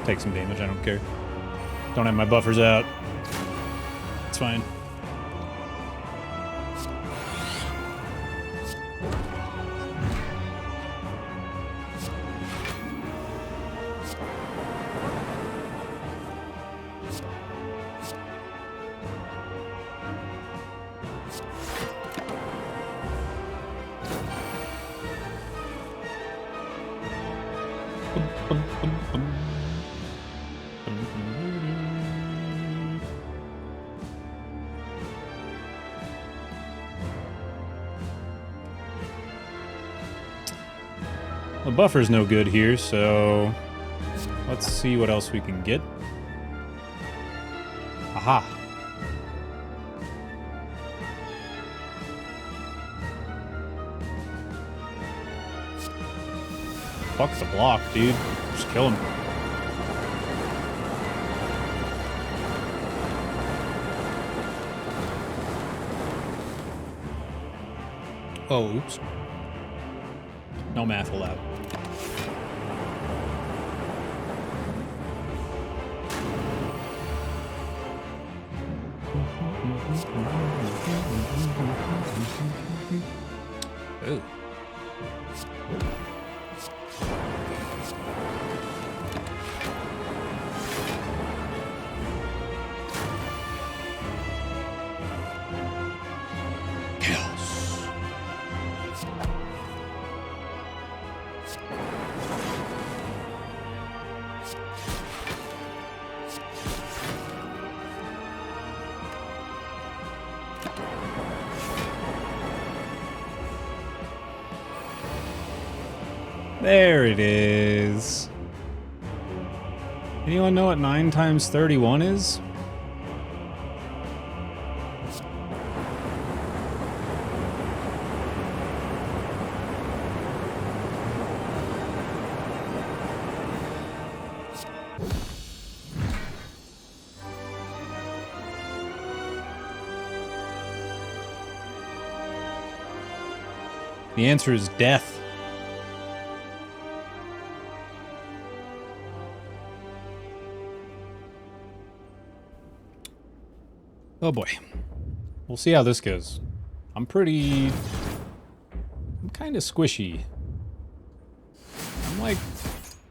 Take some damage, I don't care. Don't have my buffers out. It's fine. The buffer's no good here, so let's see what else we can get. Aha! Fuck the block, dude. Just kill him. Oh, oops. No math allowed. Ooh. There it is. Anyone know what 9 times 31 is? The answer is death. Oh boy. We'll see how this goes. I'm kind of squishy.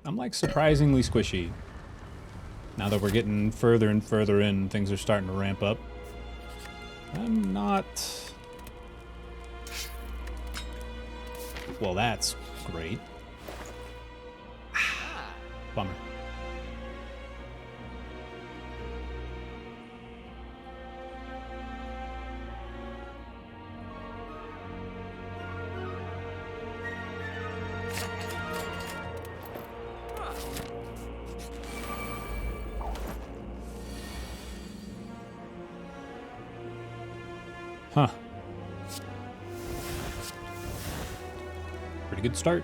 I'm like surprisingly squishy. Now that we're getting further and further in, things are starting to ramp up. I'm not... Well, that's great. Bummer. Huh. Pretty good start.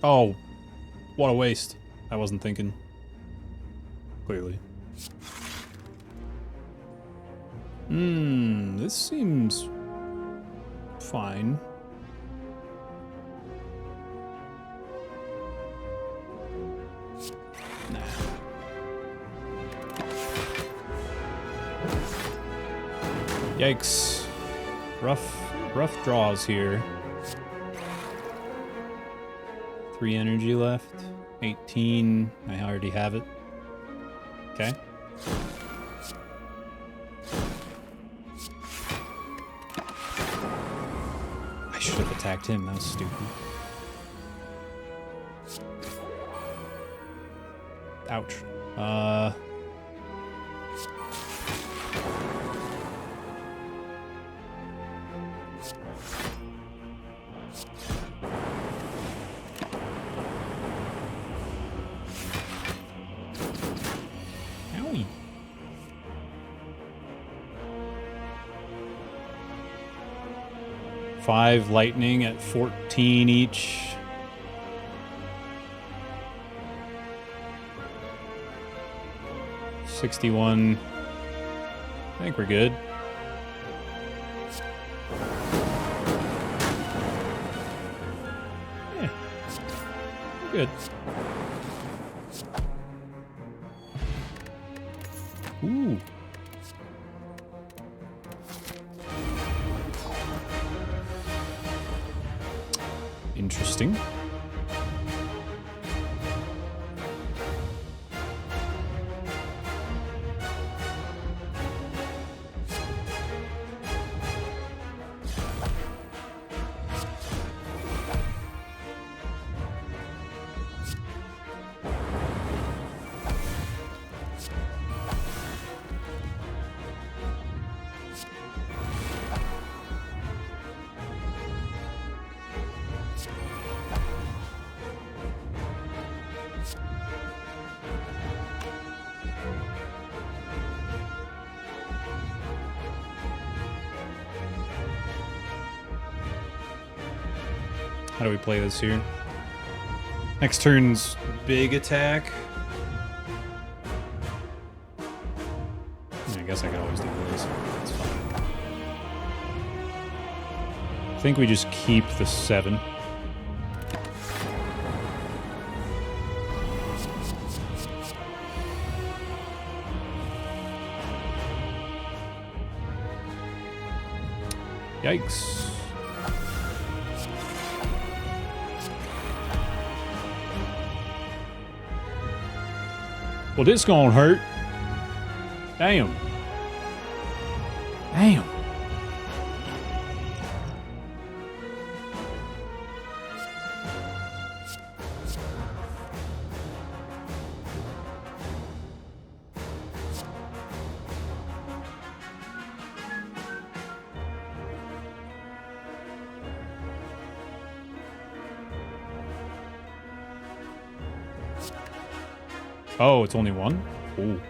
Oh, what a waste. I wasn't thinking. Clearly. This seems fine. Nah. Yikes. Rough draws here. 3 energy left. 18. I already have it. Okay. I should have attacked him. That was stupid. Ouch. Owie. Five lightning at 14 each. $61. I think we're good. Yeah. We're good. Ooh. Interesting. How do we play this here? Next turn's big attack. I guess I could always do this. It's fine. I think we just keep the 7. Yikes. Well, this gonna hurt. Damn. Damn. Oh, it's only one? Ooh.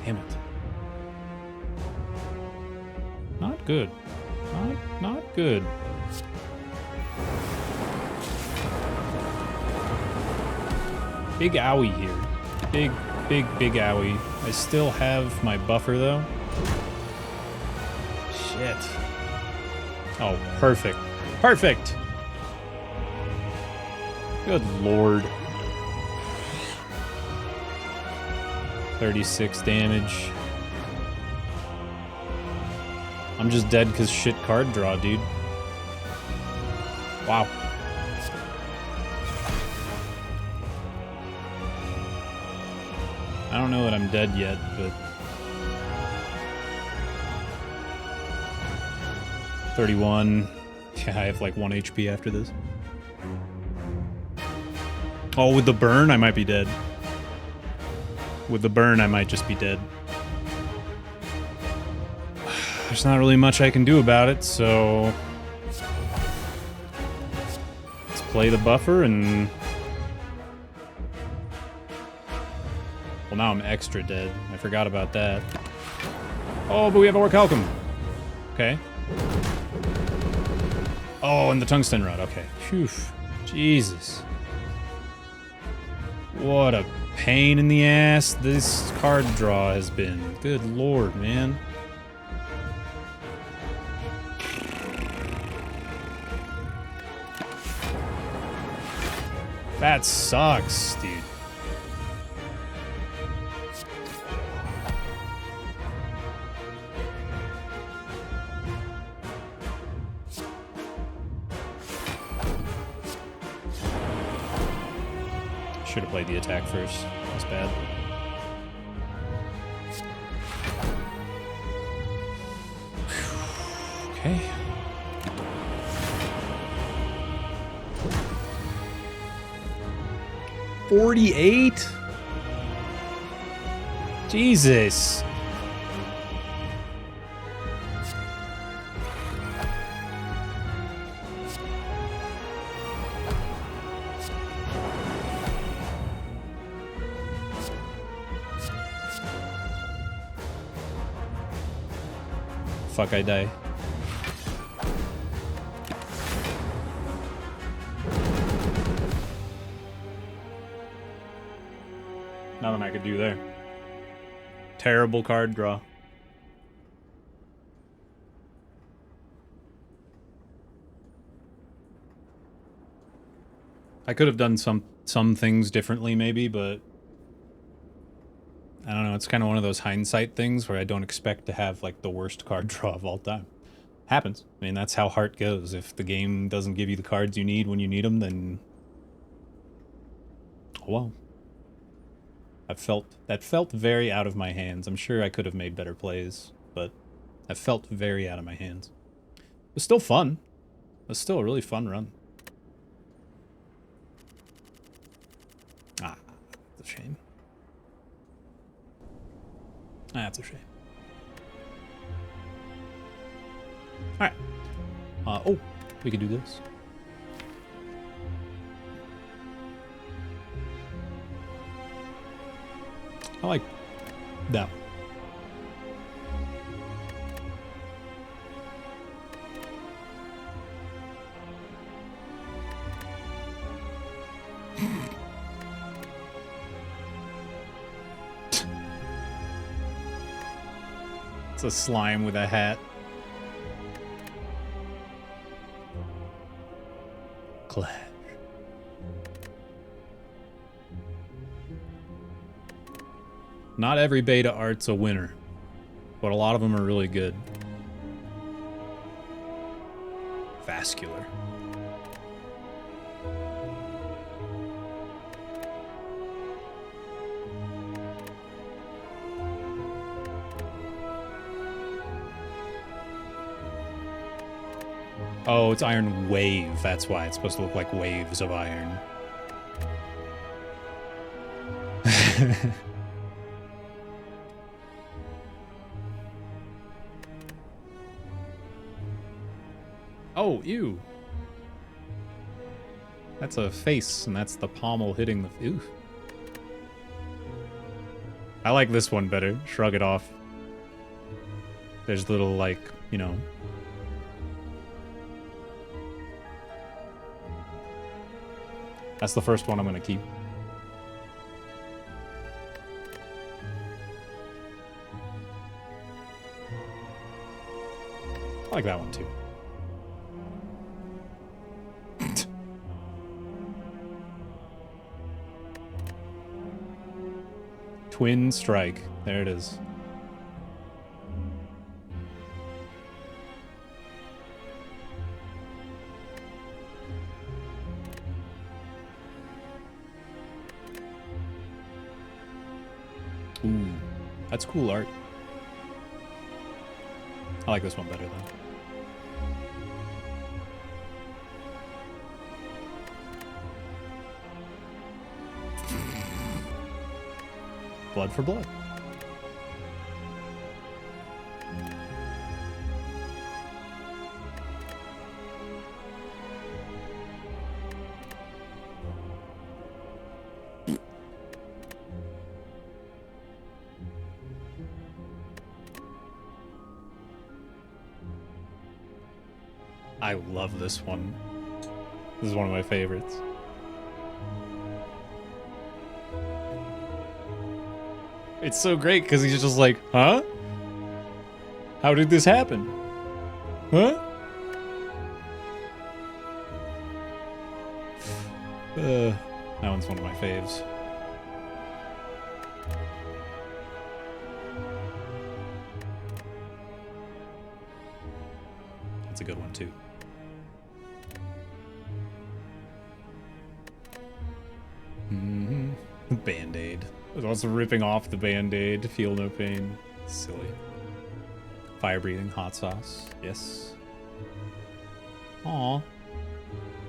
Damn it. Not good. Not good. Big owie here. Big, big, big owie. I still have my buffer, though. Shit. Oh, perfect. Perfect! Good lord. 36 damage. I'm just dead because shit card draw, dude. Wow. I don't know that I'm dead yet, but... 31. Yeah, I have like 1 HP after this. Oh, with the burn, I might be dead. With the burn, I might just be dead. There's not really much I can do about it, so... let's play the buffer and... well, now I'm extra dead. I forgot about that. Oh, but we have Orichalcum. Okay. Oh, and the tungsten rod. Okay. Phew. Jesus. What a pain in the ass this card draw has been. Good lord, man. That sucks, dude. Should have played the attack first. That's bad. Okay. $48? Jesus. Fuck, I die. Nothing I could do there. Terrible card draw. I could have done some things differently maybe, but I don't know, it's kind of one of those hindsight things where I don't expect to have, like, the worst card draw of all time. Happens. I mean, that's how heart goes. If the game doesn't give you the cards you need when you need them, then... oh well. That felt very out of my hands. I'm sure I could have made better plays, but that felt very out of my hands. It was still fun. It was still a really fun run. Ah, that's a shame. That's a shame. Alright. Oh, we could do this. I like that. It's a slime with a hat. Clash. Not every beta art's a winner, but a lot of them are really good. Vascular. Oh, it's Iron Wave. That's why it's supposed to look like waves of iron. Oh, ew. That's a face, and that's the pommel hitting the... Ew. I like this one better. Shrug it off. There's little, like, you know... That's the first one I'm gonna keep. I like that one too. Twin strike. There it is. Ooh, that's cool art. I like this one better though. Blood for blood. I love this one. This is one of my favorites. It's so great because he's just like, huh? How did this happen? Huh? That one's one of my faves. That's a good one too. Band-Aid. Also ripping off the Band-Aid. Feel no pain. Silly. Fire breathing. Hot sauce. Yes. Aw.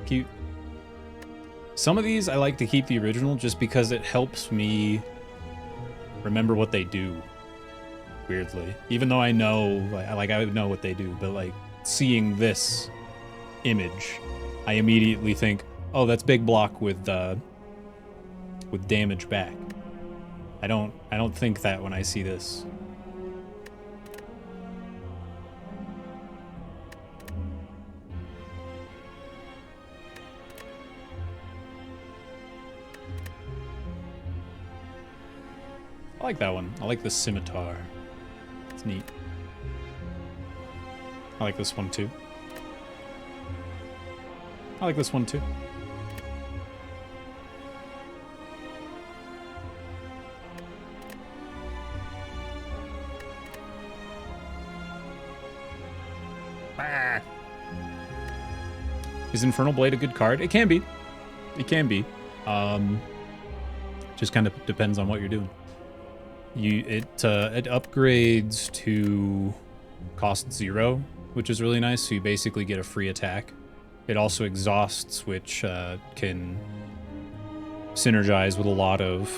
Cute. Some of these I like to keep the original just because it helps me remember what they do. Weirdly. Even though I know, like I know what they do, but like seeing this image, I immediately think, oh, that's big block with damage back. I don't think that when I see this. I like that one. I like the scimitar. It's neat. I like this one too. I like this one too. Is Infernal Blade a good card? It can be. It can be. Just kind of depends on what you're doing. It upgrades to cost 0, which is really nice. So you basically get a free attack. It also exhausts, which can synergize with a lot of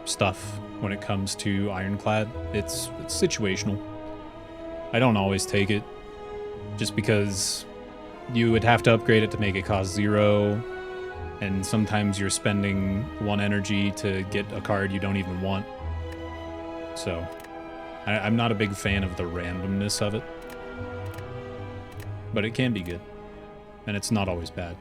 stuff when it comes to Ironclad. It's situational. I don't always take it, just because you would have to upgrade it to make it cost 0, and sometimes you're spending 1 energy to get a card you don't even want. So, I'm not a big fan of the randomness of it, but it can be good, and it's not always bad.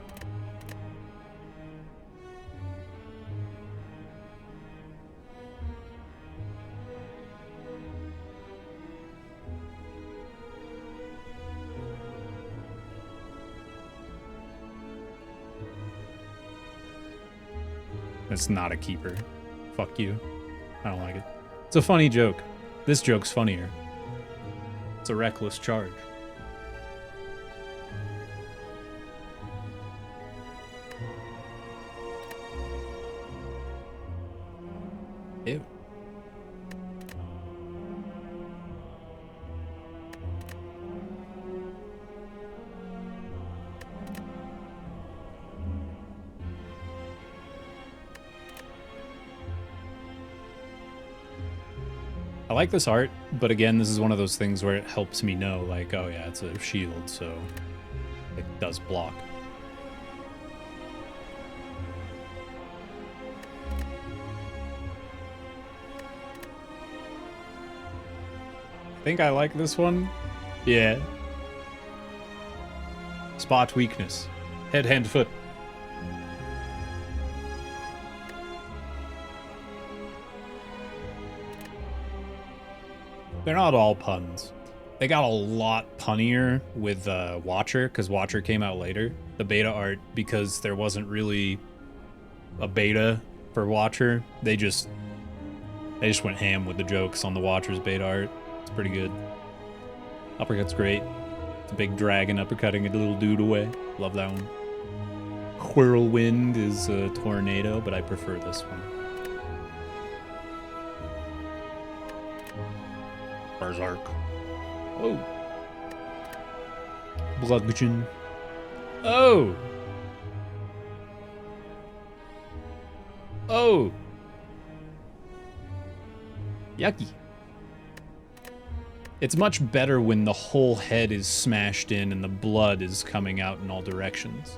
It's not a keeper. Fuck you. I don't like it. It's a funny joke. This joke's funnier. It's a reckless charge. Ew. I like this art, but again, this is one of those things where it helps me know, like, oh yeah, it's a shield, so it does block. I think I like this one. Yeah. Spot weakness. Head, hand, foot. They're not all puns. They got a lot punnier with Watcher, because Watcher came out later. The beta art, because there wasn't really a beta for Watcher. They just went ham with the jokes on the Watcher's beta art. It's pretty good. Uppercut's great. It's a big dragon uppercutting a little dude away. Love that one. Whirlwind is a tornado, but I prefer this one. Berserk. Oh. Bludgeon. Oh. Oh. Yucky. It's much better when the whole head is smashed in and the blood is coming out in all directions.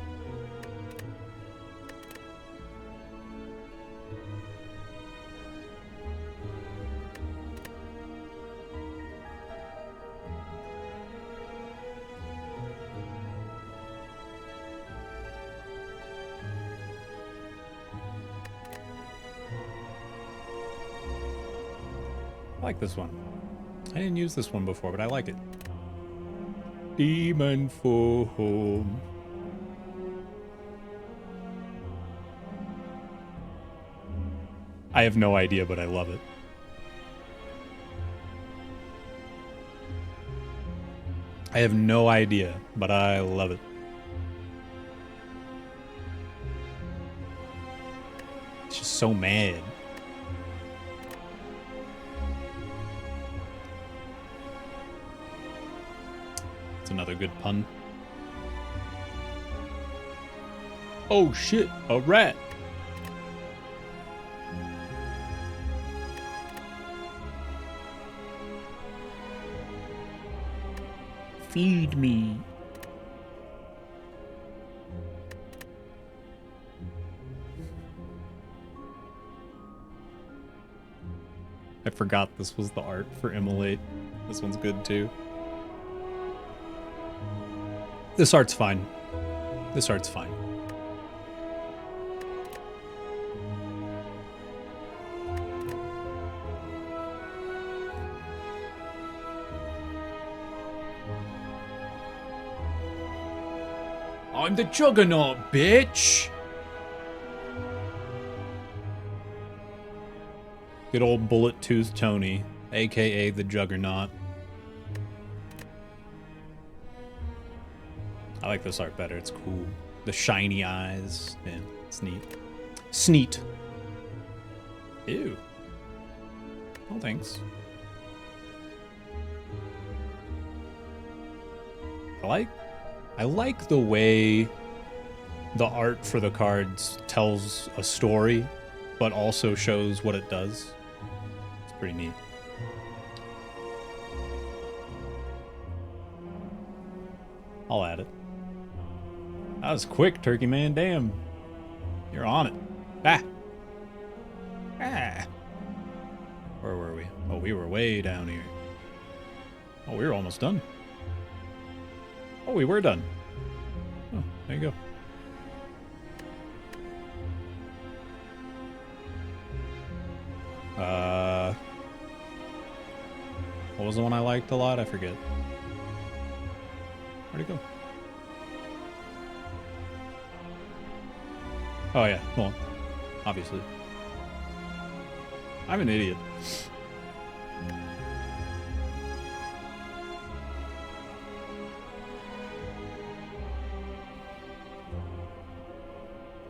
I like this one. I didn't use this one before, but I like it. Demon form. I have no idea, but I love it. I have no idea, but I love it. It's just so mad. Another good pun. Oh shit, a rat. Feed me. I forgot this was the art for Immolate. This one's good too. This art's fine. This art's fine. I'm the Juggernaut, bitch! Good old Bullet Tooth Tony, aka the Juggernaut. I like this art better, it's cool. The shiny eyes, yeah, it's neat. Sneet. Ew. Oh, thanks. I like the way the art for the cards tells a story, but also shows what it does. It's pretty neat. I'll add it. That was quick, Turkey Man. Damn. You're on it. Ah. Ah. Where were we? Oh, we were way down here. Oh, we were almost done. Oh, we were done. Oh, there you go. What was the one I liked a lot? I forget. Where'd it go? Oh yeah, well, obviously. I'm an idiot.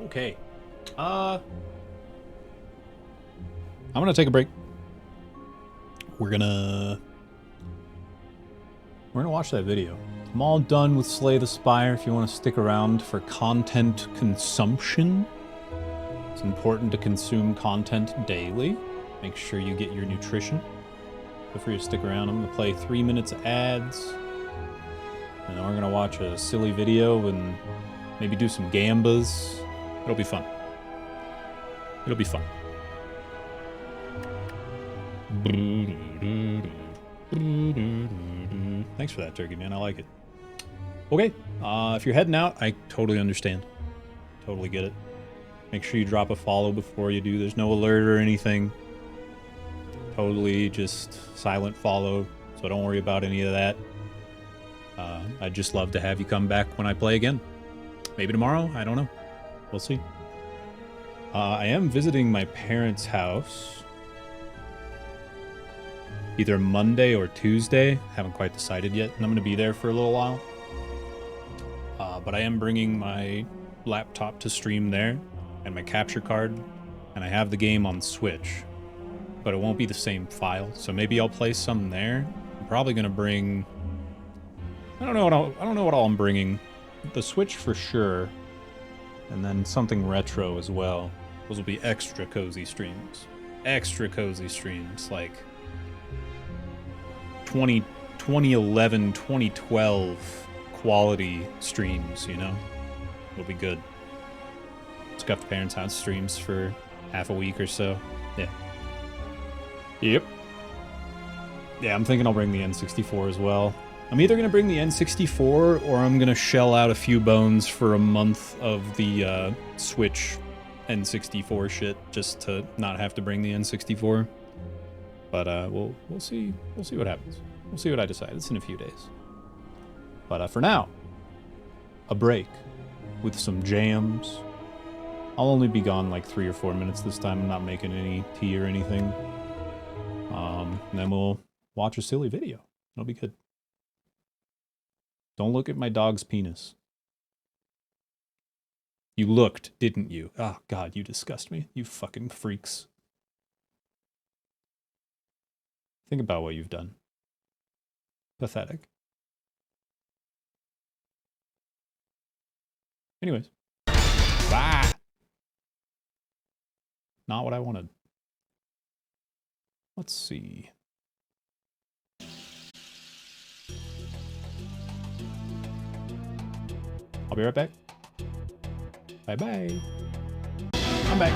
Okay. I'm gonna take a break. We're gonna watch that video. I'm all done with Slay the Spire. If you want to stick around for content consumption, it's important to consume content daily. Make sure you get your nutrition. Feel free to stick around. I'm gonna play 3 minutes of ads, and then we're gonna watch a silly video and maybe do some gambas. It'll be fun. It'll be fun. Thanks for that, Turkey Man. I like it. Okay, if you're heading out, I totally understand. Totally get it. Make sure you drop a follow before you do. There's no alert or anything. Totally just silent follow. so don't worry about any of that. I'd just love to have you come back when I play again. Maybe tomorrow, I don't know. We'll see. I am visiting my parents' house either Monday or Tuesday. Haven't quite decided yet, and I'm going to be there for a little while. But I am bringing my laptop to stream there and my capture card, and I have the game on Switch, but it won't be the same file, so maybe I'll play some there. I'm probably going to bring... I don't know what all I'm bringing. The Switch for sure, and then something retro as well. Those will be extra cozy streams. Extra cozy streams, like 2011, 2012 quality streams, you know? It'll be good. Let's go to the parents' house streams for half a week or so. Yeah. Yep. Yeah, I'm thinking I'll bring the N64 as well. I'm either going to bring the N64 or I'm going to shell out a few bones for a month of the Switch N64 shit just to not have to bring the N64. But we'll see. We'll see what happens. We'll see what I decide. It's in a few days. But for now, a break with some jams. I'll only be gone like 3 or 4 minutes this time. I'm not making any tea or anything. And then we'll watch a silly video. It'll be good. Don't look at my dog's penis. You looked, didn't you? Oh, God, you disgust me. You fucking freaks. Think about what you've done. Pathetic. Anyways. Ah! Not what I wanted. Let's see. I'll be right back. Bye-bye. I'm back.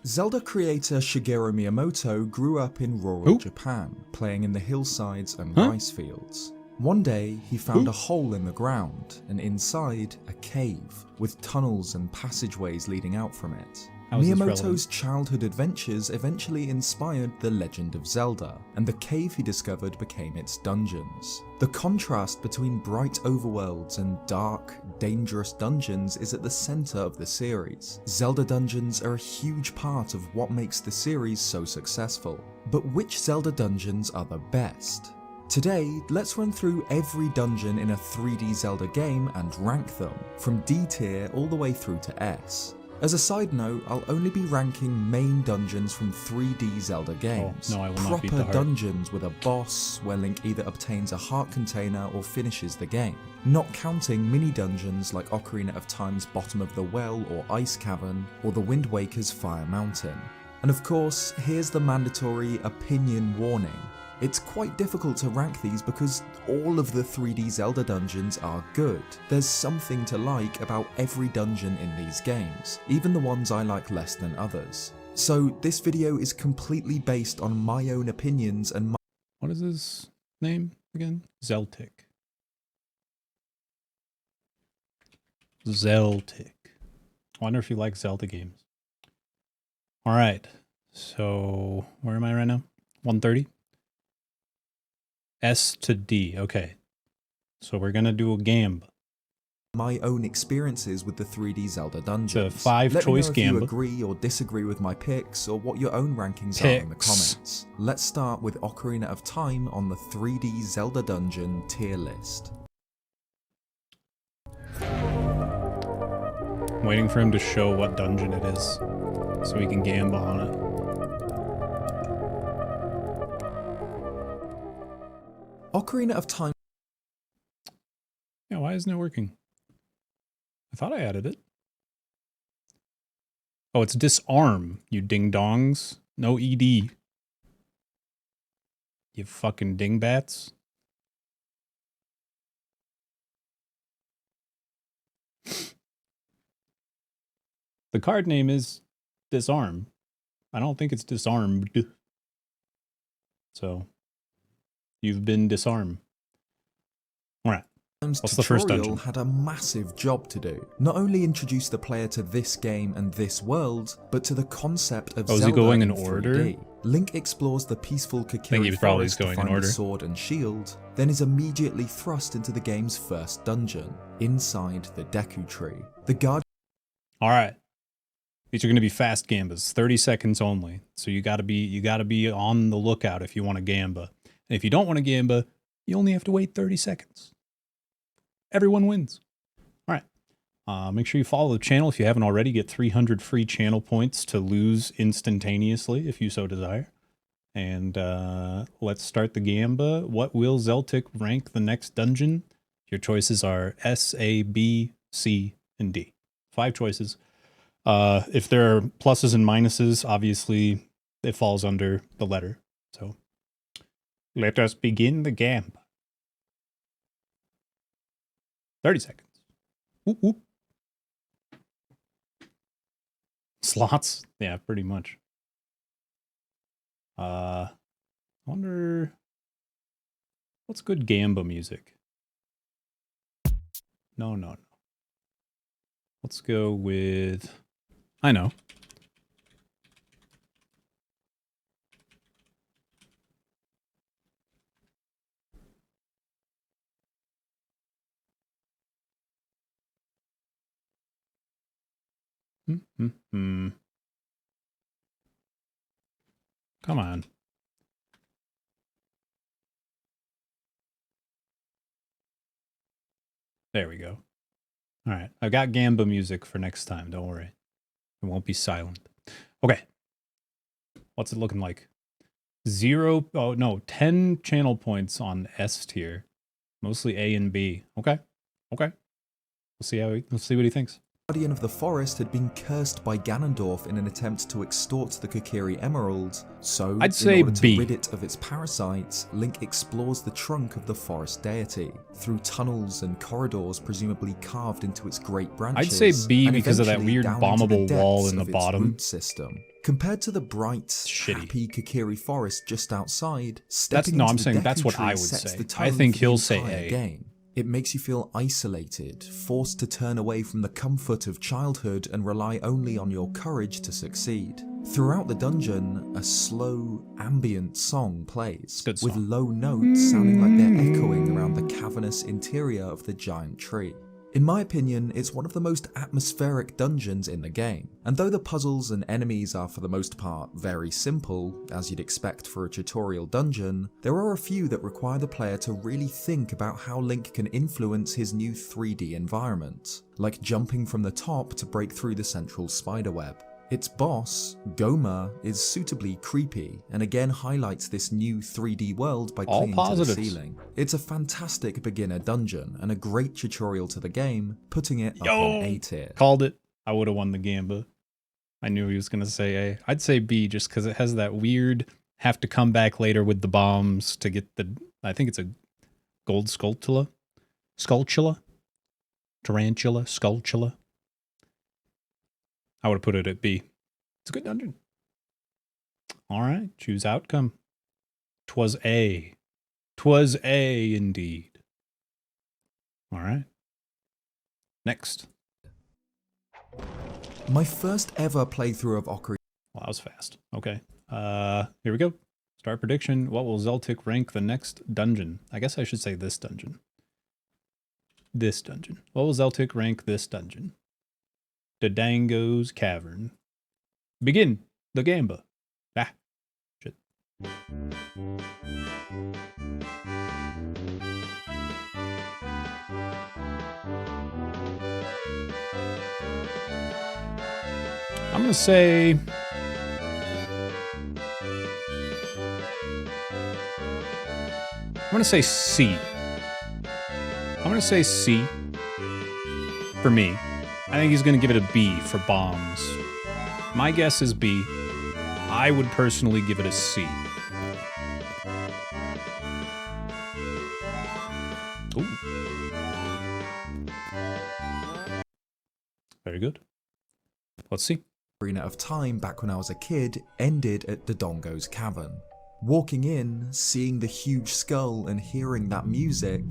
Zelda creator Shigeru Miyamoto grew up in rural Japan, playing in the hillsides and rice fields. One day, he found a hole in the ground, and inside, a cave, with tunnels and passageways leading out from it. Miyamoto's childhood adventures eventually inspired The Legend of Zelda, and the cave he discovered became its dungeons. The contrast between bright overworlds and dark, dangerous dungeons is at the center of the series. Zelda dungeons are a huge part of what makes the series so successful. But which Zelda dungeons are the best? Today, let's run through every dungeon in a 3D Zelda game and rank them, from D tier all the way through to S. As a side note, I'll only be ranking main dungeons from 3D Zelda games. Oh, no, I will not beat the Proper heart. dungeons with a boss where Link either obtains a heart container or finishes the game. Not counting mini dungeons like Ocarina of Time's Bottom of the Well or Ice Cavern, or the Wind Waker's Fire Mountain. And of course, here's the mandatory opinion warning. It's quite difficult to rank these because all of the 3D Zelda dungeons are good. There's something to like about every dungeon in these games, even the ones I like less than others. So this video is completely based on my own opinions and my— What is his name again? Zeltic. Zeltic. I wonder if he likes Zelda games. Alright, so where am I right now? 130? S to D, okay. So we're gonna do a gamba. my own experiences with the 3D Zelda dungeons. It's a 5-choice Let me know if you gamba. agree or disagree with my picks, or what your own rankings are in the comments. Let's start with Ocarina of Time on the 3D Zelda dungeon tier list. I'm waiting for him to show what dungeon it is, so we can gamba on it. Ocarina of Time. Yeah, why isn't it working? I thought I added it. Oh, it's disarm, you ding-dongs. No ED. You fucking dingbats. The card name is disarm. I don't think it's disarmed. So, you've been disarmed. Alright. What's the first dungeon? Had a massive job to do. Not only introduce the player to this game and this world, but to the concept of Zelda is he going in 3D. order? Link explores the peaceful Kakiri probably forest going to in find order. a sword and shield, then is immediately thrust into the game's first dungeon, inside the Deku Tree. The guard. Alright. These are going to be fast gambas, 30 seconds only. So you gotta be on the lookout if you want a gamba. And if you don't want a gamba, you only have to wait 30 seconds. Everyone wins. Alright. Make sure you follow the channel if you haven't already. Get 300 free channel points to lose instantaneously if you so desire. And let's start the gamba. What will Zeltic rank the next dungeon? Your choices are S, A, B, C, and D. 5 choices. If there are pluses and minuses, obviously it falls under the letter. So let us begin the gamba. 30 seconds. Whoop, whoop. Slots? Yeah, pretty much. Wonder what's good gamba music? No. Let's go with, I know. Come on. There we go. All right. I've got gamba music for next time. Don't worry. It won't be silent. Okay. What's it looking like? 10 channel points on S tier. Mostly A and B. Okay. We'll see what he thinks. The guardian of the forest had been cursed by Ganondorf in an attempt to extort the Kakiri Emerald, so I'd say in order to B. rid it of its parasites, Link explores the trunk of the forest deity, through tunnels and corridors presumably carved into its great branches. I'd say B and because of that eventually weird down into bombable the wall depths in the of its bottom. root system. Compared to the bright, Shitty. happy Kakiri forest just outside, I'm stepping into the saying that's Deku what Tree I would sets say. the I tone think for the he'll say entire A. game. It makes you feel isolated, forced to turn away from the comfort of childhood and rely only on your courage to succeed. Throughout the dungeon, a slow, ambient song plays, Good with song. low notes sounding like they're echoing around the cavernous interior of the giant tree. In my opinion, it's one of the most atmospheric dungeons in the game, and though the puzzles and enemies are for the most part very simple, as you'd expect for a tutorial dungeon, there are a few that require the player to really think about how Link can influence his new 3D environment, like jumping from the top to break through the central spiderweb. Its boss, Goma, is suitably creepy and again highlights this new 3D world by All clinging to the positives. ceiling. It's a fantastic beginner dungeon and a great tutorial to the game, putting it up in A tier. Called it. I would have won the gamba. I knew he was going to say A. I'd say B just because it has that weird have to come back later with the bombs to get the, I think it's a gold sculptula? Tarantula? Sculptula? I would have put it at B. It's a good dungeon. All right, choose outcome. 'Twas A. 'Twas A indeed. All right. Next. My first ever playthrough of Ocarina. Well, that was fast. Okay. Here we go. Start prediction. What will Zeltic rank the next dungeon? I guess I should say this dungeon. This dungeon. What will Zeltic rank this dungeon? Dodango's Cavern. Begin the gamba. Ah, shit. I'm gonna say C. I'm gonna say C for me. I think he's gonna give it a B for bombs. My guess is B. I would personally give it a C. Ooh. Very good. Let's see. Ocarina of Time back when I was a kid ended at Dodongo's Cavern. Walking in, seeing the huge skull and hearing that music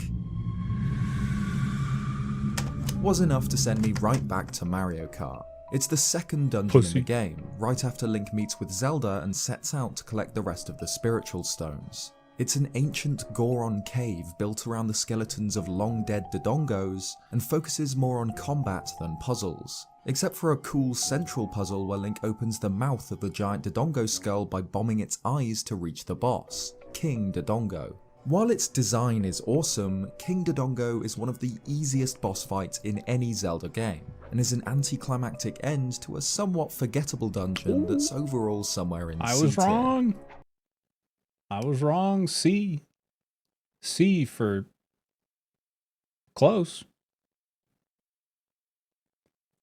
was enough to send me right back to Mario Kart. It's the second dungeon in the game, right after Link meets with Zelda and sets out to collect the rest of the spiritual stones. It's an ancient Goron cave built around the skeletons of long-dead Dodongos and focuses more on combat than puzzles, except for a cool central puzzle where Link opens the mouth of the giant Dodongo skull by bombing its eyes to reach the boss, King Dodongo. While its design is awesome, King Dodongo is one of the easiest boss fights in any Zelda game, and is an anticlimactic end to a somewhat forgettable dungeon that's overall somewhere in C tier. I was wrong. I was wrong. C. C for close.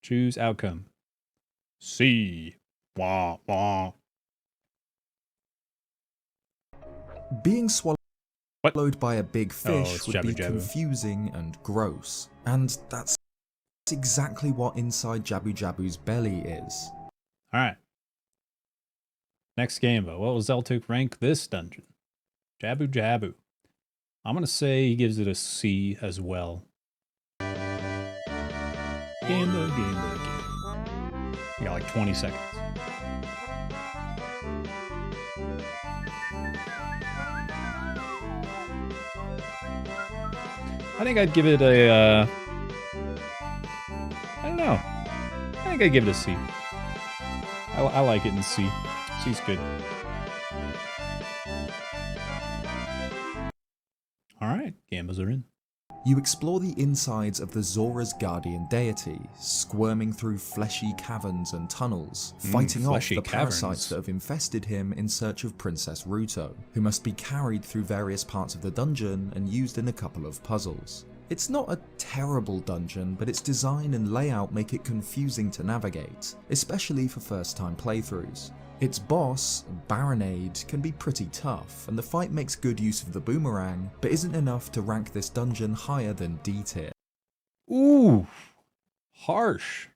Choose outcome. C. Wah, wah. Being swallowed by a big fish it's would Jabu be Jabu. confusing and gross, and that's exactly what inside Jabu Jabu's belly is. Alright. Next game, though. What will Zeltuk rank this dungeon? Jabu Jabu. I'm going to say he gives it a C as well. Game. You got like 20 seconds. I think I'd give it a, I don't know. I think I'd give it a C. I like it in C. C's good. Alright, Gambas are in. You explore the insides of the Zora's guardian deity, squirming through fleshy caverns and tunnels, fighting off the parasites that have infested him in search of Princess Ruto, who must be carried through various parts of the dungeon and used in a couple of puzzles. It's not a terrible dungeon, but its design and layout make it confusing to navigate, especially for first-time playthroughs. Its boss, Baronade, can be pretty tough, and the fight makes good use of the boomerang, but isn't enough to rank this dungeon higher than D tier. Ooh, harsh.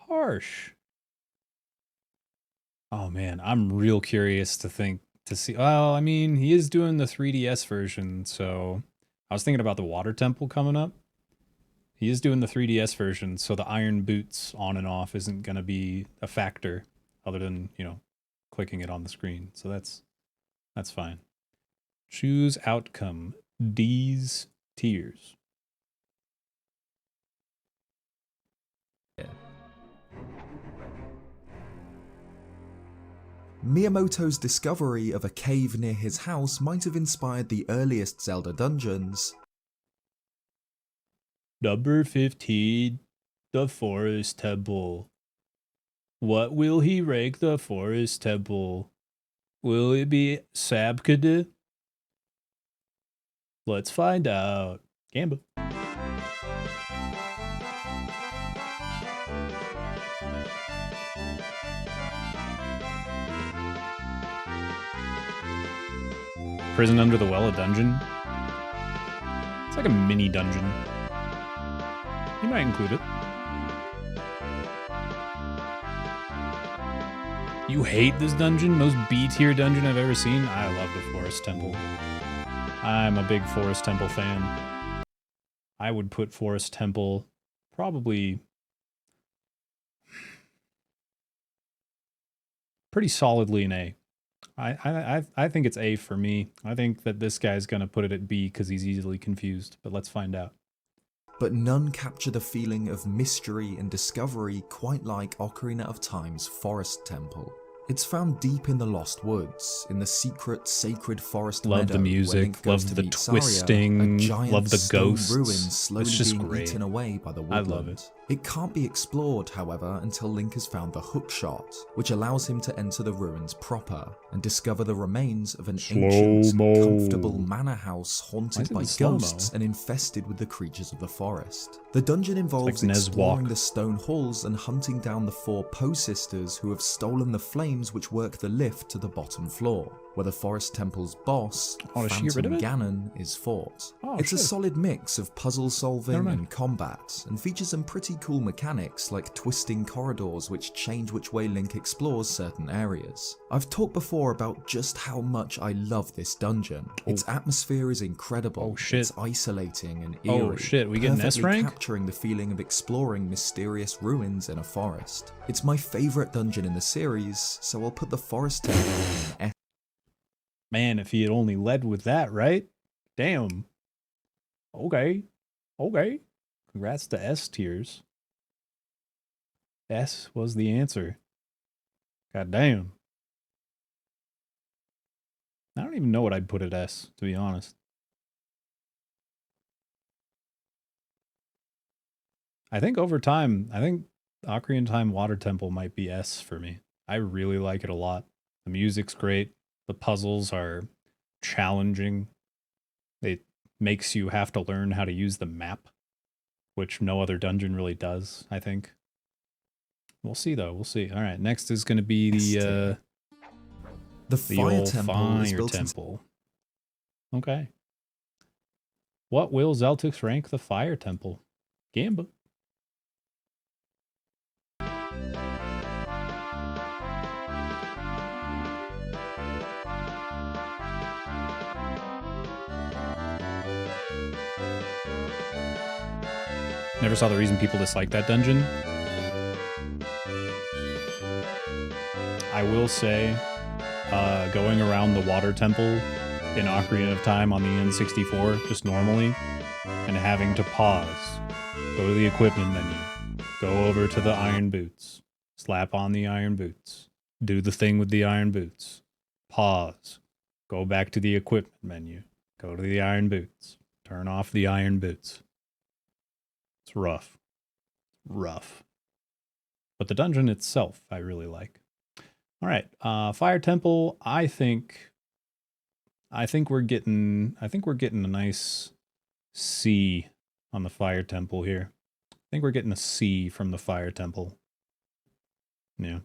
Harsh. Oh man, I'm real curious to see. Well, I mean, he is doing the 3DS version, so I was thinking about the water temple coming up. He is doing the 3DS version, so the iron boots on and off isn't going to be a factor other than, you know, clicking it on the screen. So that's fine. Choose outcome. D's tiers. Miyamoto's discovery of a cave near his house might have inspired the earliest Zelda dungeons. Number 15, the Forest Temple. What will he rank the Forest Temple? Will it be Sabkada? Let's find out. Gamba. Prison Under the Well, a dungeon? It's like a mini dungeon. You might include it. You hate this dungeon? Most B-tier dungeon I've ever seen? I love the Forest Temple. I'm a big Forest Temple fan. I would put Forest Temple probably pretty solidly in A. I think it's A for me. I think that this guy's gonna put it at B because he's easily confused, but let's find out. But none capture the feeling of mystery and discovery quite like Ocarina of Time's Forest Temple. It's found deep in the Lost Woods, in the secret, sacred forest love meadow. The music, love the twisting, Saria, a giant love the stone ghosts. ruin slowly it's just being great. eaten away by the woodland. I love it. It can't be explored, however, until Link has found the hookshot, which allows him to enter the ruins proper and discover the remains of an ancient, comfortable manor house haunted by ghosts and infested with the creatures of the forest. The dungeon involves exploring the stone halls and hunting down the 4 Poe sisters who have stolen the flames which work the lift to the bottom floor, where the Forest Temple's boss, Phantom Ganon, is fought. It's a solid mix of puzzle solving and combat, and features some pretty cool mechanics like twisting corridors which change which way Link explores certain areas. I've talked before about just how much I love this dungeon. Its atmosphere is incredible. It's isolating and eerie. We get an S rank? Capturing the feeling of exploring mysterious ruins in a forest. It's my favorite dungeon in the series, so I'll put the Forest Temple in S. Man, if he had only led with that, right? Damn. Okay. Congrats to S tiers. S was the answer. God damn. I don't even know what I'd put at S, to be honest. I think over time, Ocarina of Time Water Temple might be S for me. I really like it a lot. The music's great. The puzzles are challenging. It makes you have to learn how to use the map, which no other dungeon really does, I think. We'll see, though. We'll see. All right, next is going to be the Fire Temple. Okay. What will Zeltix rank the Fire Temple? Gamba. Never saw the reason people dislike that dungeon. I will say, going around the water temple in Ocarina of Time on the N64, just normally, and having to pause, go to the equipment menu, go over to the iron boots, slap on the iron boots, do the thing with the iron boots, pause, go back to the equipment menu, go to the iron boots, turn off the iron boots. It's rough. But the dungeon itself, I really like. All right, Fire Temple. I think we're getting a nice C on the Fire Temple here. I think we're getting a C from the Fire Temple. Yeah.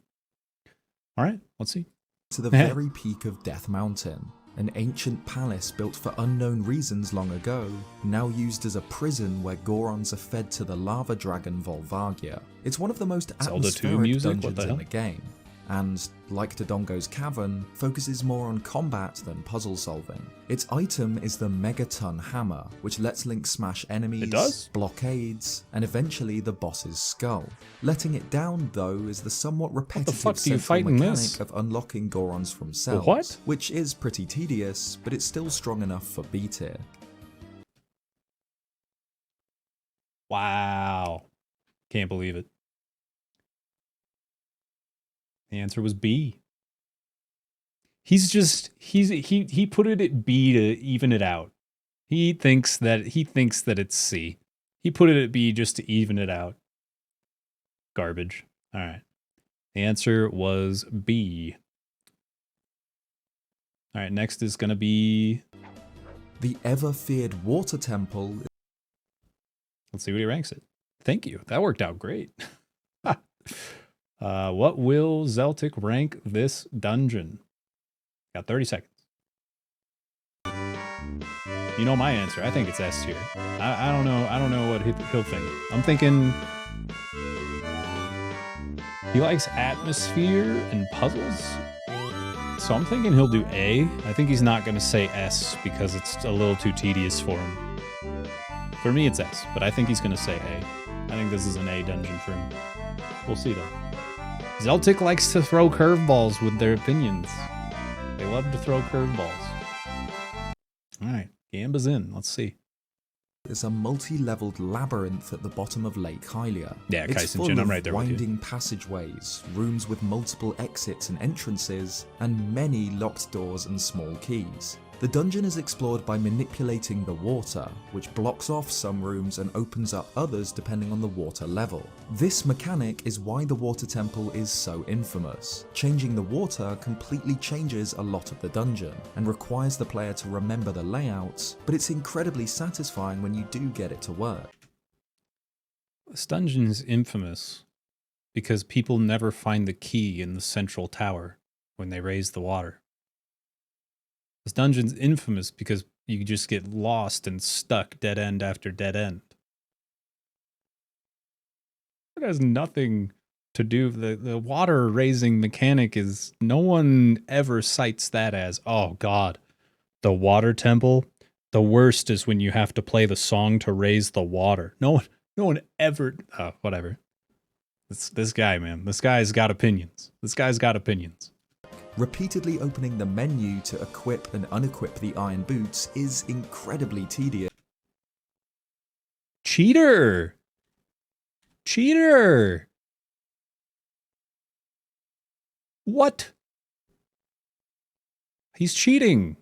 All right, let's see. To the very peak of Death Mountain, an ancient palace built for unknown reasons long ago, now used as a prison where Gorons are fed to the lava dragon Volvagia. It's one of the most atmospheric dungeons in the game, and, like Dodongo's Cavern, focuses more on combat than puzzle solving. Its item is the Megaton Hammer, which lets Link smash enemies, blockades, and eventually the boss's skull. Letting it down, though, is the somewhat repetitive central mechanic of unlocking Gorons from cells, which is pretty tedious, but it's still strong enough for B tier. Wow. Can't believe it. The answer was B. He put it at B to even it out. He thinks that it's C. He put it at B just to even it out. Garbage. All right. The answer was B. All right, next is going to be the ever-feared Water Temple. Let's see what he ranks it. Thank you. That worked out great. What will Zeltic rank this dungeon? Got 30 seconds. You know my answer. I think it's S tier. I don't know. I don't know what he'll think. I'm thinking he likes atmosphere and puzzles. So I'm thinking he'll do A. I think he's not going to say S because it's a little too tedious for him. For me, it's S, but I think he's going to say A. I think this is an A dungeon for him. We'll see though. Zeltic likes to throw curveballs with their opinions. They love to throw curveballs. All right, Gamba's in. Let's see. There's a multi-leveled labyrinth at the bottom of Lake Hylia. Yeah, it's full of winding passageways, rooms with multiple exits and entrances, and many locked doors and small keys. The dungeon is explored by manipulating the water, which blocks off some rooms and opens up others depending on the water level. This mechanic is why the water temple is so infamous. Changing the water completely changes a lot of the dungeon, and requires the player to remember the layouts, but it's incredibly satisfying when you do get it to work. This dungeon is infamous because people never find the key in the central tower when they raise the water. This dungeon's infamous because you just get lost and stuck dead end after dead end. It has nothing to do, the water raising mechanic is, no one ever cites that as, oh god, the water temple. The worst is when you have to play the song to raise the water. No one ever, whatever. This guy, man, this guy's got opinions. This guy's got opinions. Repeatedly opening the menu to equip and unequip the iron boots is incredibly tedious. Cheater! Cheater! What? He's cheating.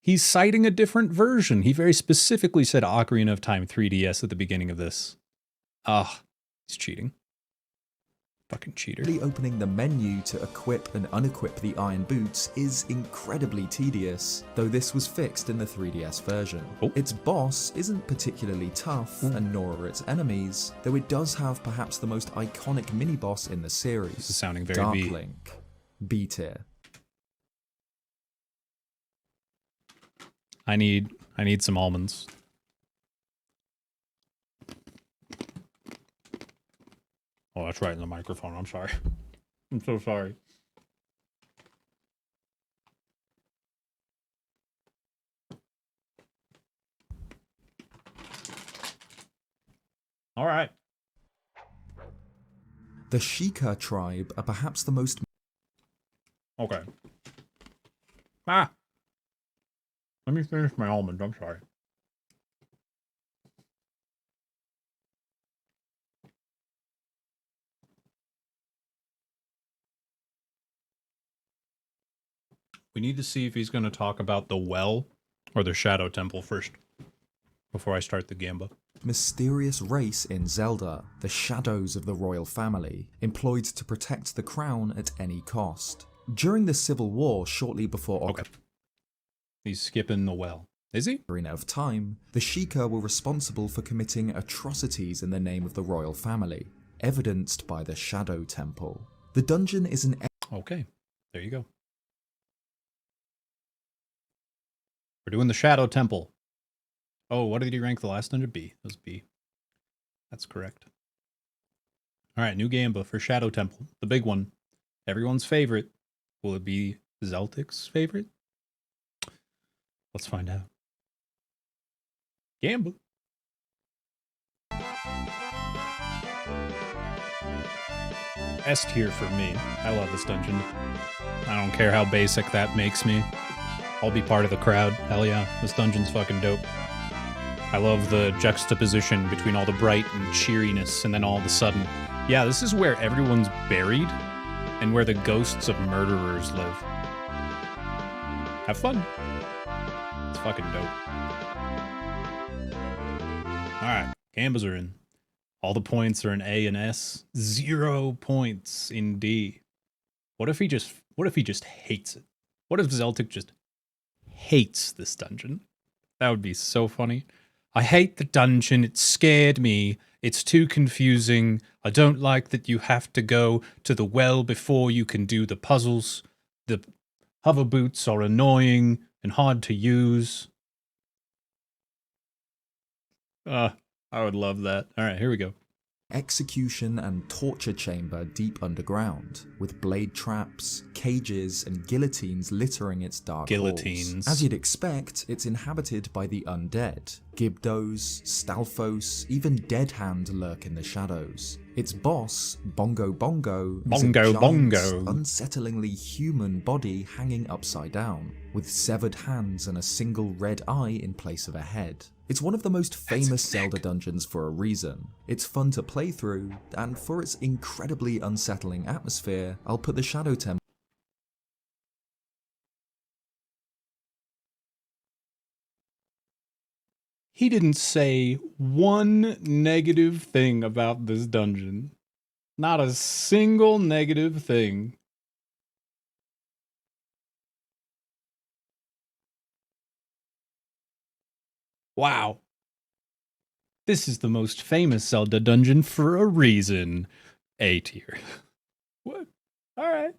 He's citing a different version. He very specifically said Ocarina of Time 3DS at the beginning of this. He's cheating. Fucking cheater. Opening the menu to equip and unequip the iron boots is incredibly tedious, though this was fixed in the 3DS version. Oh. Its boss isn't particularly tough, and nor are its enemies, though it does have perhaps the most iconic mini-boss in the series. This is sounding very Dark B. Link. B tier. I need some almonds. Oh, that's right in the microphone. I'm sorry. I'm so sorry. All right. The Sheikah tribe are perhaps the most... Okay. Let me finish my almonds. I'm sorry. We need to see if he's going to talk about the well or the Shadow Temple first, before I start the gamba. Mysterious race in Zelda, the Shadows of the royal family, employed to protect the crown at any cost. During the Civil War shortly before Okay. He's skipping the well. Is he? Ocarina of Time, the Sheikah were responsible for committing atrocities in the name of the royal family, evidenced by the Shadow Temple. The dungeon is an... Okay, there you go. We're doing the Shadow Temple. Oh, what did he rank the last dungeon? B. That was B. That's correct. Alright, new gamba for Shadow Temple. The big one. Everyone's favorite. Will it be Zeltic's favorite? Let's find out. Gamba. S tier for me. I love this dungeon. I don't care how basic that makes me. I'll be part of the crowd. Hell yeah, this dungeon's fucking dope. I love the juxtaposition between all the bright and cheeriness and then all of a sudden, yeah, this is where everyone's buried and where the ghosts of murderers live. Have fun. It's fucking dope. Alright, gambas are in. All the points are in A and S. 0 points in D. What if he just hates it? What if Zeltic just hates this dungeon? That would be so funny. I hate the dungeon, it scared me, it's too confusing, I don't like that you have to go to the well before you can do the puzzles, the hover boots are annoying and hard to use. I would love that. Alright, here we go. execution and torture chamber deep underground, with blade traps, cages, and guillotines littering its dark Guillotines. halls. As you'd expect, it's inhabited by the undead. Gibdos, Stalfos, even Dead Hand lurk in the shadows. Its boss, Bongo Bongo, is a giant, unsettlingly human body hanging upside down, with severed hands and a single red eye in place of a head. It's one of the most famous Zelda dungeons for a reason. It's fun to play through, and for its incredibly unsettling atmosphere, I'll put the Shadow Temple He didn't say one negative thing about this dungeon. Not a single negative thing. Wow. This is the most famous Zelda dungeon for a reason. A tier. What? Alright.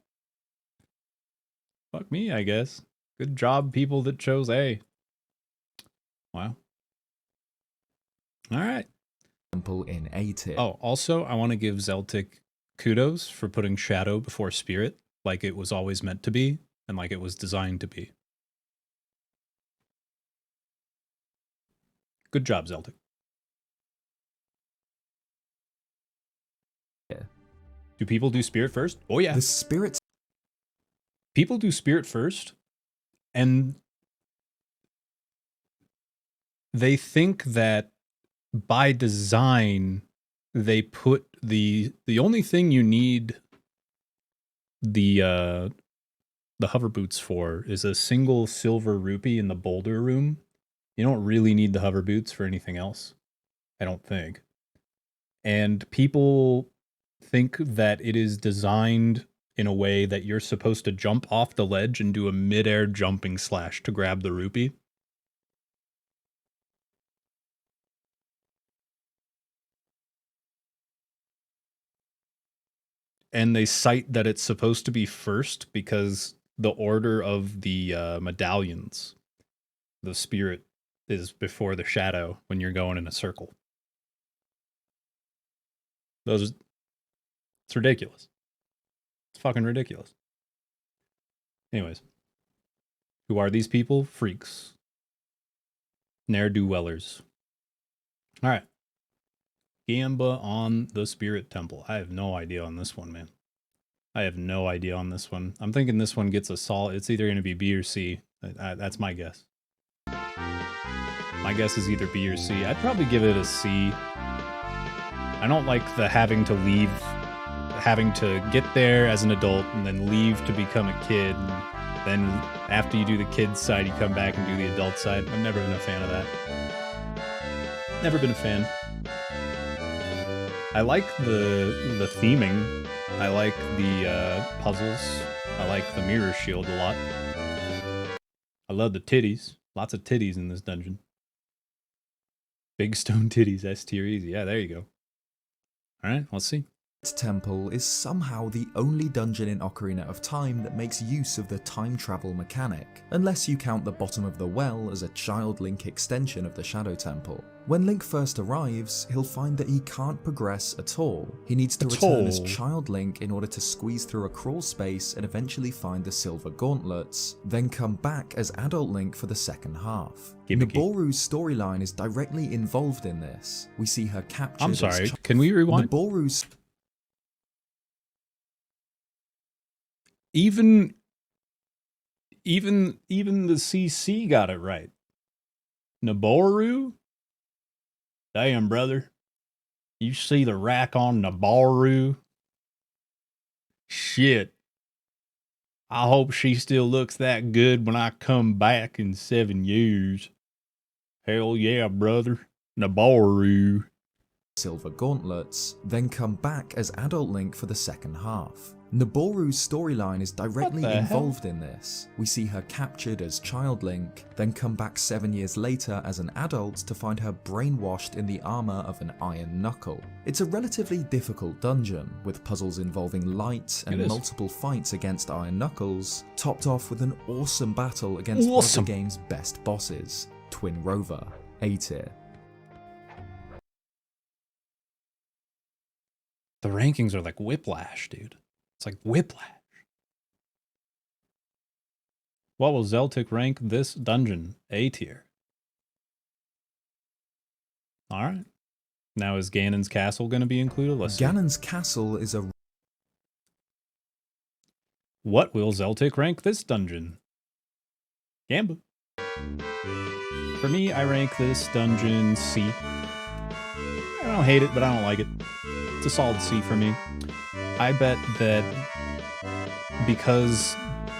Fuck me, I guess. Good job, people that chose A. Wow. Alright. Temple in A tier. Oh, also, I want to give Zeltic kudos for putting Shadow before Spirit, like it was always meant to be, and like it was designed to be. Good job, Zeltic. Yeah. Do people do Spirit first? Oh yeah. The Spirit People do Spirit first, and they think that by design, they put the only thing you need the hover boots for is a single silver rupee in the boulder room. You don't really need the hover boots for anything else, I don't think. And people think that it is designed in a way that you're supposed to jump off the ledge and do a mid-air jumping slash to grab the rupee. And they cite that it's supposed to be first because the order of the medallions, the spirit is before the shadow when you're going in a circle. It's ridiculous. It's fucking ridiculous. Anyways. Who are these people? Freaks. Ne'er-do-wellers. Alright. Gamba on the Spirit Temple. I have no idea on this one, man. I have no idea on this one. I'm thinking this one gets a solid. It's either going to be B or C. That's my guess. My guess is either B or C. I'd probably give it a C. I don't like the having to leave, having to get there as an adult and then leave to become a kid. And then after you do the kid side, you come back and do the adult side. I've never been a fan of that. Never been a fan. I like the theming. I like the puzzles. I like the mirror shield a lot. I love the titties. Lots of titties in this dungeon. Big stone titties, S tier easy. Yeah, there you go. Alright, let's see. Temple is somehow the only dungeon in Ocarina of Time that makes use of the time travel mechanic, unless you count the bottom of the well as a child Link extension of the Shadow Temple. When Link first arrives, he'll find that he can't progress at all. He needs to return as child Link in order to squeeze through a crawl space and eventually find the silver gauntlets, then come back as adult Link for the second half. Naboru's storyline is directly involved in this. We see her captured. I'm sorry, can we rewind? Naboru's Even the CC got it right. Naboru? Damn, brother. You see the rack on Naboru? Shit. I hope she still looks that good when I come back in 7 years. Hell yeah, brother. Naboru. Silver gauntlets, then come back as adult Link for the second half. Naboru's storyline is directly involved in this. We see her captured as child Link, then come back 7 years later as an adult to find her brainwashed in the armor of an iron knuckle. It's a relatively difficult dungeon, with puzzles involving light and multiple fights against iron knuckles, topped off with an awesome battle against one of the game's best bosses, Twin Rover, A tier. The rankings are like Whiplash, dude. It's like Whiplash. What will Zeltic rank this dungeon? A tier. Alright. Now is Ganon's Castle going to be included? Let's see. Ganon's Castle is a... What will Zeltic rank this dungeon? Gamba. For me, I rank this dungeon C. I don't hate it, but I don't like it. It's a solid C for me. I bet that because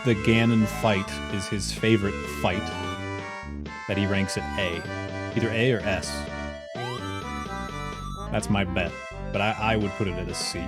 the Ganon fight is his favorite fight, that he ranks it A. Either A or S. That's my bet. But I would put it at a C.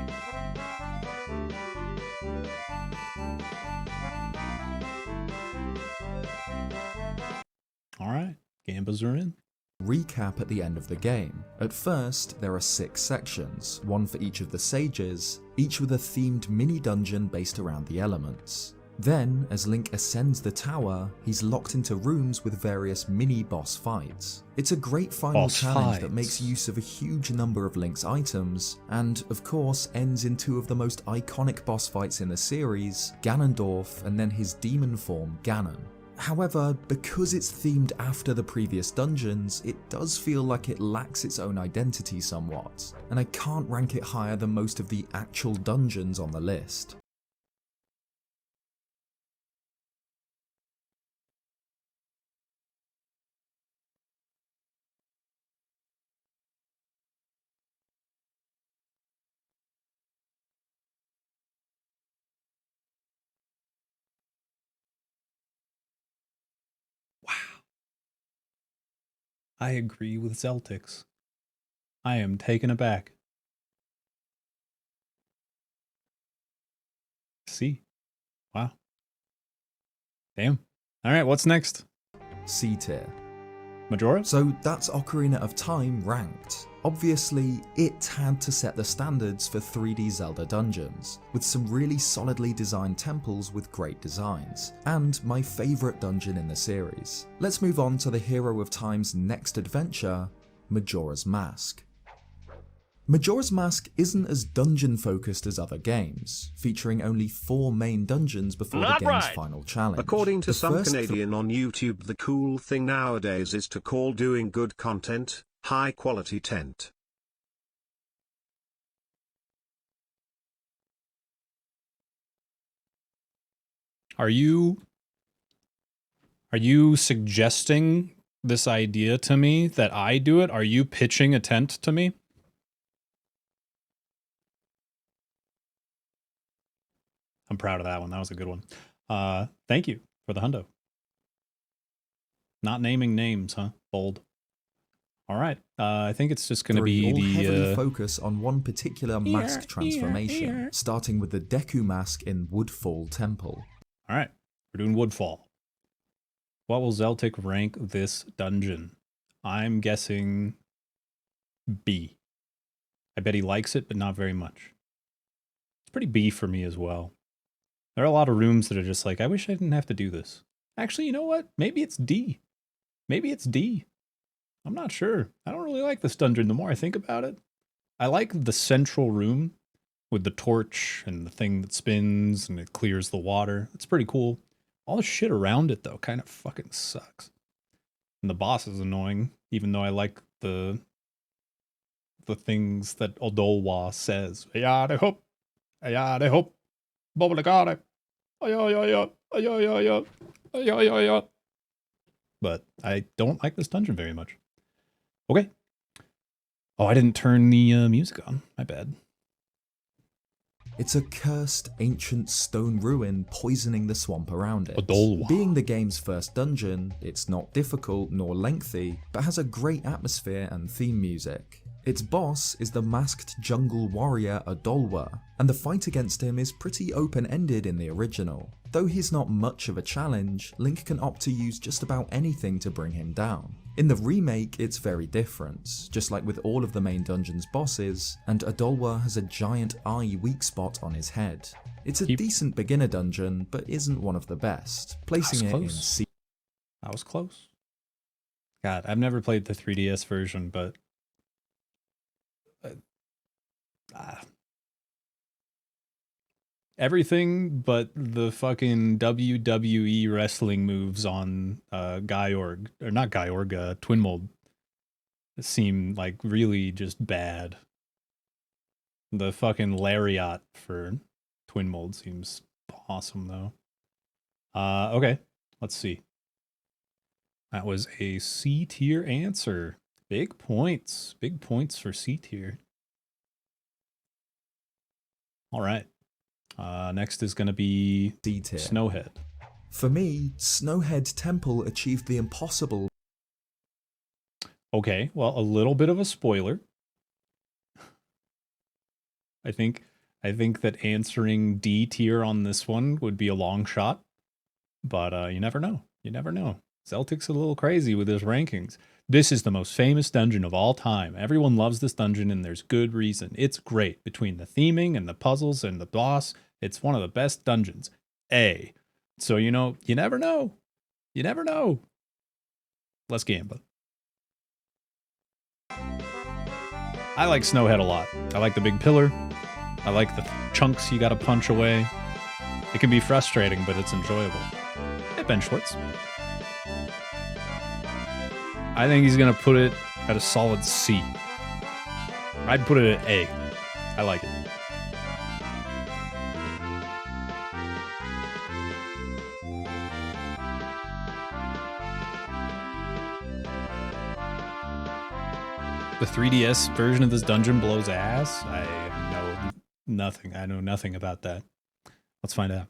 Alright, Gambas are in. Recap at the end of the game. At first, there are 6 sections, one for each of the sages, each with a themed mini-dungeon based around the elements. Then, as Link ascends the tower, he's locked into rooms with various mini-boss fights. It's a great final challenge that makes use of a huge number of Link's items, and of course ends in 2 of the most iconic boss fights in the series, Ganondorf and then his demon form, Ganon. However, because it's themed after the previous dungeons, it does feel like it lacks its own identity somewhat, and I can't rank it higher than most of the actual dungeons on the list. I agree with Celtics. I am taken aback. C. Wow. Damn. Alright, what's next? C tier. Majora? So that's Ocarina of Time ranked. Obviously, it had to set the standards for 3D Zelda dungeons, with some really solidly designed temples with great designs, and my favourite dungeon in the series. Let's move on to the Hero of Time's next adventure, Majora's Mask. Majora's Mask isn't as dungeon focused as other games, featuring only 4 main dungeons before the game's final challenge. According to The some first Canadian on YouTube, the cool thing nowadays is to call doing good content, high quality tent. Are you suggesting this idea to me that I do it? Are you pitching a tent to me? I'm proud of that one. That was a good one. Thank you for the hundo. Not naming names, huh? Bold. All right. I think it's just going to be all the heavily focus on one particular mask transformation, starting with the Deku mask in Woodfall Temple. All right. We're doing Woodfall. What will Zeltic rank this dungeon? I'm guessing B. I bet he likes it, but not very much. It's pretty B for me as well. There are a lot of rooms that are just like, I wish I didn't have to do this. Actually, you know what? Maybe it's D. Maybe it's D. I'm not sure. I don't really like this dungeon the more I think about it. I like the central room with the torch and the thing that spins and it clears the water. It's pretty cool. All the shit around it, though, kind of fucking sucks. And the boss is annoying, even though I like the things that Odolwa says. Ayade hop. Ayade hop. Bobblegade. Ayo. But I don't like this dungeon very much. Okay. Oh, I didn't turn the music on. My bad. It's a cursed ancient stone ruin poisoning the swamp around it. Odolwa. Being the game's first dungeon, it's not difficult nor lengthy, but has a great atmosphere and theme music. Its boss is the masked jungle warrior Odolwa, and the fight against him is pretty open-ended in the original. Though he's not much of a challenge, Link can opt to use just about anything to bring him down. In the remake, it's very different, just like with all of the main dungeon's bosses, and Odolwa has a giant eye weak spot on his head. It's a decent beginner dungeon, but isn't one of the best, placing it in C. That was close. God, I've never played the 3DS version, but everything but the fucking WWE wrestling moves on Gyorg, or not Gyorg, Twin Mold seem like really just bad. The fucking lariat for Twin Mold seems awesome though. Okay, let's see. That was a C tier answer. Big points for C tier. All right. Next is going to be D tier. Snowhead. For me, Snowhead Temple achieved the impossible. Okay, well, a little bit of a spoiler. I think that answering D tier on this one would be a long shot, but you never know. You never know. Celtic's a little crazy with his rankings. This is the most famous dungeon of all time. Everyone loves this dungeon, and there's good reason. It's great. Between the theming and the puzzles and the boss, it's one of the best dungeons. A. So, you know, you never know. You never know. Let's gamble. I like Snowhead a lot. I like the big pillar. I like the chunks you gotta punch away. It can be frustrating, but it's enjoyable. Hey, Ben Schwartz. I think he's gonna put it at a solid C. I'd put it at A. I like it. The 3DS version of this dungeon blows ass. I know nothing. I know nothing about that. Let's find out.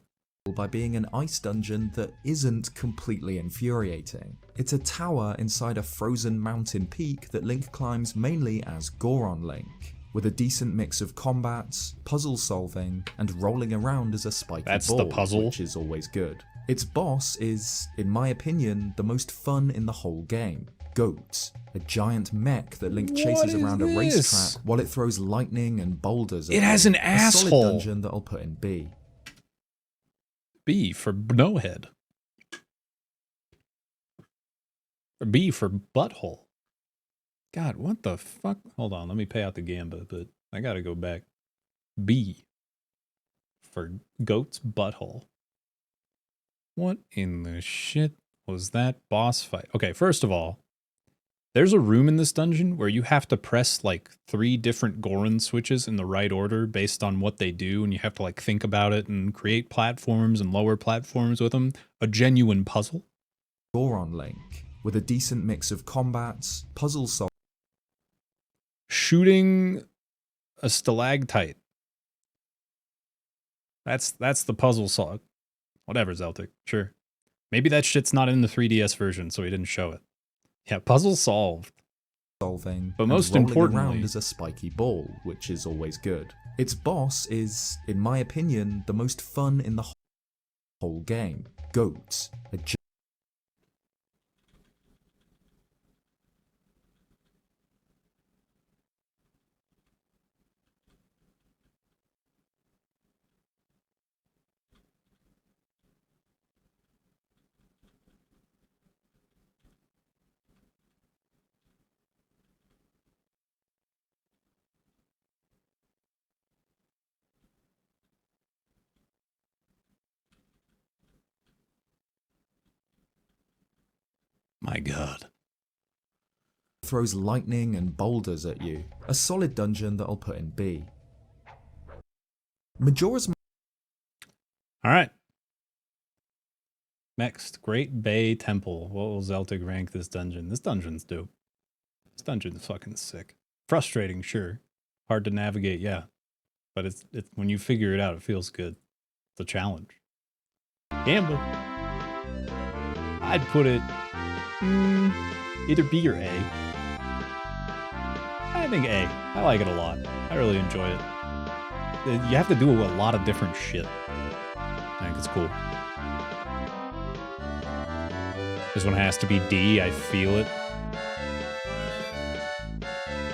By being an ice dungeon that isn't completely infuriating. It's a tower inside a frozen mountain peak that Link climbs mainly as Goron Link, with a decent mix of combats, puzzle solving, and rolling around as a spiky ball, the puzzle, which is always good. Its boss is, in my opinion, the most fun in the whole game. Goat, a giant mech that Link chases around a racetrack while it throws lightning and boulders at it has an a asshole. solid dungeon that I'll put in B. B for no head. Or B for butthole. God, what the fuck? Hold on, let me pay out the gamba, but I gotta go back. B for goat's butthole. What in the shit was that boss fight? Okay, first of all, there's a room in this dungeon where you have to press like 3 different Goron switches in the right order based on what they do, and you have to like think about it and create platforms and lower platforms with them. A genuine puzzle. Goron Link, with a decent mix of combats, puzzle solving. Shooting a stalactite. That's the puzzle solve. Whatever, Zeltic. Sure. Maybe that shit's not in the 3DS version, so he didn't show it. Yeah, puzzle solved. But most importantly, around as a spiky ball, which is always good. Its boss is, in my opinion, the most fun in the whole game. Goat, a my God. throws lightning and boulders at you. A solid dungeon that I'll put in B. Majora's All right. Next, Great Bay Temple. What will Zeltic rank this dungeon? This dungeon's dope. This dungeon's fucking sick. Frustrating, sure. Hard to navigate, yeah. But it's when you figure it out, it feels good. It's a challenge. Gamble. I'd put it either B or A. I think A. I like it a lot. I really enjoy it. You have to do a lot of different shit. I think it's cool. This one has to be D. I feel it.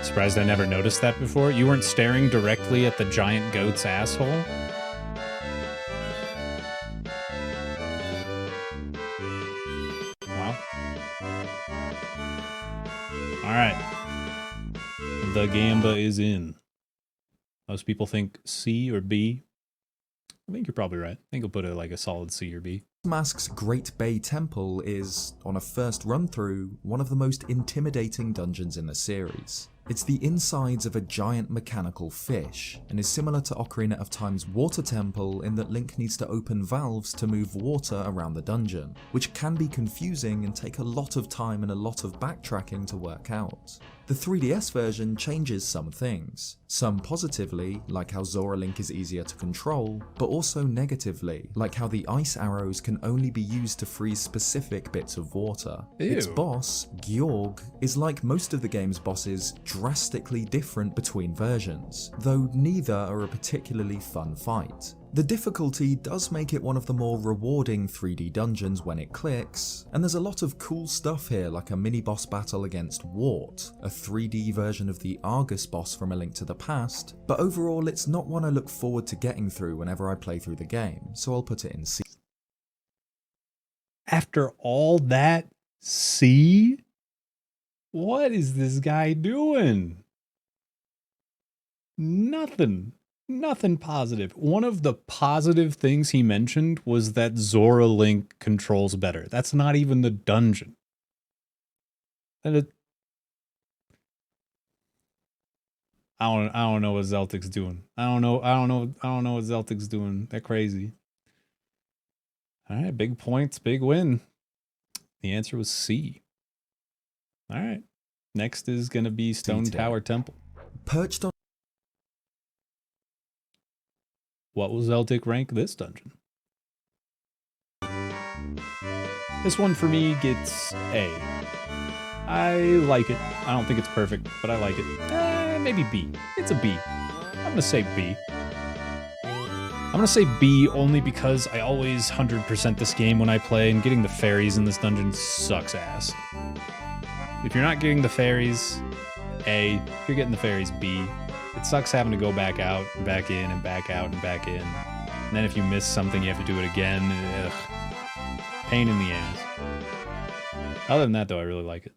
Surprised I never noticed that before. You weren't staring directly at the giant goat's asshole? Wow. Alright. The gamba is in. Most people think C or B. I think you're probably right. I think I'll put it like a solid C or B. Mask's Great Bay Temple is, on a first run through, one of the most intimidating dungeons in the series. It's the insides of a giant mechanical fish, and is similar to Ocarina of Time's Water Temple in that Link needs to open valves to move water around the dungeon, which can be confusing and take a lot of time and a lot of backtracking to work out. The 3DS version changes some things, some positively, like how Zora Link is easier to control, but also negatively, like how the ice arrows can only be used to freeze specific bits of water. Its Ew. boss, Georg, is like most of the game's bosses, drastically different between versions, though neither are a particularly fun fight. The difficulty does make it one of the more rewarding 3D dungeons when it clicks, and there's a lot of cool stuff here like a mini-boss battle against Wart, a 3D version of the Argus boss from A Link to the Past, but overall it's not one I look forward to getting through whenever I play through the game, so I'll put it in C. After all that, C? What is this guy doing? Nothing. Nothing positive. One of the positive things he mentioned was that Zora Link controls better. That's not even the dungeon. I don't know what Zeltic's doing. I don't know what Zeltic's doing. They're crazy. All right, big points, big win. The answer was C. All right. Next is going to be Stone Tower Temple. Perched on What will Zeltic rank this dungeon? This one for me gets A. I like it. I don't think it's perfect, but I like it. Maybe B. It's a B. I'm gonna say B. I'm gonna say B only because I always 100% this game when I play, and getting the fairies in this dungeon sucks ass. If you're not getting the fairies, A. If you're getting the fairies, B. It sucks having to go back out, and back in, and back out, and back in. And then if you miss something, you have to do it again. Ugh. Pain in the ass. Other than that, though, I really like it.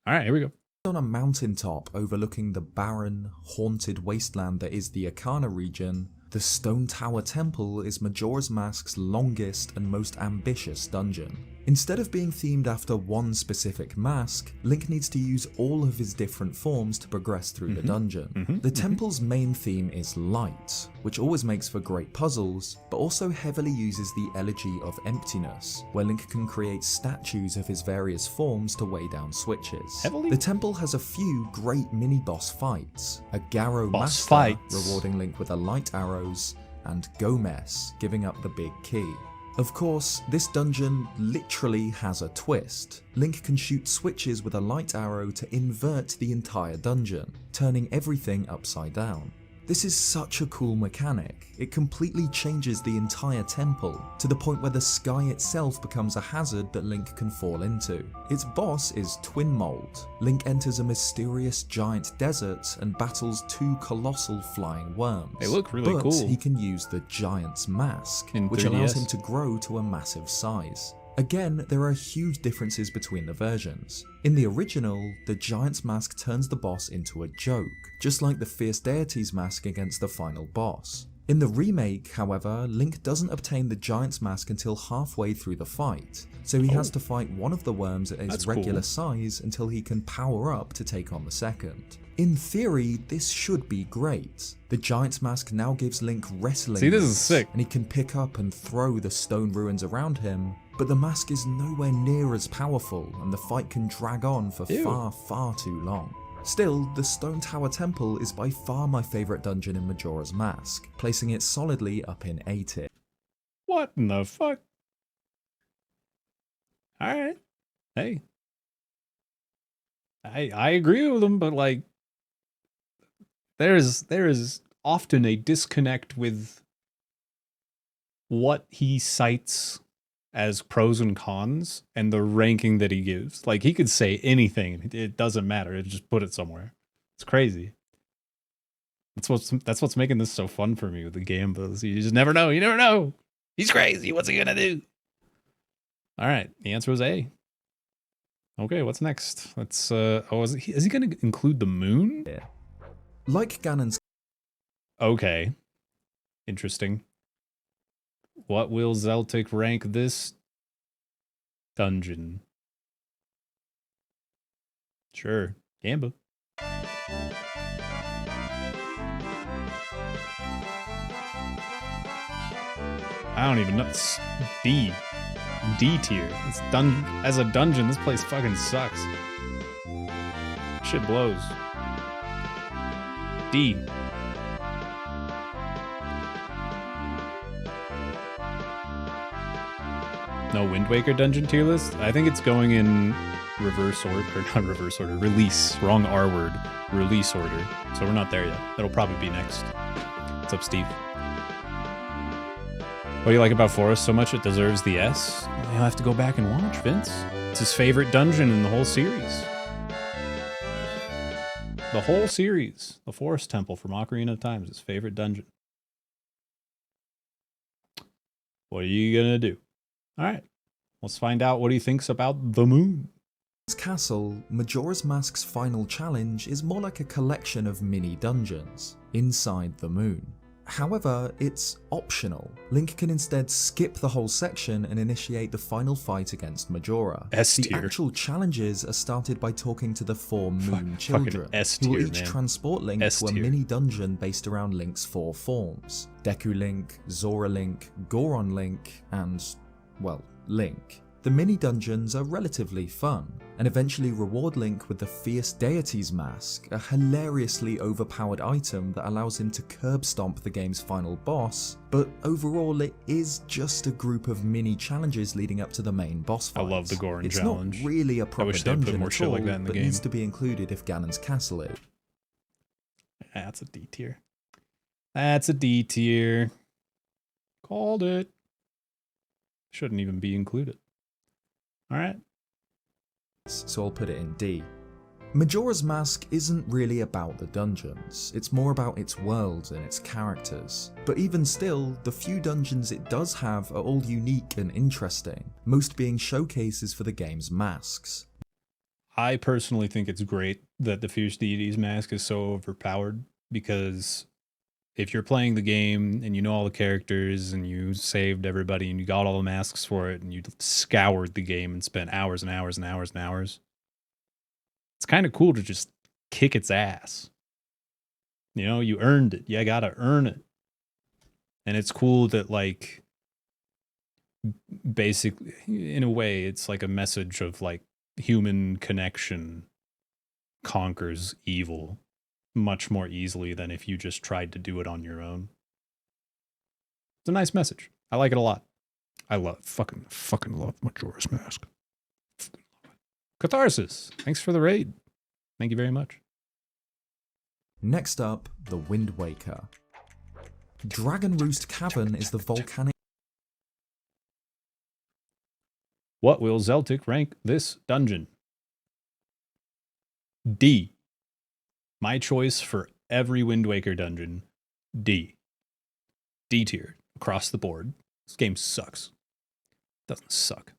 All right, here we go. on a mountaintop overlooking the barren, haunted wasteland that is the Akana region, the Stone Tower Temple is Majora's Mask's longest and most ambitious dungeon. Instead of being themed after one specific mask, Link needs to use all of his different forms to progress through the dungeon. The temple's main theme is light, which always makes for great puzzles, but also heavily uses the Elegy of Emptiness, where Link can create statues of his various forms to weigh down switches. The temple has a few great mini-boss fights, a Garrow Master rewarding Link with a light arrows, and Gomez giving up the big key. Of course, this dungeon literally has a twist. Link can shoot switches with a light arrow to invert the entire dungeon, turning everything upside down. This is such a cool mechanic. It completely changes the entire temple, to the point where the sky itself becomes a hazard that Link can fall into. Its boss is Twin Mold. Link enters a mysterious giant desert and battles two colossal flying worms. They look really but cool. He can use the Giant's Mask, which 3DS. allows him to grow to a massive size. Again, there are huge differences between the versions. In the original, the Giant's Mask turns the boss into a joke, just like the Fierce Deity's Mask against the final boss. In the remake, however, Link doesn't obtain the Giant's Mask until halfway through the fight, so he has to fight one of the worms at his regular size until he can power up to take on the second. In theory, this should be great. The Giant's Mask now gives Link wrestling this is moves, sick. and he can pick up and throw the stone ruins around him, but the mask is nowhere near as powerful, and the fight can drag on for far too long. Still, the Stone Tower Temple is by far my favourite dungeon in Majora's Mask, placing it solidly up in A tier. What in the fuck? Alright. Hey. I agree with him, but like there is often a disconnect with what he cites as pros and cons and the ranking that he gives. Like, he could say anything, it doesn't matter, it just put it somewhere. It's crazy. That's what's making this so fun for me with the game. You just never know. You never know. He's crazy. What's he gonna do? All right, the answer was A. Okay, what's next? Let's is he gonna include the moon? Yeah. Like Ganon's Okay. Interesting. What will Zeltic rank this dungeon? Sure. Gamba. I don't even know. It's D. D tier. It's done as a dungeon. This place fucking sucks. shit blows. D. No Wind Waker dungeon tier list? I think it's going in reverse order, or not reverse order, release. Wrong R word. Release order. So we're not there yet. That'll probably be next. What's up, Steve? What do you like about Forest so much it deserves the S? You'll have to go back and watch, Vince. It's his favorite dungeon in the whole series. The whole series. The Forest Temple from Ocarina of Time is his favorite dungeon. What are you gonna do? Alright, let's find out what he thinks about the moon. Castle, Majora's Mask's final challenge is more like a collection of mini dungeons inside the moon. However, it's optional. Link can instead skip the whole section and initiate the final fight against Majora. S The tier. actual challenges are started by talking to the 4 moon children, S who will tier, each man. transport Link S to a tier. mini dungeon based around Link's 4 forms: Deku Link, Zora Link, Goron Link, and, well, Link. The mini dungeons are relatively fun, and eventually reward Link with the Fierce Deity's Mask, a hilariously overpowered item that allows him to curb stomp the game's final boss, but overall it is just a group of mini challenges leading up to the main boss fight. I love the Goron it's challenge. Not really a proper wish they'd put dungeon more at shit all, like that in the but game. needs to be included if Ganon's castle is. That's a D tier. That's a D tier. Called it. Shouldn't even be included. Alright. So I'll put it in D. Majora's Mask isn't really about the dungeons, it's more about its world and its characters. But even still, the few dungeons it does have are all unique and interesting, most being showcases for the game's masks. I personally think it's great that the Fierce Deity's Mask is so overpowered, because if you're playing the game and you know all the characters and you saved everybody and you got all the masks for it and you scoured the game and spent hours and hours and hours and hours, it's kind of cool to just kick its ass. You know, you earned it. You gotta earn it. And it's cool that, like, basically, in a way, it's like a message of, like, human connection conquers evil much more easily than if you just tried to do it on your own. It's a nice message. I like it a lot. I fucking love Majora's Mask. Catharsis, thanks for the raid. Thank you very much. Next up, the Wind Waker. Dragon Roost Cavern is the volcanic What will Zeltic rank this dungeon? D. My choice for every Wind Waker dungeon, D. D tier, across the board. This game sucks. Doesn't suck.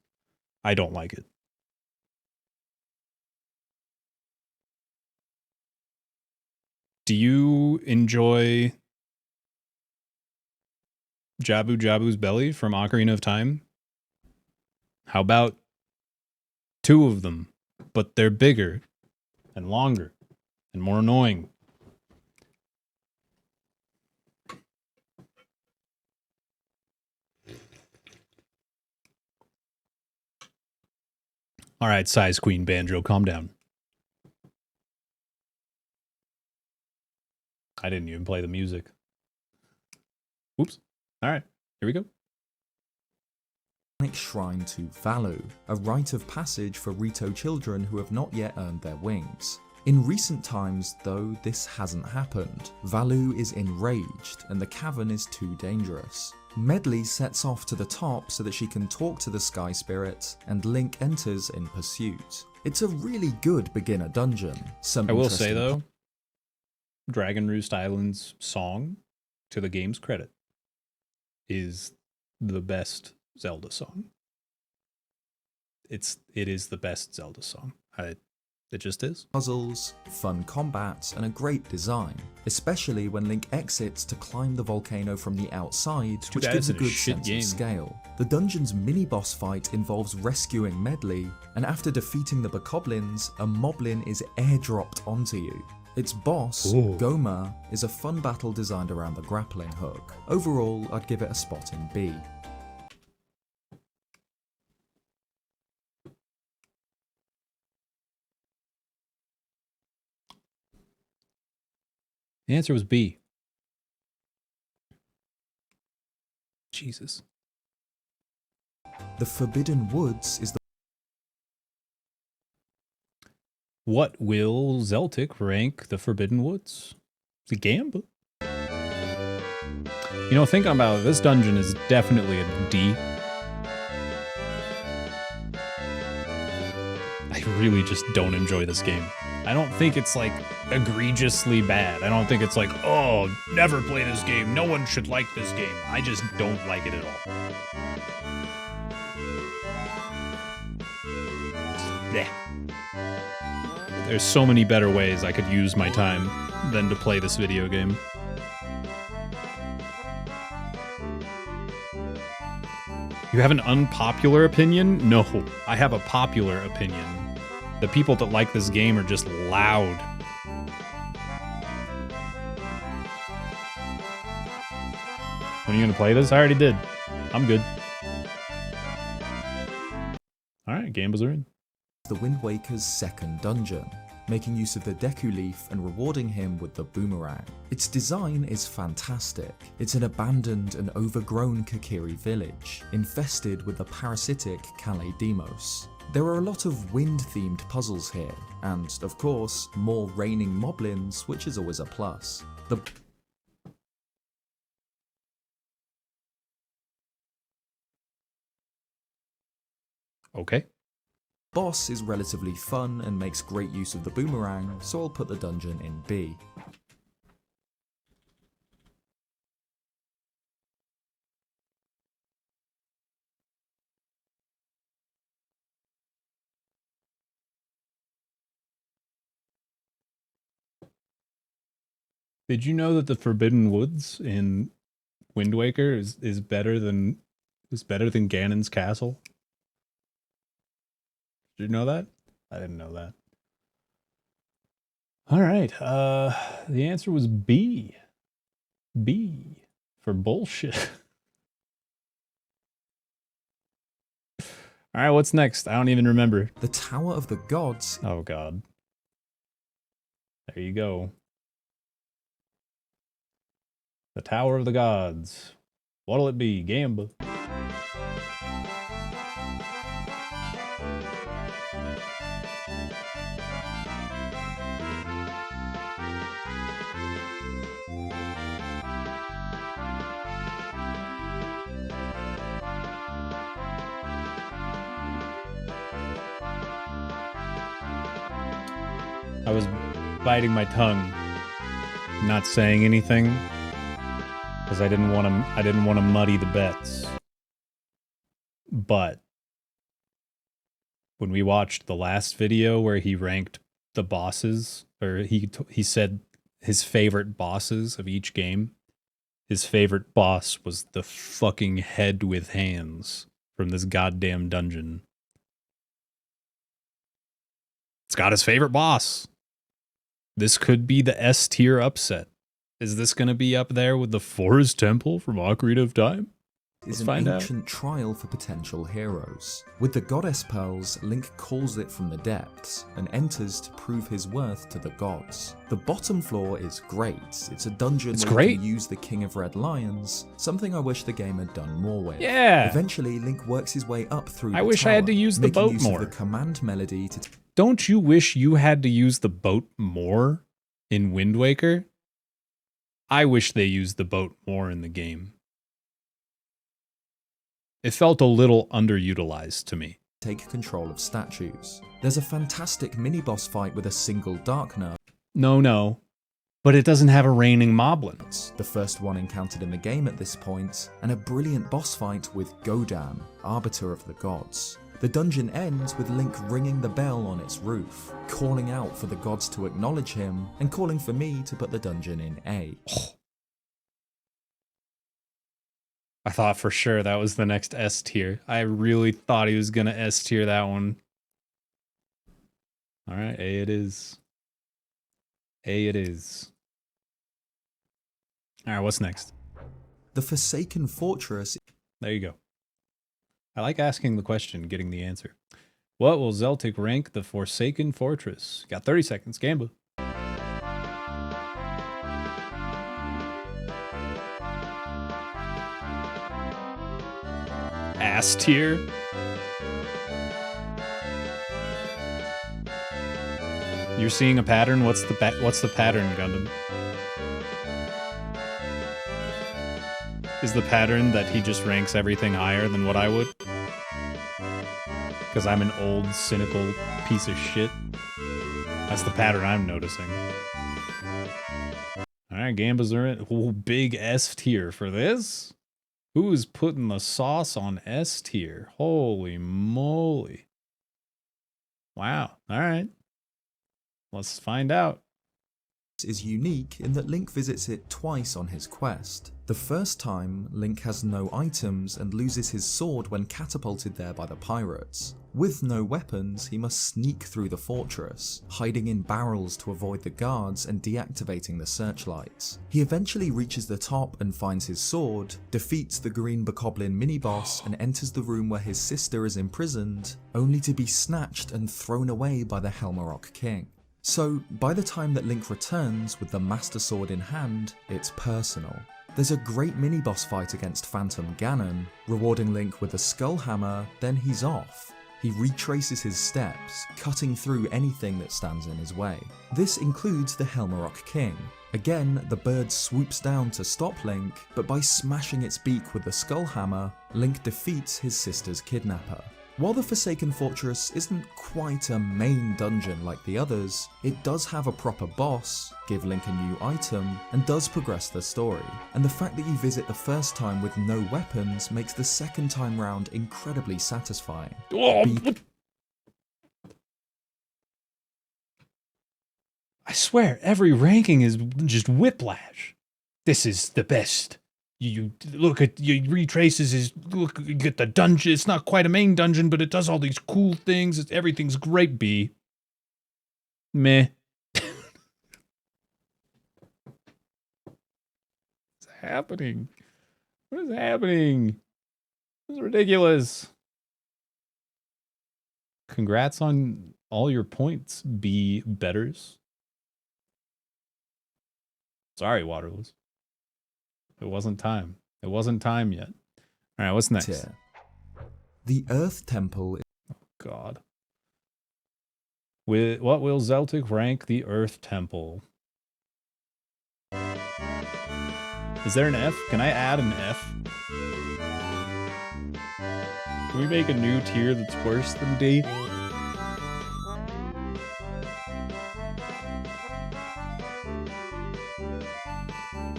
I don't like it. Do you enjoy Jabu Jabu's Belly from Ocarina of Time? How about 2 of them, but they're bigger and longer and more annoying? All right, Size Queen Banjo, calm down. I didn't even play the music. Oops. All right, here we go. shrine to Valu, a rite of passage for Rito children who have not yet earned their wings. In recent times, though, this hasn't happened. Valu is enraged, and the cavern is too dangerous. Medley sets off to the top so that she can talk to the Sky Spirit, and Link enters in pursuit. It's a really good beginner dungeon. I will say, though, Dragon Roost Island's song, to the game's credit, is the best Zelda song. It is the best Zelda song. It just is. Puzzles, fun combat, and a great design, especially when Link exits to climb the volcano from the outside, which gives a good sense of scale. The dungeon's mini-boss fight involves rescuing Medley, and after defeating the Bokoblins, a Moblin is airdropped onto you. Its boss, Goma, is a fun battle designed around the grappling hook. Overall, I'd give it a spot in B. The answer was B. Jesus. The Forbidden Woods is the What will Zeltic rank the Forbidden Woods? It's a gamble. You know, thinking about it, this dungeon is definitely a D. I really just don't enjoy this game. I don't think it's like egregiously bad. I don't think it's like, oh, never play this game. No one should like this game. I just don't like it at all. Blech. There's so many better ways I could use my time than to play this video game. You have an unpopular opinion? No, I have a popular opinion. The people that like this game are just loud. When are you gonna play this? I already did. I'm good. Alright, gambles are in. the Wind Waker's second dungeon, making use of the Deku Leaf and rewarding him with the boomerang. Its design is fantastic. It's an abandoned and overgrown Kokiri village, infested with the parasitic Calais Demos. There are a lot of wind-themed puzzles here, and, of course, more raining moblins, which is always a plus. The Okay. boss is relatively fun and makes great use of the boomerang, so I'll put the dungeon in B. Did you know that the Forbidden Woods in Wind Waker is better than Ganon's castle? Did you know that? I didn't know that. All right. The answer was B. B for bullshit. All right, what's next? I don't even remember. The Tower of the Gods. Oh God. There you go. The Tower of the Gods. What'll it be? Gamba. I was biting my tongue, not saying anything, because I didn't want to muddy the bets. But when we watched the last video where he ranked the bosses, or he said his favorite bosses of each game, his favorite boss was the fucking head with hands from this goddamn dungeon. It's got his favorite boss. This could be the S tier upset. Is this going to be up there with the Forest Temple from Ocarina of Time? Is Let's an find ancient trial for potential heroes. With the Goddess Pearls, Link calls it from the depths and enters to prove his worth to the gods. The bottom floor is great. It's a dungeon where you can use the King of Red Lions, something I wish the game had done more with. Yeah. Eventually, Link works his way up through I the wish tower, I had to use the making boat use more. of the command melody to Don't you wish you had to use the boat more in Wind Waker? I wish they used the boat more in the game. It felt a little underutilized to me. take control of statues. There's a fantastic mini-boss fight with a single Dark Nerve. No. But it doesn't have a raining moblin. The first one encountered in the game at this point, and a brilliant boss fight with Godan, Arbiter of the Gods. The dungeon ends with Link ringing the bell on its roof, calling out for the gods to acknowledge him, and calling for me to put the dungeon in A. I thought for sure that was the next S tier. I really thought he was going to S tier that one. All right, A it is. A it is. All right, what's next? The Forsaken Fortress. There you go. I like asking the question, getting the answer. What will Zeltic rank the Forsaken Fortress? Got 30 seconds. Gamba. Ass tier. You're seeing a pattern? What's the pattern, Gundam? Is the pattern that he just ranks everything higher than what I would? Because I'm an old, cynical piece of shit. That's the pattern I'm noticing. Alright, Gambas are in. Ooh, big S tier for this? Who's putting the sauce on S tier? Holy moly. Wow. Alright. Let's find out. Is unique in that Link visits it twice on his quest. The first time, Link has no items and loses his sword when catapulted there by the pirates. With no weapons, he must sneak through the fortress, hiding in barrels to avoid the guards and deactivating the searchlights. He eventually reaches the top and finds his sword, defeats the green bokoblin mini-boss and enters the room where his sister is imprisoned, only to be snatched and thrown away by the Helmarok King. So, by the time that Link returns with the Master Sword in hand, it's personal. There's a great mini-boss fight against Phantom Ganon, rewarding Link with a Skull Hammer, then he's off. He retraces his steps, cutting through anything that stands in his way. This includes the Helmarok King. Again, the bird swoops down to stop Link, but by smashing its beak with the Skull Hammer, Link defeats his sister's kidnapper. While the Forsaken Fortress isn't quite a main dungeon like the others, it does have a proper boss, give Link a new item, and does progress the story. And the fact that you visit the first time with no weapons makes the second time round incredibly satisfying. I swear, every ranking is just whiplash. This is the best. You look at, you retraces his, look, you get the dungeon. It's not quite a main dungeon, but it does all these cool things. Everything's great, B. Meh. What's happening? What is happening? This is ridiculous. Congrats on all your points, B betters. Sorry, Waterless. It wasn't time. It wasn't time yet. All right, what's next? Tier. The Earth Temple. God. What will Zeltic rank the Earth Temple? Is there an F? Can I add an F? Can we make a new tier that's worse than D?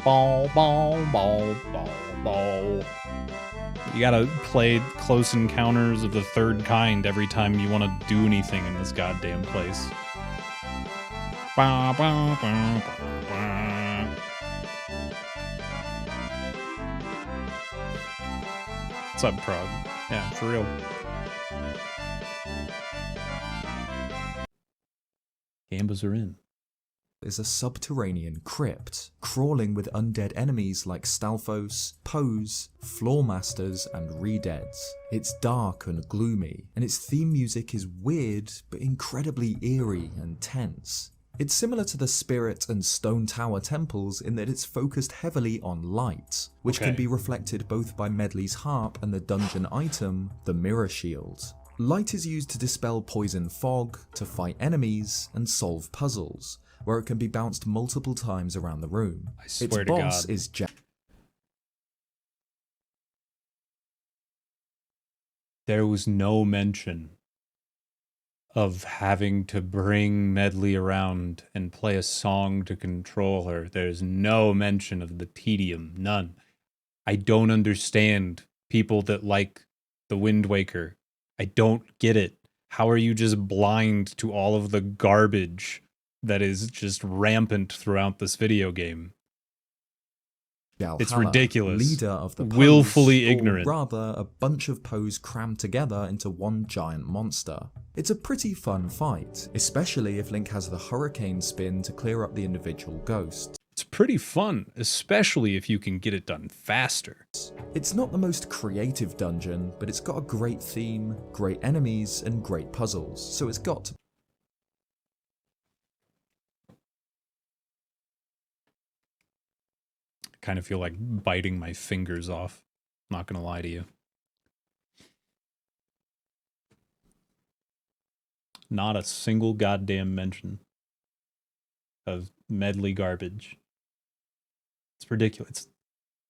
Ball, ball, ball, ball, ball. You gotta play Close Encounters of the Third Kind every time you want to do anything in this goddamn place. Bah, bah, bah, bah, bah. What's up, Prog? Yeah, for real. Gambas are in. Is a subterranean crypt, crawling with undead enemies like Stalfos, Pose, Floormasters, and Redeads. It's dark and gloomy, and its theme music is weird but incredibly eerie and tense. It's similar to the Spirit and Stone Tower temples in that it's focused heavily on light, which can be reflected both by Medley's harp and the dungeon item, the Mirror Shield. Light is used to dispel poison fog, to fight enemies, and solve puzzles, where it can be bounced multiple times around the room. I swear its to boss God. is There was no mention of having to bring Medley around and play a song to control her. There's no mention of the tedium. None. I don't understand people that like the Wind Waker. I don't get it. How are you just blind to all of the garbage that is just rampant throughout this video game? It's ridiculous. Leader of the willfully Pose, ignorant. or rather a bunch of Pose crammed together into one giant monster. It's a pretty fun fight, especially if Link has the hurricane spin to clear up the individual ghosts. It's pretty fun, especially if you can get it done faster. It's not the most creative dungeon, but it's got a great theme, great enemies, and great puzzles, so it's got to Kind of feel like biting my fingers off. Not gonna lie to you. Not a single goddamn mention of medley garbage. It's ridiculous.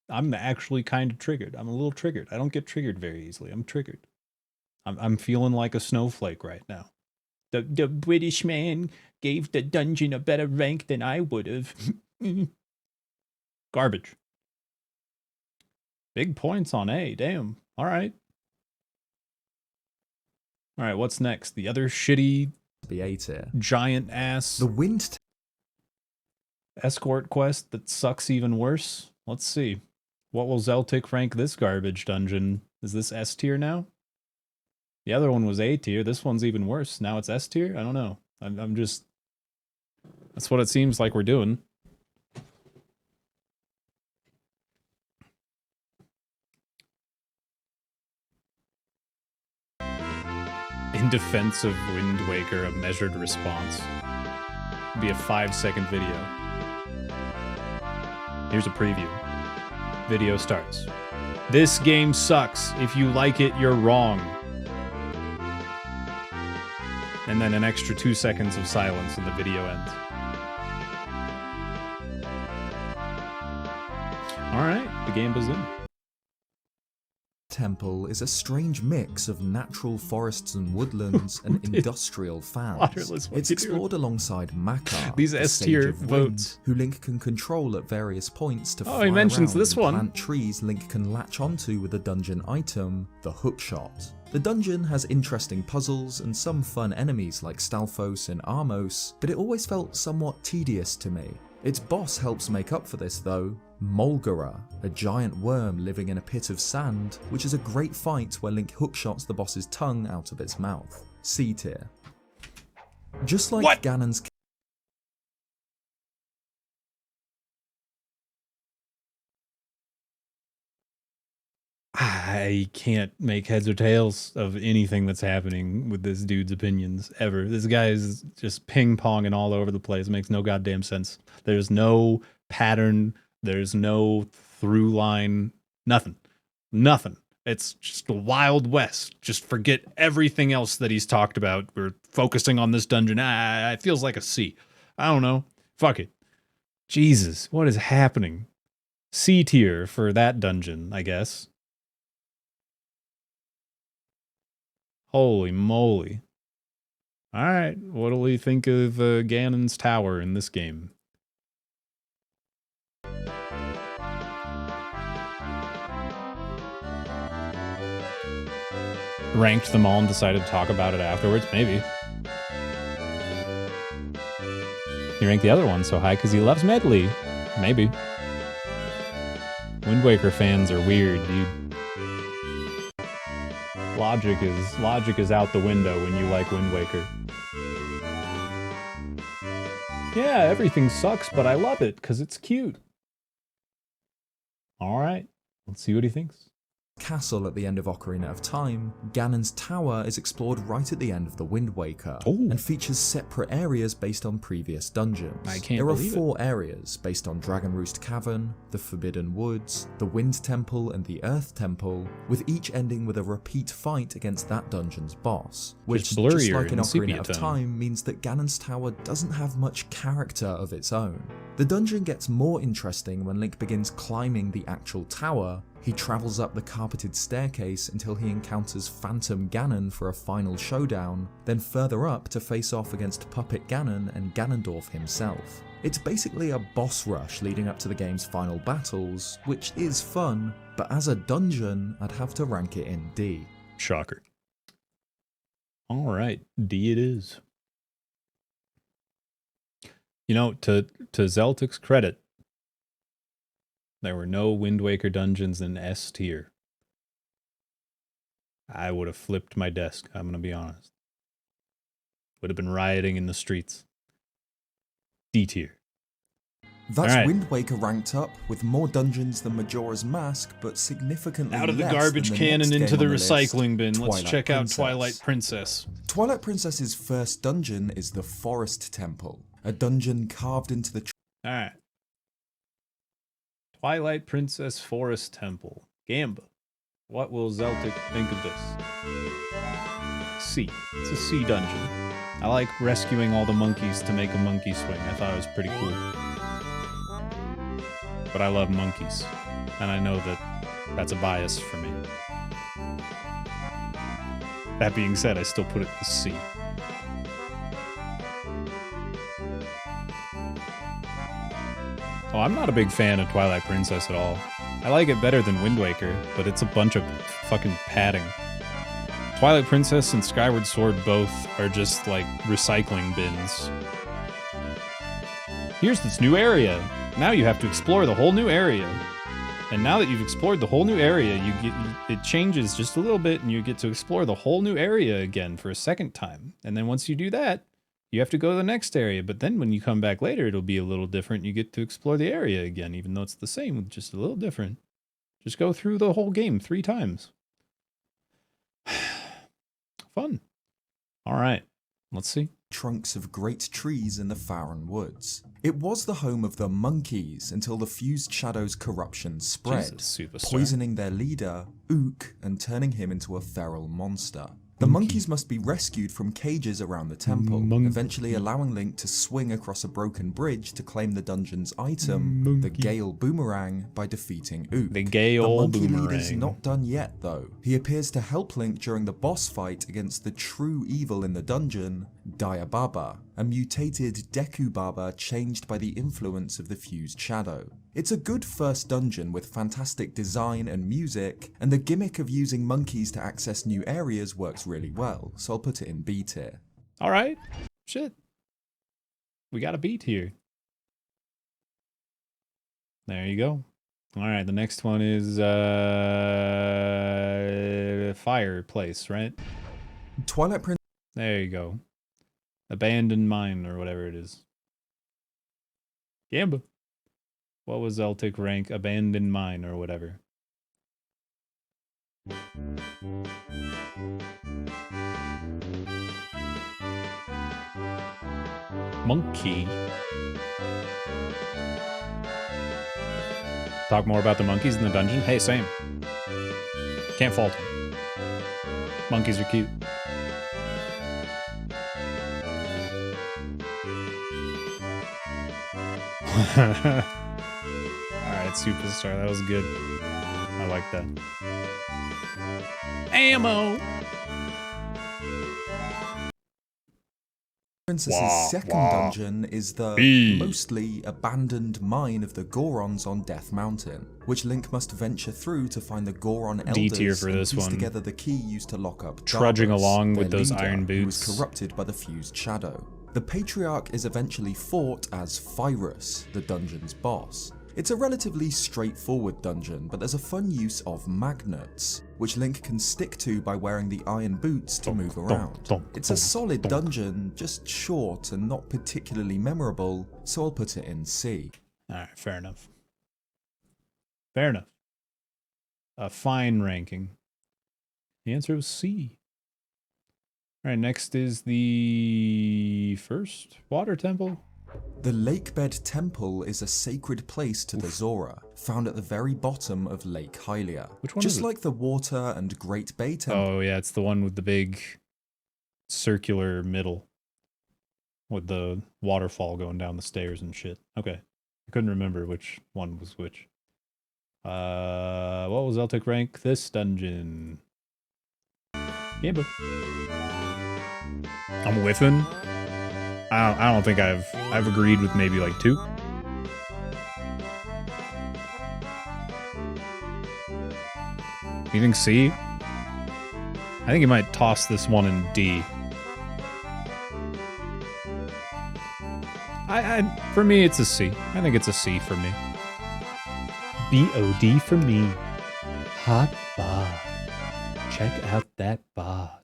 I'm actually kind of triggered. I'm a little triggered. I don't get triggered very easily. I'm triggered. I'm feeling like a snowflake right now. The British man gave the dungeon a better rank than I would have. Garbage. Big points on A. Damn. All right. All right, what's next? The other shitty Be A tier. giant ass The wind escort quest that sucks even worse. Let's see. What will Zeltic rank this garbage dungeon? Is this S tier now? The other one was A tier. This one's even worse. Now it's S tier? I don't know. I'm just... That's what it seems like we're doing. In defense of Wind Waker, a measured response. It'd be a 5-second video. Here's a preview. Video starts. This game sucks. If you like it, you're wrong. And then an extra 2 seconds of silence and the video ends. Alright, the game was in. Temple is a strange mix of natural forests and woodlands and industrial fans. Waterless, what It's you doing? explored alongside Makar, These the S Sage tier of Wind, votes. who Link can control at various points to Oh, fly he mentions around this and one. plant trees Link can latch onto with a dungeon item, the hookshot. The dungeon has interesting puzzles and some fun enemies like Stalfos and Armos, but it always felt somewhat tedious to me. Its boss helps make up for this though, Mulgara, a giant worm living in a pit of sand, which is a great fight where Link hookshots the boss's tongue out of its mouth. C tier. Just like What? Ganon's I can't make heads or tails of anything that's happening with this dude's opinions ever. This guy is just ping-ponging all over the place. It makes no goddamn sense. There's no pattern. There's no through line. Nothing. Nothing. It's just the Wild West. Just forget everything else that he's talked about. We're focusing on this dungeon. It feels like a C. I don't know. Fuck it. Jesus, what is happening? C tier for that dungeon, I guess. Holy moly. Alright, what do we think of Ganon's Tower in this game? Ranked them all and decided to talk about it afterwards? Maybe. He ranked the other one so high because he loves medley. Maybe. Wind Waker fans are weird, dude. Logic is out the window when you like Wind Waker. Yeah, everything sucks, but I love it because it's cute. Alright, let's see what he thinks. castle at the end of Ocarina of Time, Ganon's Tower is explored right at the end of the Wind Waker, Ooh. and features separate areas based on previous dungeons. I can't There are believe it. 4 areas based on Dragon Roost Cavern, the Forbidden Woods, the Wind Temple and the Earth Temple, with each ending with a repeat fight against that dungeon's boss, which, just blurrier like in and sepia Ocarina of tone. Time, means that Ganon's Tower doesn't have much character of its own. The dungeon gets more interesting when Link begins climbing the actual tower. He travels up the carpeted staircase until he encounters Phantom Ganon for a final showdown, then further up to face off against Puppet Ganon and Ganondorf himself. It's basically a boss rush leading up to the game's final battles, which is fun, but as a dungeon, I'd have to rank it in D. Shocker. Alright, D it is. You know, to Zeltic's credit, there were no Wind Waker dungeons in S tier. I would have flipped my desk, I'm going to be honest. Would have been rioting in the streets. D tier. That's Alright. Wind Waker ranked up, with more dungeons than Majora's Mask, but significantly Out of the less garbage than cannon next into game the on list, recycling bin. Let's Twilight check out Princess. Twilight Princess. Twilight Princess's first dungeon is the Forest Temple, a dungeon carved into the Alright. Twilight Princess Forest Temple. Gamba. What will Zeltic think of this? C. It's a C dungeon. I like rescuing all the monkeys to make a monkey swing. I thought it was pretty cool. But I love monkeys. And I know that that's a bias for me. That being said, I still put it as C. Oh, I'm not a big fan of Twilight Princess at all. I like it better than Wind Waker, but it's a bunch of fucking padding. Twilight Princess and Skyward Sword both are just like recycling bins. Here's this new area. Now you have to explore the whole new area. And now that you've explored the whole new area, it changes just a little bit and you get to explore the whole new area again for a second time. And then once you do that, you have to go to the next area, but then when you come back later, it'll be a little different. You get to explore the area again, even though it's the same, just a little different. Just go through the whole game 3 times. Fun. All right, let's see. Trunks of great trees in the Farron Woods. It was the home of the monkeys until the fused shadow's corruption spread, Jesus, superstar. poisoning their leader, Ook, and turning him into a feral monster. The monkeys must be rescued from cages around the temple, eventually allowing Link to swing across a broken bridge to claim the dungeon's item, the Gale Boomerang, by defeating Ook. The Gale monkey Boomerang. leader's not done yet, though. He appears to help Link during the boss fight against the true evil in the dungeon, Diababa, a mutated Deku Baba changed by the influence of the fused shadow. It's a good first dungeon with fantastic design and music, and the gimmick of using monkeys to access new areas works really well, so I'll put it in B tier. All right. Shit. We got a B tier. There you go. All right, the next one is Fireplace, right? Twilight Princess. There you go. Abandoned Mine or whatever it is. Gamba. What was Zeltic rank? Abandoned Mine or whatever. Monkey. Talk more about the monkeys in the dungeon? Hey, same. Can't fault them. Monkeys are cute. Alright, Superstar, that was good. I like that. Ammo! Princess's second dungeon is the mostly abandoned mine of the Gorons on Death Mountain, which Link must venture through to find the Goron elders D tier for and this piece one. together the key used to lock up Trudging Jarvis, along their with those leader, iron who was boots. corrupted by the fused shadow. The Patriarch is eventually fought as Phyrus, the dungeon's boss. It's a relatively straightforward dungeon, but there's a fun use of magnets, which Link can stick to by wearing the iron boots to move around. It's a solid dungeon, just short and not particularly memorable, so I'll put it in C. Alright, fair enough. Fair enough. A fine ranking. The answer was C. Alright, next is the first water temple. The Lakebed Temple is a sacred place to the Zora, found at the very bottom of Lake Hylia. Which one Just is it? like the Water and Great Bay Temple. Oh yeah, it's the one with the big circular middle. With the waterfall going down the stairs and shit. Okay. I couldn't remember which one was which. What was Zeltic rank? This dungeon. Gamba. I'm whiffing. I don't think I've agreed with maybe like 2. You think C? I think you might toss this one in D. For me, it's a C. I think it's a C for me. BOD for me. Hot bod. Check out that bod.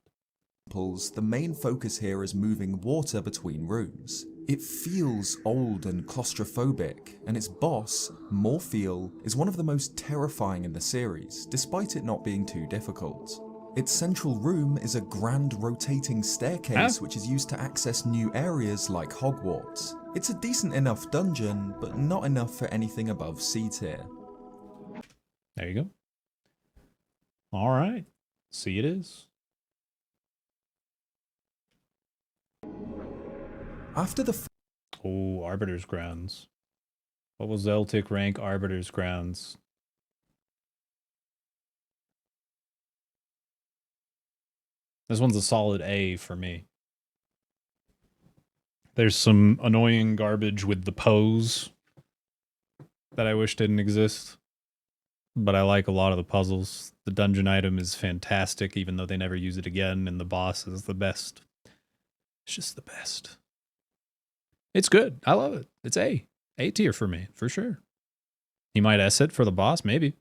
The main focus here is moving water between rooms. It feels old and claustrophobic, and its boss, Morpheal, is one of the most terrifying in the series, despite it not being too difficult. Its central room is a grand rotating staircase which is used to access new areas like Hogwarts. It's a decent enough dungeon, but not enough for anything above C tier. There you go. All right. See it is. After the Oh, Arbiter's Grounds. What will Zeltic rank Arbiter's Grounds? This one's a solid A for me. There's some annoying garbage with the pose that I wish didn't exist. But I like a lot of the puzzles. The dungeon item is fantastic, even though they never use it again, and the boss is the best. It's just the best. It's good. I love it. It's A. A tier for me, for sure. You might S it for the boss, maybe.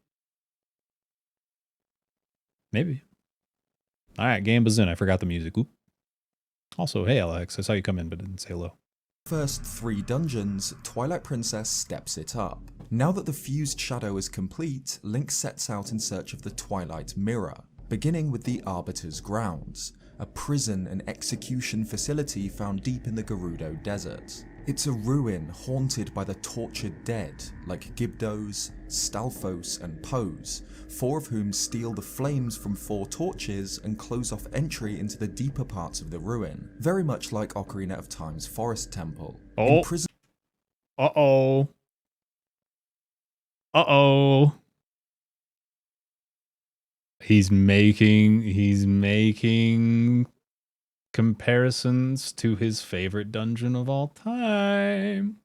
Maybe. Alright, game was in. I forgot the music. Oop. Also, hey Alex, I saw you come in but didn't say hello. first 3 dungeons, Twilight Princess steps it up. Now that the fused shadow is complete, Link sets out in search of the Twilight Mirror, beginning with the Arbiter's Grounds, a prison and execution facility found deep in the Gerudo Desert. It's a ruin haunted by the tortured dead, like Gibdos, Stalfos and Pose, 4 of whom steal the flames from 4 torches and close off entry into the deeper parts of the ruin, very much like Ocarina of Time's Forest Temple. Oh. Uh-oh. Uh-oh. He's making comparisons to his favorite dungeon of all time.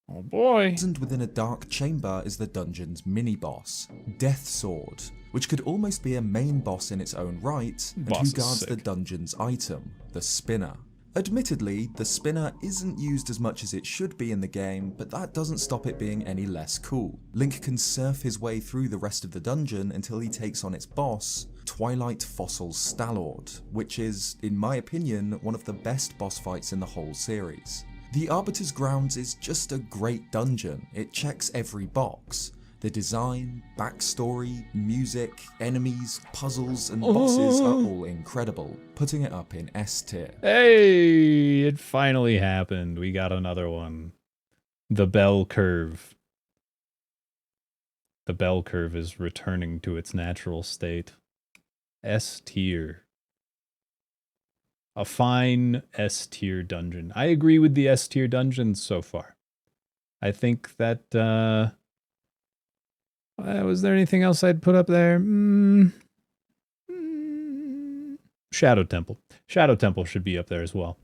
Oh boy. Present within a dark chamber is the dungeon's mini-boss, Death Sword, which could almost be a main boss in its own right, and Boss who is guards sick. the dungeon's item, the spinner. Admittedly, the spinner isn't used as much as it should be in the game, but that doesn't stop it being any less cool. Link can surf his way through the rest of the dungeon until he takes on its boss, Twilight Fossil Stalord, which is, in my opinion, one of the best boss fights in the whole series. The Arbiter's Grounds is just a great dungeon. It checks every box. The design, backstory, music, enemies, puzzles, and bosses are all incredible, putting it up in S tier. Hey, it finally happened. We got another one. The bell curve. The bell curve is returning to its natural state. S tier. A fine S tier dungeon. I agree with the S tier dungeons so far. I think that, was there anything else I'd put up there? Shadow Temple. Shadow Temple should be up there as well.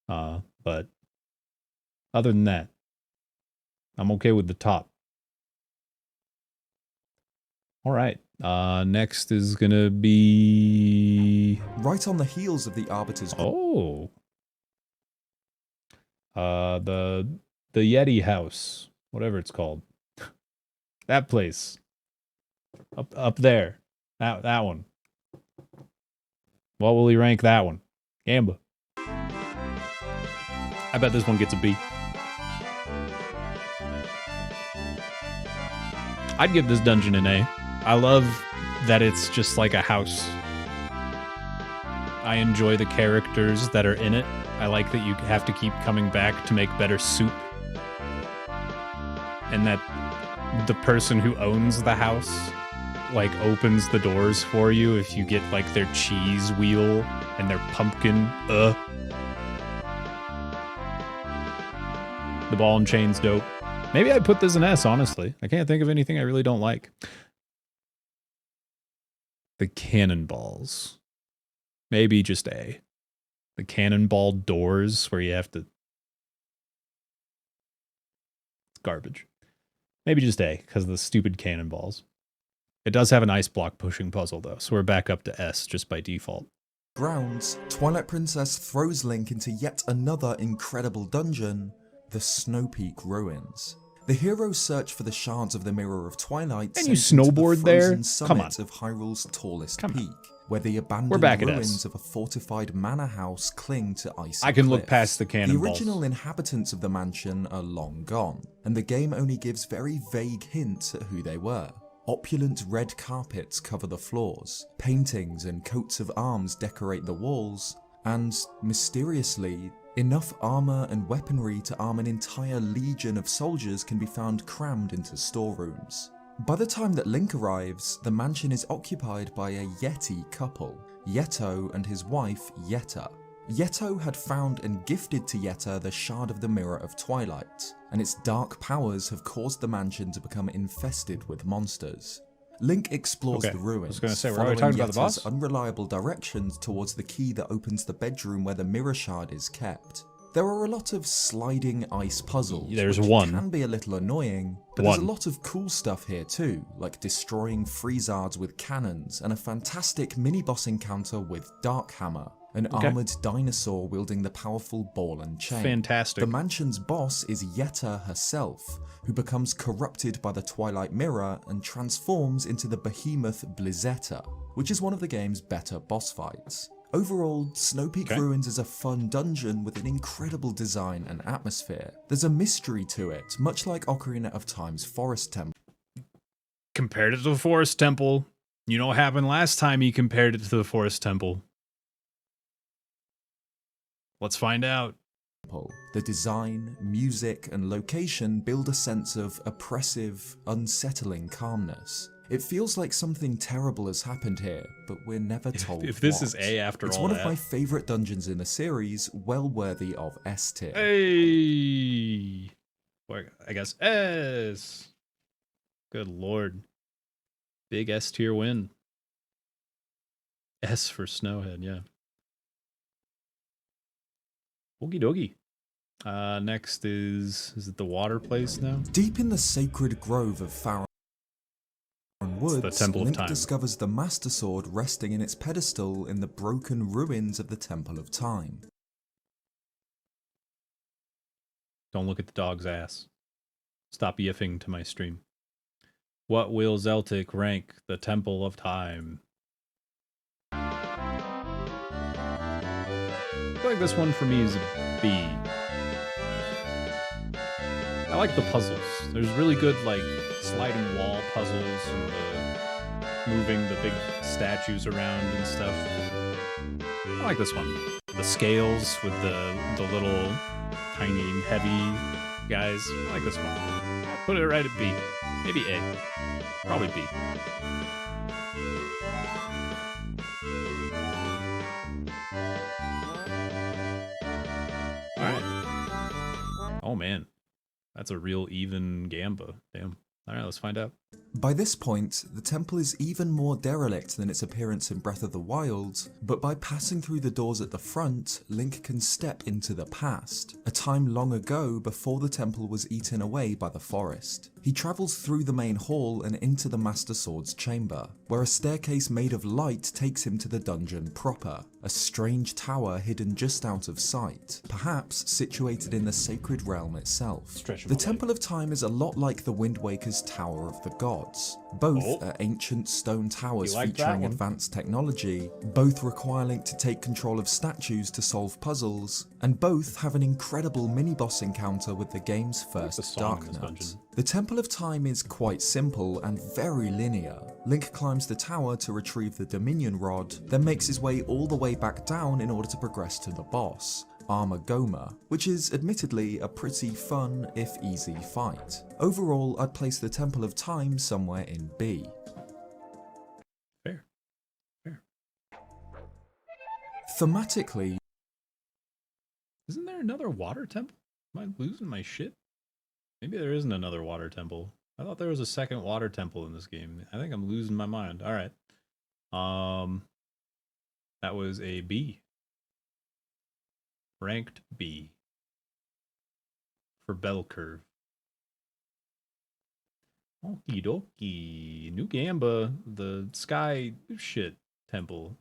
But other than that, I'm okay with the top. All right. Next is gonna be Right on the heels of the Arbiter's the Yeti House, whatever it's called. That place. Up there. That one. What will he rank that one? Gamba. I bet this one gets a B. I'd give this dungeon an A. I love that it's just like a house. I enjoy the characters that are in it. I like that you have to keep coming back to make better soup. And that the person who owns the house like opens the doors for you if you get like their cheese wheel and their pumpkin. The ball and chain's dope. Maybe I'd put this in S, honestly. I can't think of anything I really don't like. The cannonballs. Maybe just A. The cannonball doors where you have to... It's garbage. Maybe just A, because of the stupid cannonballs. It does have an ice block pushing puzzle, though, so we're back up to S just by default. Grounds, Twilight Princess throws Link into yet another incredible dungeon, the Snow Peak Ruins. The heroes search for the shards of the Mirror of Twilight And you sent into the snowboard there? frozen Come on. summit of Hyrule's tallest Come on. peak, where the abandoned We're back at ruins S. of a fortified manor house cling to icy I can look cliffs. past the cannonballs. The original inhabitants of the mansion are long gone, and the game only gives very vague hints at who they were. Opulent red carpets cover the floors, paintings and coats of arms decorate the walls, and, mysteriously, enough armor and weaponry to arm an entire legion of soldiers can be found crammed into storerooms. By the time that Link arrives, the mansion is occupied by a Yeti couple, Yeto and his wife Yetta. Yeto had found and gifted to Yetta the Shard of the Mirror of Twilight, and its dark powers have caused the mansion to become infested with monsters. Link explores the ruins, I was gonna say, we're following already talking about the Yetta's boss? unreliable directions towards the key that opens the bedroom where the mirror shard is kept. There are a lot of sliding ice puzzles, There's which one. can be a little annoying, but there's a lot of cool stuff here too, like destroying Freezards with cannons and a fantastic mini-boss encounter with Darkhammer, an armoured dinosaur wielding the powerful ball and chain. Fantastic. The mansion's boss is Yetta herself, who becomes corrupted by the Twilight Mirror and transforms into the behemoth Blizzetta, which is one of the game's better boss fights. Overall, Snow Peak Ruins is a fun dungeon with an incredible design and atmosphere. There's a mystery to it, much like Ocarina of Time's Forest Temple. Compared it to the Forest Temple. You know what happened last time he compared it to the Forest Temple? Let's find out. The design, music, and location build a sense of oppressive, unsettling calmness. It feels like something terrible has happened here, but we're never told If this what. is A after it's all one that. of my favourite dungeons in the series, well worthy of S tier. Hey! Or, I guess S. Good lord. Big S tier win. S for Snowhead, yeah. Okie dokie. Next is it the water place now? Deep in the sacred grove of Faron Woods, the Temple of Link Time. discovers the Master Sword resting in its pedestal in the broken ruins of the Temple of Time. Don't look at the dog's ass. Stop yiffing to my stream. What will Zeltic rank the Temple of Time? I feel like this one for me is a B. I like the puzzles. There's really good like sliding wall puzzles and the moving the big statues around and stuff. I like this one. The scales with the little tiny heavy guys. I like this one. I'll put it right at B. Maybe A. Probably B. Alright. Oh man. That's a real even gamba. Damn. Alright, let's find out. By this point, the temple is even more derelict than its appearance in Breath of the Wild, but by passing through the doors at the front, Link can step into the past, a time long ago before the temple was eaten away by the forest. He travels through the main hall and into the Master Sword's chamber, where a staircase made of light takes him to the dungeon proper, a strange tower hidden just out of sight, perhaps situated in the sacred realm itself. The Temple of Time is a lot like the Wind Waker's Tower of the Gods. Both are ancient stone towers featuring advanced technology, both require Link to take control of statues to solve puzzles, and both have an incredible mini-boss encounter with the game's first Dark Knight. The Temple of Time is quite simple and very linear. Link climbs the tower to retrieve the Dominion Rod, then makes his way all the way back down in order to progress to the boss, Armagoma, which is admittedly a pretty fun, if easy, fight. Overall, I'd place the Temple of Time somewhere in B. Fair. Fair. Thematically, Isn't there another water temple? Am I losing my shit? Maybe there isn't another water temple. I thought there was a second water temple in this game. I think I'm losing my mind. All right. That was a B. Ranked B. For bell curve. Okie dokie. New Gamba, the sky shit temple.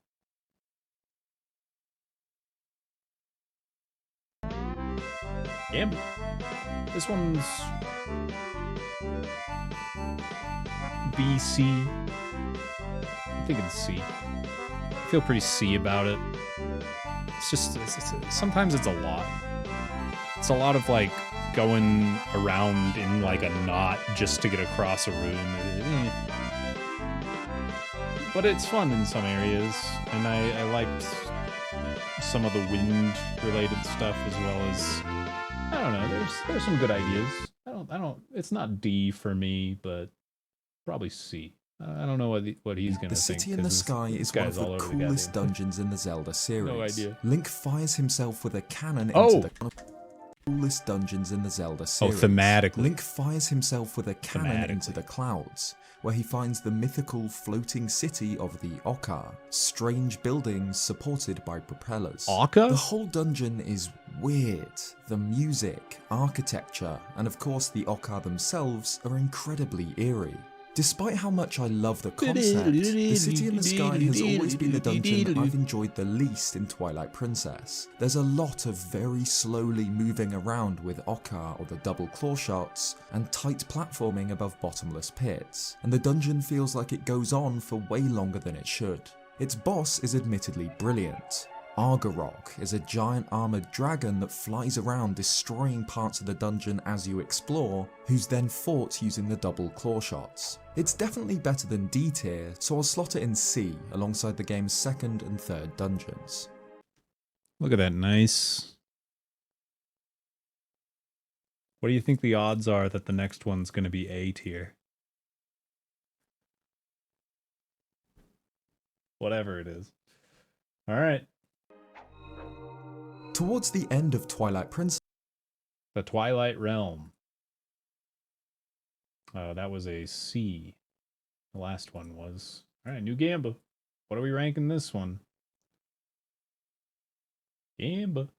Gamba. This one's B, C. I'm thinking C. I feel pretty C about it. It's just, sometimes it's a lot. It's a lot of like going around in like a knot just to get across a room. But it's fun in some areas, and I liked some of the wind related stuff as well as, I don't know, there's some good ideas. I don't, it's not D for me, but Probably C. I don't know what he's gonna The think. City in the 'cause Sky this is one of guy's all the over coolest goddamn dungeons in the Zelda series. No idea. Link fires himself with a cannon Oh! into the coolest dungeons in the Zelda series. thematically. Link fires himself with a cannon into the clouds, where he finds the mythical floating city of the Ocar, strange buildings supported by propellers. Ocar? The whole dungeon is weird. The music, architecture, and of course the Ocar themselves are incredibly eerie. Despite how much I love the concept, the City in the Sky has always been the dungeon I've enjoyed the least in Twilight Princess. There's a lot of very slowly moving around with Ocar or the double claw shots, and tight platforming above bottomless pits, and the dungeon feels like it goes on for way longer than it should. Its boss is admittedly brilliant. Argarok is a giant armoured dragon that flies around destroying parts of the dungeon as you explore, who's then fought using the double claw shots. It's definitely better than D tier, so I'll slot it in C alongside the game's second and third dungeons. Look at that, nice. What do you think the odds are that the next one's gonna be A tier? Whatever it is. Alright. Towards the end of Twilight Princess, The Twilight Realm. That was a C. The last one was. Alright, new Gamba. What are we ranking this one? Gamba.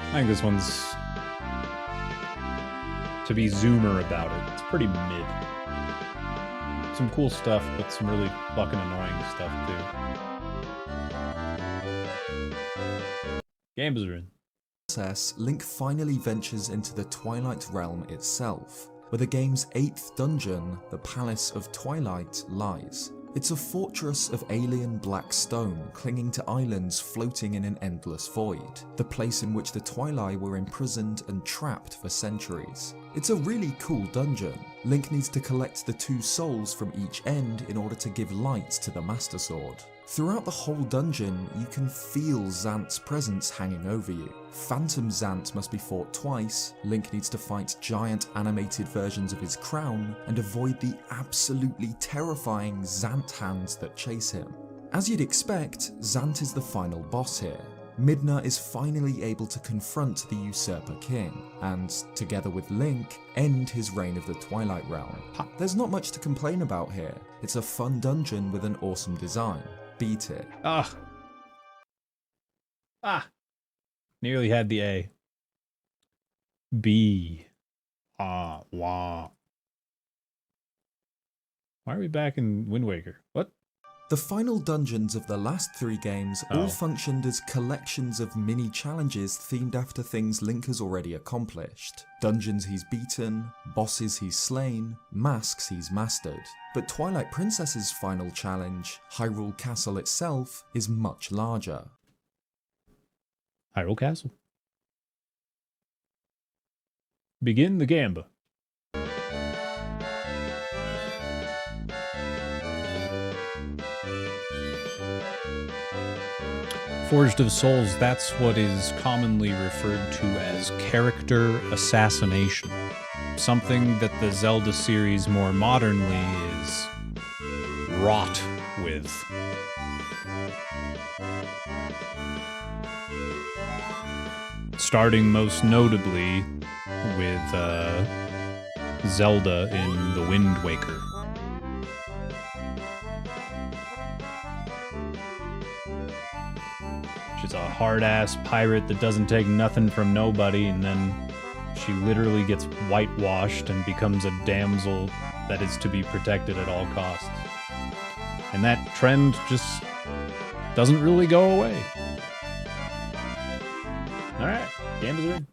I think this one's, to be zoomer about it, it's pretty mid. Some cool stuff, but some really fucking annoying stuff too. Games are in. Link finally ventures into the Twilight Realm itself, where the game's 8th dungeon, the Palace of Twilight, lies. It's a fortress of alien black stone clinging to islands floating in an endless void, the place in which the Twilight were imprisoned and trapped for centuries. It's a really cool dungeon. Link needs to collect the 2 souls from each end in order to give light to the Master Sword. Throughout the whole dungeon, you can feel Xant's presence hanging over you. Phantom Xant must be fought twice, Link needs to fight giant animated versions of his crown, and avoid the absolutely terrifying Xant hands that chase him. As you'd expect, Xant is the final boss here. Midna is finally able to confront the Usurper King, and, together with Link, end his reign of the Twilight Realm. There's not much to complain about here. It's a fun dungeon with an awesome design. B tier. Nearly had the A. B. Wah. Why are we back in Wind Waker? What? The final dungeons of the last 3 games all functioned as collections of mini-challenges themed after things Link has already accomplished. Dungeons he's beaten, bosses he's slain, masks he's mastered. But Twilight Princess's final challenge, Hyrule Castle itself, is much larger. Hyrule Castle. Begin the Gamba. Forged of Souls, that's what is commonly referred to as character assassination. Something that the Zelda series more modernly is wrought with. Starting most notably with Zelda in The Wind Waker. She's a hard-ass pirate that doesn't take nothing from nobody, and then she literally gets whitewashed and becomes a damsel that is to be protected at all costs. And that trend just doesn't really go away. Alright, games are in.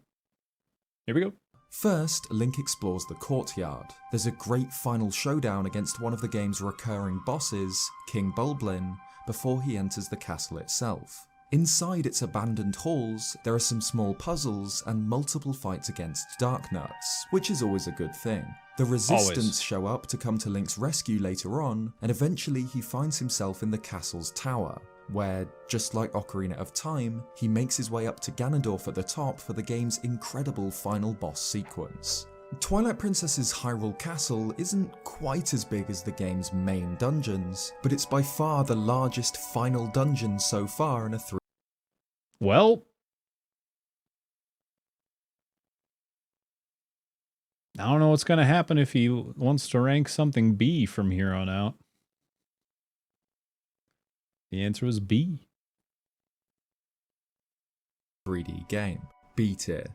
Here we go. First, Link explores the courtyard. There's a great final showdown against one of the game's recurring bosses, King Bulblin, before he enters the castle itself. Inside its abandoned halls, there are some small puzzles and multiple fights against Dark Nuts, which is always a good thing. The Resistance show up to come to Link's rescue later on, and eventually he finds himself in the castle's tower, where, just like Ocarina of Time, he makes his way up to Ganondorf at the top for the game's incredible final boss sequence. Twilight Princess's Hyrule Castle isn't quite as big as the game's main dungeons, but it's by far the largest final dungeon so far in a 3D. Well, I don't know what's going to happen if he wants to rank something B from here on out. The answer was B. 3D game. B tier.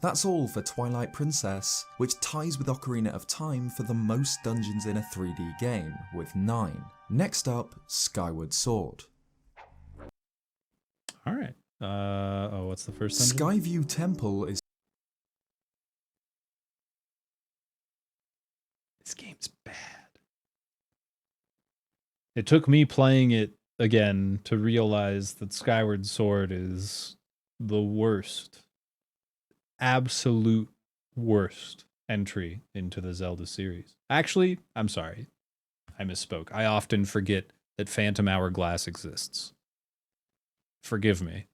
That's all for Twilight Princess, which ties with Ocarina of Time for the most dungeons in a 3D game, with 9. Next up, Skyward Sword. Alright. Oh, what's the first dungeon? Skyview Temple is... This game's bad. It took me playing it again to realize that Skyward Sword is the worst, absolute worst entry into the Zelda series. Actually, I'm sorry. I misspoke. I often forget that Phantom Hourglass exists. Forgive me.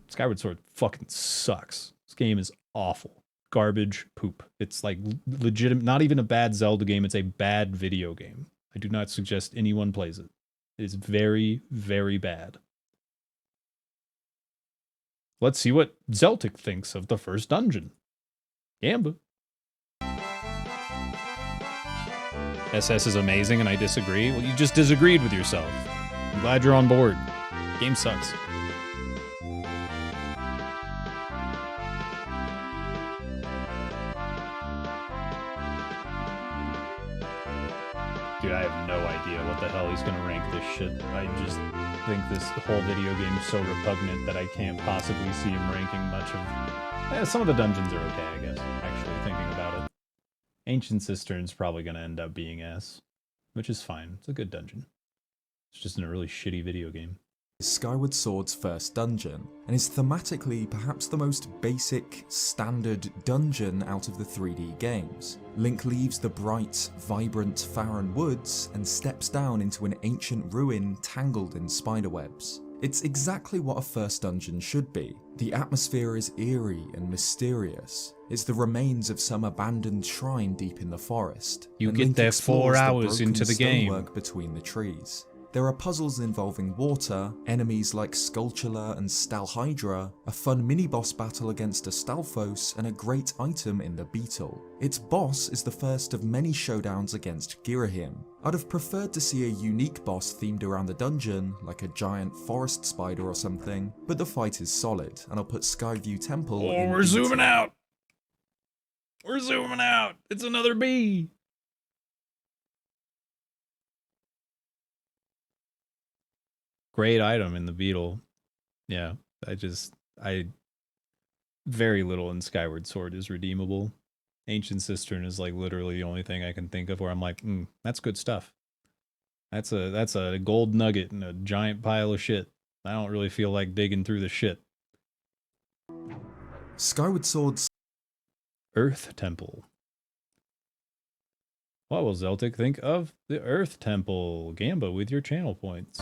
Skyward Sword fucking sucks. This game is awful. Garbage poop. It's like legitimate, not even a bad Zelda game, it's a bad video game. I do not suggest anyone plays it. It is very, very bad. Let's see what Zeltic thinks of the first dungeon. Gamba. SS is amazing and I disagree. Well, you just disagreed with yourself. I'm glad you're on board. Game sucks. Dude, I have no idea what the hell he's gonna rank this shit. I just think this whole video game is so repugnant that I can't possibly see him ranking much of... some of the dungeons are okay, I guess, actually, thinking about it. Ancient Cistern's probably gonna end up being S, which is fine. It's a good dungeon. It's just in a really shitty video game. Skyward Sword's first dungeon, and is thematically perhaps the most basic, standard dungeon out of the 3D games. Link leaves the bright, vibrant Farron Woods and steps down into an ancient ruin tangled in spiderwebs. It's exactly what a first dungeon should be. The atmosphere is eerie and mysterious. It's the remains of some abandoned shrine deep in the forest. You and get Link there explores 4 hours the into the game. stonework between the trees. There are puzzles involving water, enemies like Skulltula and Stalhydra, a fun mini-boss battle against a Stalfos, and a great item in the Beetle. Its boss is the first of many showdowns against Girahim. I'd have preferred to see a unique boss themed around the dungeon, like a giant forest spider or something, but the fight is solid, and I'll put Skyview Temple in we're B zooming tier. out! We're zooming out! It's another B! Great item in the Beetle. Yeah, very little in Skyward Sword is redeemable. Ancient Cistern is like literally the only thing I can think of where I'm like, that's good stuff. That's a gold nugget in a giant pile of shit. I don't really feel like digging through the shit. Skyward Sword's Earth Temple. What will Zeltic think of the Earth Temple? Gamba with your channel points.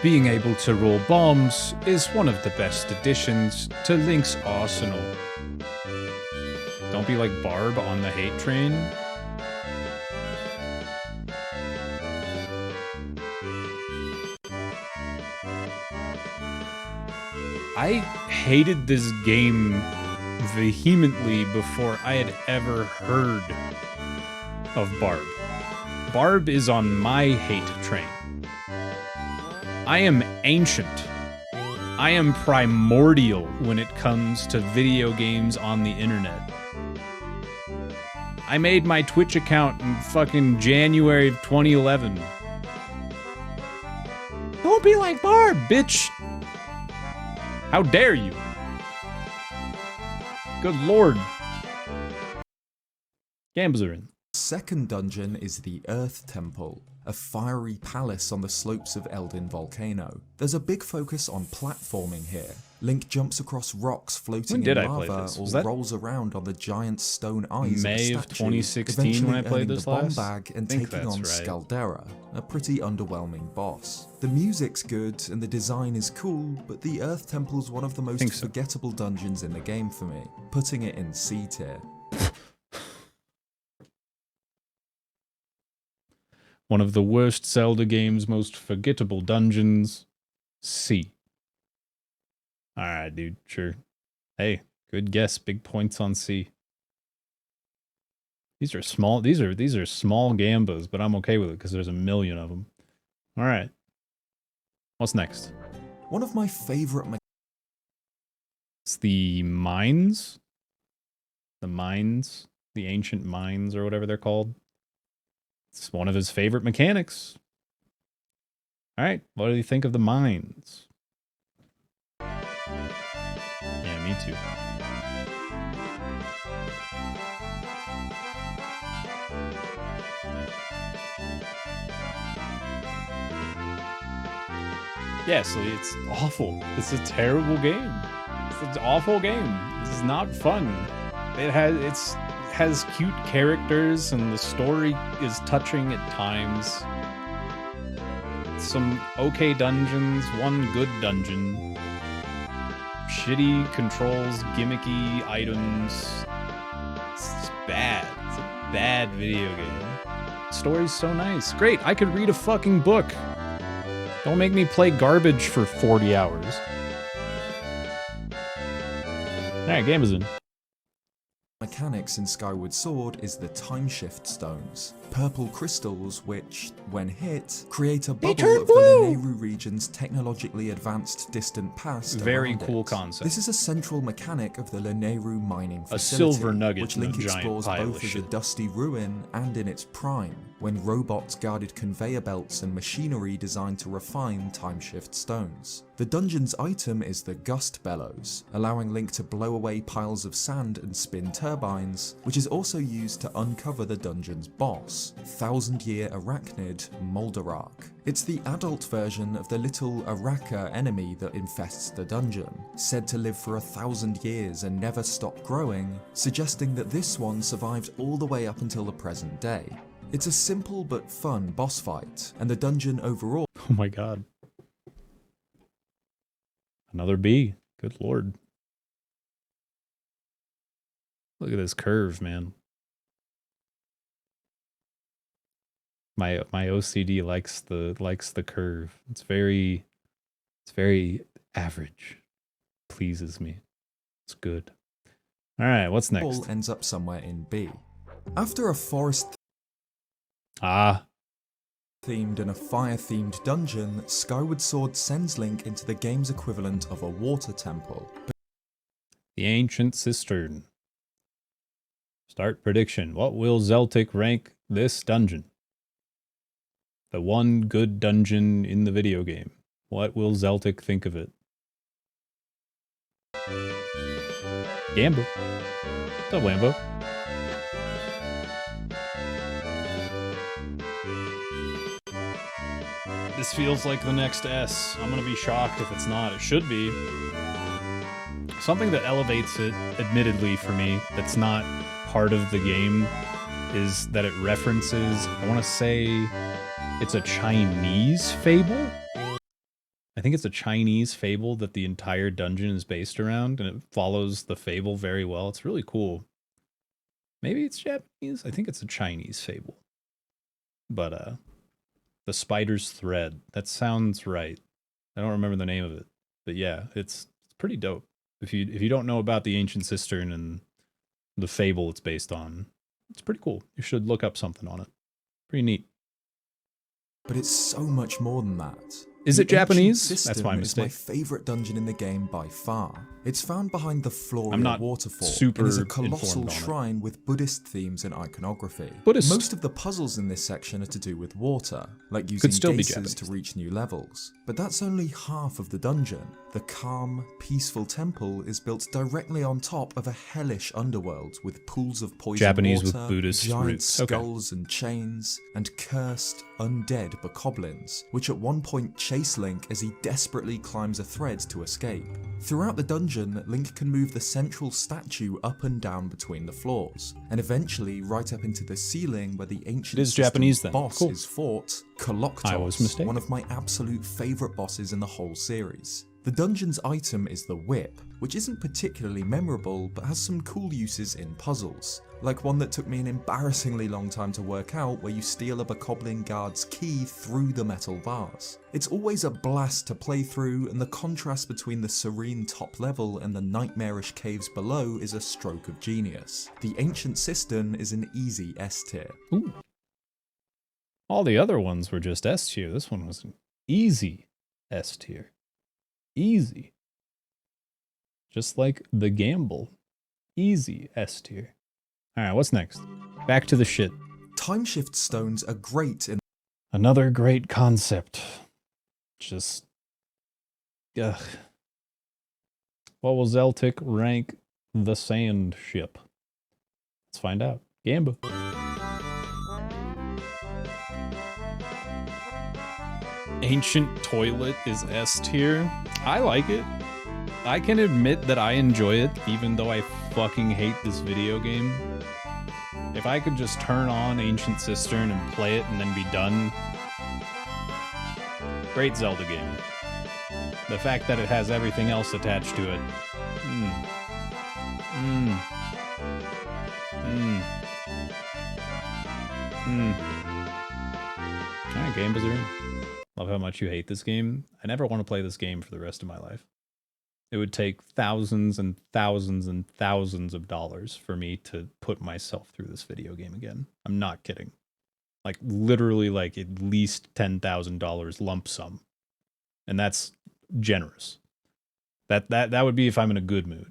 Being able to roll bombs is one of the best additions to Link's arsenal. Don't be like Barb on the hate train. I hated this game vehemently before I had ever heard of Barb. Barb is on my hate train. I am ancient. I am primordial when it comes to video games on the internet. I made my Twitch account in fucking January of 2011. Don't be like Barb, bitch! How dare you? Good lord. Games are in. Second dungeon is the Earth Temple, a fiery palace on the slopes of Eldin Volcano. There's a big focus on platforming here. Link jumps across rocks floating When did in I play lava this? or Was that rolls around on the giant stone eyes May of of a statue, 2016 when I eventually played earning this the bomb last? bag and I think taking on that's right. Scaldera, a pretty underwhelming boss. The music's good and the design is cool, but the Earth Temple's one of the most so. forgettable dungeons in the game for me, putting it in C tier. One of the worst Zelda games, most forgettable dungeons. C. Alright, dude, sure. Hey, good guess. Big points on C. These are small small gambas, but I'm okay with it because there's a million of them. Alright. What's next? One of my favorite It's the mines? The mines? The ancient mines or whatever they're called. It's one of his favorite mechanics. Alright, what do you think of the mines? Yeah, me too. Yeah, so it's awful. It's a terrible game. It's an awful game. This is not fun. It has cute characters and the story is touching at times. Some okay dungeons, one good dungeon. Shitty controls, gimmicky items. It's just bad. It's a bad video game. Story's so nice. Great, I could read a fucking book. Don't make me play garbage for 40 hours. Alright, game is in. mechanics in Skyward Sword is the time shift stones, purple crystals which, when hit, create a bubble of the Lanayru region's technologically advanced distant past. Very cool concept. This is a central mechanic of the Lanayru mining facility, A silver nugget which in a Link giant explores pile both of as a shit. dusty ruin and in its prime, when robots guarded conveyor belts and machinery designed to refine time shift stones. The dungeon's item is the Gust Bellows, allowing Link to blow away piles of sand and spin turbines, which is also used to uncover the dungeon's boss, thousand-year arachnid Moldarak. It's the adult version of the little Araka enemy that infests the dungeon, said to live for 1,000 years and never stop growing, suggesting that this one survived all the way up until the present day. It's a simple but fun boss fight, and the dungeon overall Oh my god. Another B. Good lord. Look at this curve, man. My OCD likes the curve. It's very average. Pleases me. It's good. All right, what's next? ends up somewhere in B. After a forest Ah, themed and a fire-themed dungeon, Skyward Sword sends Link into the game's equivalent of a water temple. the ancient cistern. Start prediction. What will Zeltic rank this dungeon? The one good dungeon in the video game. What will Zeltic think of it? Gambo. What's up, Lambo? This feels like the next S. I'm gonna be shocked if it's not. It should be. Something that elevates it, admittedly for me, that's not part of the game, is that it references, I want to say, it's a Chinese fable? I think it's a Chinese fable that the entire dungeon is based around, and it follows the fable very well. It's really cool. Maybe it's Japanese? I think it's a Chinese fable. But, the spider's thread. That sounds right. I don't remember the name of it. But yeah, it's pretty dope. If you don't know about the ancient cistern and the fable it's based on, it's pretty cool. You should look up something on it. Pretty neat. But it's so much more than that. Is The it Japanese? ancient That's my system is my mistake. favorite dungeon in the game by far. It's found behind the Floria I'm not waterfall super and is a informed colossal on it. shrine with Buddhist themes and iconography. Buddhist. Most of the puzzles in this section are to do with water, like using still be geysers to Japanese. reach new levels. But that's only half of the dungeon. The calm, peaceful temple is built directly on top of a hellish underworld with pools of poison Japanese with water, Buddhist giant roots. Okay. skulls and chains, and cursed, undead bokoblins, which at one point chase Link as he desperately climbs a thread to escape. Throughout the dungeon, Link can move the central statue up and down between the floors, and eventually right up into the ceiling where the ancient It is system's Japanese then. boss Cool. is fought, I was Koloktos, mistaken. one of my absolute favourite bosses in the whole series. The dungeon's item is the whip, which isn't particularly memorable but has some cool uses in puzzles, like one that took me an embarrassingly long time to work out where you steal a bokoblin guard's key through the metal bars. It's always a blast to play through, and the contrast between the serene top level and the nightmarish caves below is a stroke of genius. The ancient cistern is an easy S tier. Ooh. All the other ones were just S tier. This one was an easy S tier. Easy. Just like the gamble. Easy S tier. Alright, what's next? Back to the shit. Timeshift stones are great in Another great concept. Just... Ugh. What will Zeltic rank the sand ship? Let's find out. Gamba. Ancient toilet is S tier. I like it. I can admit that I enjoy it, even though I fucking hate this video game. If I could just turn on Ancient Cistern and play it and then be done. Great Zelda game. The fact that it has everything else attached to it. Alright, Game Bazaar. Love how much you hate this game. I never want to play this game for the rest of my life. It would take thousands and thousands and thousands of dollars for me to put myself through this video game again. I'm not kidding. Like, literally, like, at least $10,000 lump sum. And that's generous. That would be if I'm in a good mood.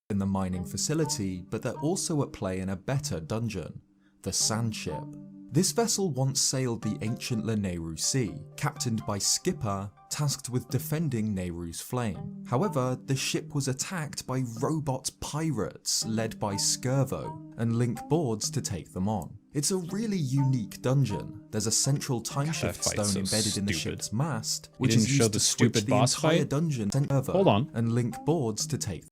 the mining facility, but they're also at play in a better dungeon, the Sand Ship. This vessel once sailed the ancient Lanayru Sea, captained by Skipper, tasked with defending Nehru's flame. However, the ship was attacked by robot pirates led by Skirvo, and Link boards to take them on. It's a really unique dungeon. There's a central timeshift stone embedded in the ship's mast, which is used to switch the entire dungeon over, Hold on. and Link boards to take them.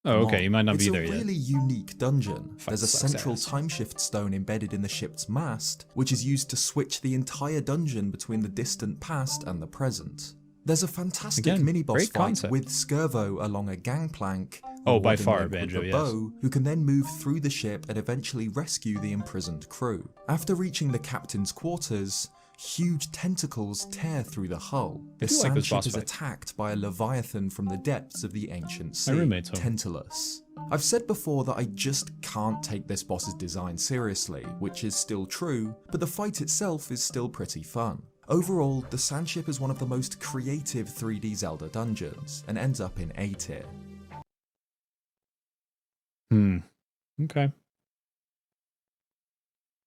Oh, okay, you might not be there yet. It's a really unique dungeon. There's a central timeshift stone embedded in the ship's mast, which is used to switch the entire dungeon between the distant past and the present. There's a fantastic mini-boss fight with Skirvo along a gangplank. Oh, by far, Banjo, yes. Bow, who can then move through the ship and eventually rescue the imprisoned crew. After reaching the captain's quarters, huge tentacles tear through the hull. The sand ship is attacked by a leviathan from the depths of the ancient sea, Tantalus. I've said before that I just can't take this boss's design seriously, which is still true, but the fight itself is still pretty fun. Overall, the Sand Ship is one of the most creative 3D Zelda dungeons, and ends up in A tier. Okay.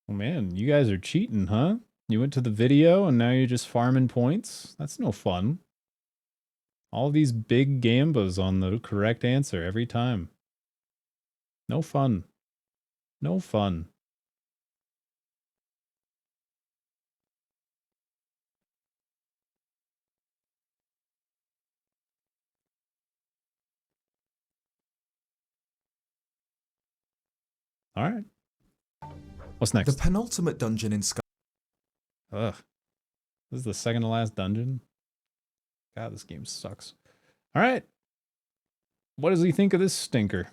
Oh man, you guys are cheating, huh? You went to the video and now you're just farming points? That's no fun. All these big gambas on the correct answer every time. No fun. No fun. All right. What's next? The penultimate dungeon in Sky. Ugh. This is the second to last dungeon? God, this game sucks. Alright. What does he think of this stinker?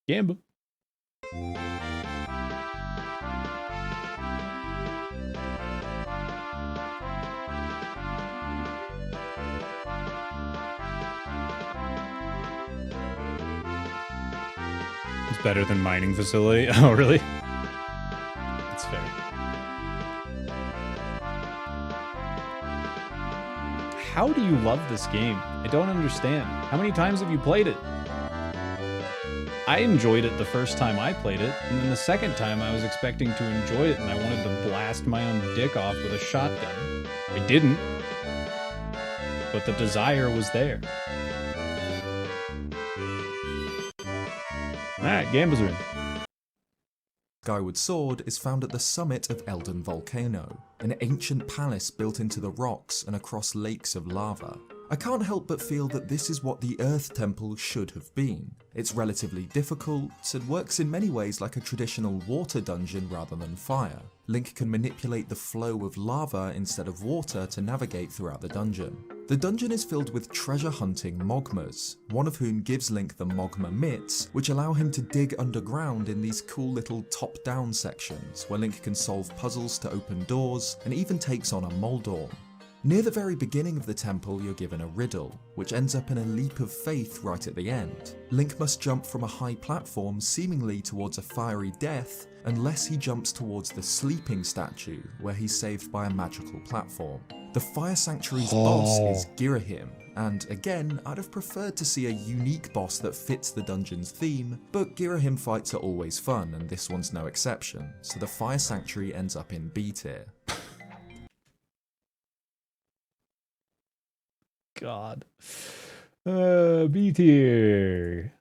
Gamba. It's better than mining facility. Oh, really? That's fair. how do you love this game? I don't understand. How many times have you played it? I enjoyed it the first time I played it, and then the second time I was expecting to enjoy it and I wanted to blast my own dick off with a shotgun. I didn't, but the desire was there. Alright, Gamba's room. Skyward Sword is found at the summit of Elden Volcano, an ancient palace built into the rocks and across lakes of lava. I can't help but feel that this is what the Earth Temple should have been. It's relatively difficult and works in many ways like a traditional water dungeon rather than fire. Link can manipulate the flow of lava instead of water to navigate throughout the dungeon. The dungeon is filled with treasure hunting Mogmas, one of whom gives Link the Mogma mitts, which allow him to dig underground in these cool little top-down sections, where Link can solve puzzles to open doors, and even takes on a Moldorm. Near the very beginning of the temple, you're given a riddle, which ends up in a leap of faith right at the end. Link must jump from a high platform seemingly towards a fiery death, unless he jumps towards the sleeping statue, where he's saved by a magical platform. The Fire Sanctuary's boss is Girahim, and again, I'd have preferred to see a unique boss that fits the dungeon's theme, but Girahim fights are always fun, and this one's no exception, so the Fire Sanctuary ends up in B tier. God. B tier.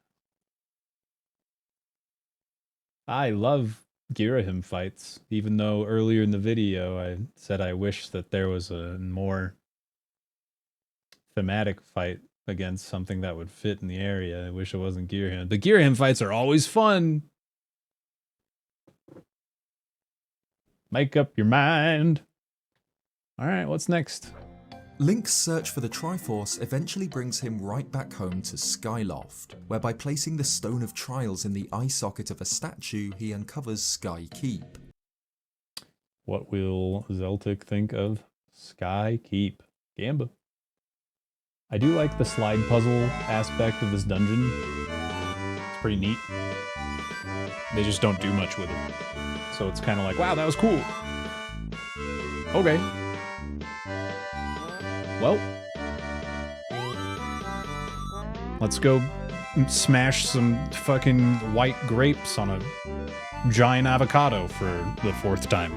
I love Girahim fights, even though earlier in the video I said I wish that there was a more thematic fight against something that would fit in the area. I wish it wasn't Girahim. The Girahim fights are always fun. Make up your mind. Alright, what's next? Link's search for the Triforce eventually brings him right back home to Skyloft, where by placing the Stone of Trials in the eye socket of a statue, he uncovers Sky Keep. What will Zeltic think of Sky Keep? Gamba. I do like the slide puzzle aspect of this dungeon. It's pretty neat. They just don't do much with it. So it's kind of like, wow, that was cool. Okay. Well, let's go smash some fucking white grapes on a giant avocado for the 4th time.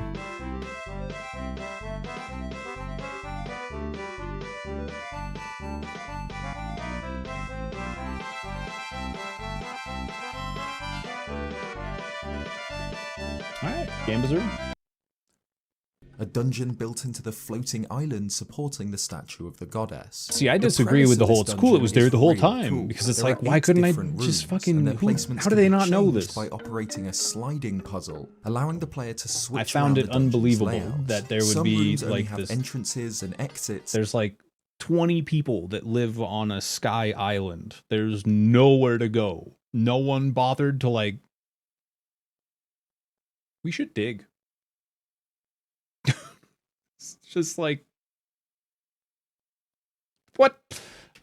Alright, Gamba's room. A dungeon built into the floating island supporting the statue of the goddess. See, I disagree with the whole, it's cool it was there the whole time, because it's like, why couldn't I just fucking, how do they not know this? By operating a sliding puzzle, allowing the player to switch. I found it unbelievable that there would be like this entrances and exits. There's like 20 people that live on a sky island. There's nowhere to go. No one bothered to like, we should dig. Just like, what?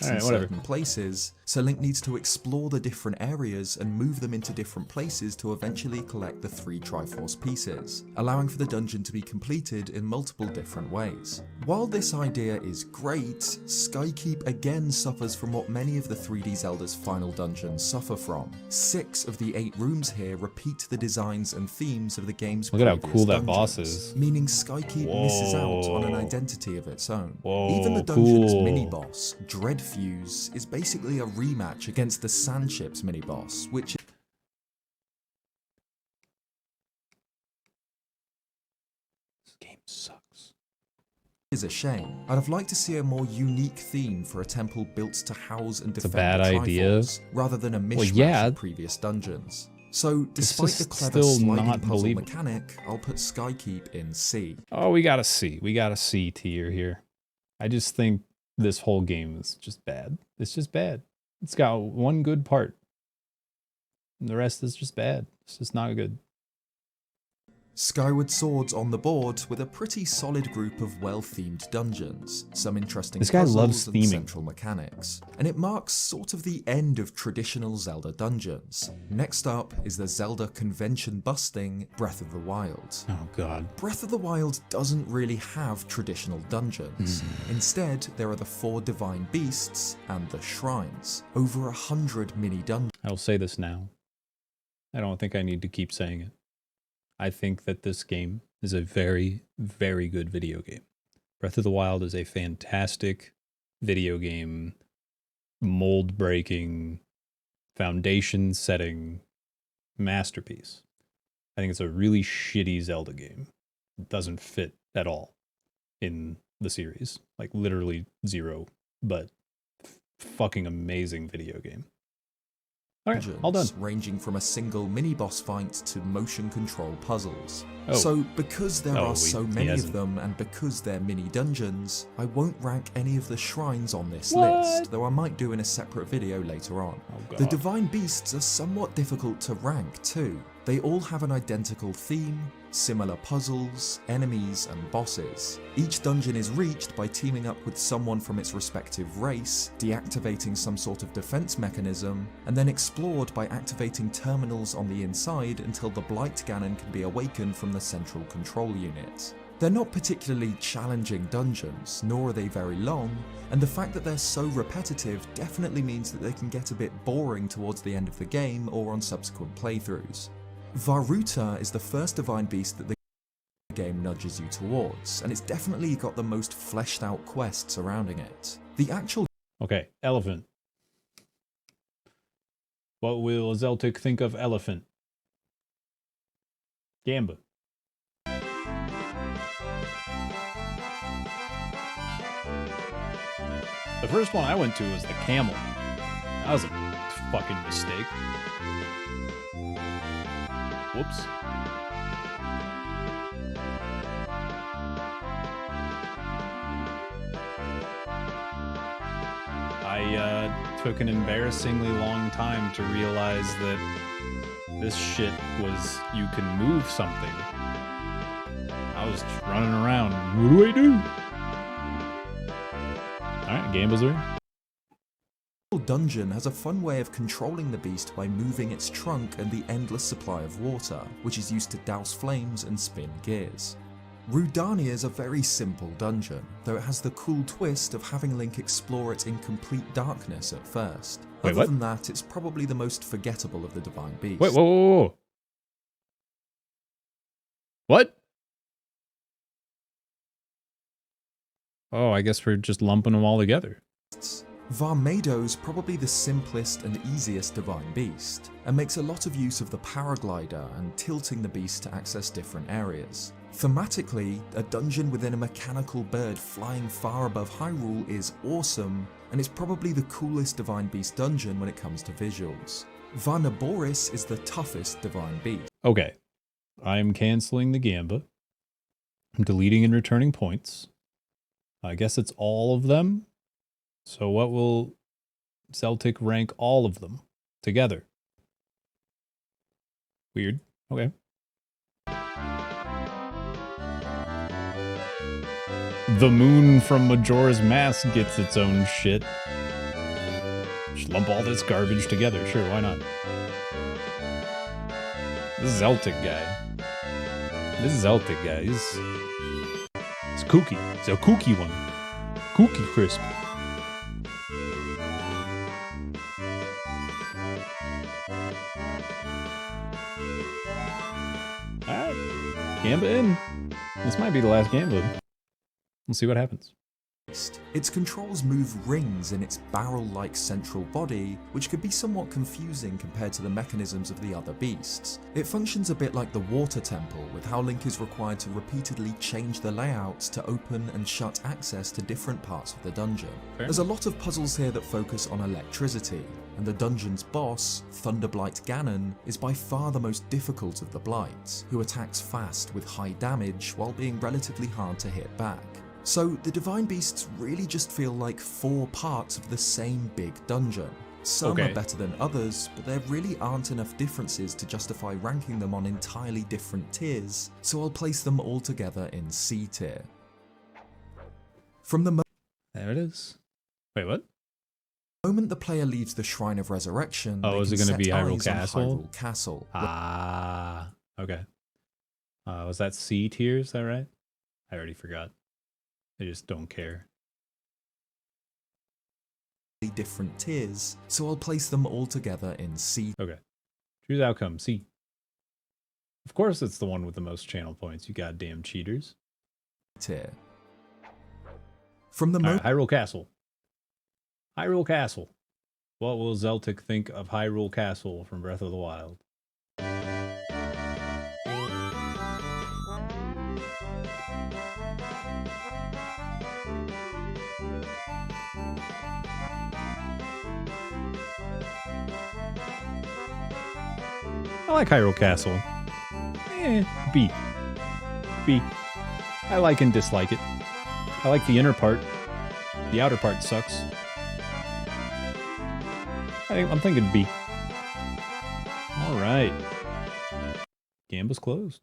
All right, whatever. Certain places, so Link needs to explore the different areas and move them into different places to eventually collect the 3 Triforce pieces, allowing for the dungeon to be completed in multiple different ways. While this idea is great, Skykeep again suffers from what many of the 3D Zelda's final dungeons suffer from. 6 of the 8 rooms here repeat the designs and themes of the game's Look at how previous cool that dungeons, boss is. meaning Skykeep misses out on an identity of its own. Whoa, Even the dungeon's cool. mini-boss, Dreadfuse, is basically a rematch against the Sandship's mini-boss, which This game sucks. is a shame. I'd have liked to see a more unique theme for a temple built to house and defend a bad the idea. Triforce, rather than a mishmash yeah. of previous dungeons. So, despite the just clever still sliding not puzzle believable. mechanic, I'll put Skykeep in C. Oh, we got a C. We got a C tier here. I just think this whole game is just bad. It's just bad. It's got one good part. And the rest is just bad. It's just not good. Skyward Sword's on the board with a pretty solid group of well-themed dungeons, some interesting This guy puzzles loves and theming. central mechanics, and it marks sort of the end of traditional Zelda dungeons. Next up is the Zelda convention-busting Breath of the Wild. Oh god. Breath of the Wild doesn't really have traditional dungeons. Instead, there are the 4 divine beasts and the shrines. Over 100 mini dungeons. I'll say this now. I don't think I need to keep saying it. I think that this game is a very, very good video game. Breath of the Wild is a fantastic video game, mold-breaking, foundation-setting masterpiece. I think it's a really shitty Zelda game. It doesn't fit at all in the series. Like, literally zero, but fucking amazing video game. Alright, all done. Ranging from a single mini-boss fight to motion control puzzles. Oh. So, because there are so many of hasn't. them, and because they're mini-dungeons, I won't rank any of the shrines on this What? list, though I might do in a separate video later on. Oh, God. The Divine Beasts are somewhat difficult to rank too. They all have an identical theme, similar puzzles, enemies, and bosses. Each dungeon is reached by teaming up with someone from its respective race, deactivating some sort of defense mechanism, and then explored by activating terminals on the inside until the Blight Ganon can be awakened from the central control unit. They're not particularly challenging dungeons, nor are they very long, and the fact that they're so repetitive definitely means that they can get a bit boring towards the end of the game or on subsequent playthroughs. Varuta is the first divine beast that the game nudges you towards, and it's definitely got the most fleshed out quest surrounding it. The actual Okay, elephant. What will Zeltic think of elephant? Gamba. The first one I went to was the camel. That was a fucking mistake. Whoops. I took an embarrassingly long time to realize that this shit was you can move something. I was just running around. What do I do? Alright, game was there. dungeon has a fun way of controlling the beast by moving its trunk and the endless supply of water, which is used to douse flames and spin gears. Rudania is a very simple dungeon, though it has the cool twist of having Link explore it in complete darkness at first. Wait, Other what? than that, it's probably the most forgettable of the Divine Beasts. Wait, whoa. What? Oh, I guess we're just lumping them all together. Varmado's probably the simplest and easiest Divine Beast, and makes a lot of use of the paraglider and tilting the beast to access different areas. Thematically, a dungeon within a mechanical bird flying far above Hyrule is awesome, and it's probably the coolest Divine Beast dungeon when it comes to visuals. Varnaboris is the toughest Divine Beast. Okay. I'm canceling the Gamba. I'm deleting and returning points. I guess it's all of them. So what will Celtic rank all of them together? Weird. Okay. The moon from Majora's Mask gets its own shit. Just lump all this garbage together. Sure, why not? This Celtic guy. He's kooky. It's a kooky one. Kooky crisp. Alright. Gamba in. This might be the last Gamba. We'll see what happens. Its controls move rings in its barrel-like central body, which could be somewhat confusing compared to the mechanisms of the other beasts. It functions a bit like the Water Temple, with how Link is required to repeatedly change the layouts to open and shut access to different parts of the dungeon. Fair. There's a lot of puzzles here that focus on electricity, and the dungeon's boss, Thunderblight Ganon, is by far the most difficult of the Blights, who attacks fast with high damage while being relatively hard to hit back. So the Divine Beasts really just feel like 4 parts of the same big dungeon. Some Okay. are better than others, but there really aren't enough differences to justify ranking them on entirely different tiers, so I'll place them all together in C tier. From the There it is. Wait, what? moment the player leaves the Shrine of Resurrection, Oh, they is can it gonna set be Hyrule eyes on Castle? Hyrule Castle. Ah, okay. Was that C tier? Is that right? I already forgot. I just don't care. Different tiers, so I'll place them all together in C Okay. Choose outcome. C. Of course it's the one with the most channel points, you goddamn cheaters. tier. From the All moment right, Hyrule Castle. Hyrule Castle. What will Zeltic think of Hyrule Castle from Breath of the Wild? I like Hyrule Castle. B. B. I like and dislike it. I like the inner part. The outer part sucks. I'm thinking B. All right. Game was closed.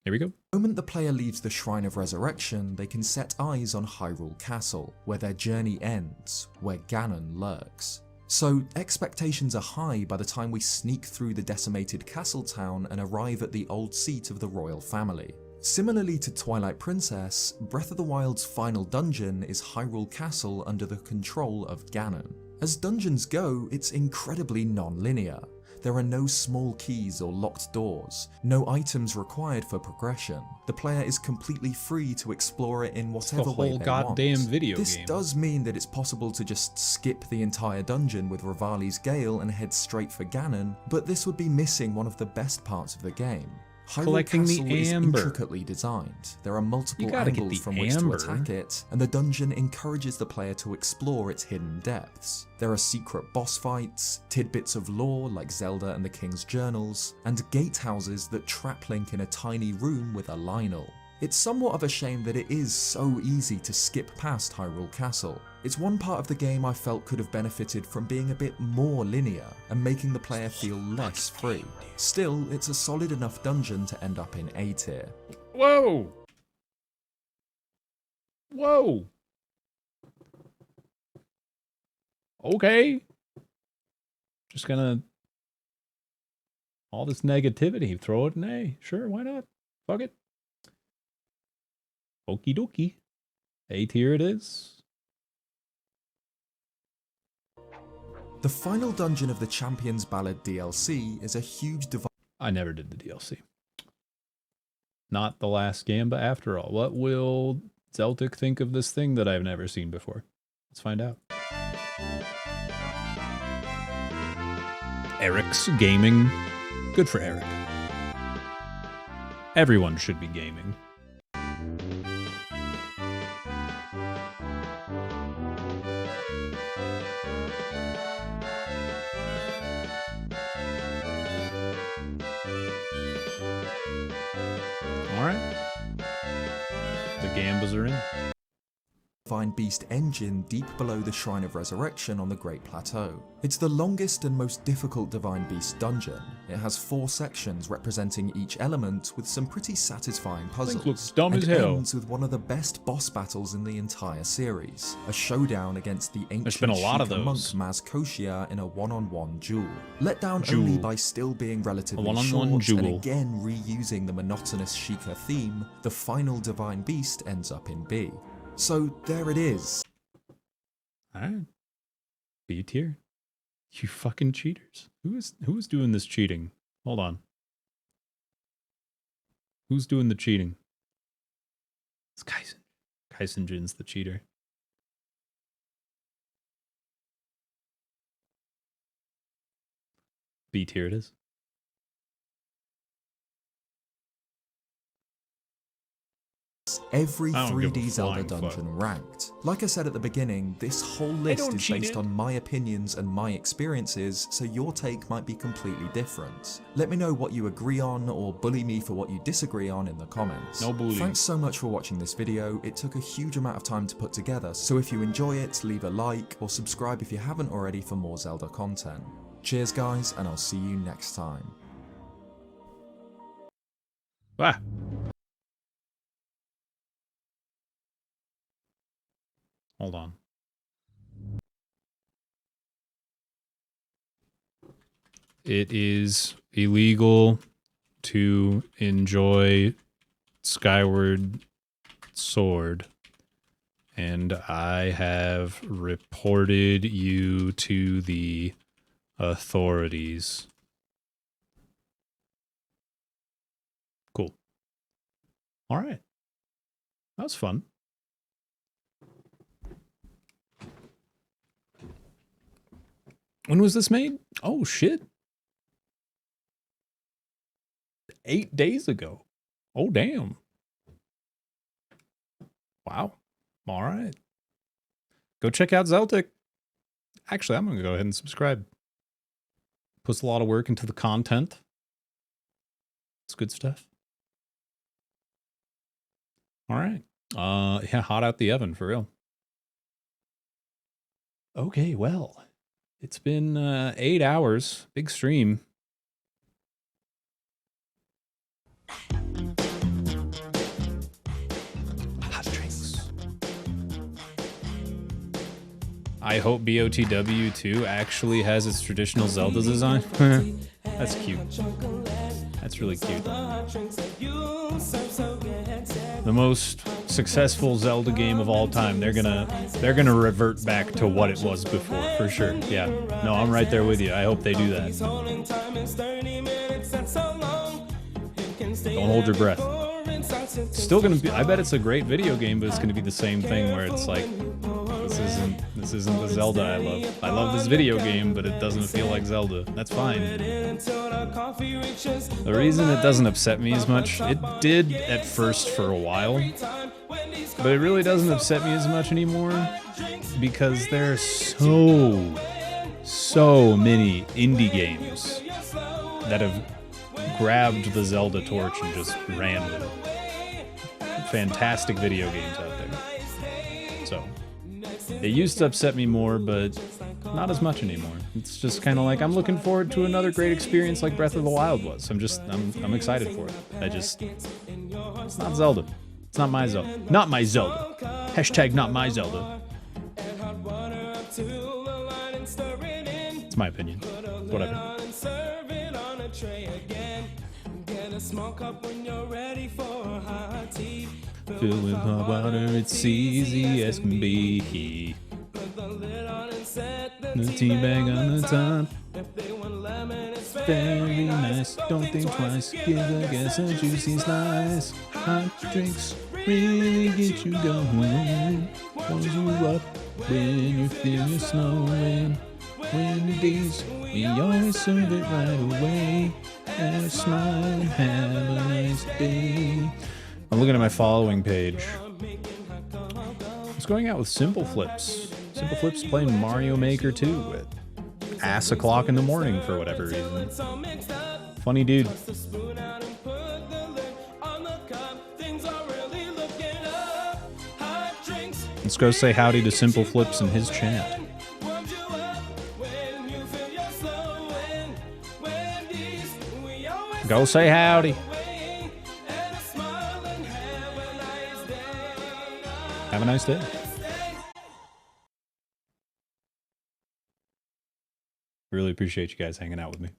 Here we go. The moment the player leaves the Shrine of Resurrection, they can set eyes on Hyrule Castle, where their journey ends, where Ganon lurks. So expectations are high by the time we sneak through the decimated castle town and arrive at the old seat of the royal family. Similarly to Twilight Princess, Breath of the Wild's final dungeon is Hyrule Castle under the control of Ganon. As dungeons go, it's incredibly non-linear. There are no small keys or locked doors, no items required for progression. The player is completely free to explore it in whatever way they goddamn want. video This game. does mean that it's possible to just skip the entire dungeon with Rivali's Gale and head straight for Ganon, but this would be missing one of the best parts of the game. Hyrule Collecting the Castle is amber. intricately designed. There are multiple gotta get angles the from which to amber. attack it, and the dungeon encourages the player to explore its hidden depths. There are secret boss fights, tidbits of lore like Zelda and the King's Journals, and gatehouses that trap Link in a tiny room with a Lionel. It's somewhat of a shame that it is so easy to skip past Hyrule Castle. It's one part of the game I felt could have benefited from being a bit more linear and making the player feel less free. Still, it's a solid enough dungeon to end up in A tier. Whoa! Whoa! Okay. Just gonna... all this negativity, throw it in A. Sure, why not? Fuck it. Okie dokie. A tier it is. The final dungeon of the Champion's Ballad DLC is a huge divide. I never did the DLC. Not the last game, but after all, what will Zeltic think of this thing that I've never seen before? Let's find out. Eric's gaming. Good for Eric. Everyone should be gaming. Alright. The gambas are in. Divine Beast engine deep below the Shrine of Resurrection on the Great Plateau. It's the longest and most difficult Divine Beast dungeon. It has 4 sections representing each element with some pretty satisfying puzzles. looks dumb and as hell. ends with one of the best boss battles in the entire series, a showdown against the ancient been a lot of Sheikah monk those. Maz Koshia in a one-on-one duel. Let down Duel. only by still being relatively one-on-one short and duel. again reusing the monotonous Sheikah theme, the final Divine Beast ends up in B. So there it is. Alright. B tier. You fucking cheaters. Who is doing this cheating? Hold on. Who's doing the cheating? It's Kaisen. Kaisenjin's the cheater. B tier it is. Every I don't give a 3D Zelda flying fuck. dungeon ranked. Like I said at the beginning, this whole list is based on my opinions and my experiences, so your take might be completely different. Let me know what you agree on, or bully me for what you disagree on in the comments. No bullying. Thanks so much for watching this video. It took a huge amount of time to put together, so if you enjoy it, leave a like, or subscribe if you haven't already for more Zelda content. Cheers guys, and I'll see you next time. Ah. Hold on. It is illegal to enjoy Skyward Sword, and I have reported you to the authorities. Cool. All right. That was fun. When was this made? Oh, shit. 8 days ago. Oh, damn. Wow. All right. Go check out Zeltic. Actually, I'm going to go ahead and subscribe. Puts a lot of work into the content. It's good stuff. All right. Yeah, hot out the oven, for real. Okay, well. It's been 8 hours. Big stream. Hot drinks. I hope BOTW 2 actually has its traditional Zelda design. That's cute. That's really cute. The most successful Zelda game of all time. They're gonna revert back to what it was before, for sure. Yeah. No, I'm right there with you. I hope they do that. Don't hold your breath. It's still gonna be, I bet it's a great video game, but it's gonna be the same thing where it's like, this isn't the Zelda I love. I love this video game, but it doesn't feel like Zelda. That's fine. The reason it doesn't upset me as much, it did at first for a while, but it really doesn't upset me as much anymore because there are so many indie games that have grabbed the Zelda torch and just ran with it. Fantastic video games out there. So, it used to upset me more, but not as much anymore. It's just kind of like, I'm looking forward to another great experience like Breath of the Wild was. I'm excited for it. It's not Zelda. It's not my Zelda. Not my Zelda. Hashtag not my Zelda. It's my opinion. Whatever. Filled with hot water, it's easy as can be. The tea bag on the top. Very nice, don't think twice. Give a guess a juicy slice. Hot drinks really get you going. Hold you up when you feel you're snowing. Wendy's, we always serve it right away. Have a smile and have a nice day. I'm looking at my following page. It's going out with Simple Flips. Simple Flips playing Mario Maker 2 at ass o'clock in the morning for whatever reason. Funny dude. Let's go say howdy to Simple Flips in his chat. Go say howdy. Have a nice day. Really appreciate you guys hanging out with me.